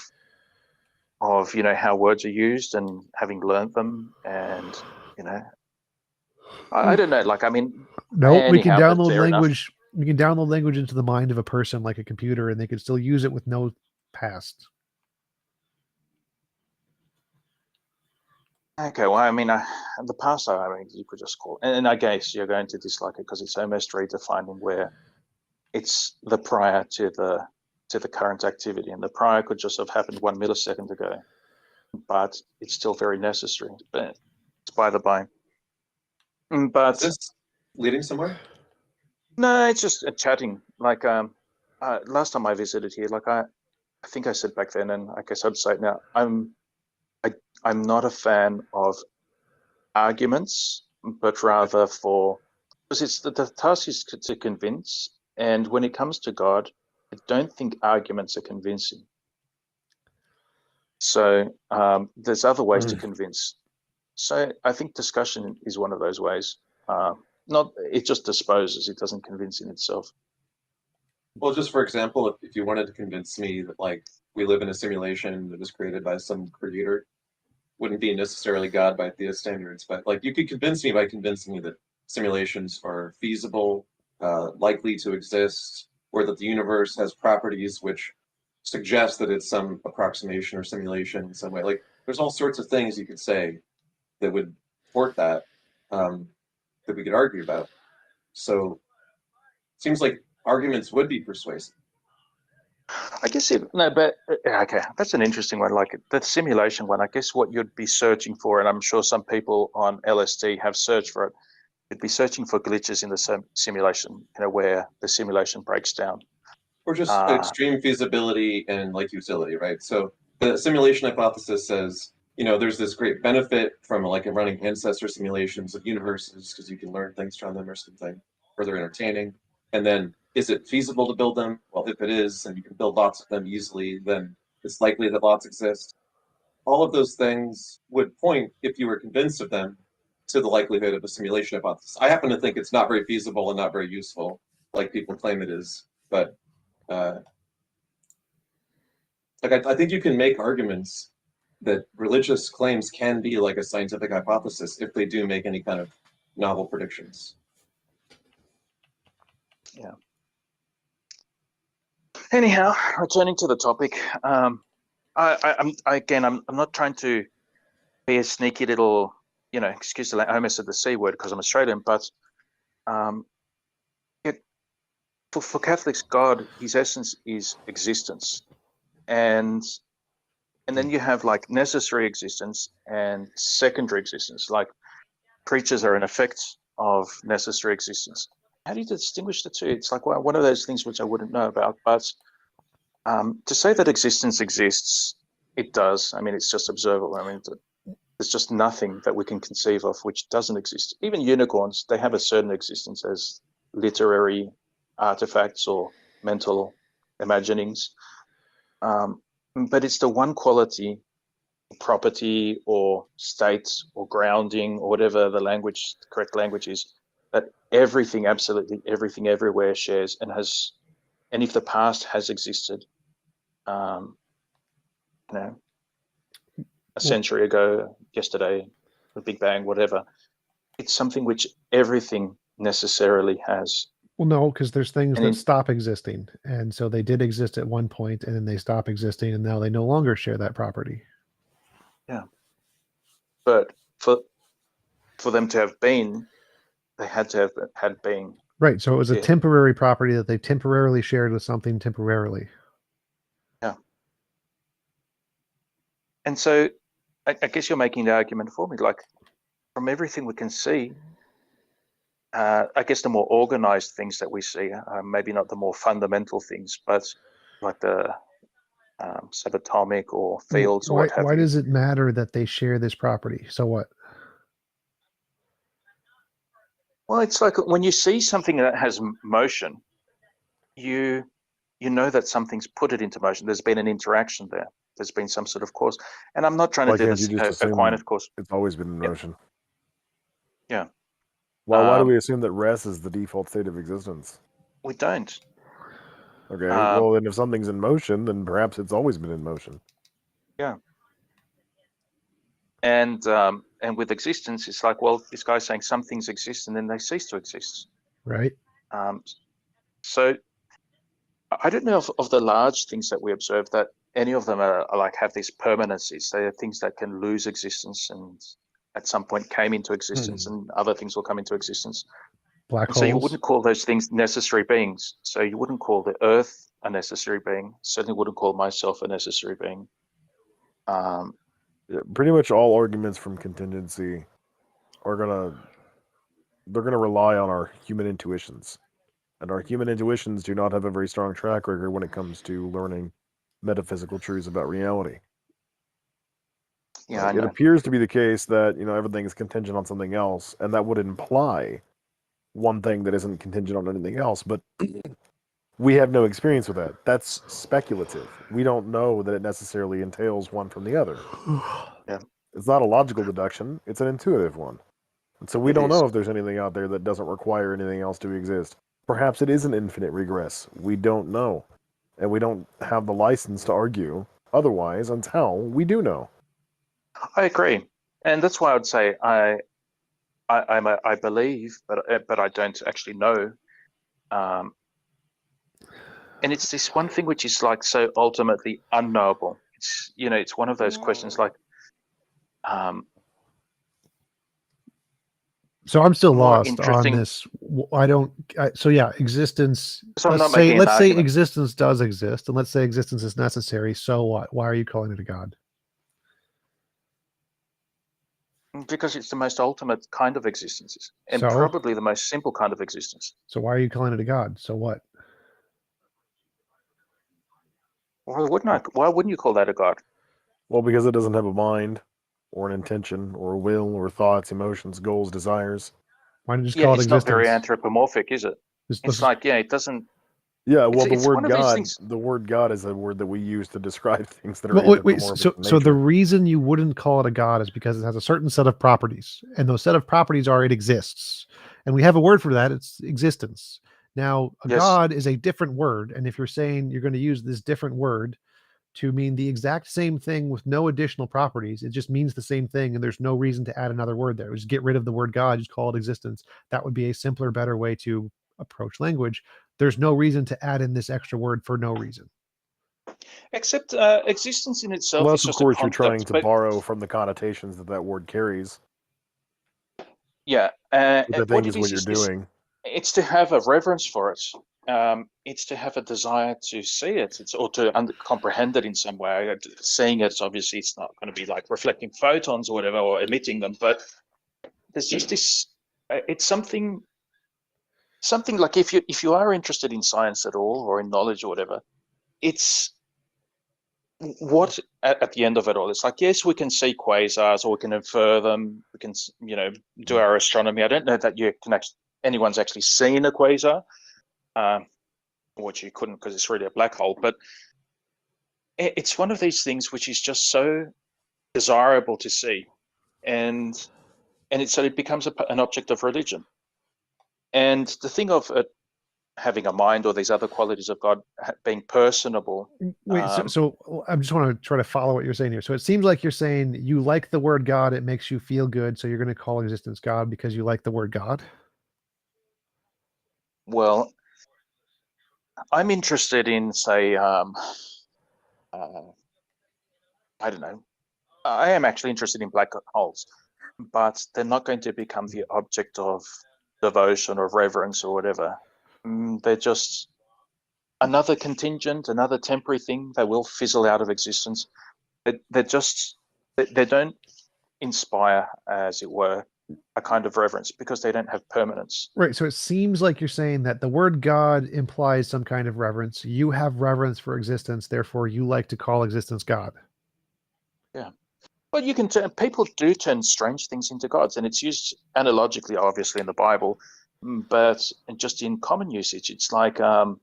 how words are used and having learned them, and I don't know. Like, I mean, no, we can anyhow, but download fair enough. language. We can download language into the mind of a person like a computer, and they can still use it with no past. Okay, well, I mean, the past, I mean, you could just call, and I guess you're going to dislike it because it's almost redefining where it's the prior to the current activity, and the prior could just have happened 1 millisecond ago, but it's still very necessary. But it's by the by. But is this leading somewhere? No, it's just chatting. Like last time I visited here, like I think I said back then, and I guess I'd say it now. I'm not a fan of arguments, but rather because it's the task is to convince, and when it comes to God, I don't think arguments are convincing. So there's other ways to convince. So I think discussion is one of those ways. It just disposes; it doesn't convince in itself. Well, just for example, if you wanted to convince me that like we live in a simulation that was created by some creator, wouldn't be necessarily God by theist standards, but like you could convince me by convincing me that simulations are feasible, likely to exist, or that the universe has properties which suggest that it's some approximation or simulation in some way. Like there's all sorts of things you could say that would support that, that we could argue about. So it seems like arguments would be persuasive. I guess but okay, that's an interesting one. Like the simulation one, I guess what you'd be searching for, and I'm sure some people on LSD have searched for it. You'd be searching for glitches in the simulation, where the simulation breaks down, or just extreme feasibility and like utility, right? So the simulation hypothesis says, there's this great benefit from like running ancestor simulations of universes because you can learn things from them or something, or they're entertaining. And then, is it feasible to build them? Well, if it is, and you can build lots of them easily, then it's likely that lots exist. All of those things would point, if you were convinced of them, to the likelihood of a simulation hypothesis. I happen to think it's not very feasible and not very useful, like people claim it is. But I think you can make arguments that religious claims can be like a scientific hypothesis if they do make any kind of novel predictions. Yeah. Anyhow, returning to the topic, I'm not trying to be a sneaky little, excuse the I almost said the C word because I'm Australian, but for Catholics, God, his essence is existence, and then you have like necessary existence and secondary existence. Like creatures are an effect of necessary existence. How do you distinguish the two? It's like one of those things which I wouldn't know about. But to say that existence exists, it does. I mean, it's just observable. I mean, there's just nothing that we can conceive of which doesn't exist. Even unicorns, they have a certain existence as literary artifacts or mental imaginings. But it's the one quality, property or state or grounding or whatever the correct language is, that everything, absolutely everything everywhere shares and has, and if the past has existed, a century ago, yesterday, the Big Bang, whatever, it's something which everything necessarily has. Well, no, because there's things that stop existing, and so they did exist at one point, and then they stop existing, and now they no longer share that property. Yeah, but for them to have been, they had to have had being. Right, so it was a temporary property that they temporarily shared with something temporarily. Yeah. And so I guess you're making the argument for me, like from everything we can see, I guess the more organized things that we see, maybe not the more fundamental things, but like the subatomic or fields or what have you. Why does it matter that they share this property? So what? Well, it's like when you see something that has motion, you know that something's put it into motion. There's been an interaction there. There's been some sort of cause. And I'm not trying to do this Aquinas course. It's always been in motion. Yeah. Well, why do we assume that rest is the default state of existence? We don't. Okay, well, then if something's in motion, then perhaps it's always been in motion. Yeah. And with existence, it's like, well, this guy's saying some things exist and then they cease to exist. Right. So I don't know of the large things that we observe that any of them are like have these permanencies. They are things that can lose existence and at some point came into existence, and other things will come into existence. Black holes. So you wouldn't call those things necessary beings. So you wouldn't call the Earth a necessary being. Certainly wouldn't call myself a necessary being. Yeah, pretty much all arguments from contingency are gonna rely on our human intuitions. And our human intuitions do not have a very strong track record when it comes to learning metaphysical truths about reality. Yeah, I It know. appears to be the case that, everything is contingent on something else, and that would imply one thing that isn't contingent on anything else, but we have no experience with that. That's speculative. We don't know that it necessarily entails one from the other. Yeah. It's not a logical deduction, it's an intuitive one. And so we It don't is. know if there's anything out there that doesn't require anything else to exist. Perhaps it is an infinite regress. We don't know. And we don't have the license to argue otherwise until we do know. I agree, and that's why I would say I believe, but I don't actually know. And it's this one thing which is like so ultimately unknowable. It's it's one of those questions like. So I'm still More lost on interesting- this. Existence. So I'm let's not making an say argument. existence does exist, and let's say existence is necessary. So what? Why are you calling it a god? Because it's the most ultimate kind of existence, and So? probably the most simple kind of existence. So why are you calling it a god? So what? Why wouldn't you call that a god? Well, because it doesn't have a mind, or an intention, or a will, or thoughts, emotions, goals, desires. Why don't you just Yeah, call it it's existence? not very anthropomorphic, is it? It's like, it doesn't. Yeah, well, It's the one word of these God, things- the word God is a word that we use to describe things that are Well, wait, anthropomorphic in so the nature. reason you wouldn't call it a god is because it has a certain set of properties, and those set of properties are it exists, and we have a word for that. It's existence. Now, a Yes. god is a different word, and if you're saying you're going to use this different word to mean the exact same thing with no additional properties, it just means the same thing, and there's no reason to add another word there. Just get rid of the word God, just call it existence. That would be a simpler, better way to approach language. There's no reason to add in this extra word for no reason. Except existence in itself Unless, is of just course, a you're concept. trying to but- borrow from the connotations that that word carries. Yeah, Which I think is what you're doing. It's to have a reverence for it. It's to have a desire to see it. Or to comprehend it in some way. Seeing it, obviously, it's not going to be like reflecting photons or whatever, or emitting them. But there's just this. It's something like if you are interested in science at all or in knowledge or whatever, it's what at the end of it all. It's like, yes, we can see quasars or we can infer them. We can do our astronomy. I don't know that anyone's actually seen a quasar, which you couldn't because it's really a black hole. But it's one of these things which is just so desirable to see, and it becomes an object of religion. And the thing of it having a mind or these other qualities of God being personable. Wait, so I just want to try to follow what you're saying here. So it seems like you're saying you like the word God, it makes you feel good, so you're going to call existence God because you like the word God? Well, I'm interested in, say, I don't know. I am actually interested in black holes, but they're not going to become the object of devotion or reverence or whatever. They're just another contingent, another temporary thing. They will fizzle out of existence. They don't inspire, as it were, a kind of reverence because they don't have permanence. Right. So it seems like you're saying that the word God implies some kind of reverence. You have reverence for existence, therefore you like to call existence God. Yeah. Well, you can people do turn strange things into gods, and it's used analogically, obviously, in the Bible, but just in common usage, it's like, oh,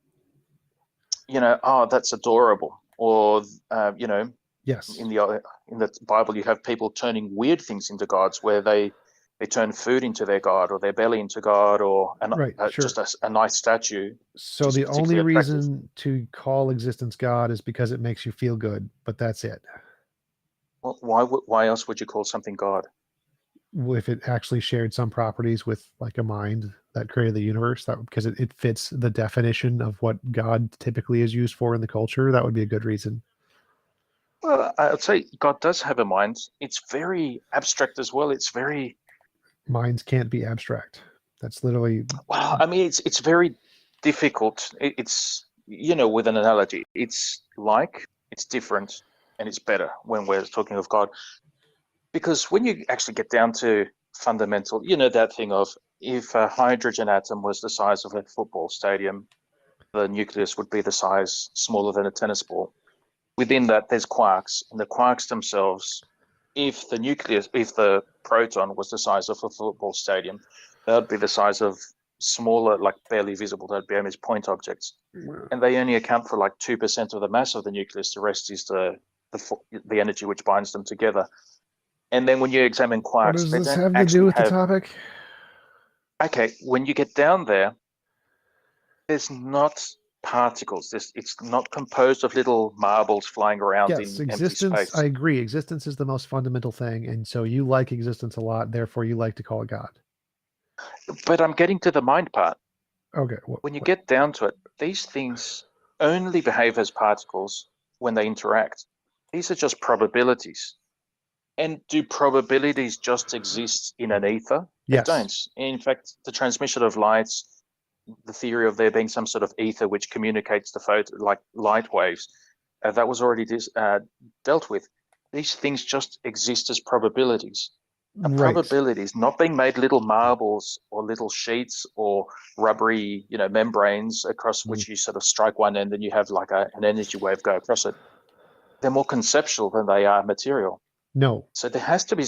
that's adorable, or yes, in the Bible, you have people turning weird things into gods, where they turn food into their god, or their belly into God, or just a nice statue. So the only reason to call existence God is because it makes you feel good, but that's it. Well, why else would you call something God? If it actually shared some properties with like a mind that created the universe, that because it fits the definition of what God typically is used for in the culture, that would be a good reason. Well, I'd say God does have a mind. It's very abstract as well. It's very... Minds can't be abstract. That's literally... Well, I mean, it's very difficult. It's, with an analogy, it's different, and it's better when we're talking of God. Because when you actually get down to fundamental, that thing of, if a hydrogen atom was the size of a football stadium, the nucleus would be the size smaller than a tennis ball. Within that, there's quarks, and the quarks themselves, if the proton was the size of a football stadium, that would be the size of smaller, like barely visible, that'd be as point objects. And they only account for like 2% of the mass of the nucleus. The rest is the energy which binds them together. And then when you examine quarks, What does they this don't have to actually do with have... the topic? Okay, when you get down there, there's not particles. It's not composed of little marbles flying around Yes, in empty existence, space. I agree. Existence is the most fundamental thing, and so you like existence a lot, therefore you like to call it God. But I'm getting to the mind part. Okay. When you get down to it, these things only behave as particles when they interact. These are just probabilities. And do probabilities just exist in an ether? Yes. They don't. In fact, the transmission of light, the theory of there being some sort of ether which communicates the photo, like light waves, that was already dealt with. These things just exist as probabilities. And Right. probabilities not being made little marbles or little sheets or rubbery, membranes across which you sort of strike one end and you have like an energy wave go across it. They're more conceptual than they are material. No. So there has to be,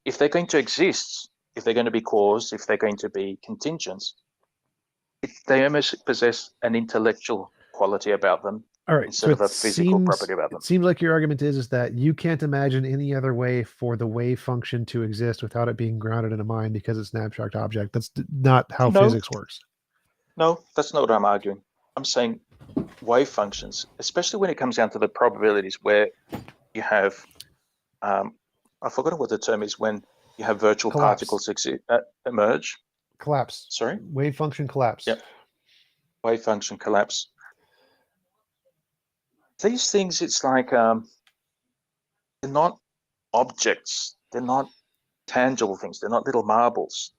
if they're going to exist, if they're going to be caused, if they're going to be contingent, they almost possess an intellectual quality about them. All right. Instead of a physical property about them. It seems like your argument is that you can't imagine any other way for the wave function to exist without it being grounded in a mind because it's an abstract object. That's not how physics works. No, that's not what I'm arguing. I'm saying wave functions, especially when it comes down to the probabilities where you have, I've forgotten what the term is, when you have virtual particles emerge. Collapse. Sorry? Wave function collapse. Yep. Wave function collapse. These things, it's like they're not objects. They're not tangible things. They're not little marbles.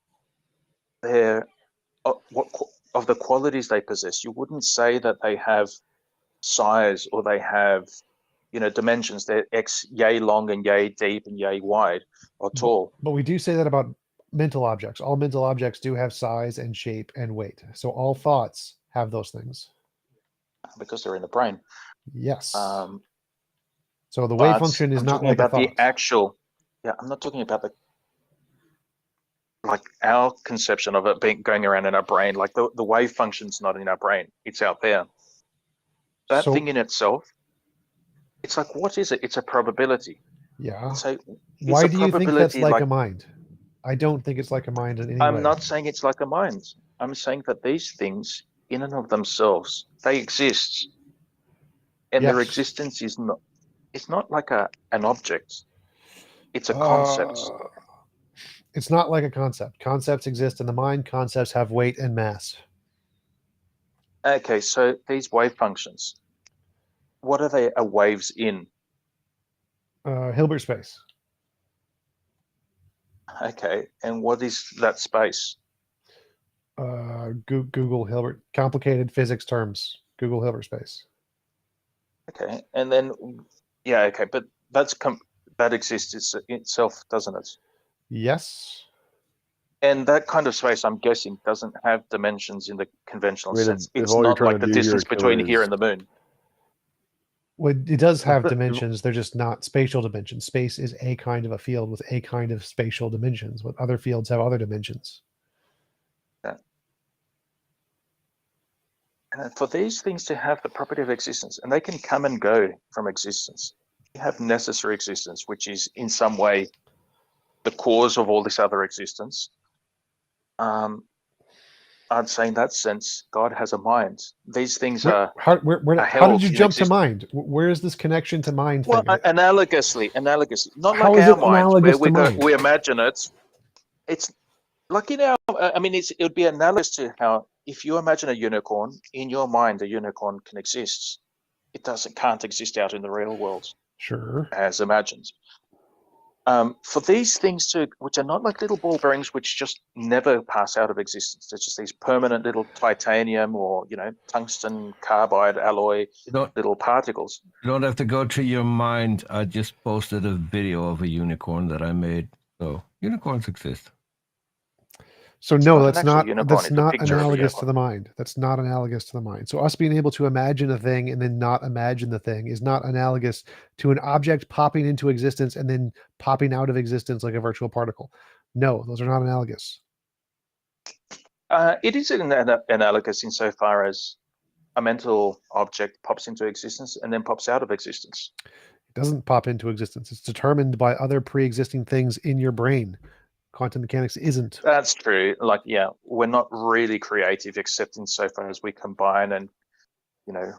They're what of the qualities they possess. You wouldn't say that they have size or they have, dimensions. They're yay long and yay deep and yay wide or tall. But we do say that about mental objects. All mental objects do have size and shape and weight. So all thoughts have those things. Because they're in the brain. Yes. So the wave function is not like about a thought. The actual. Yeah, I'm not talking about our conception of it going around in our brain. Like the wave function's not in our brain; it's out there. That thing in itself, it's like, what is it? It's a probability. Yeah. So why do you think that's like a mind? I don't think it's like a mind in any way. I'm not saying it's like a mind. I'm saying that these things, in and of themselves, they exist. And their existence is not, it's not like an object. It's a concept. It's not like a concept. Concepts exist in the mind. Concepts have weight and mass. Okay, so these wave functions, what are they waves in? Hilbert space. Okay, and what is that space? Google Hilbert. Complicated physics terms. Google Hilbert space. Okay, and then, yeah, okay, but that exists itself, doesn't it? Yes. And that kind of space, I'm guessing, doesn't have dimensions in the conventional sense. It's not like the distance between here and the moon. Well, it does have dimensions. They're just not spatial dimensions. Space is a kind of a field with a kind of spatial dimensions, but other fields have other dimensions. Yeah. And for these things to have the property of existence, and they can come and go from existence, you have necessary existence, which is in some way the cause of all this other existence. I'd say in that sense, God has a mind. These things are how did you jump to mind? Where is this connection to mind? Well, analogously, not how like is our it minds where analogous to we imagine it. It's like in our. I mean, it would be analogous to how if you imagine a unicorn in your mind, a unicorn can exist. It can't exist out in the real world. Sure. As imagined. For these things too, which are not like little ball bearings, which just never pass out of existence. They're just these permanent little titanium or, tungsten carbide alloy little particles. You don't have to go to your mind. I just posted a video of a unicorn that I made. So unicorns exist. So It's no, not an that's actual not unicorn, that's it's a not picture of a analogous to unicorn. the mind. That's not analogous to the mind. So us being able to imagine a thing and then not imagine the thing is not analogous to an object popping into existence and then popping out of existence like a virtual particle. No, those are not analogous. It is analogous insofar as a mental object pops into existence and then pops out of existence. It doesn't pop into existence. It's determined by other pre-existing things in your brain. Quantum mechanics isn't. That's true. Like, yeah, we're not really creative except insofar as we combine and,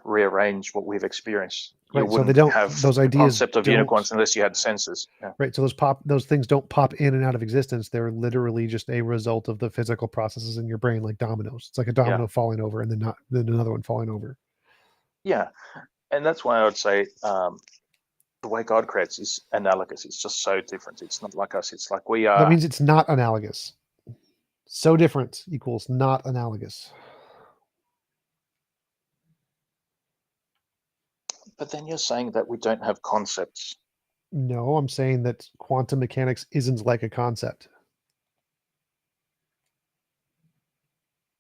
rearrange what we've experienced. You Right, so they wouldn't don't. have Those the ideas concept of don't. unicorns unless you had senses. Yeah. Right, so those things don't pop in and out of existence. They're literally just a result of the physical processes in your brain, like dominoes. It's like a domino falling over and then another one falling over. Yeah, and that's why I would say the way God creates is analogous. It's just so different. It's not like us. It's like we are. That means it's not analogous. So different equals not analogous. But then you're saying that we don't have concepts. No, I'm saying that quantum mechanics isn't like a concept.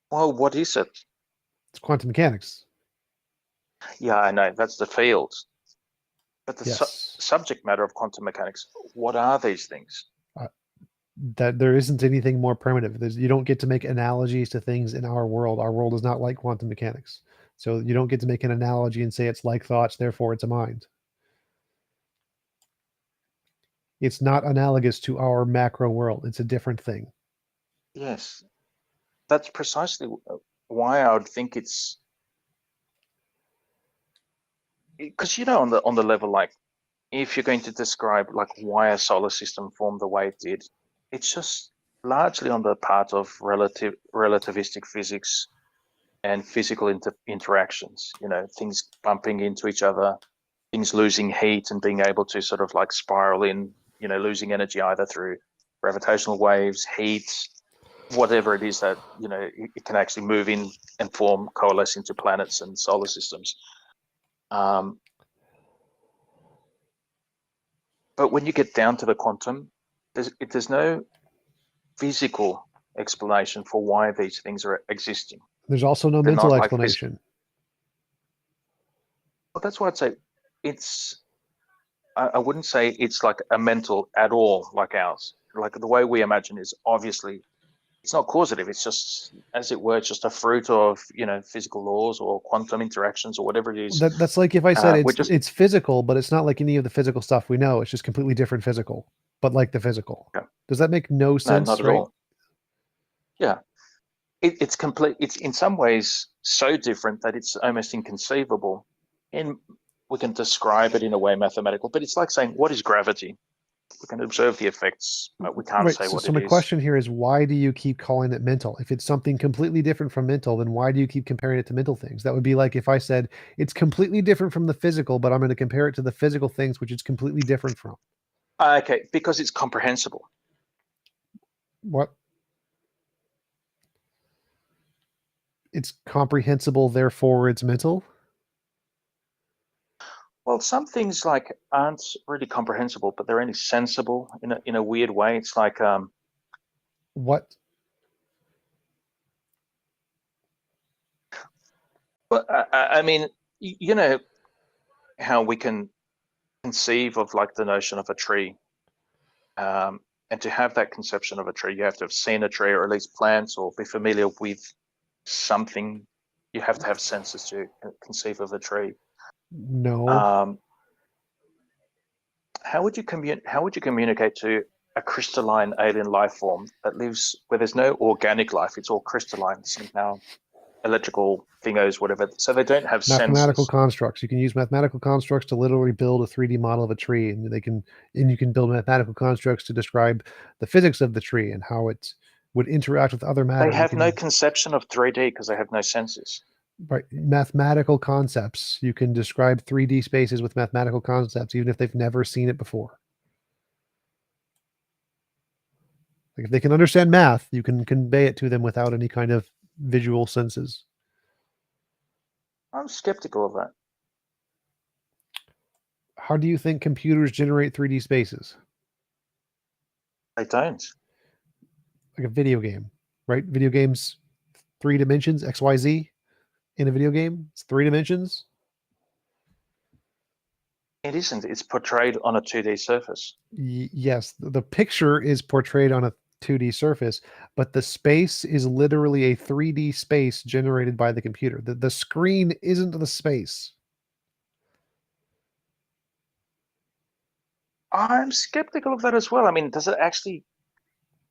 Well, what is it? It's quantum mechanics. Yeah, I know. That's the field. But the Yes. subject matter of quantum mechanics, what are these things? That there isn't anything more primitive. You don't get to make analogies to things in our world. Our world is not like quantum mechanics. So you don't get to make an analogy and say it's like thoughts, therefore it's a mind. It's not analogous to our macro world. It's a different thing. Yes, that's precisely why I would think it's because on the level, like, if you're going to describe like why a solar system formed the way it did, it's just largely on the part of relativistic physics and physical interactions. Things bumping into each other, things losing heat and being able to sort of like spiral in, losing energy either through gravitational waves, heat, whatever it is that, it can actually move in and coalesce into planets and solar systems. But when you get down to the quantum, there's no physical explanation for why these things are existing. There's also no They're mental not like explanation. Well, that's why I'd say I wouldn't say it's like a mental at all like ours. Like the way we imagine is obviously, it's not causative. It's just, as it were, just a fruit of, physical laws or quantum interactions or whatever it is. That's like if I said we're just, it's physical, but it's not like any of the physical stuff we know. It's just completely different physical, but like the physical. Yeah. Does that make no sense? No, not at right? all. Yeah. It's complete. It's in some ways so different that it's almost inconceivable. And we can describe it in a way mathematical, but it's like saying, what is gravity? We can observe the effects, but we can't say what so it my is. question here is, why do you keep calling it mental? If it's something completely different from mental, then why do you keep comparing it to mental things? That would be like if I said it's completely different from the physical, but I'm going to compare it to the physical things, which it's completely different from. Okay, because it's comprehensible. What? It's comprehensible, therefore it's mental? Well, some things like aren't really comprehensible, but they're only sensible in a weird way. It's like what? But I mean, you know how we can conceive of like the notion of a tree, and to have that conception of a tree, you have to have seen a tree or at least plants or be familiar with something. You have to have senses to conceive of a tree. No. How would you communicate to a crystalline alien life form that lives where there's no organic life? It's all crystalline, somehow electrical thingos, whatever. So they don't have Mathematical senses. constructs. You can use mathematical constructs to literally build a 3D model of a tree, and you can build mathematical constructs to describe the physics of the tree and how it would interact with other matter. They have no conception of 3D because they have no senses. Right, mathematical concepts. You can describe 3D spaces with mathematical concepts, even if they've never seen it before. Like if they can understand math, you can convey it to them without any kind of visual senses. I'm skeptical of that. How do you think computers generate 3D spaces? They don't. Like a video game. right? Video games, 3 dimensions, XYZ in a video game. It's 3 dimensions. It isn't. It's portrayed on a 2D surface. Yes, the picture is portrayed on a 2D surface, but the space is literally a 3D space generated by the computer. The screen isn't the space. I'm skeptical of that as well. I mean, does it actually?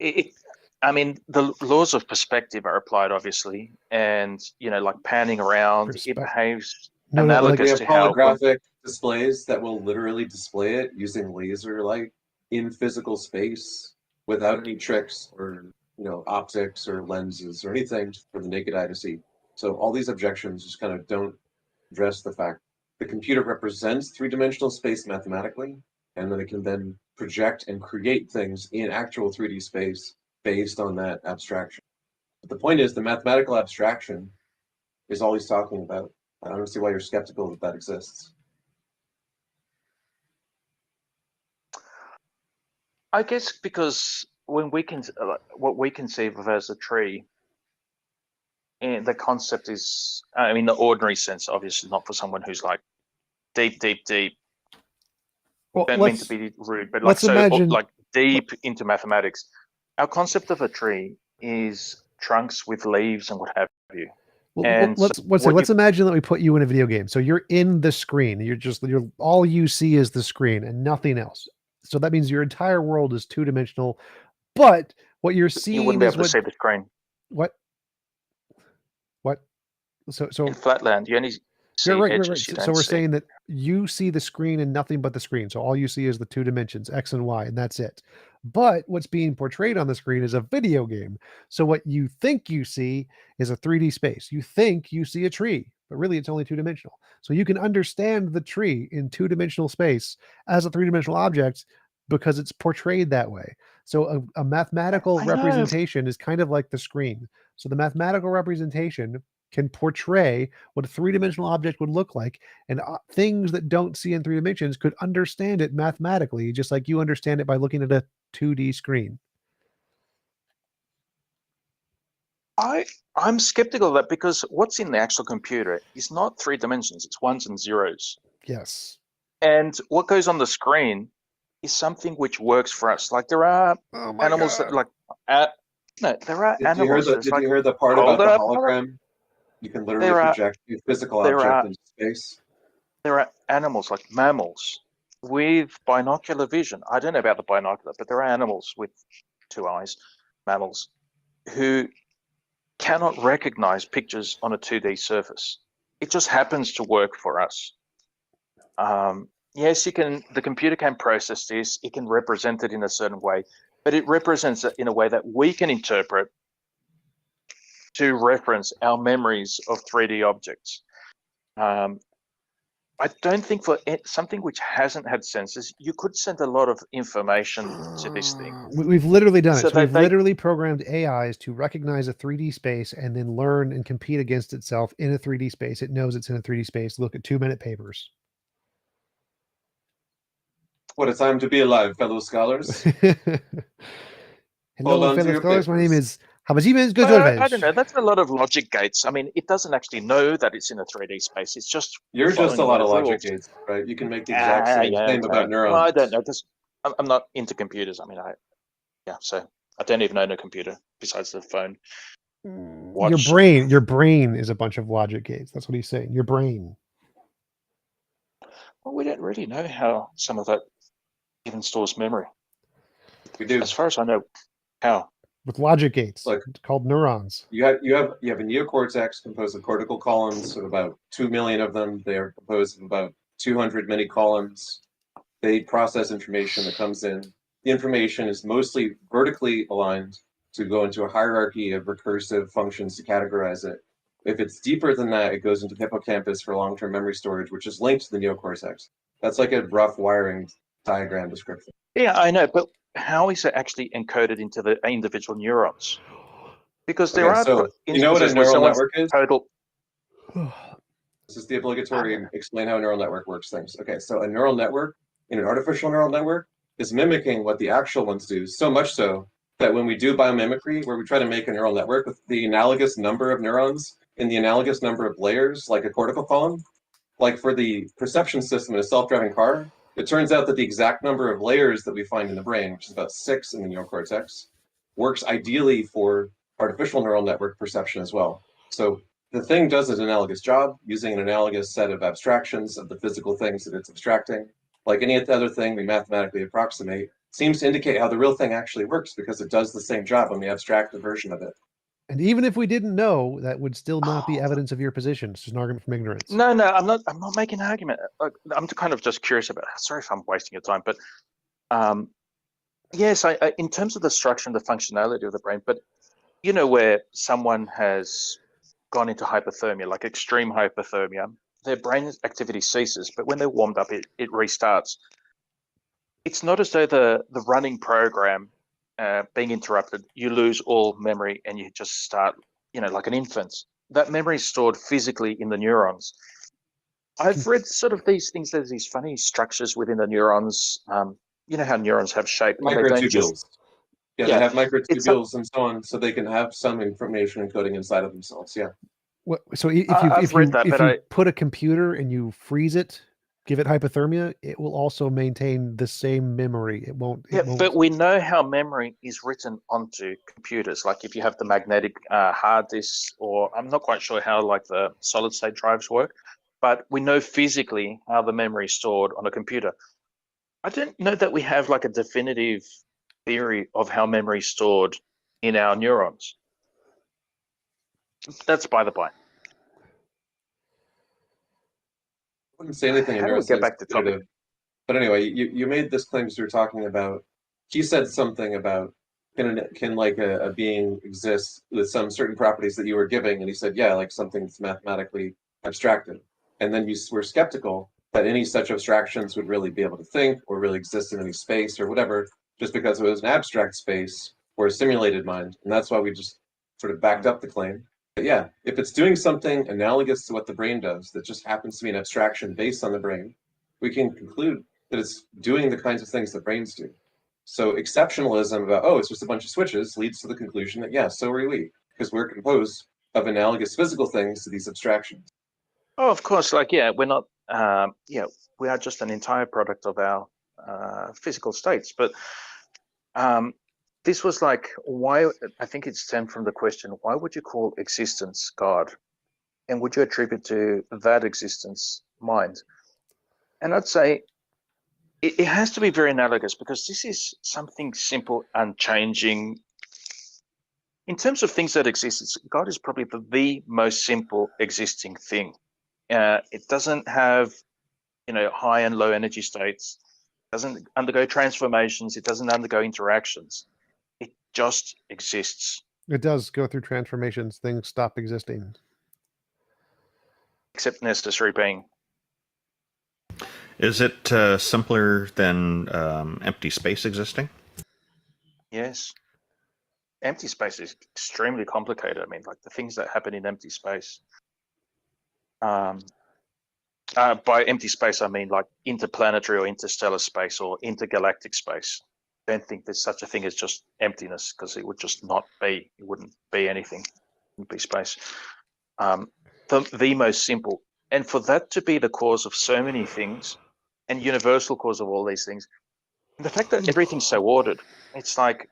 I mean, the laws of perspective are applied, obviously, and like panning around, it behaves analogous to how holographic displays that will literally display it using laser light in physical space without any tricks or optics or lenses or anything for the naked eye to see. So all these objections just kind of don't address the fact the computer represents 3-dimensional space mathematically, and then it can then project and create things in actual 3D space based on that abstraction. But the point is, the mathematical abstraction is all he's talking about. I don't see why you're skeptical that that exists. I guess because when we can, what we conceive of as a tree, and the concept is, I mean, the ordinary sense, obviously not for someone who's like deep. Well, don't mean to be rude, but like like deep into mathematics. Our concept of a tree is trunks with leaves and what have you. Well, And let's imagine that we put you in a video game. So you're in the screen. You're all you see is the screen and nothing else. So that means your entire world is 2-dimensional. But what you're seeing you wouldn't be is able to see the screen. What? So in Flatland, you only see edges. You So don't we're see. saying that you see the screen and nothing but the screen. So all you see is the 2 dimensions, X and Y, and that's it. But what's being portrayed on the screen is a video game. So what you think you see is a 3D space. You think you see a tree, but really it's only 2-dimensional. So you can understand the tree in 2-dimensional space as a 3-dimensional object because it's portrayed that way. So a mathematical representation is kind of like the screen. So the mathematical representation can portray what a 3-dimensional object would look like, and things that don't see in 3 dimensions could understand it mathematically, just like you understand it by looking at a 2D screen. I'm skeptical of that because what's in the actual computer is not 3 dimensions; it's ones and zeros. Yes. And what goes on the screen is something which works for us. Like there are animals that like there are animals. Did you hear the part about the hologram? You can literally project a physical object into space. There are animals like mammals with binocular vision. I don't know about the binocular, but there are animals with 2 eyes, mammals, who cannot recognize pictures on a 2D surface. It just happens to work for us. Yes, the computer can process this, it can represent it in a certain way, but it represents it in a way that we can interpret to reference our memories of 3D objects. I don't think for something which hasn't had sensors, you could send a lot of information to this thing. We've literally done it. So So we've literally programmed AIs to recognize a 3D space and then learn and compete against itself in a 3D space. It knows it's in a 3D space. Look at 2-minute papers. What a time to be alive, fellow scholars. Hello, fellow scholars. My name is Habajime I don't know. That's a lot of logic gates. I mean, it doesn't actually know that it's in a 3D space. It's just You're just a following lot of rules. logic gates, right? You can make the exact same claim about neurons. Well, I don't know. I'm not into computers. I mean, so I don't even own a computer besides the phone. Your brain is a bunch of logic gates. That's what he's saying. Your brain. Well, we don't really know how some of that even stores memory. We do. As far as I know, how? With logic gates. Like, it's called neurons. You have a neocortex composed of cortical columns, of about 2 million of them. They are composed of about 200 mini columns. They process information that comes in. The information is mostly vertically aligned to go into a hierarchy of recursive functions to categorize it. If it's deeper than that, it goes into hippocampus for long-term memory storage, which is linked to the neocortex. That's like a rough wiring diagram description. Yeah, I know, but how is it actually encoded into the individual neurons? Because there are so you know what a instances where neural someone's network is? total. This is the obligatory explain how a neural network works things. Okay, so a neural network in an artificial neural network is mimicking what the actual ones do, so much so that that when we do biomimicry, where we try to make a neural network with the analogous number of neurons in the analogous number of layers, like a cortical column, like for the perception system in a self-driving car, it turns out that the exact number of layers that we find in the brain, which is about 6 in the neocortex, works ideally for artificial neural network perception as well. So the thing does an analogous job using an analogous set of abstractions of the physical things that it's abstracting. Like any other thing we mathematically approximate, seems to indicate how the real thing actually works because it does the same job when we abstract the version of it. And even if we didn't know, that would still not be evidence of your position. It's just an argument from ignorance. No, I'm not making an argument. I'm kind of just curious about. Sorry if I'm wasting your time, but yes, I in terms of the structure and the functionality of the brain, but you know where someone has gone into hypothermia, like extreme hypothermia, their brain activity ceases, but when they're warmed up, it restarts. It's not as though the running program being interrupted, you lose all memory and you just start, like an infant. That memory is stored physically in the neurons. I've read sort of these things, there's these funny structures within the neurons. You know how neurons have shape. Microtubules. Yeah, they have microtubules and so on, so they can have some information encoding inside of themselves. Yeah. So if you put a computer and you freeze it, give it hypothermia, it will also maintain the same memory. It won't. But we know how memory is written onto computers. Like if you have the magnetic hard disks, or I'm not quite sure how like the solid state drives work, but we know physically how the memory is stored on a computer. I don't know that we have like a definitive theory of how memory is stored in our neurons. That's by the by. I wouldn't say anything. How do we get back to topic? But anyway, you made this claim because you were talking about. He said something about can like a being exist with some certain properties that you were giving, and he said, yeah, like something that's mathematically abstracted. And then you were skeptical that any such abstractions would really be able to think or really exist in any space or whatever, just because it was an abstract space or a simulated mind. And that's why we just sort of backed up the claim. But yeah, if it's doing something analogous to what the brain does, that just happens to be an abstraction based on the brain, we can conclude that it's doing the kinds of things that brains do. So exceptionalism about, it's just a bunch of switches leads to the conclusion that, yeah, so are we, because we're composed of analogous physical things to these abstractions. Oh, of course. Like, yeah, we're not, we are just an entire product of our physical states. But this was like, why, I think it stemmed from the question, why would you call existence God? And would you attribute to that existence mind? And I'd say it has to be very analogous because this is something simple, unchanging. In terms of things that exist, God is probably the most simple existing thing. It doesn't have, high and low energy states, doesn't undergo transformations, it doesn't undergo interactions. It just exists. It does go through transformations. Things stop existing. Except necessary being. Is it simpler than empty space existing? Yes. Empty space is extremely complicated. I mean, like the things that happen in empty space. By empty space, I mean like interplanetary or interstellar space or intergalactic space. I don't think there's such a thing as just emptiness because it would just not be. It wouldn't be anything. It wouldn't be space. The most simple. And for that to be the cause of so many things and universal cause of all these things, the fact that everything's so ordered, it's like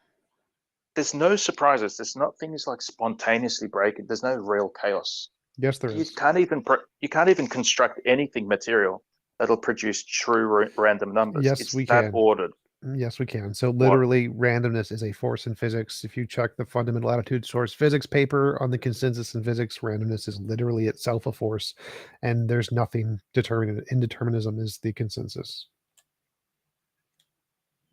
there's no surprises. There's not things like spontaneously breaking. There's no real chaos. Yes, there is. You can't even construct anything material that'll produce true random numbers. Yes, we that can. Ordered. Yes, we can. So literally, randomness is a force in physics. If you check the fundamental attitude source physics paper on the consensus in physics, randomness is literally itself a force, and there's nothing determinate. Indeterminism is the consensus.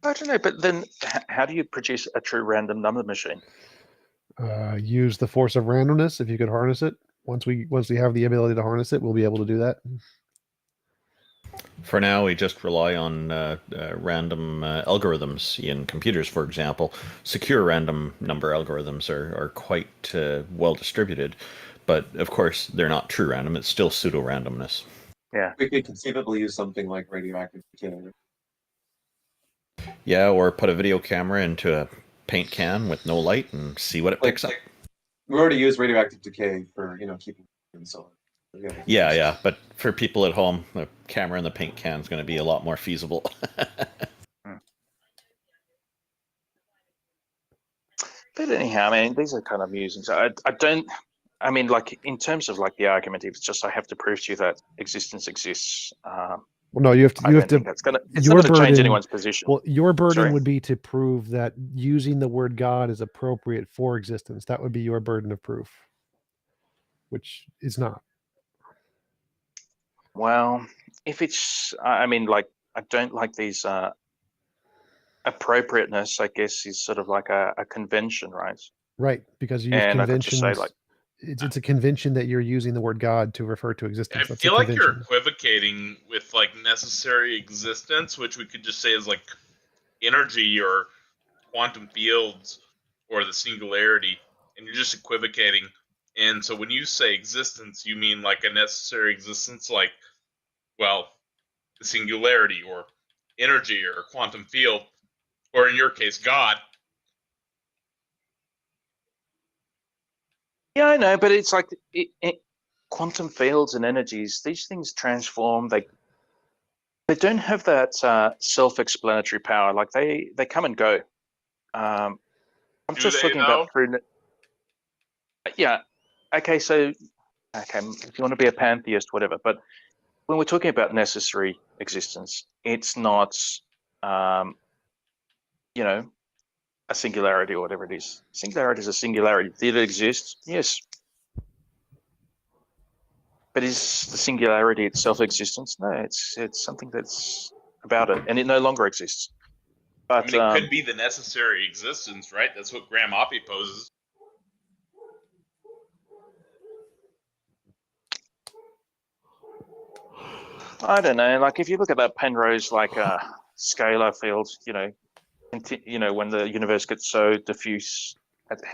I don't know, but then how do you produce a true random number machine? Use the force of randomness if you could harness it. Once we have the ability to harness it, we'll be able to do that. For now, we just rely on random algorithms in computers, for example. Secure random number algorithms are quite well distributed, but of course they're not true random. It's still pseudo-randomness. Yeah. We could conceivably use something like radioactive decay. Yeah, or put a video camera into a paint can with no light and see what it picks up. We already use radioactive decay for keeping and so on. Yeah, but for people at home, the camera in the paint can is going to be a lot more feasible. But anyhow, I mean, these are kind of musings. I don't. I mean, like in terms of like the argument, if it's just I have to prove to you that existence exists. Well, no, you have to. It's not going to change anyone's position. Well, your burden Sorry? would be to prove that using the word God is appropriate for existence. That would be your burden of proof, which is not. Well, if it's, I mean, like I don't like these. Appropriateness, I guess, is sort of like a convention, right? Right, because you use And I could conventions. just say, like, it's a convention that you're using the word God to refer to existence. I That's feel a like you're convention. equivocating with like necessary existence, which we could just say is like energy or quantum fields or the singularity, and you're just equivocating. And so when you say existence, you mean like a necessary existence, like, well, the singularity or energy or quantum field, or in your case, God. Yeah, I know, but it's like quantum fields and energies. These things transform. They don't have that self-explanatory power. Like they come and go. I'm just talking about through. Yeah. Okay. So, okay, if you want to be a pantheist, whatever. But when we're talking about necessary existence, it's not, a singularity or whatever it is. Singularity is a singularity. Did it exist? Yes. But is the singularity itself existence? No, it's something that's about it, and it no longer exists. But I mean, it could be the necessary existence, right? That's what Graham Oppie poses. I don't know. Like if you look at that Penrose scalar field, when the universe gets so diffuse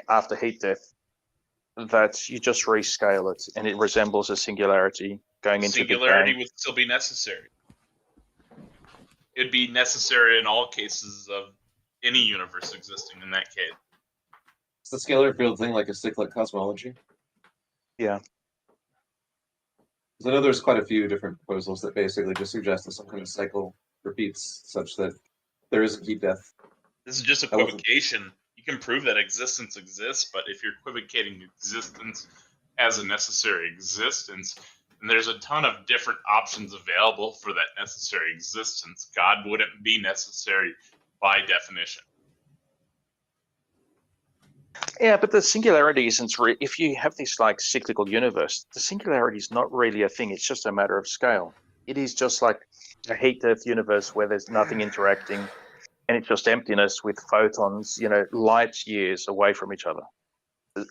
after heat death, that you just rescale it and it resembles a singularity going into Big Bang. Singularity would still be necessary. It'd be necessary in all cases of any universe existing in that case. It's the scalar field thing, like a cyclic cosmology. Yeah. I know there's quite a few different proposals that basically just suggest that some kind of cycle repeats such that there isn't heat death. This is just equivocation. You can prove that existence exists, but if you're equivocating existence as a necessary existence, then there's a ton of different options available for that necessary existence. God wouldn't be necessary by definition. Yeah, but the singularity isn't if you have this like cyclical universe, the singularity is not really a thing. It's just a matter of scale. It is just like a heat death universe where there's nothing interacting, and it's just emptiness with photons, light years away from each other.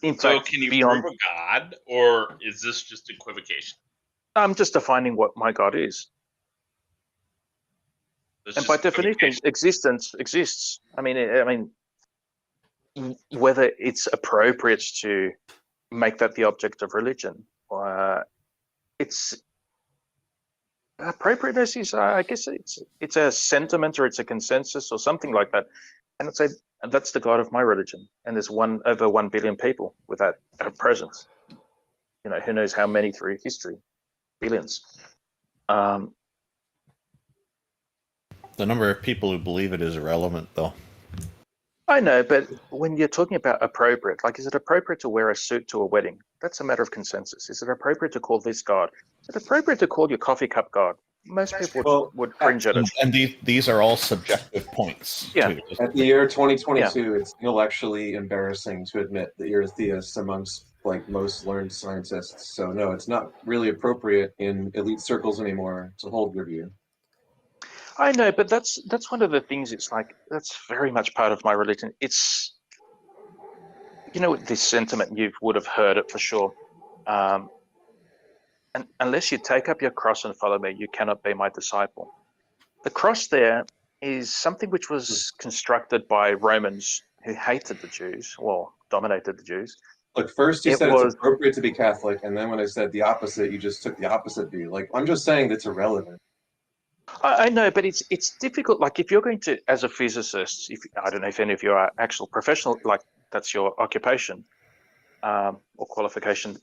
In So fact, can you prove a God, or is this just equivocation? I'm just defining what my God is. And by definition, existence exists. I mean, whether it's appropriate to make that the object of religion, it's appropriateness is, I guess, it's a sentiment or it's a consensus or something like that. And I'd say that's the God of my religion. And there's over 1 billion people with that at present. Who knows how many through history, billions. The number of people who believe it is irrelevant, though. I know, but when you're talking about appropriate, like, is it appropriate to wear a suit to a wedding? That's a matter of consensus. Is it appropriate to call this God? Is it appropriate to call your coffee cup God? Most people would cringe at it. And these are all subjective points. Yeah. Too. At the year 2022, It's intellectually embarrassing to admit that you're a theist amongst most learned scientists. So no, it's not really appropriate in elite circles anymore to hold your view. I know, but that's one of the things. It's like that's very much part of my religion. It's this sentiment, you would have heard it for sure. And unless you take up your cross and follow me, you cannot be my disciple. The cross there is something which was constructed by Romans who hated the Jews, dominated the Jews. Look, first you said it's appropriate to be Catholic, and then when I said the opposite, you just took the opposite view. I'm just saying that's irrelevant. I know, but it's difficult. Like if you're going to, as a physicist, if I don't know if any of you are actual professional, like that's your occupation or qualification.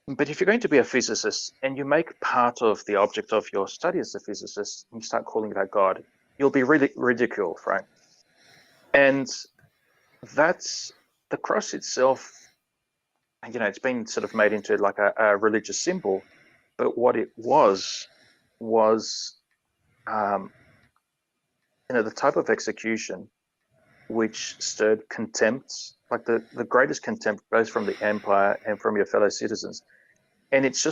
But if you're going to be a physicist and you make part of the object of your study as a physicist, and you start calling that God, you'll be really ridiculed, right? And that's the cross itself. You know, it's been sort of made into like a religious symbol, but what it was the type of execution which stirred contempt, like the greatest contempt, both from the empire and from your fellow citizens. And it's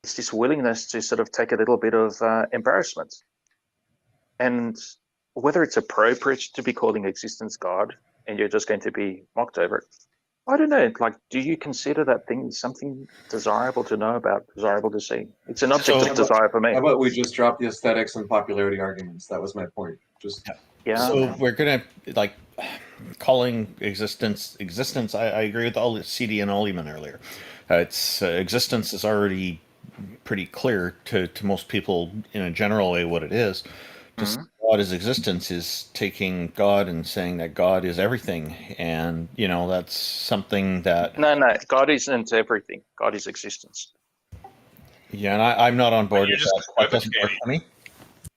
this willingness to sort of take a little bit of embarrassment. And whether it's appropriate to be calling existence God and you're just going to be mocked over it, I don't know. Like, do you consider that thing something desirable to know about, desirable to see? It's an object of desire for me. How about we just drop the aesthetics and popularity arguments? That was my point. Just So we're gonna like calling existence. I agree with all CD and Oleman earlier. It's existence is already pretty clear to most people in a general way what it is. Just God as existence is taking God and saying that God is everything, and that's something that No, God isn't everything. God is existence. Yeah, and I'm not on board with that. That doesn't work for me.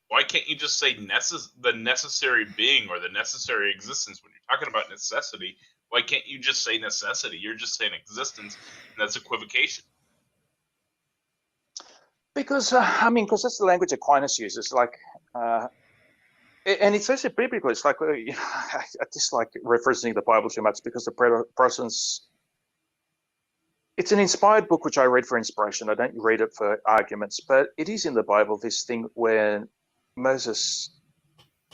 Why can't you just say the necessary being or the necessary existence when you're talking about necessity? Why can't you just say necessity? You're just saying existence, and that's equivocation. Because because that's the language Aquinas uses. Like, and it's also biblical. It's like I dislike referencing the Bible too much because the Protestants. It's an inspired book which I read for inspiration. I don't read it for arguments, but it is in the Bible. This thing where Moses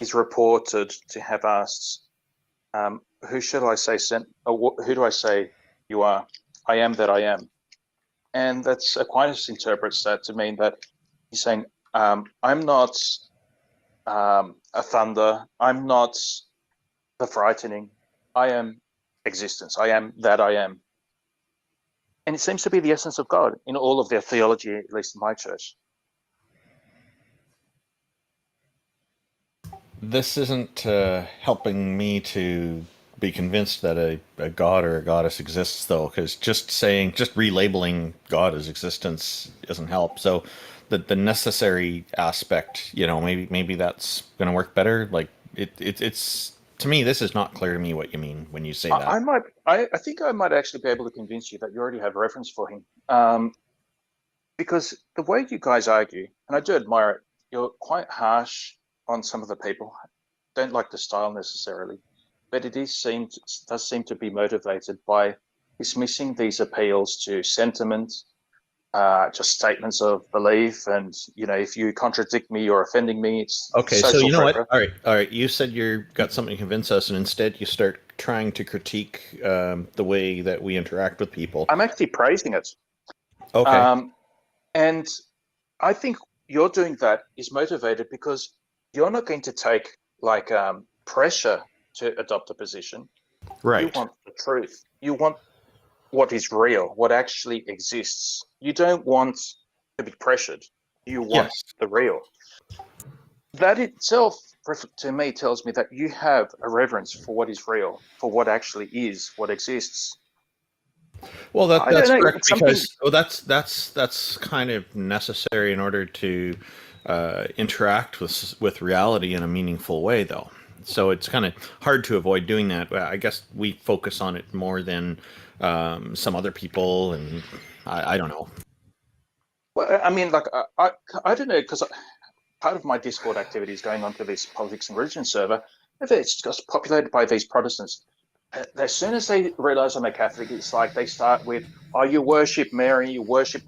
is reported to have asked, "Who should I say sent? Who do I say you are? I am that I am." And that's Aquinas interprets that to mean that he's saying, I'm not a thunder. I'm not the frightening. I am existence. I am that I am. And it seems to be the essence of God in all of their theology, at least in my church. This isn't helping me to be convinced that a god or a goddess exists, though, because just relabeling God as existence doesn't help. So the necessary aspect, maybe that's going to work better. Like it's to me, this is not clear to me what you mean when you say that. I think I might actually be able to convince you that you already have a reference for him, because the way you guys argue, and I do admire it, you're quite harsh on some of the people. Don't like the style necessarily. But it does seem to be motivated by dismissing these appeals to sentiment, just statements of belief, and if you contradict me, you're offending me. It's okay. So you know what? All right. You said you've got something to convince us, and instead you start trying to critique the way that we interact with people. I'm actually praising it. Okay. And I think you're doing that is motivated because you're not going to take like pressure to adopt a position. Right. You want the truth. You want what is real, what actually exists. You don't want to be pressured. You want the real. That itself, to me, tells me that you have a reverence for what is real, for what actually is, what exists. Well, that's correct because that's kind of necessary in order to interact with reality in a meaningful way, though. So it's kind of hard to avoid doing that. I guess we focus on it more than some other people, and I don't know. Well, I mean, like I don't know, because part of my Discord activity is going onto this politics and religion server. It's just populated by these Protestants. As soon as they realize I'm a Catholic, it's like they start with, "Oh, you worship Mary, you worship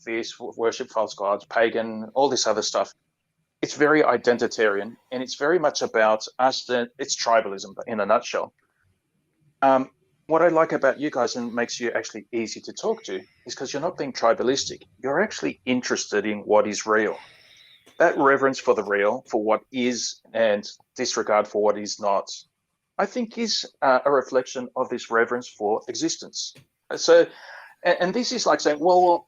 this, worship false gods, pagan, all this other stuff." It's very identitarian, and it's very much about us. It's tribalism in a nutshell. What I like about you guys and makes you actually easy to talk to is because you're not being tribalistic. You're actually interested in what is real. That reverence for the real, for what is, and disregard for what is not, I think is a reflection of this reverence for existence. So, and this is like saying, well,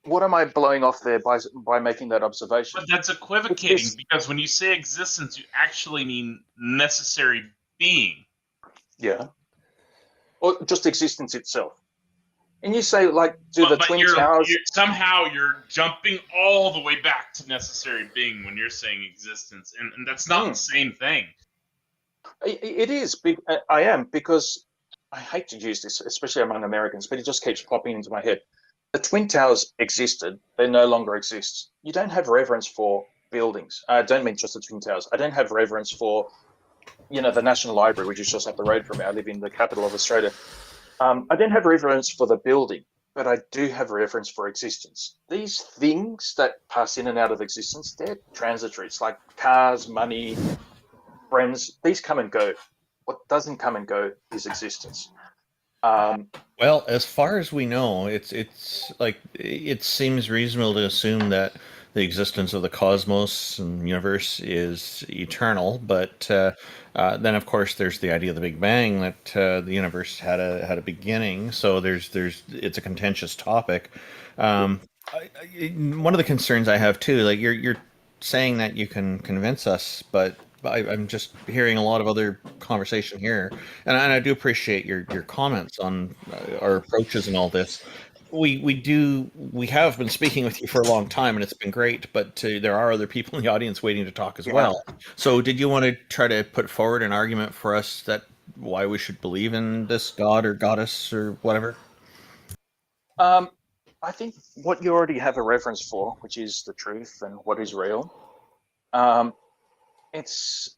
what am I blowing off there by making that observation? But that's equivocating, because when you say existence, you actually mean necessary being. Yeah. Or just existence itself. And you say, like, do the Twin Towers... Somehow you're jumping all the way back to necessary being when you're saying existence, and that's not the same thing. It is. I am, because I hate to use this, especially among Americans, but it just keeps popping into my head. The Twin Towers existed. They no longer exist. You don't have reverence for buildings. I don't mean just the Twin Towers. I don't have reverence for, the National Library, which is just up the road from me. I live in the capital of Australia. I don't have reverence for the building, but I do have reverence for existence. These things that pass in and out of existence, they're transitory. It's like cars, money, friends. These come and go. What doesn't come and go is existence. Well, as far as we know, it's like it seems reasonable to assume that the existence of the cosmos and universe is eternal, but then of course there's the idea of the Big Bang, that the universe had a beginning. So it's a contentious topic. One of the concerns I have too, like you're saying that you can convince us, but I'm just hearing a lot of other conversation here, and I do appreciate your comments on our approaches and all this. We have been speaking with you for a long time, and it's been great, but there are other people in the audience waiting to talk as well. So did you want to try to put forward an argument for us that why we should believe in this god or goddess or whatever? I think what you already have a reverence for, which is the truth and what is real, it's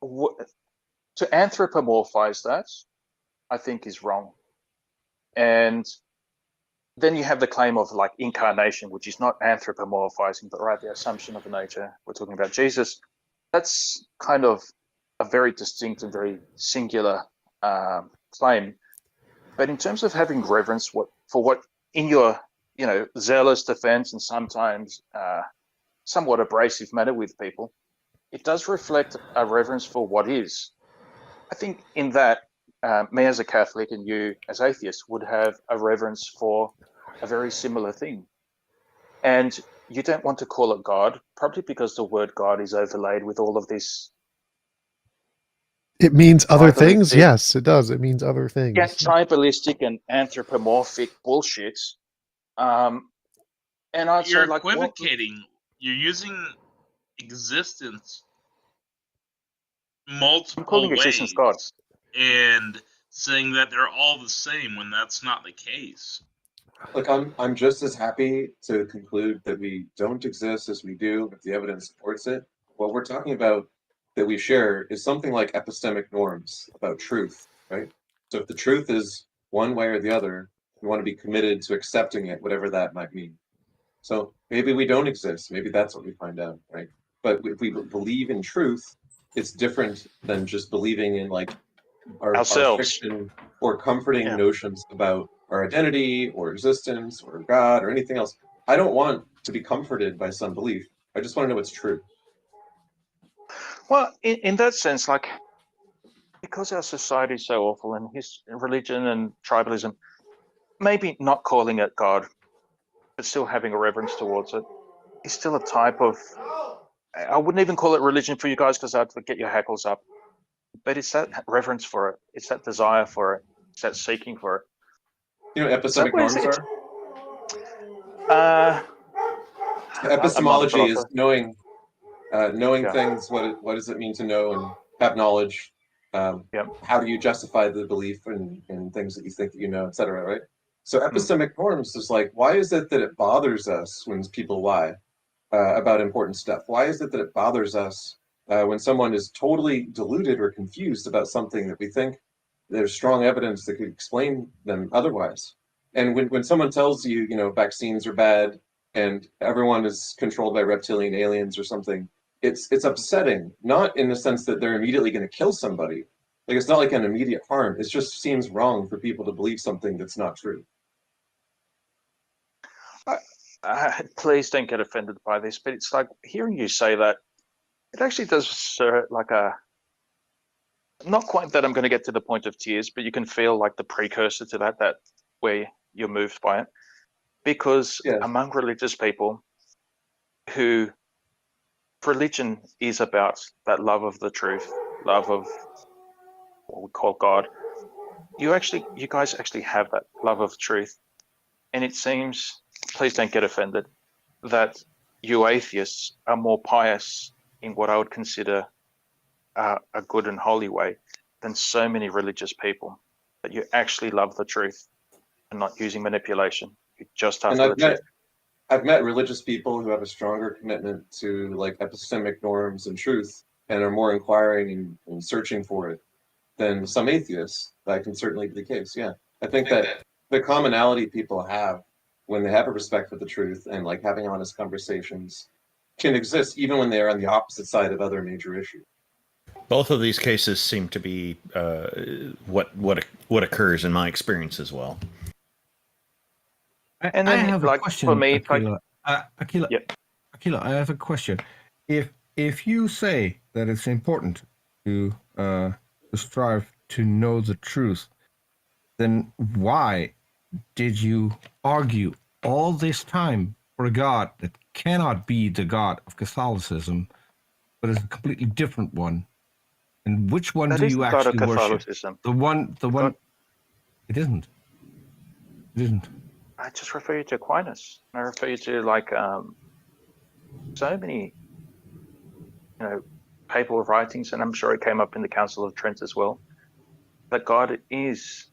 to anthropomorphize that, I think, is wrong. And then you have the claim of like incarnation, which is not anthropomorphizing, but right, the assumption of nature. We're talking about Jesus. That's kind of a very distinct and very singular claim. But in terms of having reverence for what in your zealous defense and sometimes somewhat abrasive manner with people, it does reflect a reverence for what is. I think in that, me as a Catholic and you as atheists would have a reverence for a very similar thing. And you don't want to call it God, probably because the word God is overlaid with all of this. It means other things? Yes, it does. It means other things. Yeah, tribalistic and anthropomorphic bullshit. And I'd You're say, like, equivocating. You're using existence multiple ways existence God. and saying that they're all the same when that's not the case. Look, I'm just as happy to conclude that we don't exist as we do if the evidence supports it. What we're talking about that we share is something like epistemic norms about truth, right? So if the truth is one way or the other, we want to be committed to accepting it, whatever that might mean. So maybe we don't exist. Maybe that's what we find out, right? But if we believe in truth, it's different than just believing in like our fiction or comforting notions about our identity or existence or God or anything else. I don't want to be comforted by some belief. I just want to know it's true. Well, in that sense, like, because our society is so awful and his religion and tribalism, maybe not calling it God, but still having a reverence towards it, is still a type of, I wouldn't even call it religion for you guys because I'd get your hackles up, but it's that reverence for it. It's that desire for it. It's that seeking for it. You know what epistemic norms are? Epistemology is knowing things. What does it mean to know and have knowledge? How do you justify the belief in things that you think that you know, etc. Right? So epistemic norms is like, why is it that it bothers us when people lie about important stuff? Why is it that it bothers us when someone is totally deluded or confused about something that we think there's strong evidence that could explain them otherwise? And when someone tells you, vaccines are bad and everyone is controlled by reptilian aliens or something, it's upsetting, not in the sense that they're immediately going to kill somebody. Like, it's not like an immediate harm. It just seems wrong for people to believe something that's not true. Please don't get offended by this, but it's like hearing you say that, it actually does like a, not quite that I'm going to get to the point of tears, but you can feel like the precursor to that where you're moved by it. Because Yes. among religious people who religion is about that love of the truth, love of what we call God, you guys actually have that love of truth. And it seems, please don't get offended, that you atheists are more pious in what I would consider a good and holy way than so many religious people, that you actually love the truth and not using manipulation. You just And after the truth. I've met religious people who have a stronger commitment to like epistemic norms and truth and are more inquiring and searching for it than some atheists. That can certainly be the case. Yeah. I think that the commonality people have when they have a respect for the truth and like having honest conversations can exist even when they are on the opposite side of other major issues. Both of these cases seem to be what occurs in my experience as well. And then, I have like, a question, for me, Aquila. Aquila, Yep. Aquila, I have a question. If you say that it's important to strive to know the truth, then why did you argue all this time for a God that cannot be the God of Catholicism, but is a completely different one? And which one that do is you the God of actually worship? Catholicism. The one. It isn't. It isn't. I just refer you to Aquinas. I refer you to like so many, papal writings, and I'm sure it came up in the Council of Trent as well. That God is,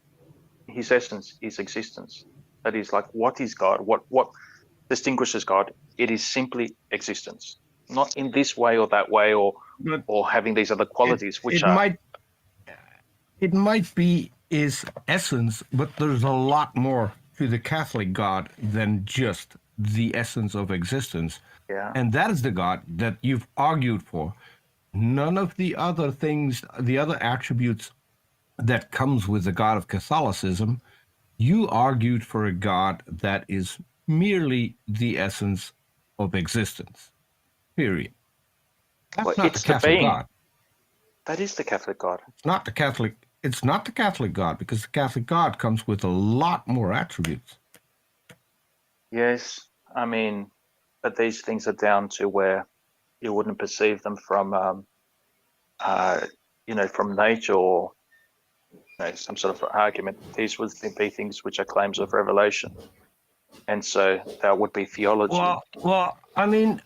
His essence is existence. That is like, what is God? What distinguishes God? It is simply existence, not in this way or that way, or having these other qualities, which are. It might be His essence, but there's a lot more to the Catholic God than just the essence of existence. Yeah. And that is the God that you've argued for. None of the other things, the other attributes that comes with the God of Catholicism, you argued for a God that is merely the essence of existence. Period. That's Well, not it's the Catholic being. God. That is the Catholic God. It's not the Catholic God, because the Catholic God comes with a lot more attributes. Yes, I mean, but these things are down to where you wouldn't perceive them from, from nature or some sort of argument. These would be things which are claims of revelation, and so that would be theology. Well, I mean,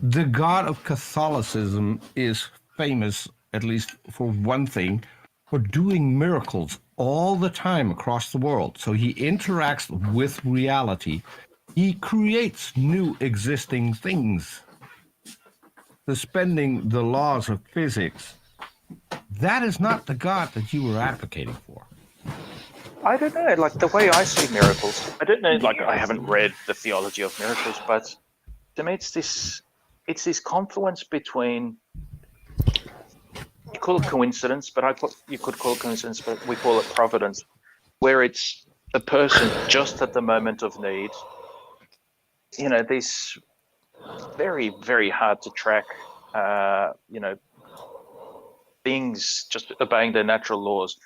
the God of Catholicism is famous, at least for one thing, for doing miracles all the time across the world. So he interacts with reality. He creates new existing things, suspending the laws of physics. That is not the God that you were advocating for. I don't know, like the way I see miracles. I don't know, like I haven't read the theology of miracles, but to me it's this confluence between, you call it coincidence, but you could call it coincidence, but we call it providence, where it's the person just at the moment of need. These very, very hard to track, things just obeying their natural laws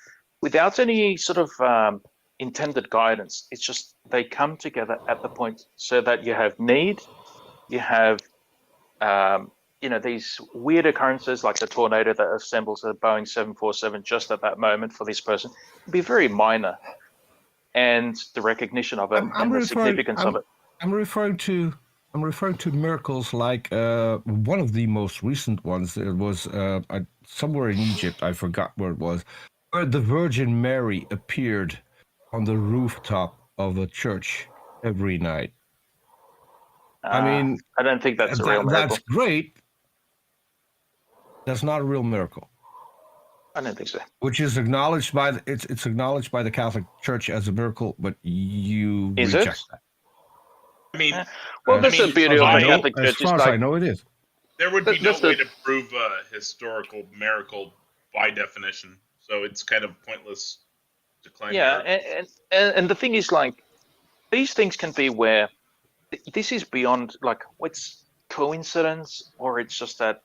without any sort of intended guidance. It's just they come together at the point so that you have need, you have these weird occurrences like the tornado that assembles a Boeing 747 just at that moment for this person. It'd be very minor, and the recognition of it and the significance of it. I'm referring to miracles like one of the most recent ones. It was somewhere in Egypt. I forgot where it was, where the Virgin Mary appeared on the rooftop of a church every night. I mean, I don't think that's a real miracle. That's great. That's not a real miracle. I don't think so. Which is acknowledged by it's acknowledged by the Catholic Church as a miracle, but you reject that. I mean, that's the beauty of the Catholic Church. As far as I know, it is. There would be no way to prove a historical miracle by definition, so it's kind of pointless to claim. Yeah, and the thing is, like, these things can be where this is beyond, like, what's coincidence, or it's just that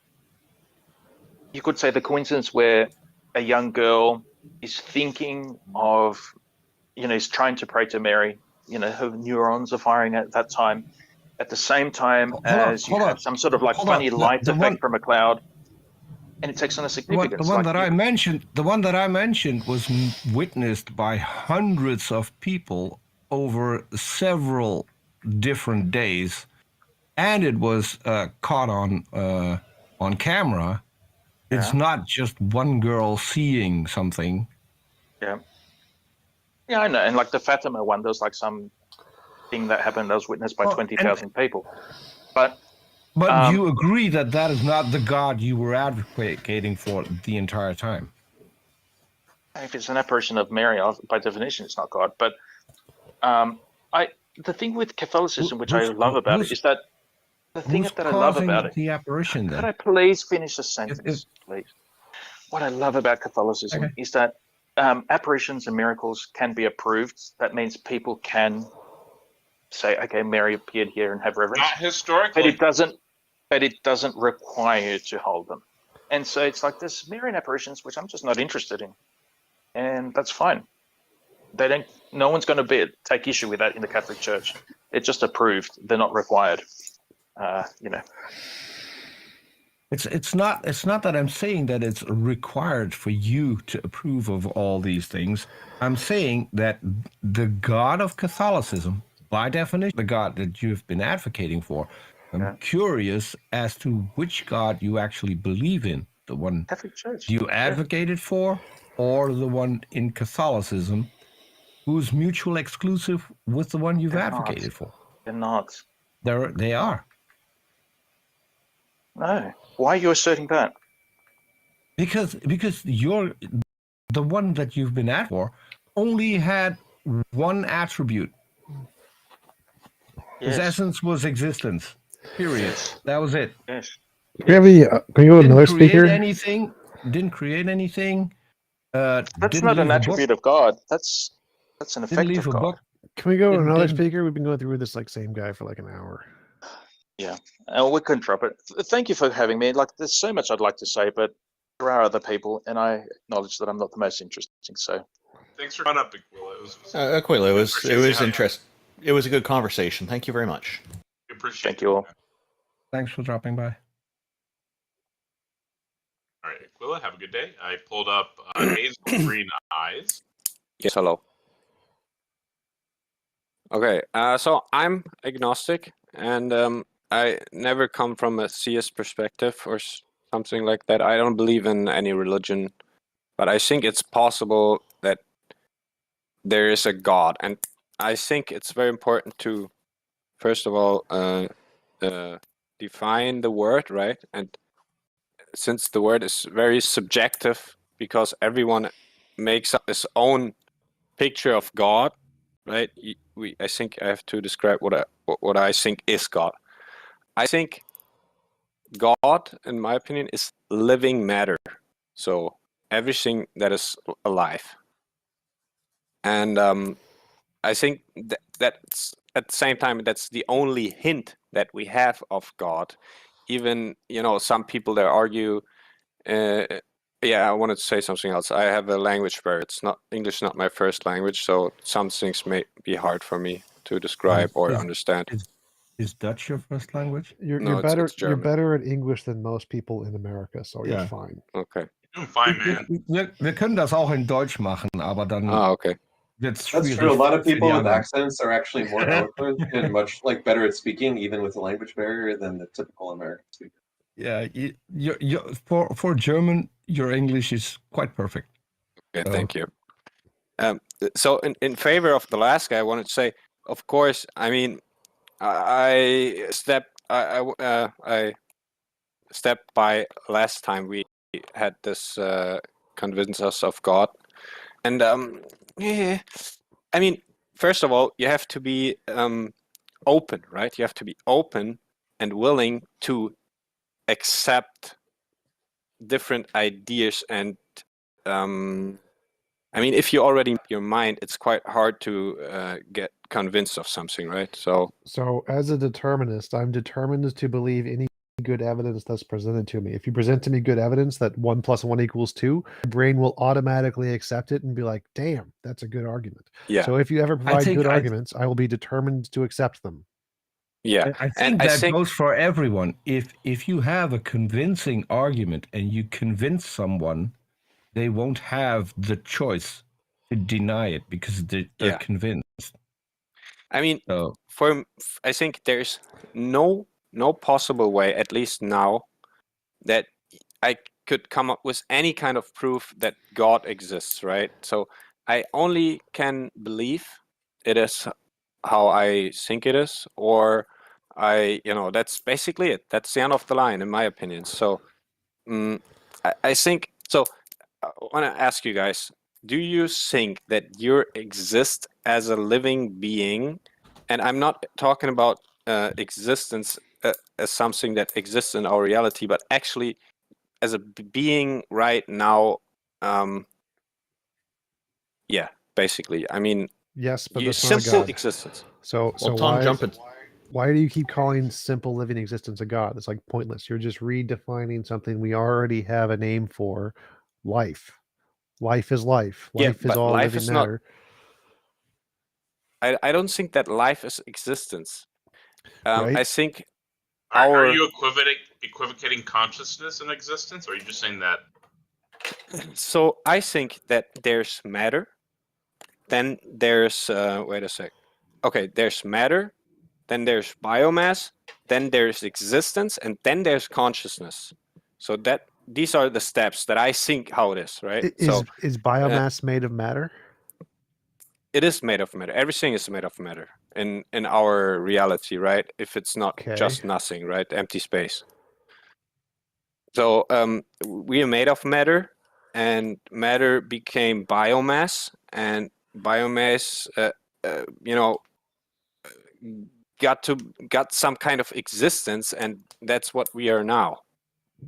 you could say the coincidence where a young girl is thinking of, is trying to pray to Mary, neurons are firing at that time, at the same time as you have some sort of like funny light effect from a cloud, and it takes on a significance. The one that I mentioned was witnessed by hundreds of people over several different days, and it was caught on camera. It's not just one girl seeing something. Yeah, I know. And like the Fatima one, there's like some thing that happened that was witnessed by 20,000 people. But you agree that that is not the God you were advocating for the entire time. If it's an apparition of Mary, by definition, it's not God. But the thing with Catholicism, which I love about it, is that the thing that I love about it. The apparition. Could I please finish a sentence, please? What I love about Catholicism is that apparitions and miracles can be approved. That means people can say, "Okay, Mary appeared here," and have reverence. Not historically, but it doesn't require you to hold them. And so it's like this Marian apparitions, which I'm just not interested in, and that's fine. No one's going to take issue with that in the Catholic Church. It's just approved. They're not required. It's not that I'm saying that it's required for you to approve of all these things. I'm saying that the God of Catholicism, by definition, the God that you've been advocating for, I'm curious as to which God you actually believe in, the one Catholic Church you advocated for, or the one in Catholicism who's mutually exclusive with the one you've advocated for. They're not. They are. No. Why are you asserting that? Because you're the one that you've been at for only had one attribute. His essence was existence. Period. That was it. Yes. Can we go to another speaker? Didn't create anything. That's not an attribute of God. That's an effect of God. Can we go to another speaker? We've been going through this same guy for like an hour. Yeah, we couldn't drop it. Thank you for having me. Like, there's so much I'd like to say, but there are other people, and I acknowledge that I'm not the most interesting. So, thanks for coming up, Aquila. Aquila, it was interesting. It was a good conversation. Thank you very much. Thank you all. Thanks for dropping by. All right, Aquila, have a good day. I pulled up Hazel Green Eyes. Yes, hello. Okay, so I'm agnostic, and I never come from a theist perspective or something like that. I don't believe in any religion, but I think it's possible that there is a God, and I think it's very important to, first of all, define the word, right? And since the word is very subjective, because everyone makes up his own picture of God, right? I think I have to describe what I think is God. I think God, in my opinion, is living matter. So everything that is alive. And I think that's at the same time, that's the only hint that we have of God. Even, some people that argue, I wanted to say something else. I have a language barrier. English, not my first language, so some things may be hard for me to describe or understand. Is Dutch your first language? You're better at English than most people in America, so you're fine. Okay. You're fine, man. Wir können das auch in Deutsch machen, aber dann. Okay. That's true. A lot of people with accents are actually more eloquent and much better at speaking, even with a language barrier, than the typical American speaker. Yeah, for German, your English is quite perfect. Okay, thank you. So in favor of the last guy, I wanted to say, of course, I mean, I stepped by last time we had this convince us of God, and I mean, first of all, you have to be open, right? You have to be open and willing to accept different ideas, and I mean, if you already make your mind, it's quite hard to get convinced of something, right? So as a determinist, I'm determined to believe any good evidence that's presented to me. If you present to me good evidence that 1 + 1 = 2, my brain will automatically accept it and be like, damn, that's a good argument. Yeah. So if you ever I provide think good arguments, I will be determined to accept them. Yeah. I think that goes for everyone. If you have a convincing argument and you convince someone, they won't have the choice to deny it because they're convinced. I mean, I think there's no possible way, at least now, that I could come up with any kind of proof that God exists, right? So I only can believe it is how I think it is, or that's basically it. That's the end of the line, in my opinion. So I think, so I want to ask you guys, do you think that you exist as a living being? And I'm not talking about existence as something that exists in our reality, but actually as a being right now. Yeah, basically. I mean, yes, but that's not a simple God. existence. So why do you keep calling simple living existence a God? It's like pointless. You're just redefining something we already have a name for. Life. Life is life. Life is all life living is matter. I don't think that life is existence. Right? I think Are you equivocating consciousness and existence, or are you just saying that? So I think that there's matter, then there's wait a sec. Okay, there's matter, then there's biomass, then there's existence, and then there's consciousness. So these are the steps that I think how it is, right? Is biomass made of matter? It is made of matter. Everything is made of matter in our reality, right? If it's not just nothing, right? Empty space. So we are made of matter, and matter became biomass, and biomass, got some kind of existence, and that's what we are now.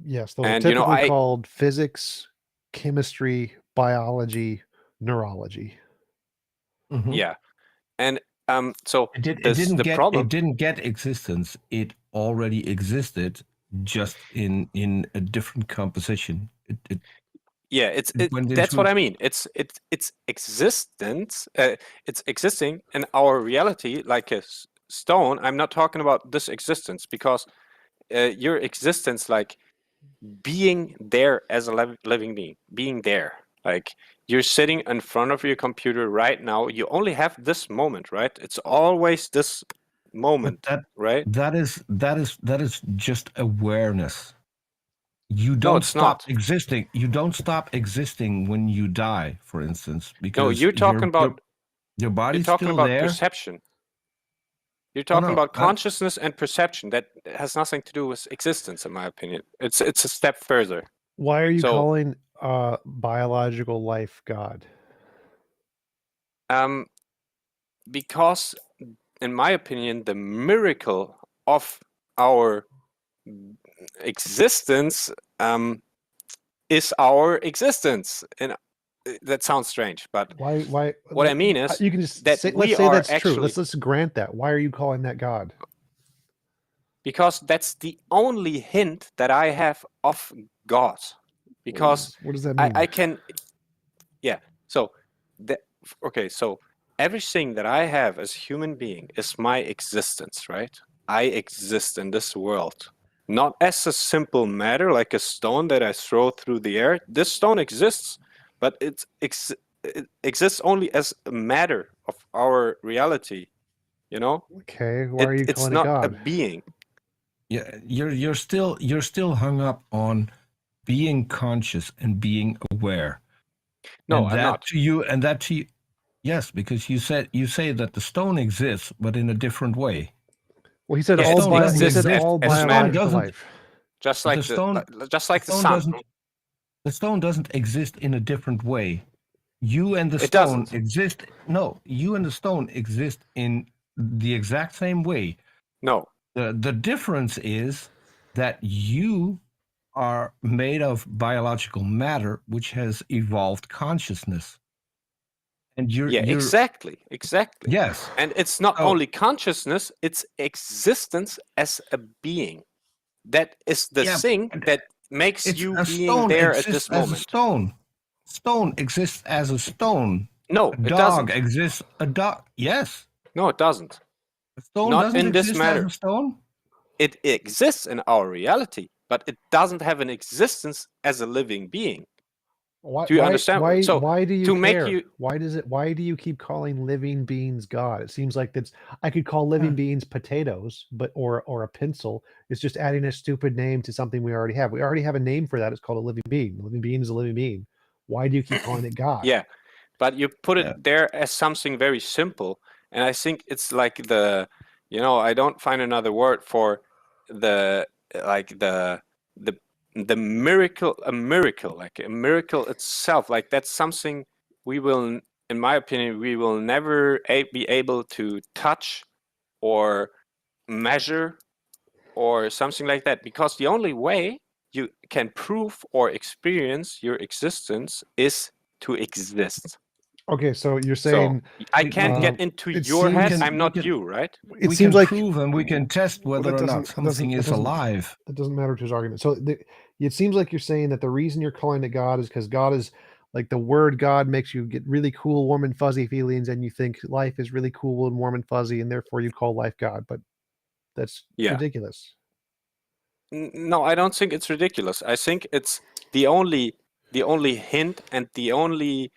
Yes, those are typically called physics, chemistry, biology, neurology. Mm-hmm. Yeah, and so it the problem. It didn't get existence. It already existed, just in a different composition. That's what I mean. It's existence. It's existing in our reality like a stone. I'm not talking about this existence, because your existence, like being there as a living being, being there, like you're sitting in front of your computer right now. You only have this moment, right? It's always this moment, right? That is just awareness. You don't stop existing. You don't stop existing when you die, for instance, because you're talking about your body's you're talking still about there. Perception. You're talking about consciousness and perception. That has nothing to do with existence, in my opinion. It's a step further. Why are you calling biological life God? Because, in my opinion, the miracle of our existence is our existence. And that sounds strange, but why? What I mean is, you can just that say, we let's say are that's actually, true. Let's grant that. Why are you calling that God? Because that's the only hint that I have of God. Because what does that mean? I can, So so everything that I have as a human being is my existence, right? I exist in this world, not as a simple matter like a stone that I throw through the air. This stone exists, but it exists only as a matter of our reality. Okay, why are you calling it God? It's not a being. Yeah, you're still hung up on being conscious and being aware. No, and I'm not. To you, yes, because you say that the stone exists, but in a different way. Well, he said Yeah, all all biological life. Just like the sun. The stone doesn't exist in a different way. You and the It stone doesn't. exist. No, you and the stone exist in the exact same way. No. The difference is that you are made of biological matter, which has evolved consciousness. And you're exactly. Yes. And it's not only consciousness, it's existence as a being. that is the thing that makes you being there at this moment. Stone exists as a stone. No, a dog exists. A dog. Yes. No, it doesn't. A stone Not doesn't in this exist matter. as a stone. It exists in our reality, but it doesn't have an existence as a living being. Do you understand? Why do you to care? make you Why do you keep calling living beings God? It seems like I could call living beings potatoes, but or a pencil is just adding a stupid name to something we already have. We already have a name for that. It's called a living being. A living being is a living being. Why do you keep calling it God? Yeah, but you put it there as something very simple, and I think it's like I don't find another word for the miracle, a miracle itself. Like that's something we will, in my opinion, we will never be able to touch or measure or something like that, because the only way you can prove or experience your existence is to exist. Okay, so you're saying I can't get into your head. I'm not you, right? It seems like prove and we can test whether or not something is alive. That doesn't matter to his argument. So it seems like you're saying that the reason you're calling it God is because God is like the word God makes you get really cool, warm and fuzzy feelings, and you think life is really cool and warm and fuzzy, and therefore you call life God. But that's ridiculous. No, I don't think it's ridiculous. I think it's the only hint and the only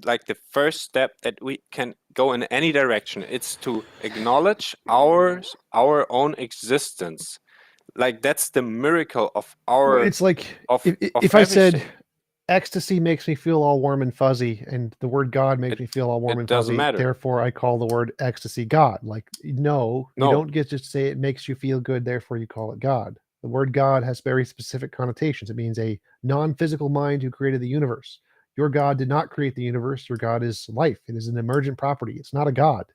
like the first step that we can go in any direction. It's to acknowledge our own existence. Like that's the miracle of our. It's like if I said ecstasy makes me feel all warm and fuzzy, and the word God makes me feel all warm and fuzzy. Matter. Therefore, I call the word ecstasy God. Like no, you don't get to say it makes you feel good. Therefore, you call it God. The word God has very specific connotations. It means a non-physical mind who created the universe. Your God did not create the universe. Your God is life. It is an emergent property. It's not a God.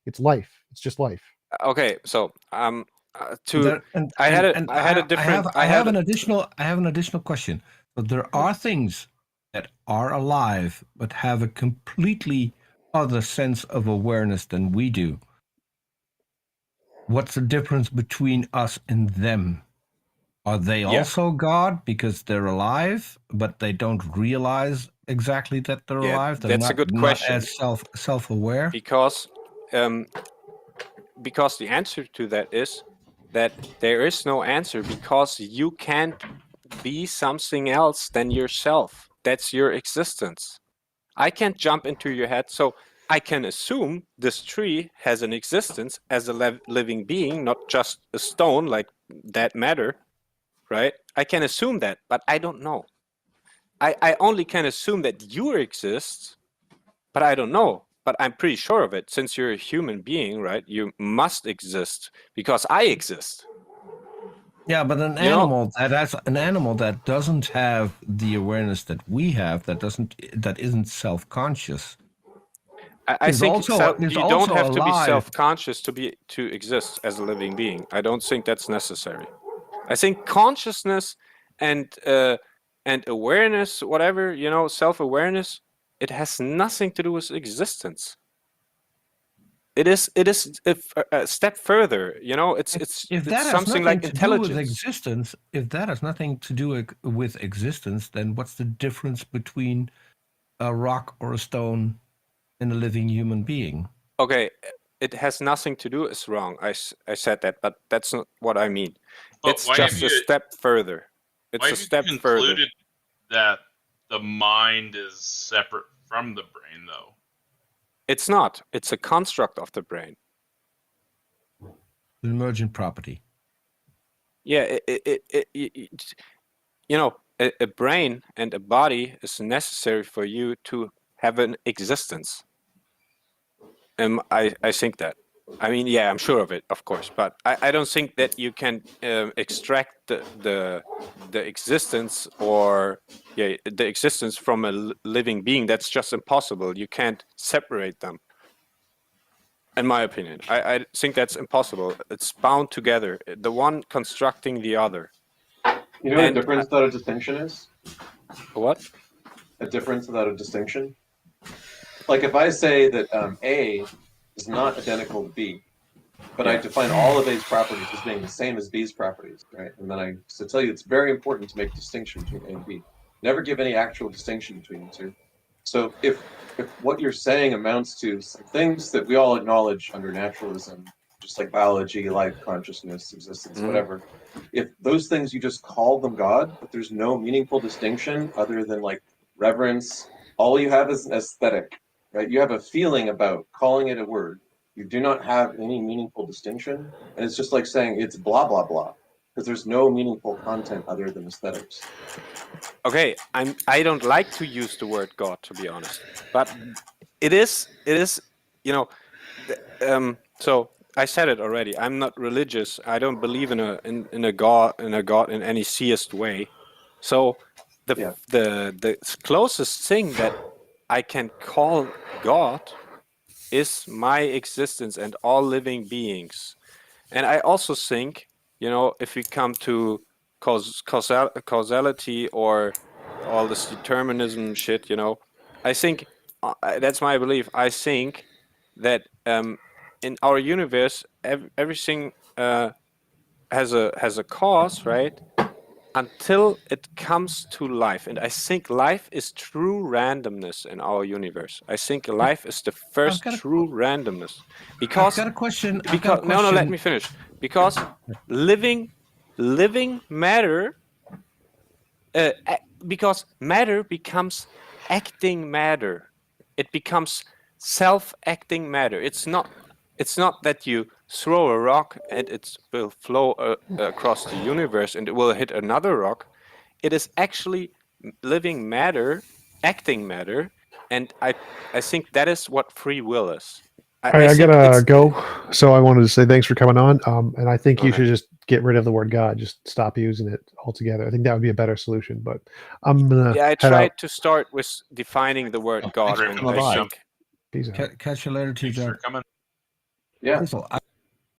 It's life. It's just life. Okay, so I have an additional question. But there are things that are alive but have a completely other sense of awareness than we do. What's the difference between us and them? Are they also God because they're alive, but they don't realize exactly that they're alive? They're that's a good question. Not as self-aware? Because the answer to that is that there is no answer, because you can't be something else than yourself. That's your existence. I can't jump into your head, so I can assume this tree has an existence as a living being, not just a stone like that matter, right? I can assume that, but I don't know. I only can assume that you exist, but I don't know. But I'm pretty sure of it. Since you're a human being, right? You must exist because I exist. Yeah, but an animal that doesn't have the awareness that we have, that isn't self-conscious. I think you don't have to be self-conscious to exist as a living being. I don't think that's necessary. I think consciousness and awareness, whatever, self-awareness, it has nothing to do with existence. It is a step further, it's something like intelligence. If that has nothing to do with existence, then what's the difference between a rock or a stone and a living human being? Okay, it has nothing to do is wrong. I said that, but that's not what I mean. But it's just a step further. It's a step further. Concluded that the mind is separate from the brain, though. It's not. It's a construct of the brain. An emergent property. Yeah, a brain and a body is necessary for you to have an existence. I think that. I mean, yeah, I'm sure of it, of course, but I don't think that you can extract the existence or the existence from a living being. That's just impossible. You can't separate them. In my opinion, I think that's impossible. It's bound together. The one constructing the other. You know what a difference without a distinction is? What? A difference without a distinction? Like if I say that A is not identical to B, but I define all of A's properties as being the same as B's properties, right? And then I tell you it's very important to make distinction between A and B. Never give any actual distinction between the two. So if what you're saying amounts to some things that we all acknowledge under naturalism, just like biology, life, consciousness, existence, whatever, if those things you just call them God, but there's no meaningful distinction other than like reverence, all you have is an aesthetic, right? You have a feeling about calling it a word. You do not have any meaningful distinction, and it's just like saying it's blah blah blah, because there's no meaningful content other than aesthetics. Okay, I don't like to use the word God, to be honest, but it is you know, so I said it already. I'm not religious. I don't believe in a God in any theist way. So the closest thing that I can call God is my existence and all living beings. And I also think, you know, if we come to causality or all this determinism shit, you know, I think that's my belief. I think that in our universe, everything has a cause, right? Until it comes to life. And I think life is true randomness in our universe. I think life is the first true randomness. Because I've got a question. No, let me finish. Because living matter, because matter becomes acting matter. It becomes self-acting matter. It's not that you throw a rock and it will flow across the universe and it will hit another rock. It is actually living matter, acting matter, and I think that is what free will is. I gotta go, so I wanted to say thanks for coming on, and I think you should just get rid of the word God, just stop using it altogether. I think that would be a better solution, but I'm gonna I head tried out. to start with defining the word God, and I think Catch you later, TJump. Coming. Yeah. Crystal,